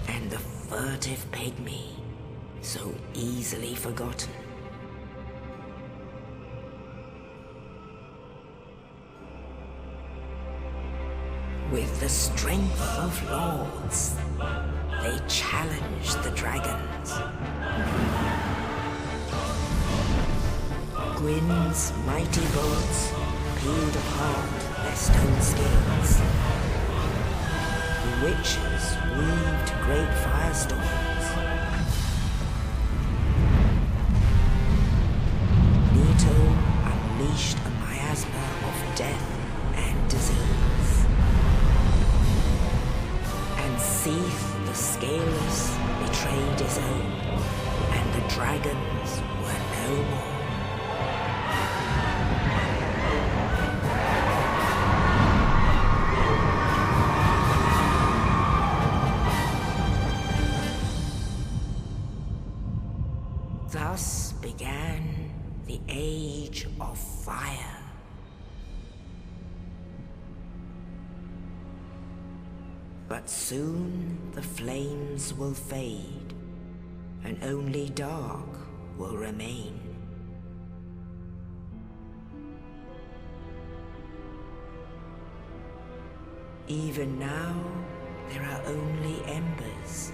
And the furtive pygmy, so easily forgotten. With the strength of lords, they challenged the dragons. Gwyn's mighty bolts peeled apart their stone scales. The witches weaved great firestorms. Nito unleashed a miasma of death and disease. And Seath the Scaleless betrayed his own, and the dragons were no more. Thus began the Age of Fire. But soon the flames will fade, and only dark will remain. Even now, there are only embers.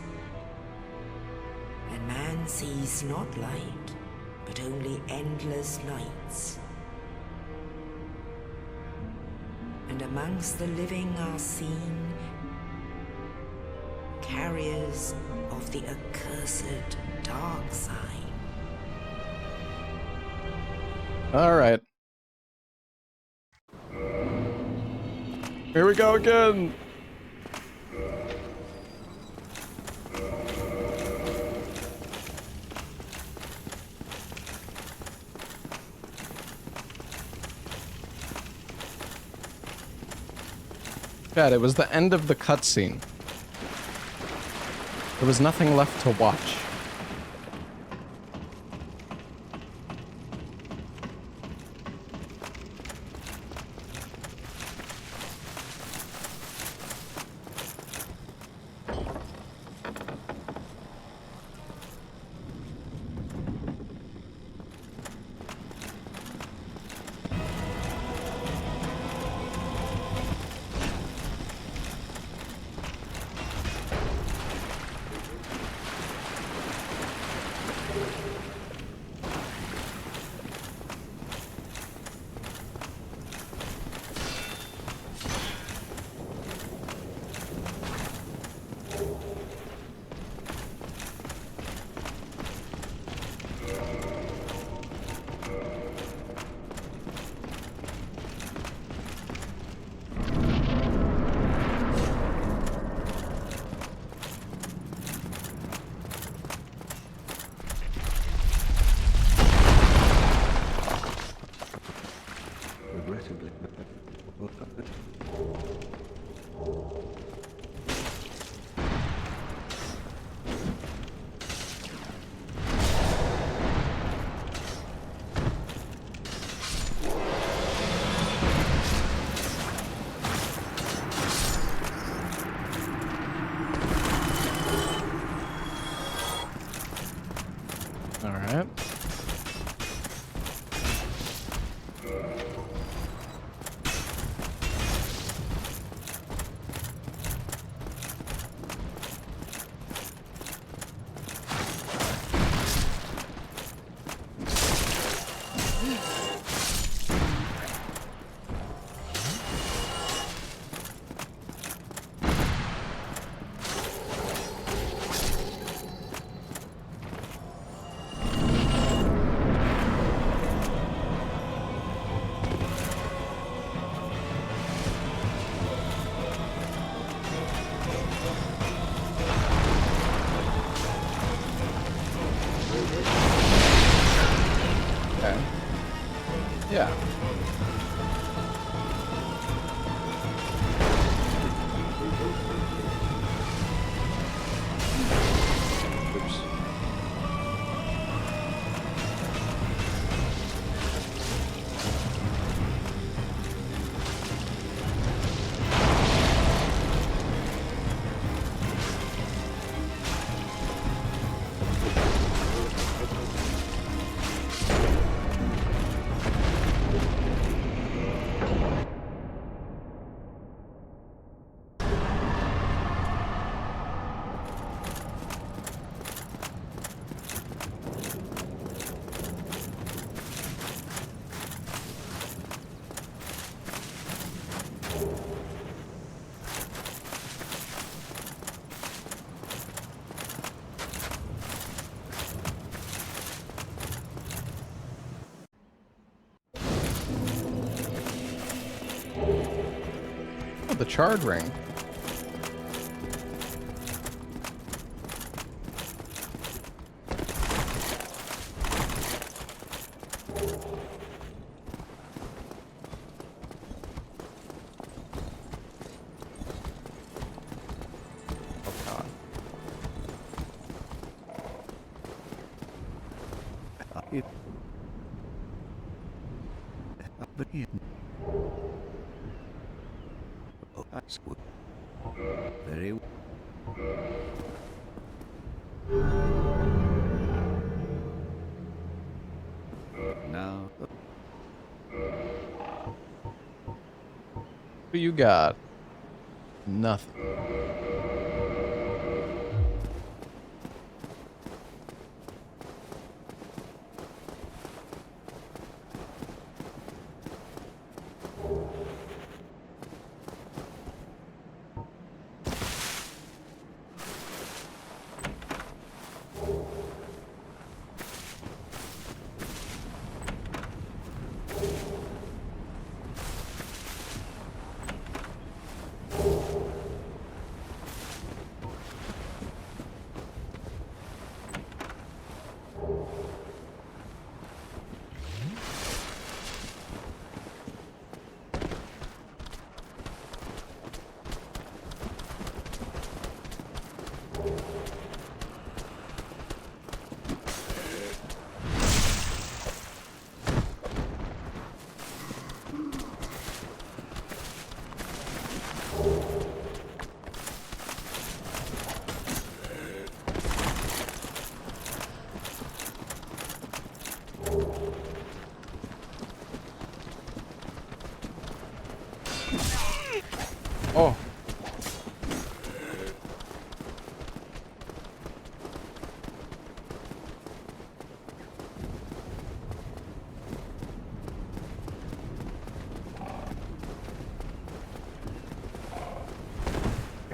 And man sees not light, but only endless nights. And amongst the living are seen carriers of the accursed dark side. All right. Here we go again. Chad, it was the end of the cutscene. There was nothing left to watch. Alright. Yeah. Oops. Oh, the charred ring. Very now. What you got? Nothing.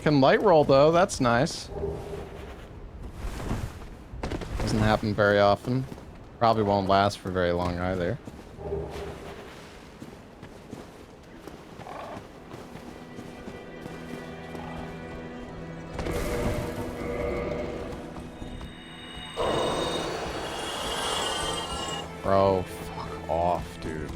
can light roll though, that's nice. Doesn't happen very often. Probably won't last for very long either. Bro, fuck off, dude.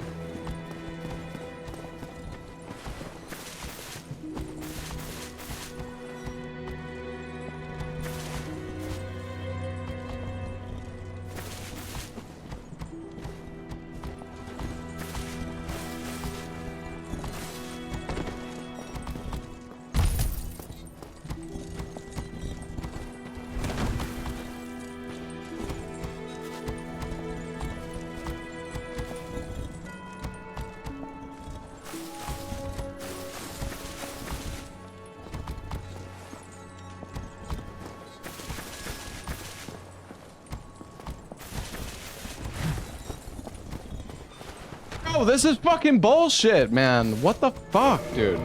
Oh, this is fucking bullshit, man. What the fuck, dude?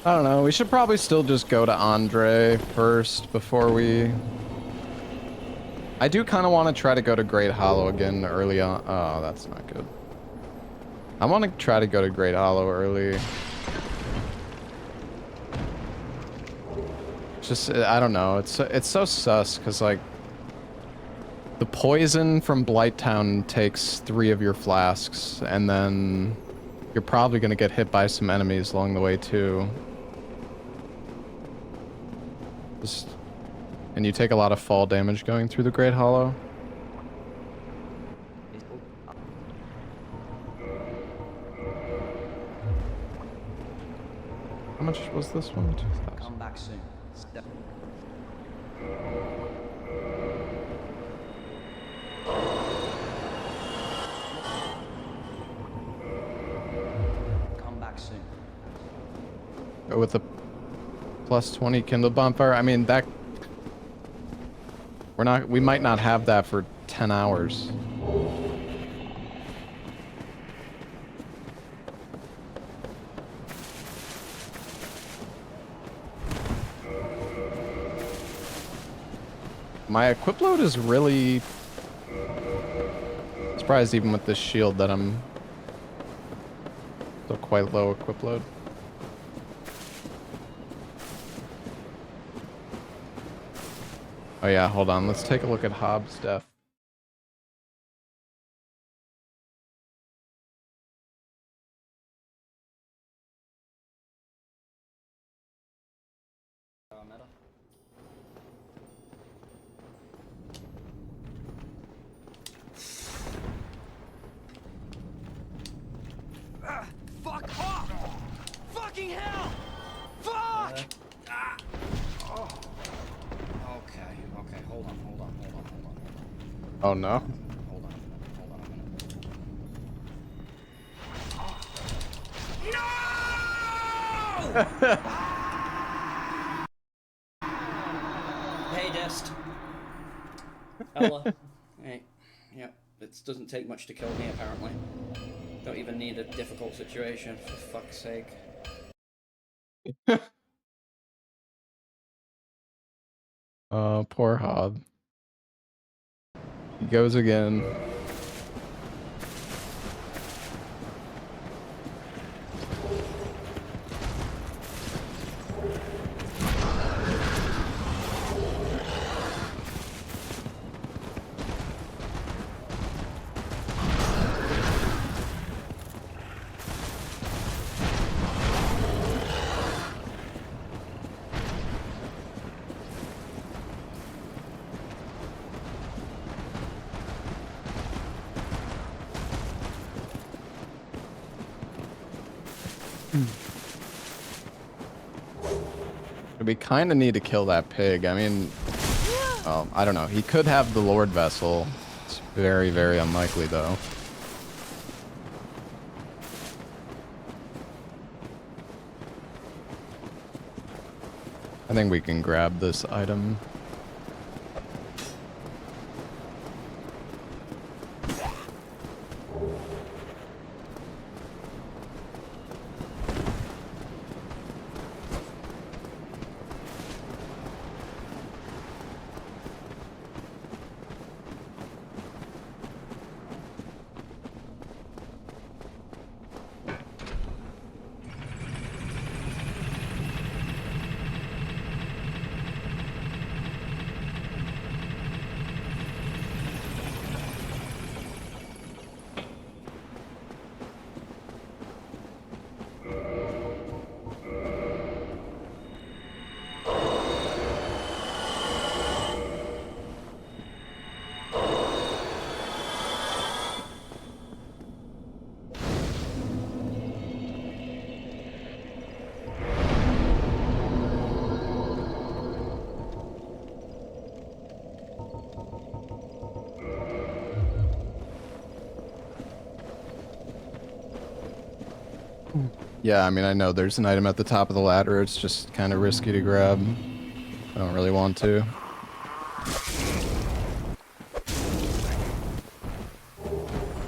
I don't know. We should probably still just go to Andre first before we... I do kind of want to try to go to Great Hollow again early on. Oh, that's not good. I want to try to go to Great Hollow early. Just, I don't know. It's so sus because, like, the poison from Blighttown takes 3 of your flasks, and then you're probably going to get hit by some enemies along the way, too. And you take a lot of fall damage going through the Great Hollow. How much was this one? 2,000. Come back soon. Come back soon. Go with the plus 20 Kindle bonfire. I mean, that... we might not have that for 10 hours. My equip load is really... surprised even with this shield that I'm still quite low equip load. Oh yeah, hold on. Let's take a look at Hobbs' death. Fuck off! Fucking hell! Fuck! Oh. Okay, hold on. Oh no. Hold on a minute. No! Hey, Dest. Ella. Hey. Yep. It doesn't take much to kill me, apparently. Don't even need a difficult situation, for fuck's sake. Poor Hob. He goes again. We kind of need to kill that pig. I mean, I don't know. He could have the Lord Vessel. It's very, very unlikely, though. I think we can grab this item. Yeah, I mean, I know there's an item at the top of the ladder. It's just kind of risky to grab. I don't really want to.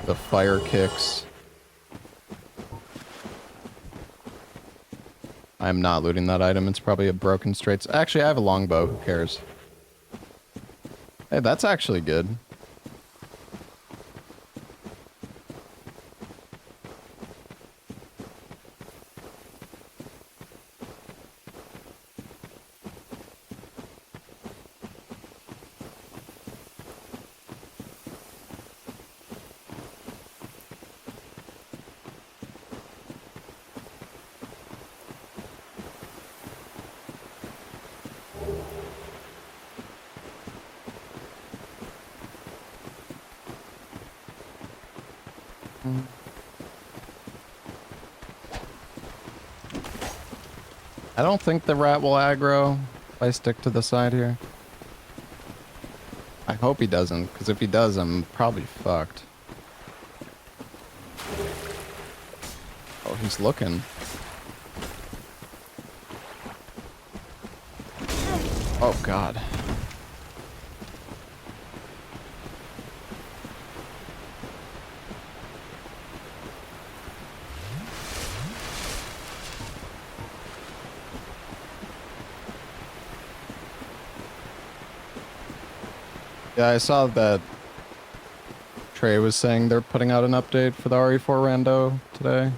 The fire kicks. I'm not looting that item. It's probably a broken straight... Actually, I have a longbow. Who cares? Hey, that's actually good. I don't think the rat will aggro if I stick to the side here. I hope he doesn't, because if he does, I'm probably fucked. Oh, he's looking. Oh, God. Yeah, I saw that Trey was saying they're putting out an update for the RE4 rando today.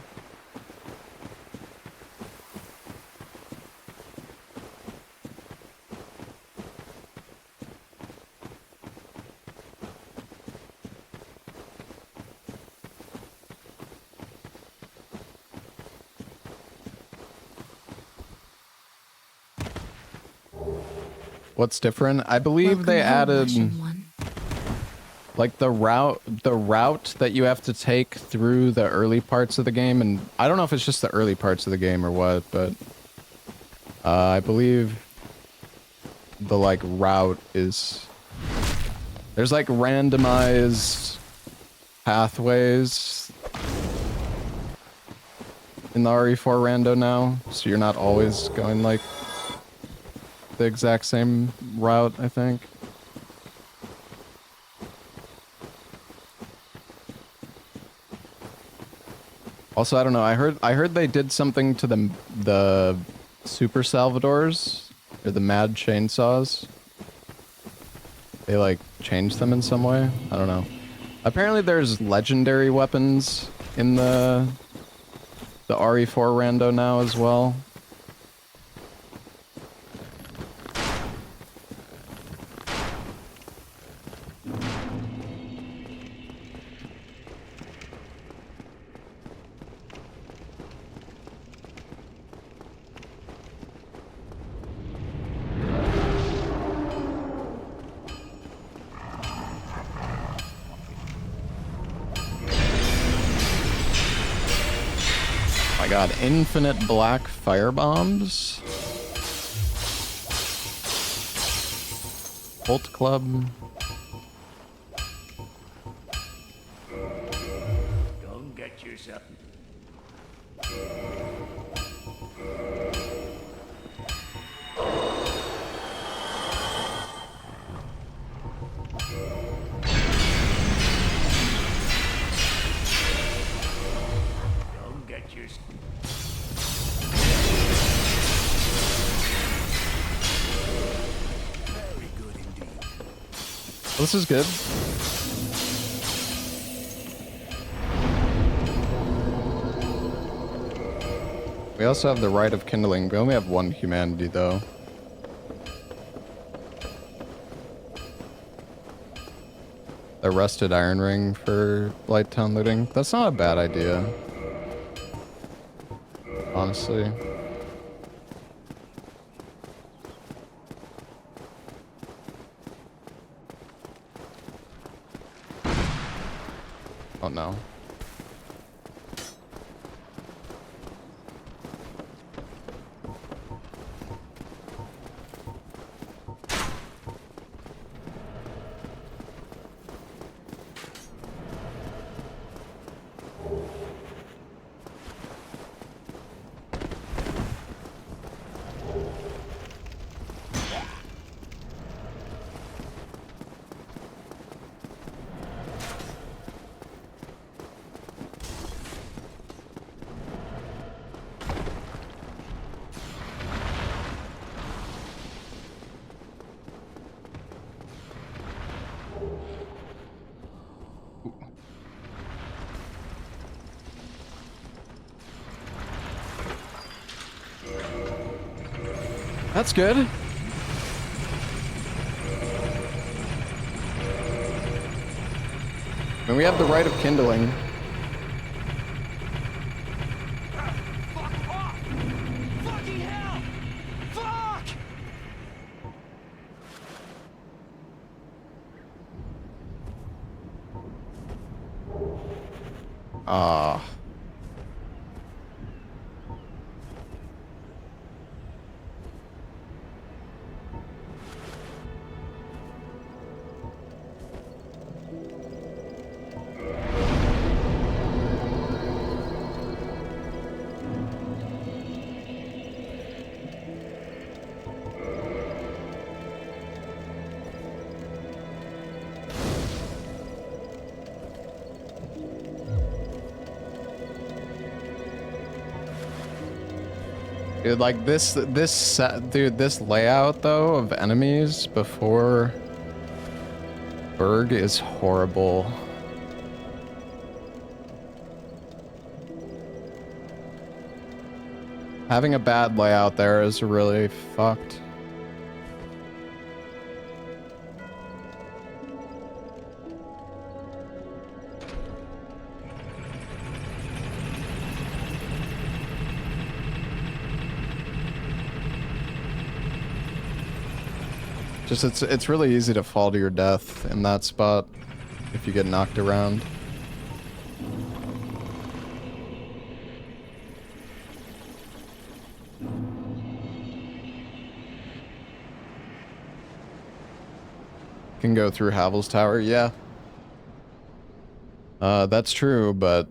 What's different? I believe they added like the route that you have to take through the early parts of the game, and I don't know if it's just the early parts of the game or what, but I believe the like route is there's like randomized pathways in the RE4 rando now, so you're not always going like the exact same route, I think. Also, I don't know. I heard they did something to the Super Salvadors or the Mad Chainsaws. They like changed them in some way. I don't know. Apparently, there's legendary weapons in the RE4 rando now as well. I got infinite black fire bombs. Bolt Club. Don't get yourself. Don't get yourself. Very good indeed. This is good. We also have the Rite of Kindling. We only have one humanity, though. The Rusted Iron Ring for Light Town looting. That's not a bad idea. Honestly. Oh no. That's good. I mean, we have the Rite of Kindling. Fuck off! Fucking hell! Fuck! Ah. Dude, like this layout though of enemies before Berg is horrible. Having a bad layout there is really fucked. Just it's really easy to fall to your death in that spot if you get knocked around. Can go through Havel's Tower, yeah. That's true, but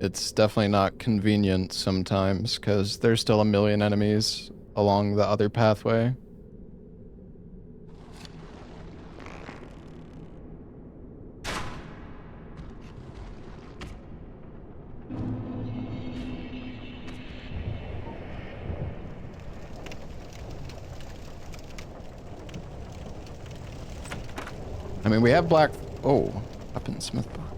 it's definitely not convenient sometimes because there's still a million enemies along the other pathway. I mean, we have black... Oh, weaponsmith box.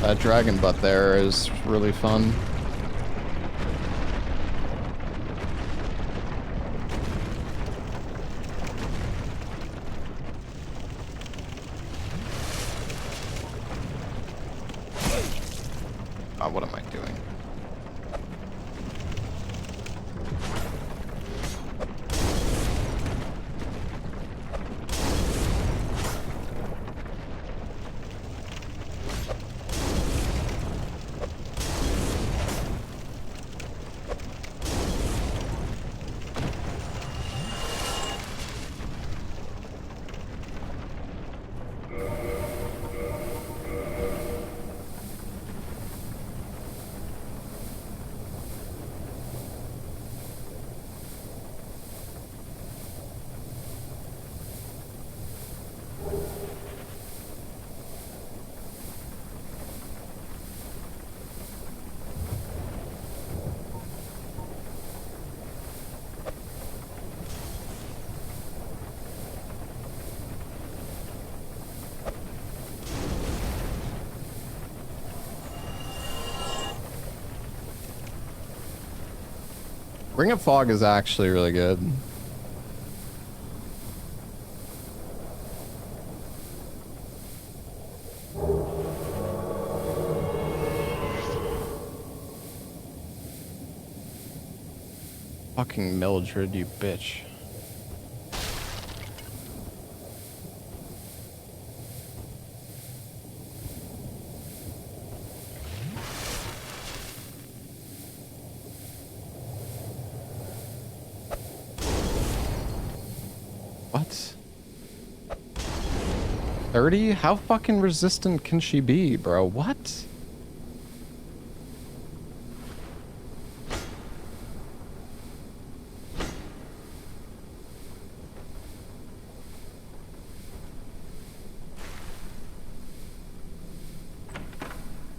That dragon butt there is really fun. Oh, what am I doing? Ring of Fog is actually really good. Fucking Mildred, you bitch. What? 30? How fucking resistant can she be, bro? What?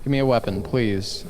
Give me a weapon, please.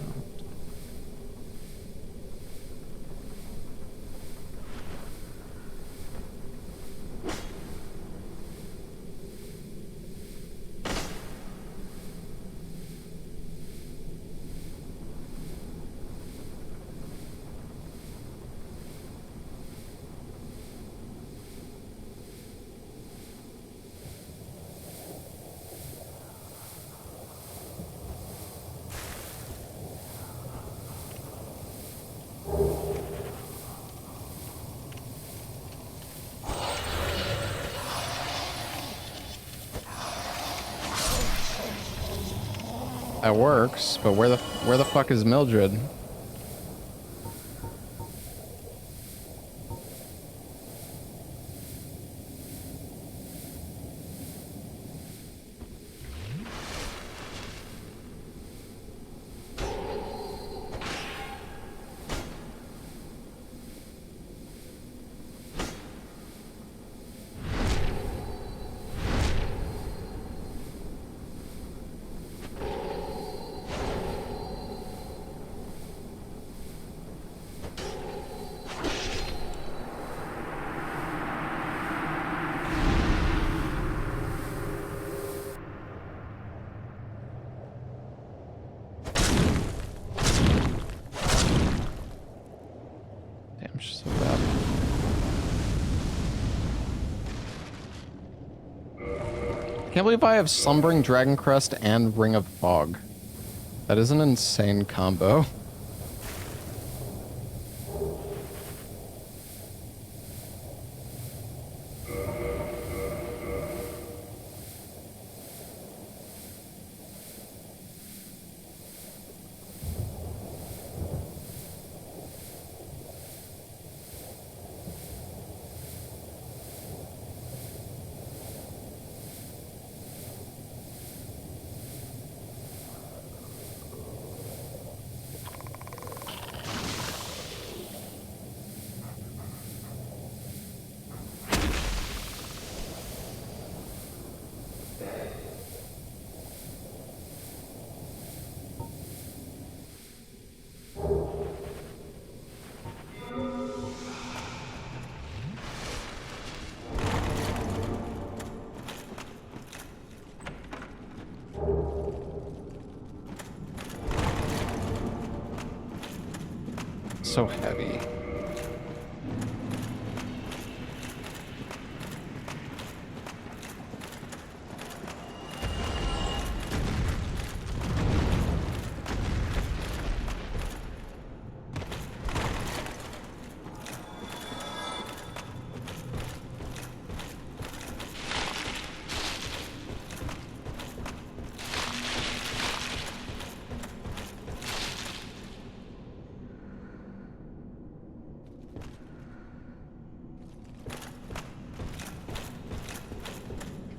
That works, but where the fuck is Mildred? So bad. Can't believe I have Slumbering Dragon Crest and Ring of Fog. That is an insane combo. so heavy.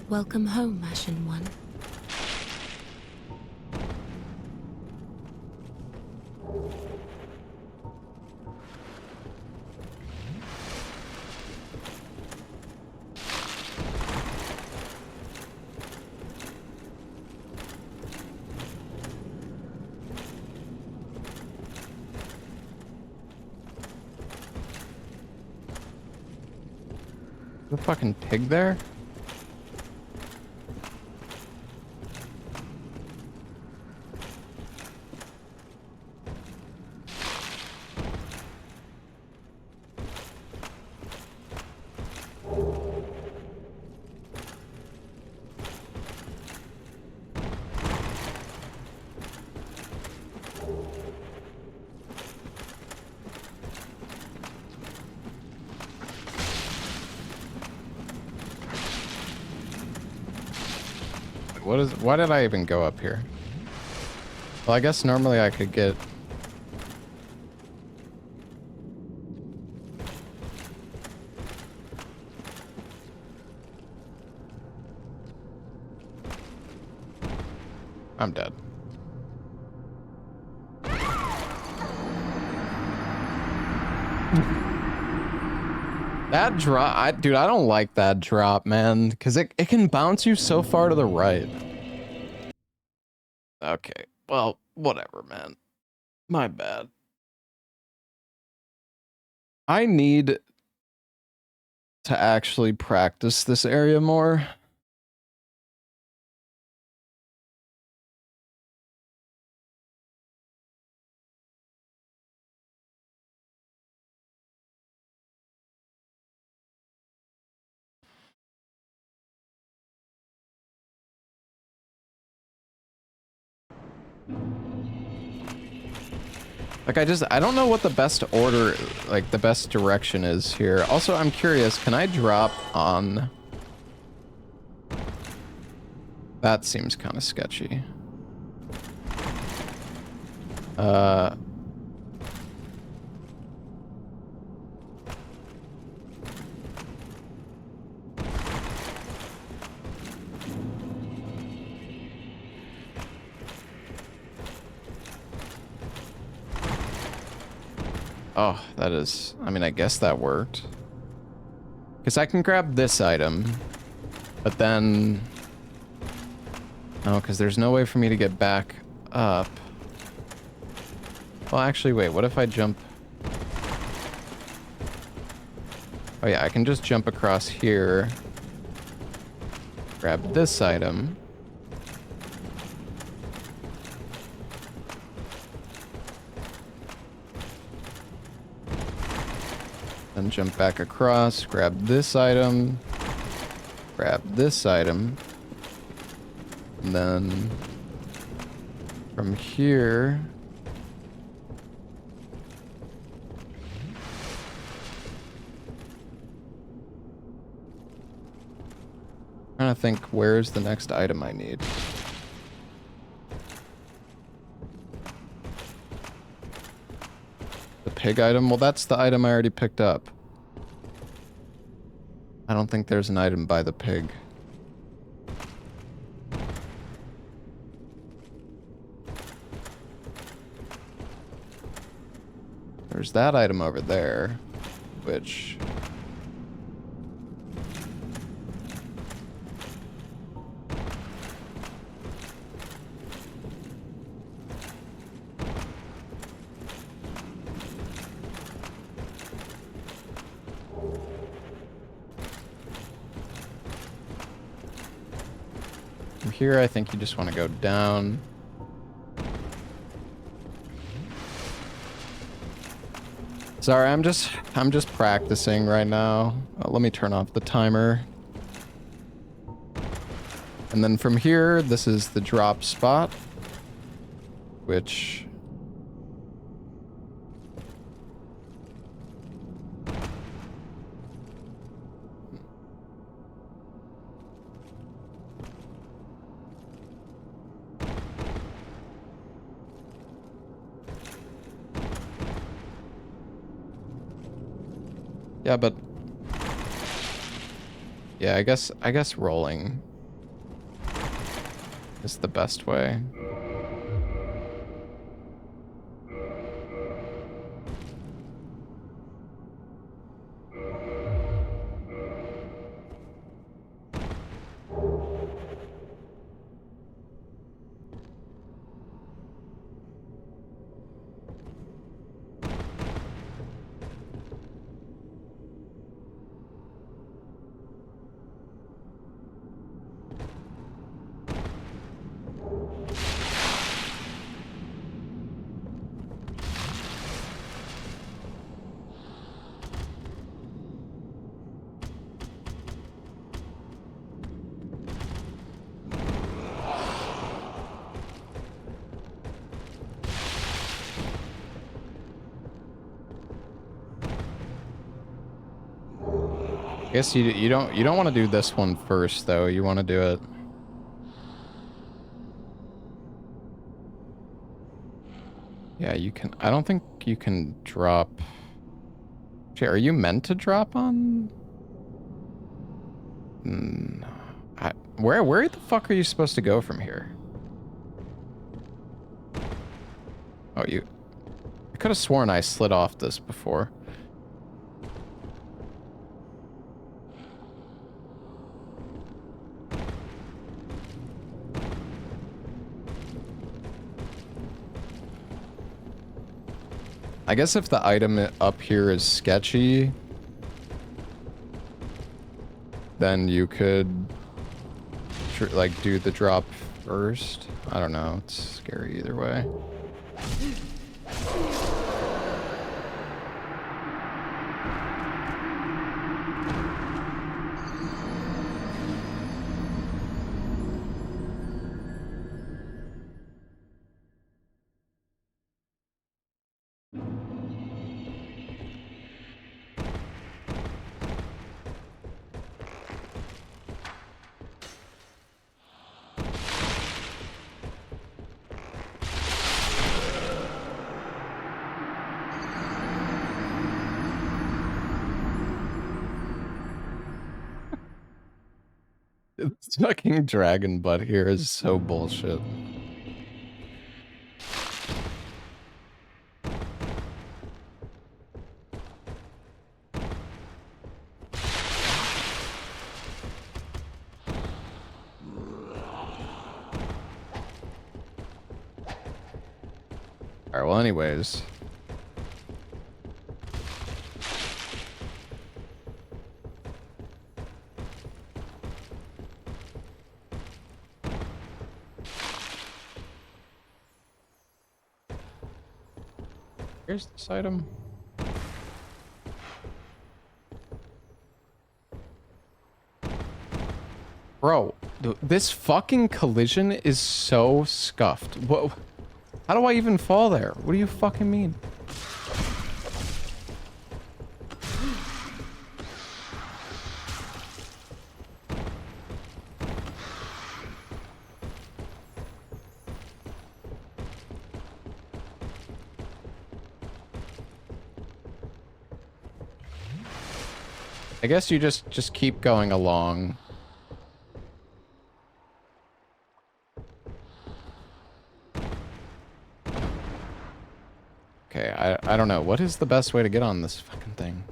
Welcome home, Ashen One. The fucking pig there? Why did I even go up here? Well, I guess normally I could get... I'm dead. That drop, dude, I don't like that drop, man, because it can bounce you so far to the right. Okay, well, whatever, man. My bad. I need to actually practice this area more. Like, I don't know what the best order, like, the best direction is here. Also, I'm curious, can I drop on... That seems kind of sketchy. Oh, that is... I mean, I guess that worked. Because I can grab this item, but then... No, because there's no way for me to get back up. Well, actually, wait, what if I jump... Oh yeah, I can just jump across here. Grab this item. Then jump back across, grab this item, grab this item, and then from here, I'm trying to think where's the next item I need. Pig item? Well, that's the item I already picked up. I don't think there's an item by the pig. There's that item over there, which... Here, I think you just want to go down. Sorry, I'm just practicing right now. Let me turn off the timer. And then from here, this is the drop spot, which... Yeah, but... Yeah, I guess rolling is the best way. I guess you don't want to do this one first though. You want to do it. Yeah, you can. I don't think you can drop. Actually, are you meant to drop on? Where the fuck are you supposed to go from here? Oh, I could have sworn I slid off this before. I guess if the item up here is sketchy, then you could like do the drop first. I don't know. It's scary either way. This fucking dragon butt here is so bullshit. Alright, well anyways. Here's this item. Bro, this fucking collision is so scuffed. What? How do I even fall there? What do you fucking mean? I guess you just keep going along. Okay, I don't know. What is the best way to get on this fucking thing?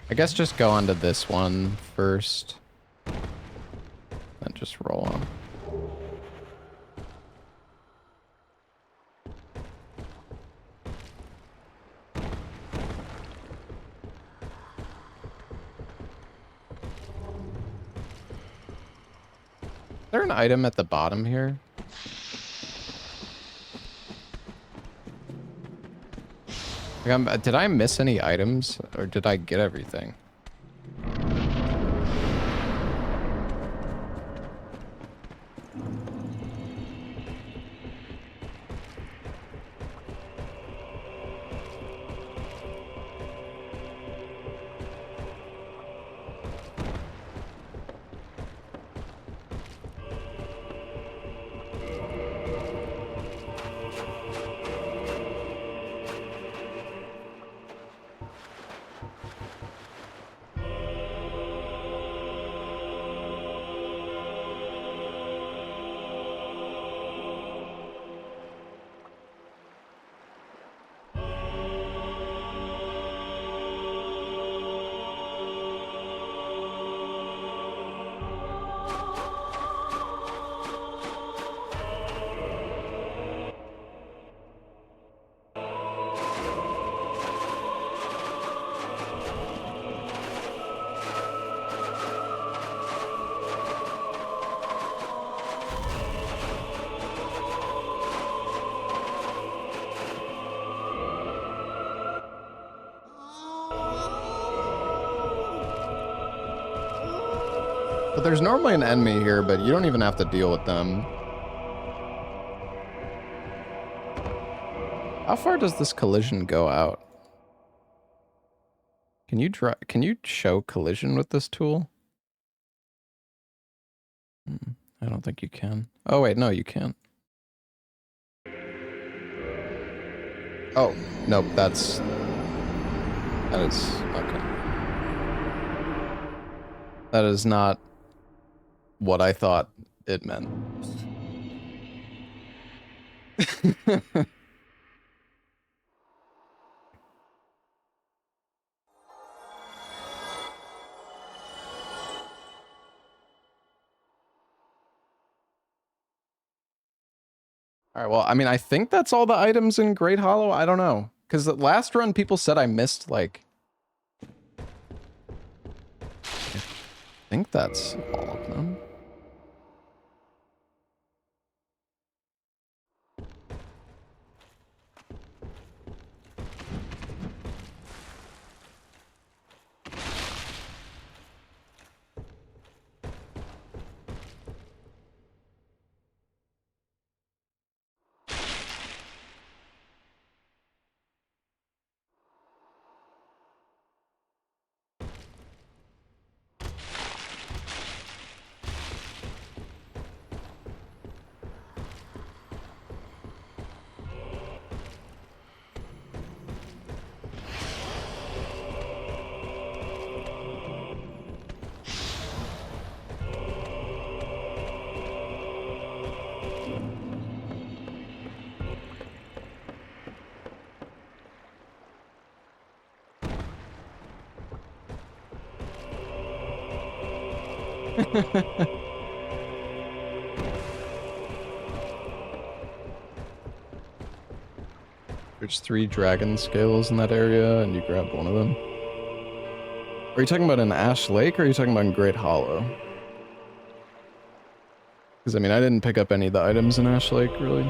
I guess just go onto this one first. Then just roll on. there an item at the bottom here? Like, did I miss any items, or did I get everything? But there's normally an enemy here, but you don't even have to deal with them. How far does this collision go out? Can you show collision with this tool? I don't think you can. Oh wait, no, you can't. Oh, nope, that is okay. That is not what I thought it meant. All right, well, I mean, I think that's all the items in Great Hollow. I don't know. Because the last run, people said I missed, like... I think that's all of them. There's 3 dragon scales in that area, and you grab one of them. Are you talking about in Ash Lake, or are you talking about in Great Hollow? Because, I mean, I didn't pick up any of the items in Ash Lake, really.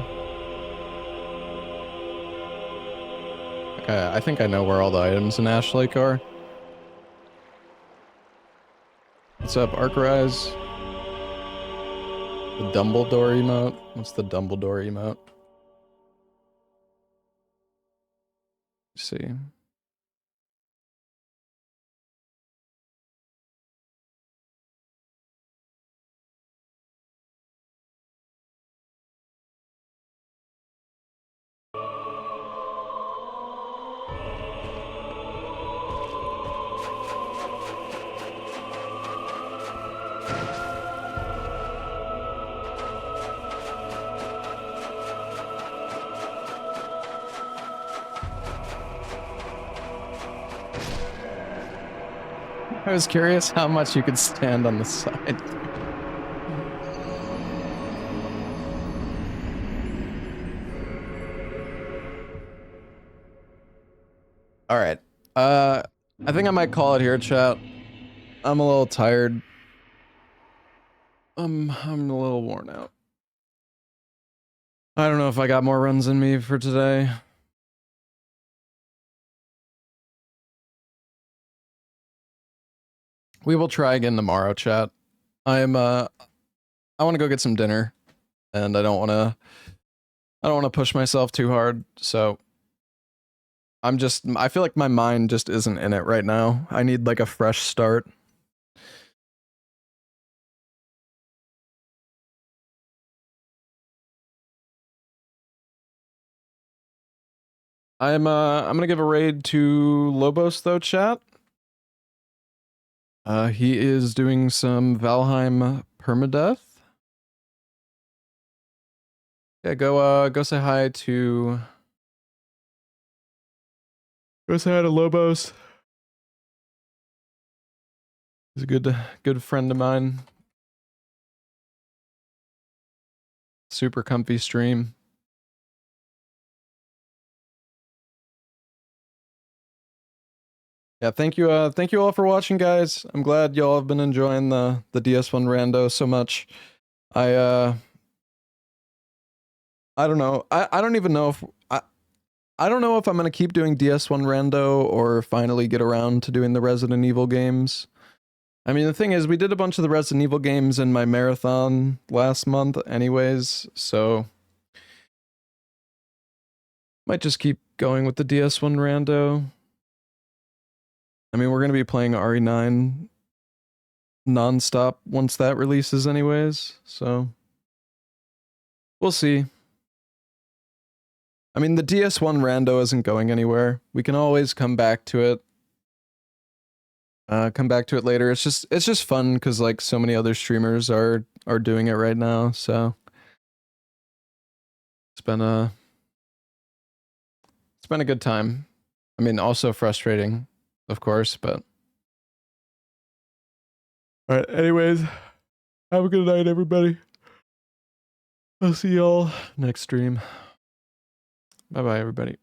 Okay, I think I know where all the items in Ash Lake are. What's up, Arcrise? The Dumbledore emote? What's the Dumbledore emote? Let's see. I was curious how much you could stand on the side. All right. I think I might call it here, chat. I'm a little tired. I'm a little worn out. I don't know if I got more runs in me for today. We will try again tomorrow, chat. I want to go get some dinner, and I don't want to push myself too hard, so I feel like my mind just isn't in it right now. I need like a fresh start. I'm gonna give a raid to Lobos though, chat. He is doing some Valheim permadeath. Yeah, go say hi to Lobos. He's a good friend of mine. Super comfy stream. Yeah, thank you all for watching, guys. I'm glad y'all have been enjoying the DS1 rando so much. I don't know. I don't even know if I don't know if I'm gonna keep doing DS1 rando or finally get around to doing the Resident Evil games. I mean, the thing is, we did a bunch of the Resident Evil games in my marathon last month anyways, so might just keep going with the DS1 rando. I mean, we're going to be playing RE9 non-stop once that releases anyways, so we'll see. I mean, the DS1 rando isn't going anywhere. We can always come back to it. Come back to it later. It's just fun because like so many other streamers are doing it right now, so it's been a good time. I mean, also frustrating, of course, but all right, anyways, have a good night, everybody. I'll see y'all next stream. Bye-bye, everybody.